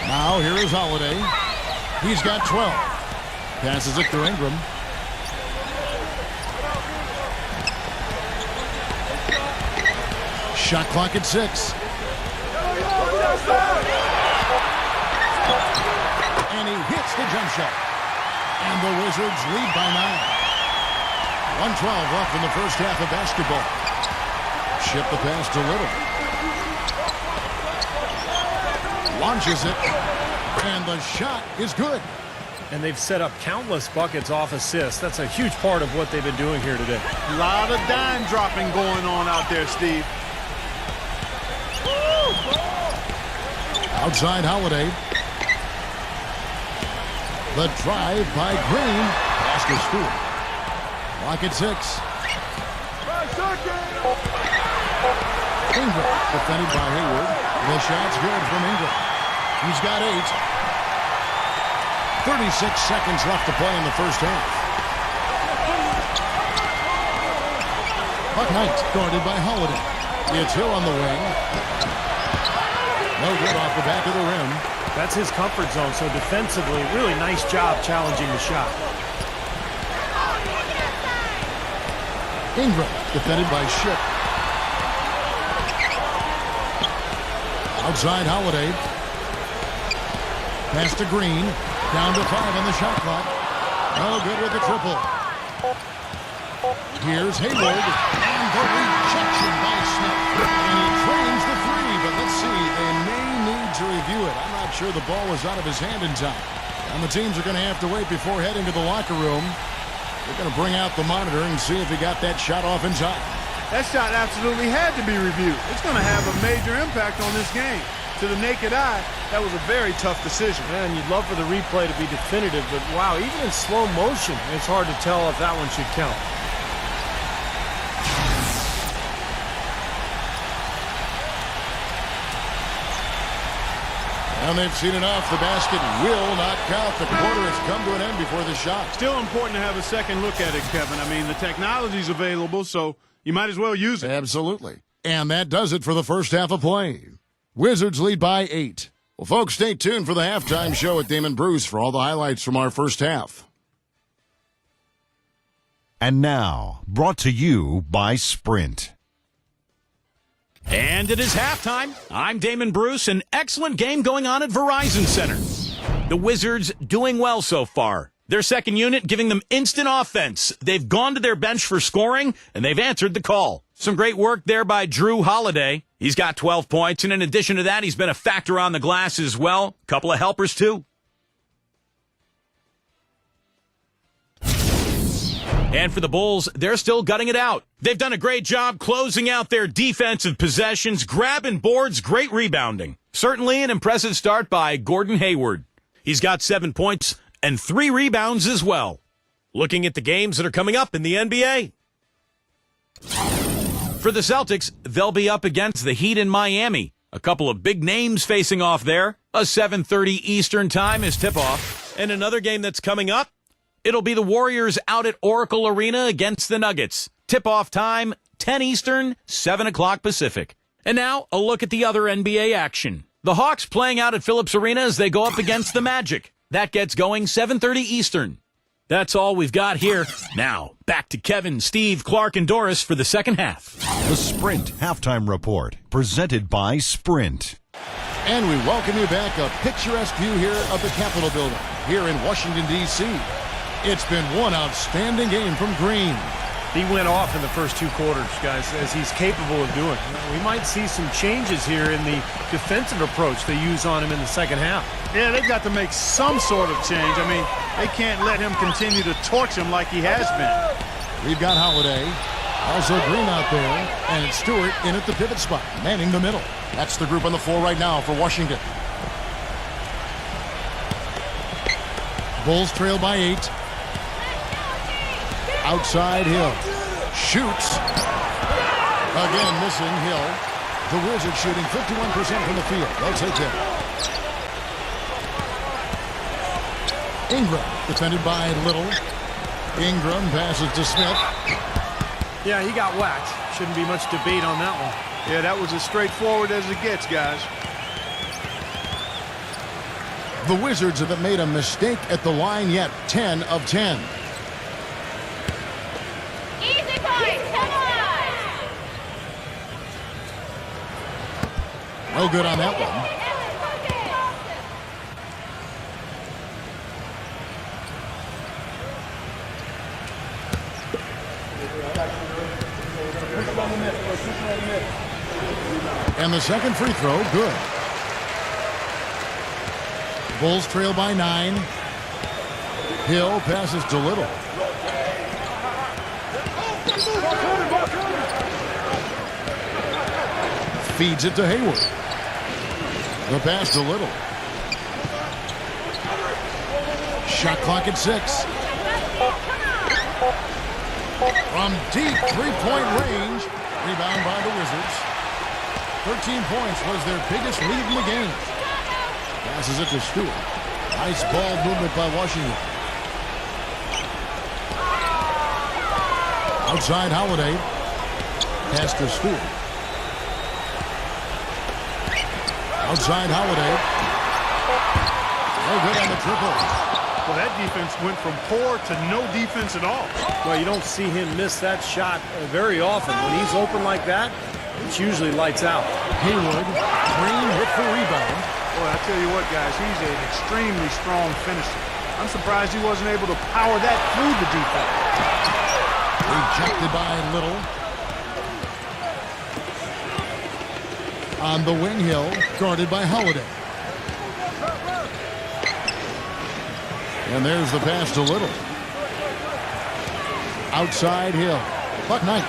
Now here is Holiday. He's got 12. Passes it to Ingram. Shot clock at 6. And he hits the jump shot. And the Wizards lead by 9. 1:12 left in the first half of basketball. Ship the pass to Little. Launches it. And the shot is good. And they've set up countless buckets off assists. That's a huge part of what they've been doing here today. A lot of dime dropping going on out there, Steve. Outside Holiday. The drive by Green. Pass to Stewart. Clock at 6. Ingram defended by Hayward. The shot's good from Ingram. He's got 8. 36 seconds left to play in the first half. Buck Knight guarded by Holiday. It's Hill on the wing. No good off the back of the rim. That's his comfort zone, so defensively, really nice job challenging the shot. Ingram defended by Ship. Outside Holiday. Pass to Green. Down to 5 on the shot clock. No good with the triple. Here's Hayward. And the rejection by Smith. And he drains the 3, but let's see. They may need to review it. I'm not sure the ball was out of his hand in time. And the teams are going to have to wait before heading to the locker room. They're going to bring out the monitor and see if he got that shot off in time. That shot absolutely had to be reviewed. It's going to have a major impact on this game. To the naked eye, that was a very tough decision. Man, you'd love for the replay to be definitive, but wow, even in slow motion, it's hard to tell if that one should count. And they've seen enough. The basket will not count. The quarter has come to an end before the shot. Still important to have a second look at it, Kevin. I mean, the technology's available, so you might as well use it. Absolutely. And that does it for the first half of play. Wizards lead by 8. Well, folks, stay tuned for the halftime show at Damon Bruce for all the highlights from our first half. And now, brought to you by Sprint. And it is halftime. I'm Damon Bruce. An excellent game going on at Verizon Center. The Wizards doing well so far. Their second unit giving them instant offense. They've gone to their bench for scoring, and they've answered the call. Some great work there by Drew Holiday. He's got 12 points, and in addition to that, he's been a factor on the glass as well. Couple of helpers, too. And for the Bulls, they're still gutting it out. They've done a great job closing out their defensive possessions, grabbing boards, great rebounding. Certainly an impressive start by Gordon Hayward. He's got 7 points and 3 rebounds as well. Looking at the games that are coming up in the NBA. For the Celtics, they'll be up against the Heat in Miami. A couple of big names facing off there. A 7:30 Eastern time is tip-off. And another game that's coming up, it'll be the Warriors out at Oracle Arena against the Nuggets. Tip-off time, 10 Eastern, 7 o'clock Pacific. And now, a look at the other NBA action. The Hawks playing out at Phillips Arena as they go up against the Magic. That gets going 7:30 Eastern. That's all we've got here. Now, back to Kevin, Steve, Clark, and Doris for the second half. The Sprint Halftime Report, presented by Sprint. And we welcome you back. A picturesque view here of the Capitol building here in Washington, D.C. It's been one outstanding game from Green. He went off in the first 2 quarters, guys, as he's capable of doing. We might see some changes here in the defensive approach they use on him in the second half. Yeah, they've got to make some sort of change. I mean, they can't let him continue to torch him like he has been. We've got Holiday. Also Green out there. And it's Stewart in at the pivot spot, manning the middle. That's the group on the floor right now for Washington. Bulls trail by 8. Outside Hill. Shoots. Again missing Hill. The Wizards shooting 51% from the field. They'll take it. Ingram defended by Little. Ingram passes to Smith. Yeah, he got whacked. Shouldn't be much debate on that one. Yeah, that was as straightforward as it gets, guys. The Wizards haven't made a mistake at the line yet. 10 of 10. Easy points, come on! No good on that one. And the second free throw, good. Bulls trail by 9. Hill passes to Little. Feeds it to Hayward. The pass to Little. Shot clock at 6. From deep three-point range. Rebound by the Wizards. 13 points was their biggest lead in the game. Passes it to Stewart. Nice ball movement by Washington. Outside Holiday. Pass to Stewart. Outside Holiday. No good on the triple. Well, that defense went from poor to no defense at all. Well, you don't see him miss that shot very often. When he's open like that, it's usually lights out. Hayward. Green with the rebound. Boy, I tell you what, guys, he's an extremely strong finisher. I'm surprised he wasn't able to power that through the defense. Rejected by Little. On the wing, Hill, guarded by Holiday. And there's the pass to Little. Outside Hill. Buck Knight.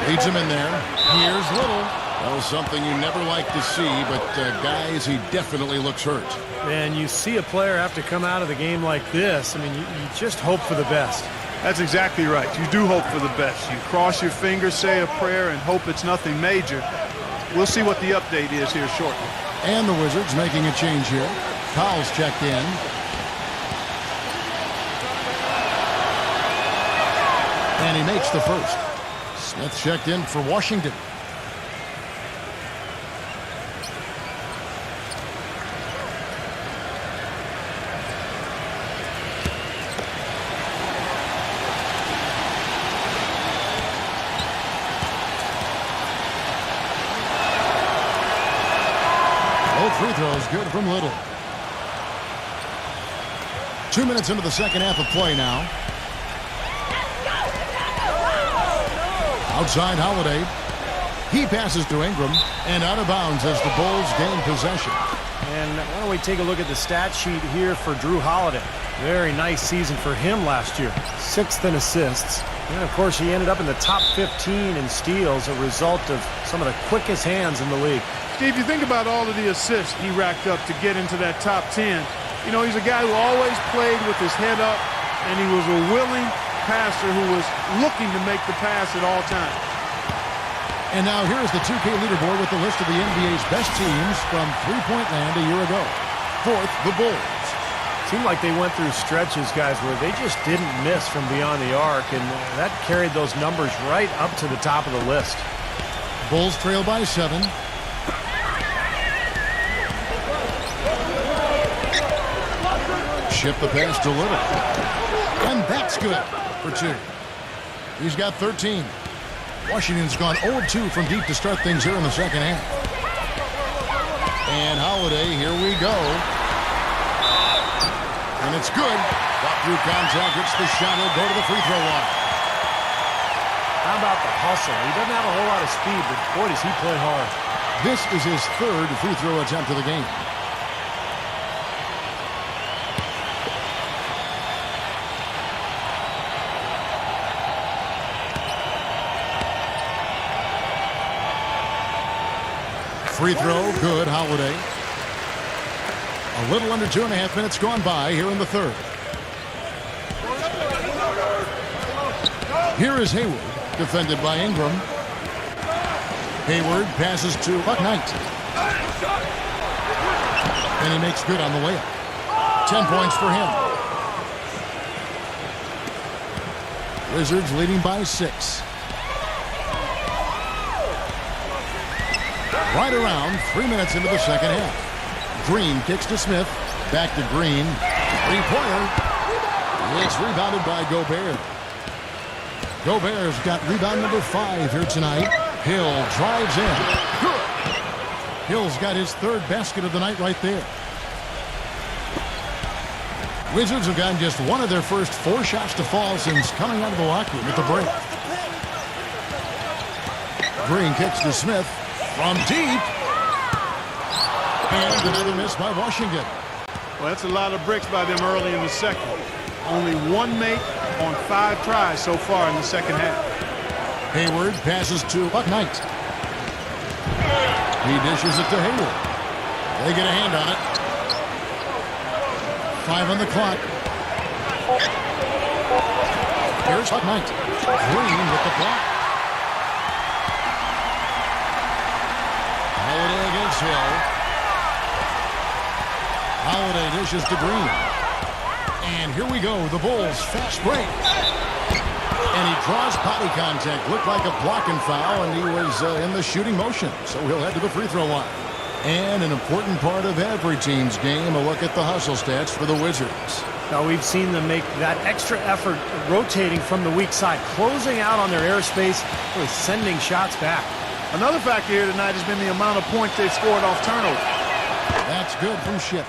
Leads him in there. Here's Little. Well, something you never like to see, but guys, he definitely looks hurt. And you see a player have to come out of the game like this. I mean, you just hope for the best. That's exactly right. You do hope for the best. You cross your fingers, say a prayer, and hope it's nothing major. We'll see what the update is here shortly. And the Wizards making a change here. Powell's checked in. And he makes the first. Smith checked in for Washington. Both free throws good from Little. 2 minutes into the second half of play now. Outside Holiday. He passes to Ingram and out of bounds as the Bulls gain possession. And why don't we take a look at the stat sheet here for Drew Holiday. Very nice season for him last year. 6th in assists. And, of course, he ended up in the top 15 in steals, a result of some of the quickest hands in the league. Steve, you think about all of the assists he racked up to get into that top 10. You know, he's a guy who always played with his head up, and he was a willing passer who was looking to make the pass at all times. And now here's the 2K leaderboard with the list of the NBA's best teams from three-point land a year ago. 4th, the Bulls. Seemed like they went through stretches, guys, where they just didn't miss from beyond the arc, and that carried those numbers right up to the top of the list. Bulls trail by 7. Ship the pass to Little. And that's good for 2. He's got 13. Washington's gone 0-2 from deep to start things here in the second half. And Holiday, here we go. And it's good. Got through contact, hits the shot, he'll go to the free throw line. How about the hustle? He doesn't have a whole lot of speed, but boy, does he play hard. This is his 3rd free throw attempt of the game. Free throw, good, Holiday. A little under 2.5 minutes gone by here in the 3rd. Here is Hayward, defended by Ingram. Hayward passes to Knight. And he makes good on the layup. 10 points for him. Wizards leading by 6. Right around 3 minutes into the second half. Green kicks to Smith. Back to Green. Three-pointer. It's rebounded by Gobert. Gobert's got rebound number 5 here tonight. Hill drives in. Good. Hill's got his 3rd basket of the night right there. Wizards have gotten just one of their first 4 shots to fall since coming out of the locker room at the break. Green kicks to Smith. From deep. And another miss by Washington. Well, that's a lot of bricks by them early in the second. Only 1 make on 5 tries so far in the second half. Hayward passes to Knight. He dishes it to Hayward. They get a hand on it. 5 on the clock. Here's Knight. Green with the block. Holiday against Hill. Holiday dishes to Green. And here we go, the Bulls fast break. And he draws body contact. Looked like a blocking foul, and he was in the shooting motion. So he'll head to the free throw line. And an important part of every team's game, a look at the hustle stats for the Wizards. Now, we've seen them make that extra effort rotating from the weak side, closing out on their airspace, really sending shots back. Another factor here tonight has been the amount of points they've scored off turnover. That's good from Ship.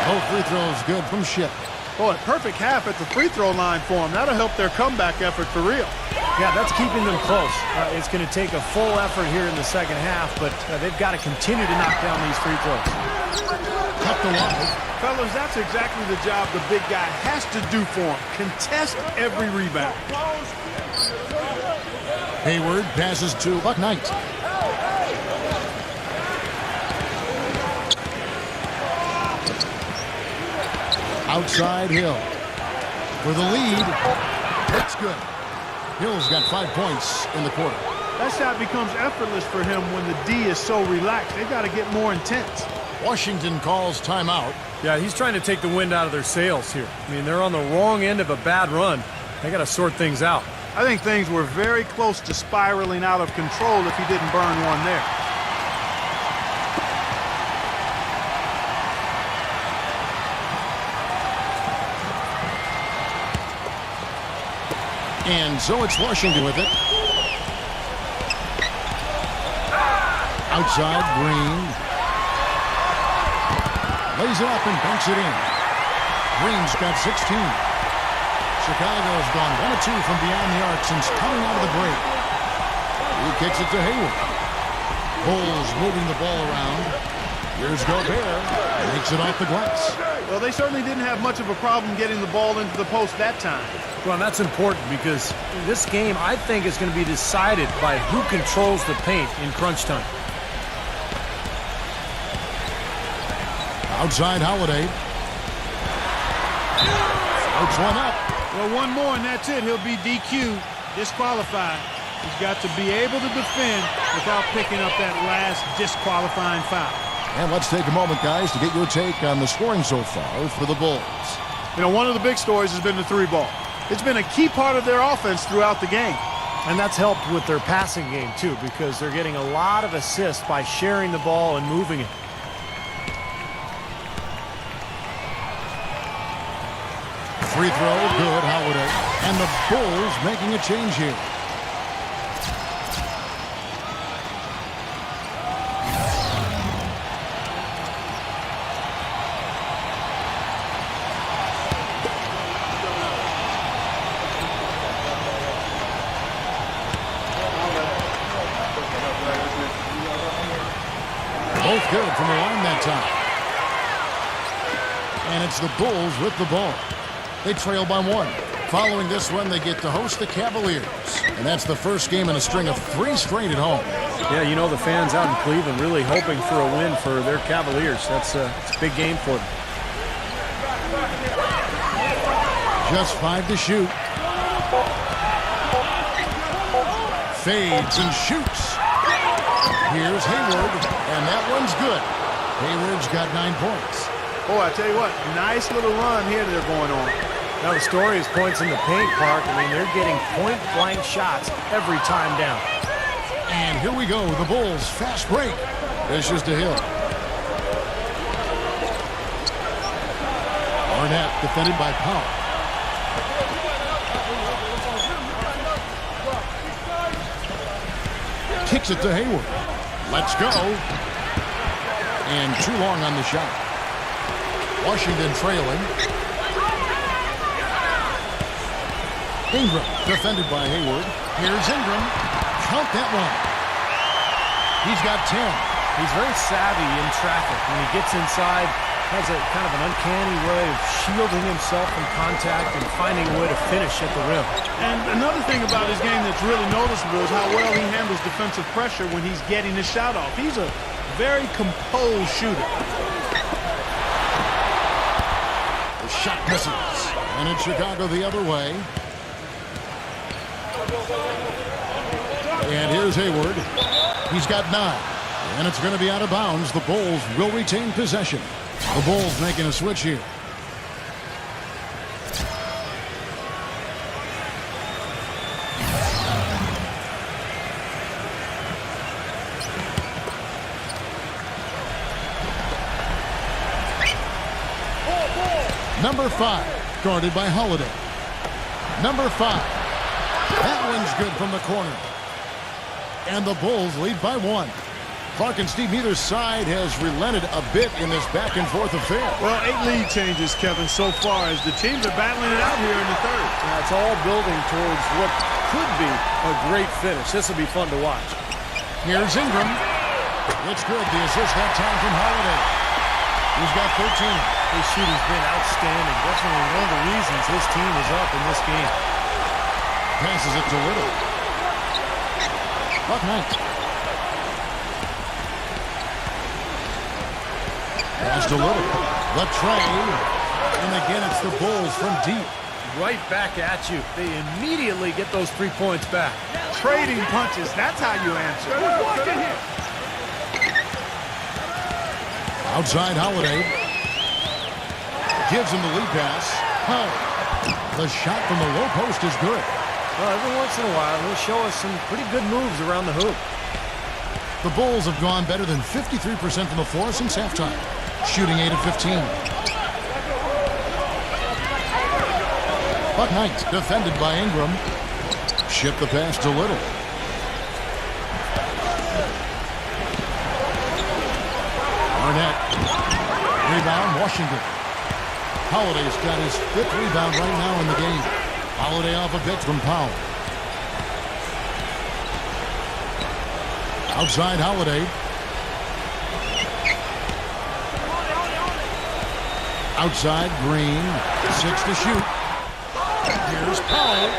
Both free throws good from Ship. Boy, perfect half at the free throw line for him. That'll help their comeback effort for real. Yeah, that's keeping them close. It's going to take a full effort here in the second half, but they've got to continue to knock down these free throws. Cut the line. Fellas, that's exactly the job the big guy has to do for him. Contest every rebound. Hayward passes to Buck Knight. Outside Hill. For the lead. That's good. Hill's got 5 points in the quarter. That shot becomes effortless for him when the D is so relaxed. They've got to get more intense. Washington calls timeout. Yeah, he's trying to take the wind out of their sails here. I mean, they're on the wrong end of a bad run. They got to sort things out. I think things were very close to spiraling out of control if he didn't burn one there. And so it's Washington with it. Outside Green. Lays it up and banks it in. Green's got 16. Chicago's gone 1 of 2 from beyond the arc since coming out of the break. He kicks it to Hayward. Bulls moving the ball around. Here's Gobert. Makes it off the glass. Well, they certainly didn't have much of a problem getting the ball into the post that time. Well, that's important because this game, I think, is going to be decided by who controls the paint in crunch time. Outside Holiday. Floats one up. Well, one more and that's it. He'll be DQ'd, disqualified. He's got to be able to defend without picking up that last disqualifying foul. And let's take a moment, guys, to get your take on the scoring so far for the Bulls. You know, one of the big stories has been the three ball. It's been a key part of their offense throughout the game. And that's helped with their passing game, too, because they're getting a lot of assists by sharing the ball and moving it. Free throw, good, Holiday. And the Bulls making a change here. Both good from the line that time. And it's the Bulls with the ball. They trail by 1. Following this one, they get to host the Cavaliers. And that's the first game in a string of 3 straight at home. Yeah, you know, the fans out in Cleveland really hoping for a win for their Cavaliers. It's a big game for them. Just 5 to shoot. Fades and shoots. Here's Hayward, and that one's good. Hayward's got 9 points. Oh, I tell you what, nice little run here they're going on. Now the story is points in the paint, Park. I mean, they're getting point-blank shots every time down. And here we go, the Bulls fast break. Dishes to Hill. Arnett defended by Powell. Kicks it to Hayward. Let's go. And too long on the shot. Washington trailing. Ingram defended by Hayward. Here's Ingram. Count that one. He's got 10. He's very savvy in traffic. When he gets inside, has a kind of an uncanny way of shielding himself from contact and finding a way to finish at the rim. And another thing about his game that's really noticeable is how well he handles defensive pressure when he's getting his shot off. He's a very composed shooter. The shot misses. And it's Chicago the other way. And here's Hayward. He's got 9. And it's going to be out of bounds. The Bulls will retain possession. The Bulls making a switch here. Number 5, guarded by Holiday. Number 5. That one's good from the corner. And the Bulls lead by 1. Clark and Steve, neither side has relented a bit in this back-and-forth affair. Well, 8 lead changes, Kevin, so far as the teams are battling it out here in the third. Yeah, it's all building towards what could be a great finish. This will be fun to watch. Here's Ingram. It's good. The assist that time from Holiday. He's got 13. His shooting's been outstanding. Definitely one of the reasons his team is up in this game. Passes it to Little. Buck Knight. Pass to Little. The trade. And again, it's the Bulls from deep. Right back at you. They immediately get those 3 points back. Trading punches, that's how you answer. Outside Holiday. Gives him the lead pass. Oh. The shot from the low post is good. Well, every once in a while, he'll show us some pretty good moves around the hoop. The Bulls have gone better than 53% from the floor since halftime. Shooting 8 of 15. Buck Knight defended by Ingram. Ship the pass to Little. Arnett. Rebound, Washington. Holiday's got his 5th rebound right now in the game. Holiday off a pitch from Powell. Outside Holiday. Outside Green. 6 to shoot. Here's Powell.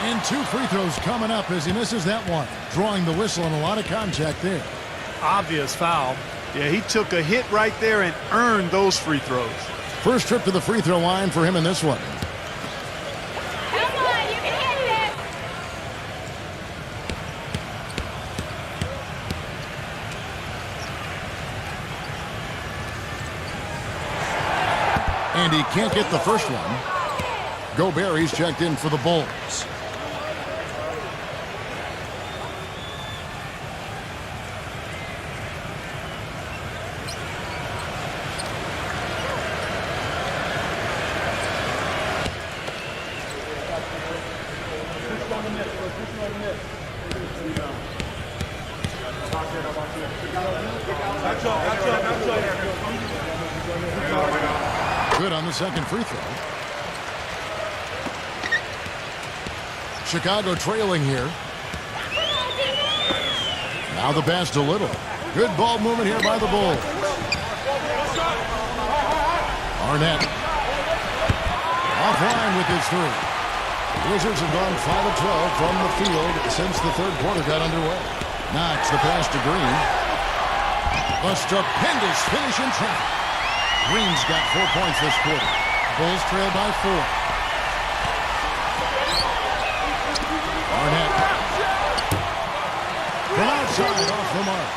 And 2 free throws coming up as he misses that one. Drawing the whistle and a lot of contact there. Obvious foul. Yeah, he took a hit right there and earned those free throws. First trip to the free throw line for him in this one. Come on, you can hit this. And he can't get the first one. Gobert, he's checked in for the Bulls. Good on the second free throw. Chicago trailing here. Now the pass to Little. Good ball movement here by the Bulls. Arnett. Offline with his 3. Wizards have gone 5 of 12 from the field since the third quarter got underway. Knox the pass to Green. A stupendous finish in traffic. Green's got 4 points this quarter. Bulls trail by 4. Arnett. From outside off the mark.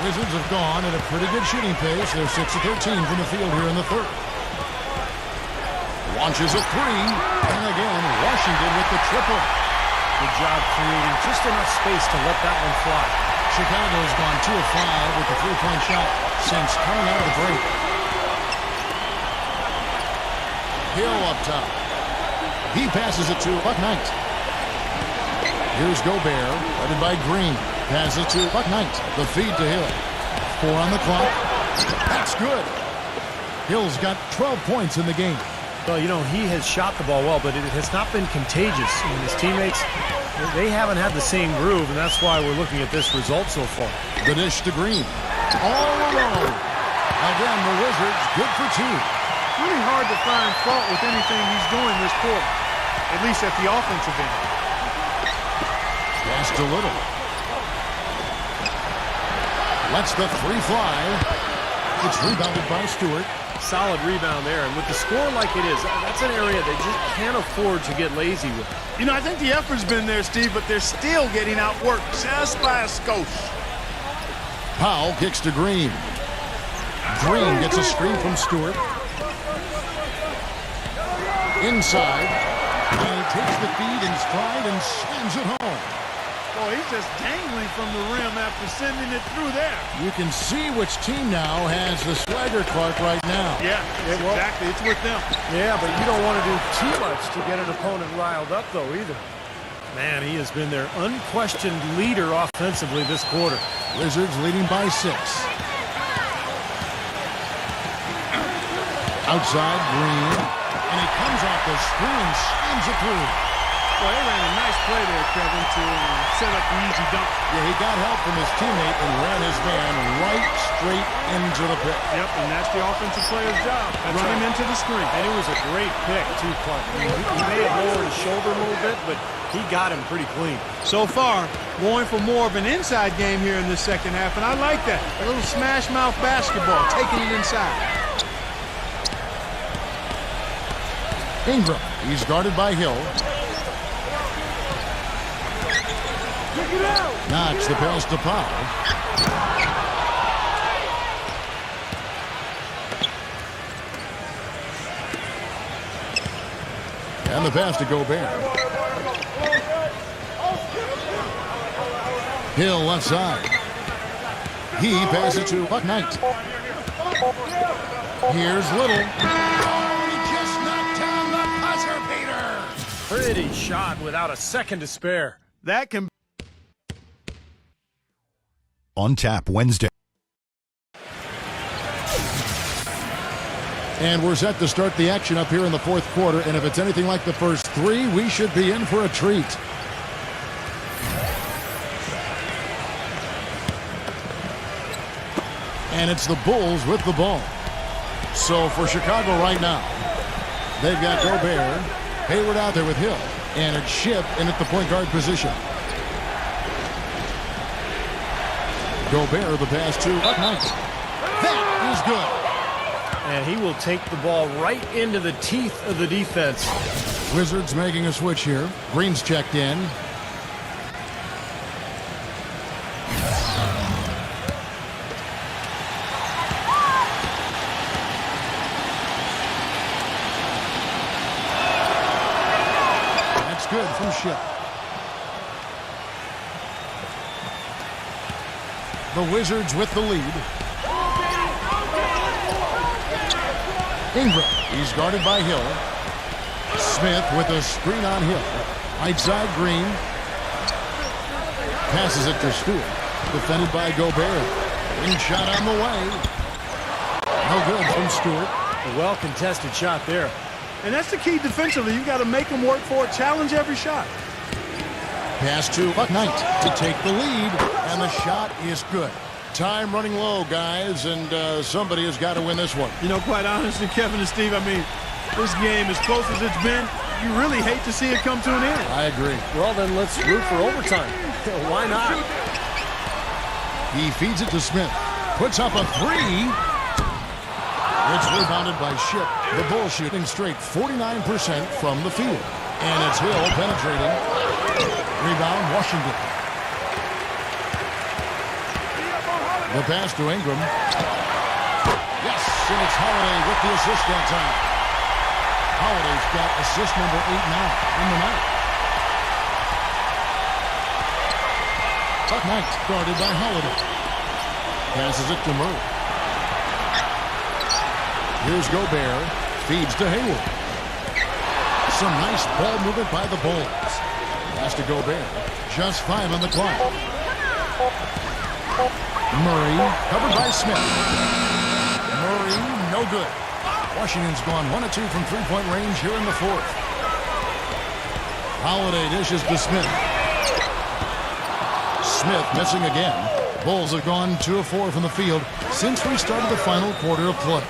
Wizards have gone at a pretty good shooting pace. They're 6 of 13 from the field here in the third. Launches a 3. And again, Washington with the triple. Good job creating just enough space to let that one fly. Chicago has gone 2 of 5 with the 3-point shot since coming out of the break. Hill up top. He passes it to Buck Knight. Here's Gobert, headed by Green. Passes it to Buck Knight. The feed to Hill. 4 on the clock. That's good. Hill's got 12 points in the game. Well, you know, he has shot the ball well, but it has not been contagious. I mean, his teammates, they haven't had the same groove, and that's why we're looking at this result so far. The dish to Green. All alone. Again, the Wizards good for 2. Really hard to find fault with anything he's doing this quarter, at least at the offensive end. Pass to Little. Lets the 3 fly. It's rebounded by Stewart. Solid rebound there, and with the score like it is, that's an area they just can't afford to get lazy with. You know, I think the effort's been there, Steve, but they're still getting outworked just by a skosh. Powell kicks to Green. Green gets a screen from Stewart. Inside. And he takes the feed in stride and slams it home. Boy, he's just dangling from the rim after sending it through there. You can see which team now has the swagger Clark right now. Yeah, exactly. It's with them. Yeah, but you don't want to do too much to get an opponent riled up, though, either. Man, he has been their unquestioned leader offensively this quarter. Wizards leading by 6. Outside, Green. And he comes off the screen and slams it through. Well, they ran a nice play there, Kevin, to set up the easy dunk. Yeah, he got help from his teammate and ran his man right straight into the pit. Yep, and that's the offensive player's job. Run him into the screen. And it was a great pick, too, Clark. I mean, he may have lowered his shoulder a little bit, but he got him pretty clean. So far, going for more of an inside game here in the second half, and I like that. A little smash mouth basketball, taking it inside. Ingram, he's guarded by Hill. Knocks the pass to Powell. And the pass to Gobert. Hill left side. He passes to Buck Knight. Here's Little. Oh, he just knocked down the buzzer beater. Pretty shot without a second to spare. That can On tap Wednesday. And we're set to start the action up here in the fourth quarter. And if it's anything like the first three, we should be in for a treat. And it's the Bulls with the ball. So for Chicago right now, they've got Gobert, Hayward out there with Hill, and it's Ship in at the point guard position. Gobert, the pass to Knight. That is good. And he will take the ball right into the teeth of the defense. Wizards making a switch here. Green's checked in. That's good from Ship. The Wizards with the lead. Ingram, he's guarded by Hill. Smith with a screen on Hill. Right side, Green. Passes it to Stewart. Defended by Gobert. Green shot on the way. No good from Stewart. A well-contested shot there. And that's the key defensively. You've got to make them work for it, challenge every shot. Pass to Knight to take the lead, and the shot is good. Time running low, guys, and somebody has got to win this one. You know, quite honestly, Kevin and Steve, I mean, this game, as close as it's been, you really hate to see it come to an end. I agree. Well, then let's root for overtime. Why not? He feeds it to Smith. Puts up a three. It's rebounded by Ship. The Bulls shooting straight 49% from the field. And it's Hill penetrating. Rebound, Washington. The pass to Ingram. Yes, and it's Holiday with the assist that time. Holiday's got assist number 8 now in the night. Buck Knight guarded by Holiday. Passes it to Murray. Here's Gobert. Feeds to Hayward. Some nice ball movement by the Bulls. Pass to Gobert. Just 5 on the clock. Murray covered by Smith. Murray, no good. Washington's gone 1 of 2 from three-point range here in the fourth. Holiday dishes to Smith. Smith missing again. Bulls have gone 2 of 4 from the field since we started the final quarter of play.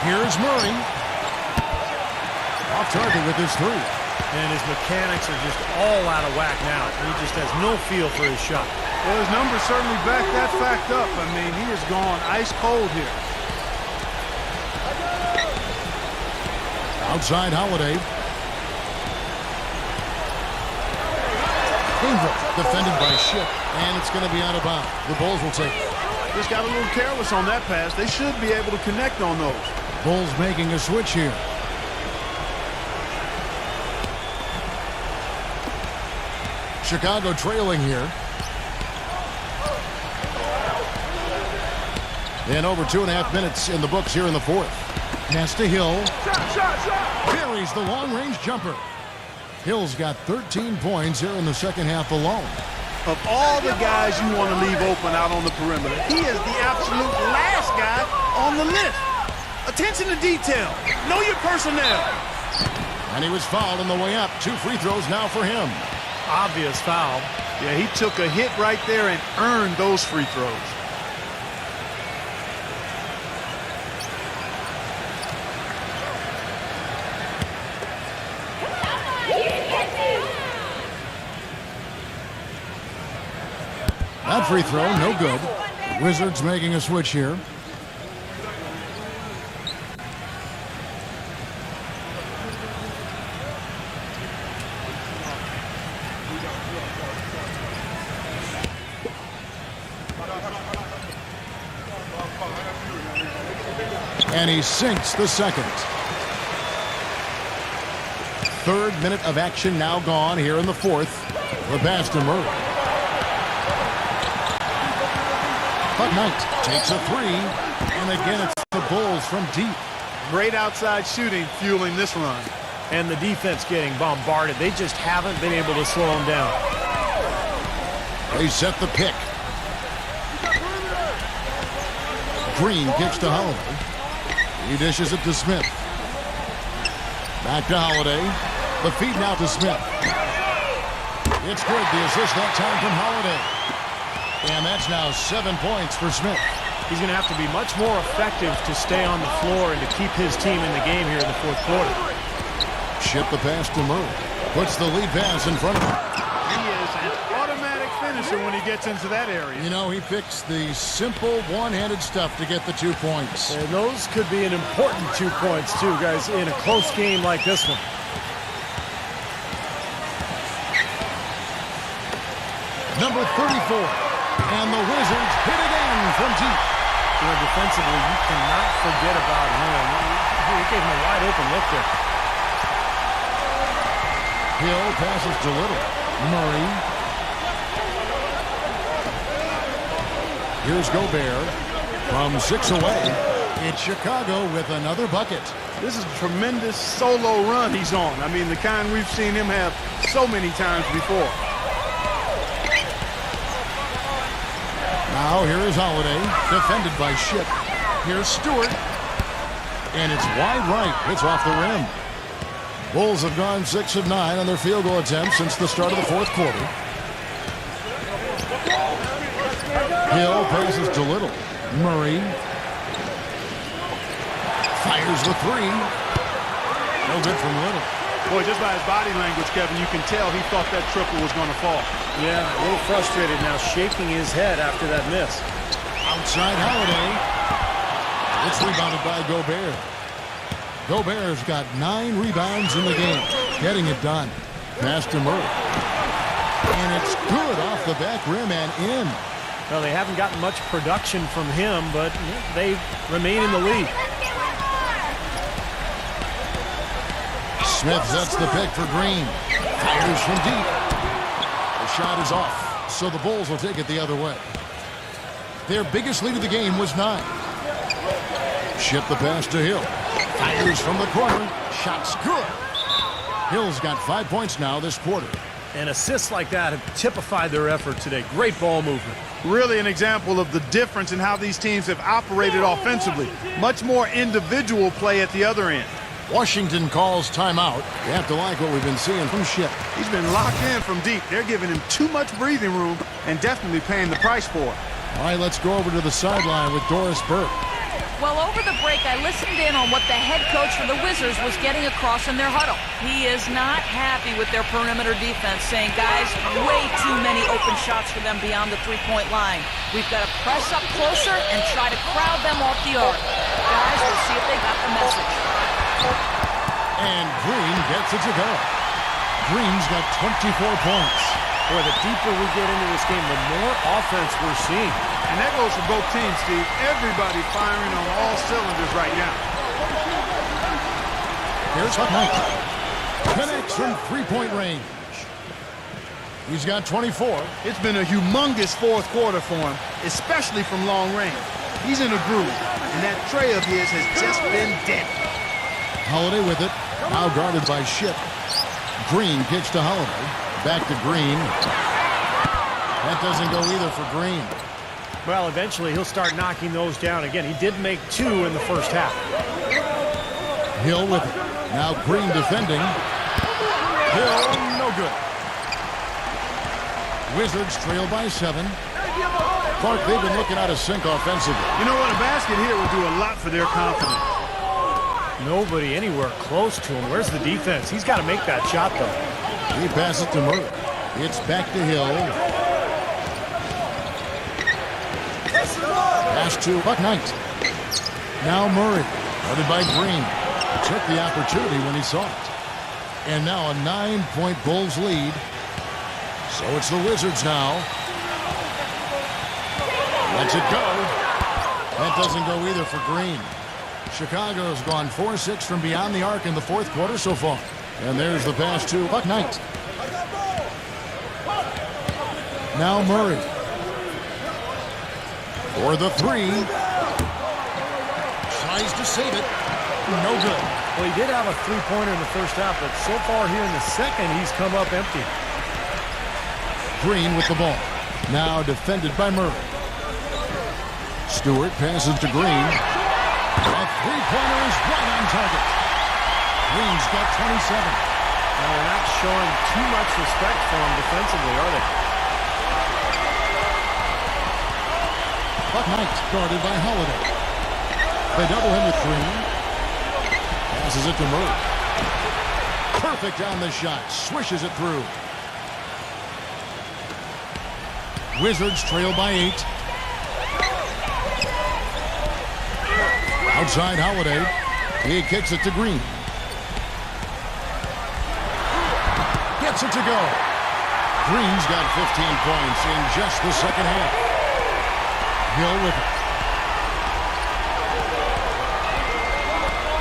Here's Murray. Off target with his three. And his mechanics are just all out of whack now. He just has no feel for his shot. Well, his numbers certainly back that fact up. I mean, he has gone ice cold here. Outside Holiday. Ingram defended by Ship, and it's going to be out of bounds. The Bulls will take it. Just got a little careless on that pass. They should be able to connect on those. Bulls making a switch here. Chicago trailing here. And over 2.5 minutes in the books here in the fourth. Pass to Hill. Buries the long-range jumper. Hill's got 13 points here in the second half alone. Of all the guys you want to leave open out on the perimeter, he is the absolute last guy on the list. Attention to detail. Know your personnel. And he was fouled on the way up. 2 free throws now for him. Obvious foul. Yeah, he took a hit right there and earned those free throws. That free throw, no good. The Wizards making a switch here. And he sinks the second. 3rd minute of action now gone here in the 4th. The pass to Murray. But Knight takes a 3. And again, it's the Bulls from deep. Great outside shooting fueling this run. And the defense getting bombarded. They just haven't been able to slow him down. They set the pick. Green gives to Holiday. He dishes it to Smith. Back to Holiday. The feed now to Smith. It's good. The assist that time from Holiday. And that's now 7 points for Smith. He's going to have to be much more effective to stay on the floor and to keep his team in the game here in the 4th quarter. Ship the pass to Murray. Puts the lead pass in front of him. He is an automatic finisher when he gets into that area. You know, he picks the simple one-handed stuff to get the 2 points. And those could be an important 2 points, too, guys, in a close game like this one. Number 34. And the Wizards hit again from deep. You know, defensively, you cannot forget about him. He gave him a wide-open look there. Hill passes to Little. Murray. Here's Gobert. From 6 away, it's Chicago with another bucket. This is a tremendous solo run he's on. I mean, the kind we've seen him have so many times before. Now here is Holiday, defended by Ship. Here's Stewart. And it's wide right. It's off the rim. Bulls have gone 6 of 9 on their field goal attempts since the start of the 4th quarter. Hill passes to Little. Murray fires the 3. No good from Little. Boy, just by his body language, Kevin, you can tell he thought that triple was going to fall. Yeah, a little frustrated now, shaking his head after that miss. Outside Holiday. It's rebounded by Gobert. Gobert's got 9 rebounds in the game. Getting it done. Pass to Murray. And it's good off the back rim and in. Well, they haven't gotten much production from him, but they remain in the lead. Smith sets the pick for Green. Fires from deep. The shot is off, so the Bulls will take it the other way. Their biggest lead of the game was 9. Ship the pass to Hill. Fires from the corner. Shot's good. Hill's got 5 points now this quarter. And assists like that have typified their effort today. Great ball movement. Really an example of the difference in how these teams have operated offensively. Much more individual play at the other end. Washington calls timeout. You have to like what we've been seeing from Ship. He's been locked in from deep. They're giving him too much breathing room and definitely paying the price for it. All right, let's go over to the sideline with Doris Burke. Well, over the break, I listened in on what the head coach for the Wizards was getting across in their huddle. He is not happy with their perimeter defense, saying, guys, way too many open shots for them beyond the three-point line. We've got to press up closer and try to crowd them off the arc. Guys, we'll see if they got the message. And Green gets it to go. Green's got 24 points. Boy, the deeper we get into this game, the more offense we're seeing. And that goes for both teams, Steve. Everybody firing on all cylinders right now. Here's Knight. Connects from three-point range. He's got 24. It's been a humongous 4th quarter for him, especially from long range. He's in a groove, and that tray of his has just been dead. Holiday with it. Now guarded by Ship. Green kicks to Holiday. Back to Green. That doesn't go either for Green. Well, eventually he'll start knocking those down again. He did make 2 in the first half. Hill with it. Now Green defending. Hill, no good. Wizards trail by 7. Clark, they've been looking out of sync offensively. You know what? A basket here would do a lot for their confidence. Nobody anywhere close to him. Where's the defense? He's got to make that shot, though. He passes to Murray. It's back to Hill. Pass to Buck Knight. Now Murray, guarded by Green. Took the opportunity when he saw it. And now a 9-point Bulls lead. So it's the Wizards now. Lets it go. That doesn't go either for Green. Chicago's gone 4-6 from beyond the arc in the fourth quarter so far. And there's the pass to Buck Knight. Now Murray. For the 3. Tries to save it. No good. Well, he did have a three-pointer in the first half, but so far here in the second, he's come up empty. Green with the ball. Now defended by Murray. Stewart passes to Green. A three-pointer is right on target. Green's got 27. Now, they're not showing too much respect for him defensively, are they? Buck Knight guarded by Holiday. They double him with Green. Passes it to Murray. Perfect on the shot. Swishes it through. Wizards trail by 8. Outside Holiday. He kicks it to Green. Gets it to go. Green's got 15 points in just the second half. Hill with it.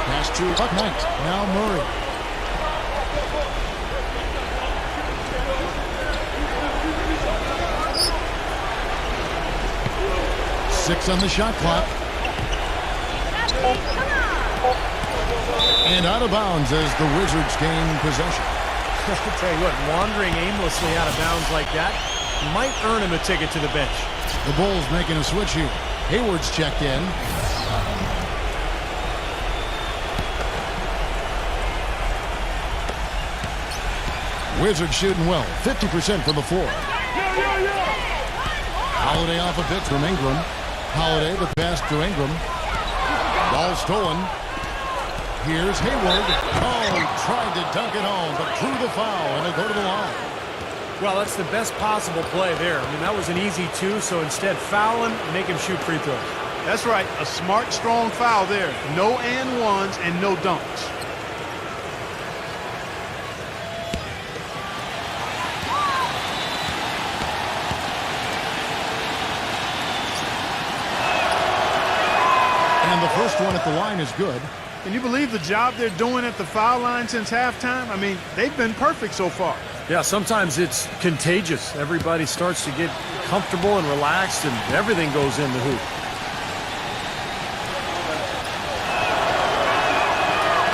Pass to Buck Knight. Now Murray. Six on the shot clock. And out of bounds as the Wizards gain possession. I'll tell you what, wandering aimlessly out of bounds like that might earn him a ticket to the bench. The Bulls making a switch here. Hayward's checked in. Wizards shooting well. 50% from the floor. Holiday off a bit from Ingram. Holiday the pass to Ingram. Ball stolen. Here's Hayward. Oh, tried to dunk it home, but drew the foul, and he'll go to the line. Well, that's the best possible play there. I mean, that was an easy 2, so instead foul him, make him shoot free throws. That's right. A smart, strong foul there. No and ones and no dunks. And the first one at the line is good. Can you believe the job they're doing at the foul line since halftime? I mean, they've been perfect so far. Yeah, sometimes it's contagious. Everybody starts to get comfortable and relaxed, and everything goes in the hoop.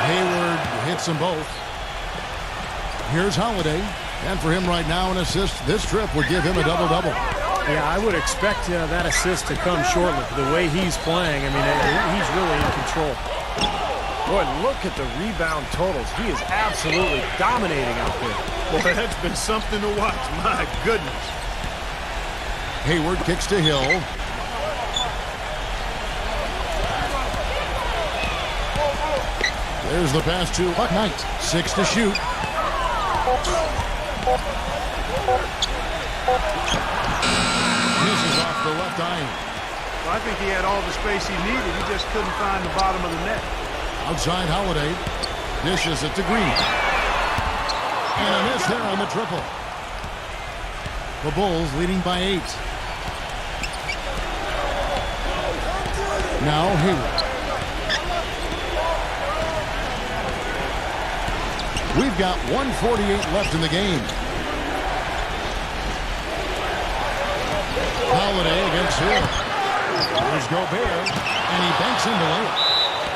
Hayward hits them both. Here's Holiday. And for him right now, an assist this trip would give him a double-double. Yeah, I would expect that assist to come shortly. The way he's playing, I mean, he's really in control. Boy, look at the rebound totals. He is absolutely dominating out there. Boy, that's been something to watch. My goodness. Hayward kicks to Hill. There's the pass to Buck Knight. 6 to shoot. Misses off the left eye. Well, I think he had all the space he needed. He just couldn't find the bottom of the net. Outside Holiday. Dishes it to Green. And a miss there on the triple. The Bulls leading by 8. Now Hayward. We've got 1:48 left in the game. Holiday against Hill. There's Gobert, and he banks into it.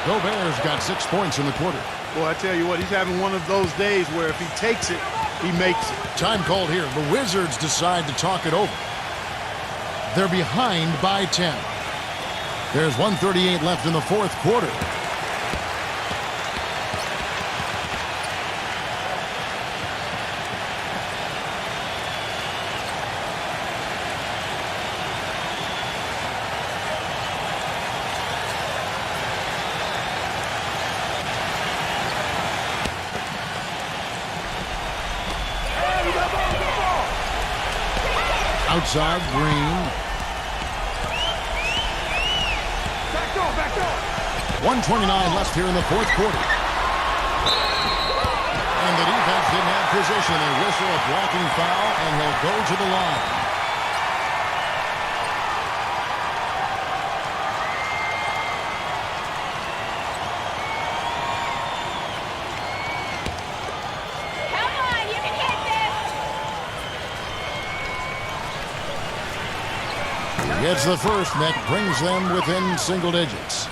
Gobert's got 6 points in the quarter. Boy, I tell you what, he's having one of those days where if he takes it, he makes it. Time called here. The Wizards decide to talk it over. They're behind by 10. There's 1:38 left in the fourth quarter. Outside, Green. Back door, back door. 1:29 left here in the fourth quarter. And the defense didn't have position. They whistle a blocking foul, and he'll go to the line. Come on, you can hit this. Gets the first, and that brings them within single digits.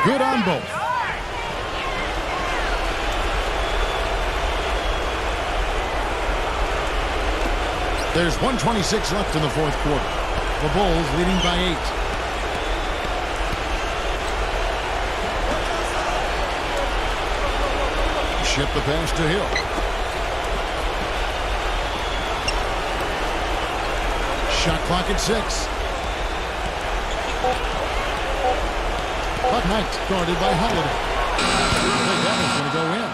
Good on both. There's 1:26 left in the fourth quarter. The Bulls leading by 8. Ship the pass to Hill. Shot clock at 6. But Knight guarded by Holiday. I think that one's going to go in.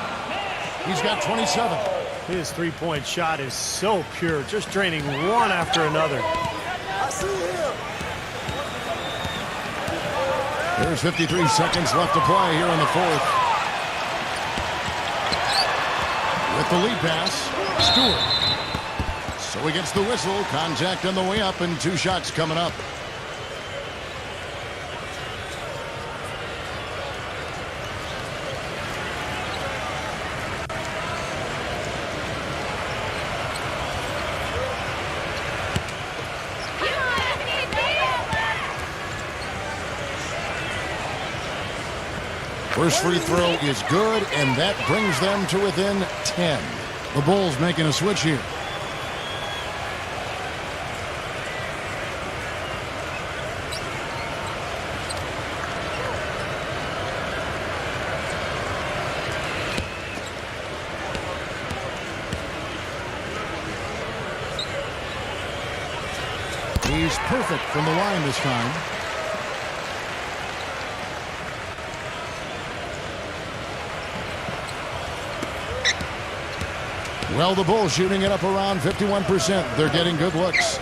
He's got 27. His three-point shot is so pure, just draining one after another. There's 53 seconds left to play here in the fourth. With the lead pass, Stewart. So he gets the whistle. Contact on the way up, and 2 shots coming up. First free throw is good, and that brings them to within 10. The Bulls making a switch here. He's perfect from the line this time. Well, the Bulls shooting it up around 51%. They're getting good looks.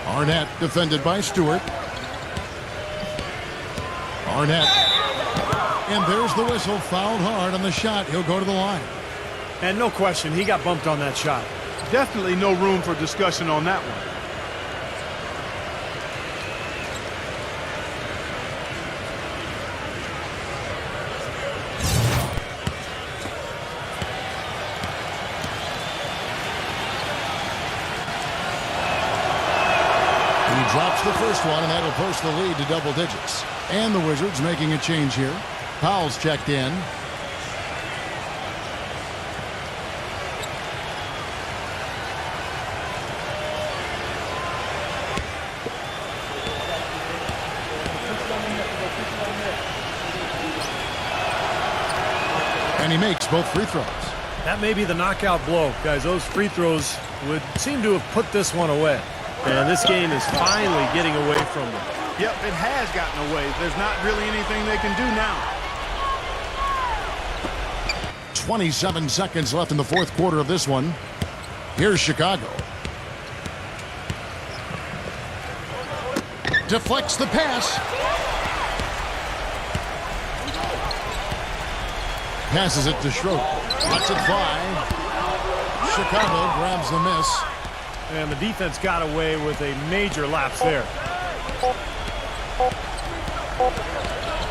Arnett defended by Stewart. Arnett. And there's the whistle. Fouled hard on the shot. He'll go to the line. And no question, he got bumped on that shot. Definitely no room for discussion on that one. Drops the first one, and that'll push the lead to double digits. And the Wizards making a change here. Powell's checked in. And he makes both free throws. That may be the knockout blow. Guys, those free throws would seem to have put this one away. And this game is finally getting away from them. Yep, it has gotten away. There's not really anything they can do now. 27 seconds left in the fourth quarter of this one. Here's Chicago. Deflects the pass. Passes it to Schroeder. Lets it fly. Chicago grabs the miss. And the defense got away with a major lapse there.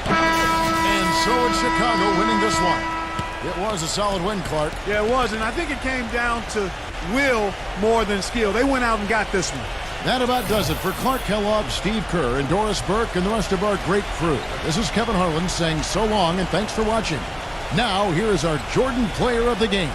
And so it's Chicago winning this one. It was a solid win, Clark. Yeah, it was, and I think it came down to will more than skill. They went out and got this one. That about does it for Clark Kellogg, Steve Kerr, and Doris Burke, and the rest of our great crew. This is Kevin Harlan saying so long and thanks for watching. Now, here is our Jordan Player of the Game.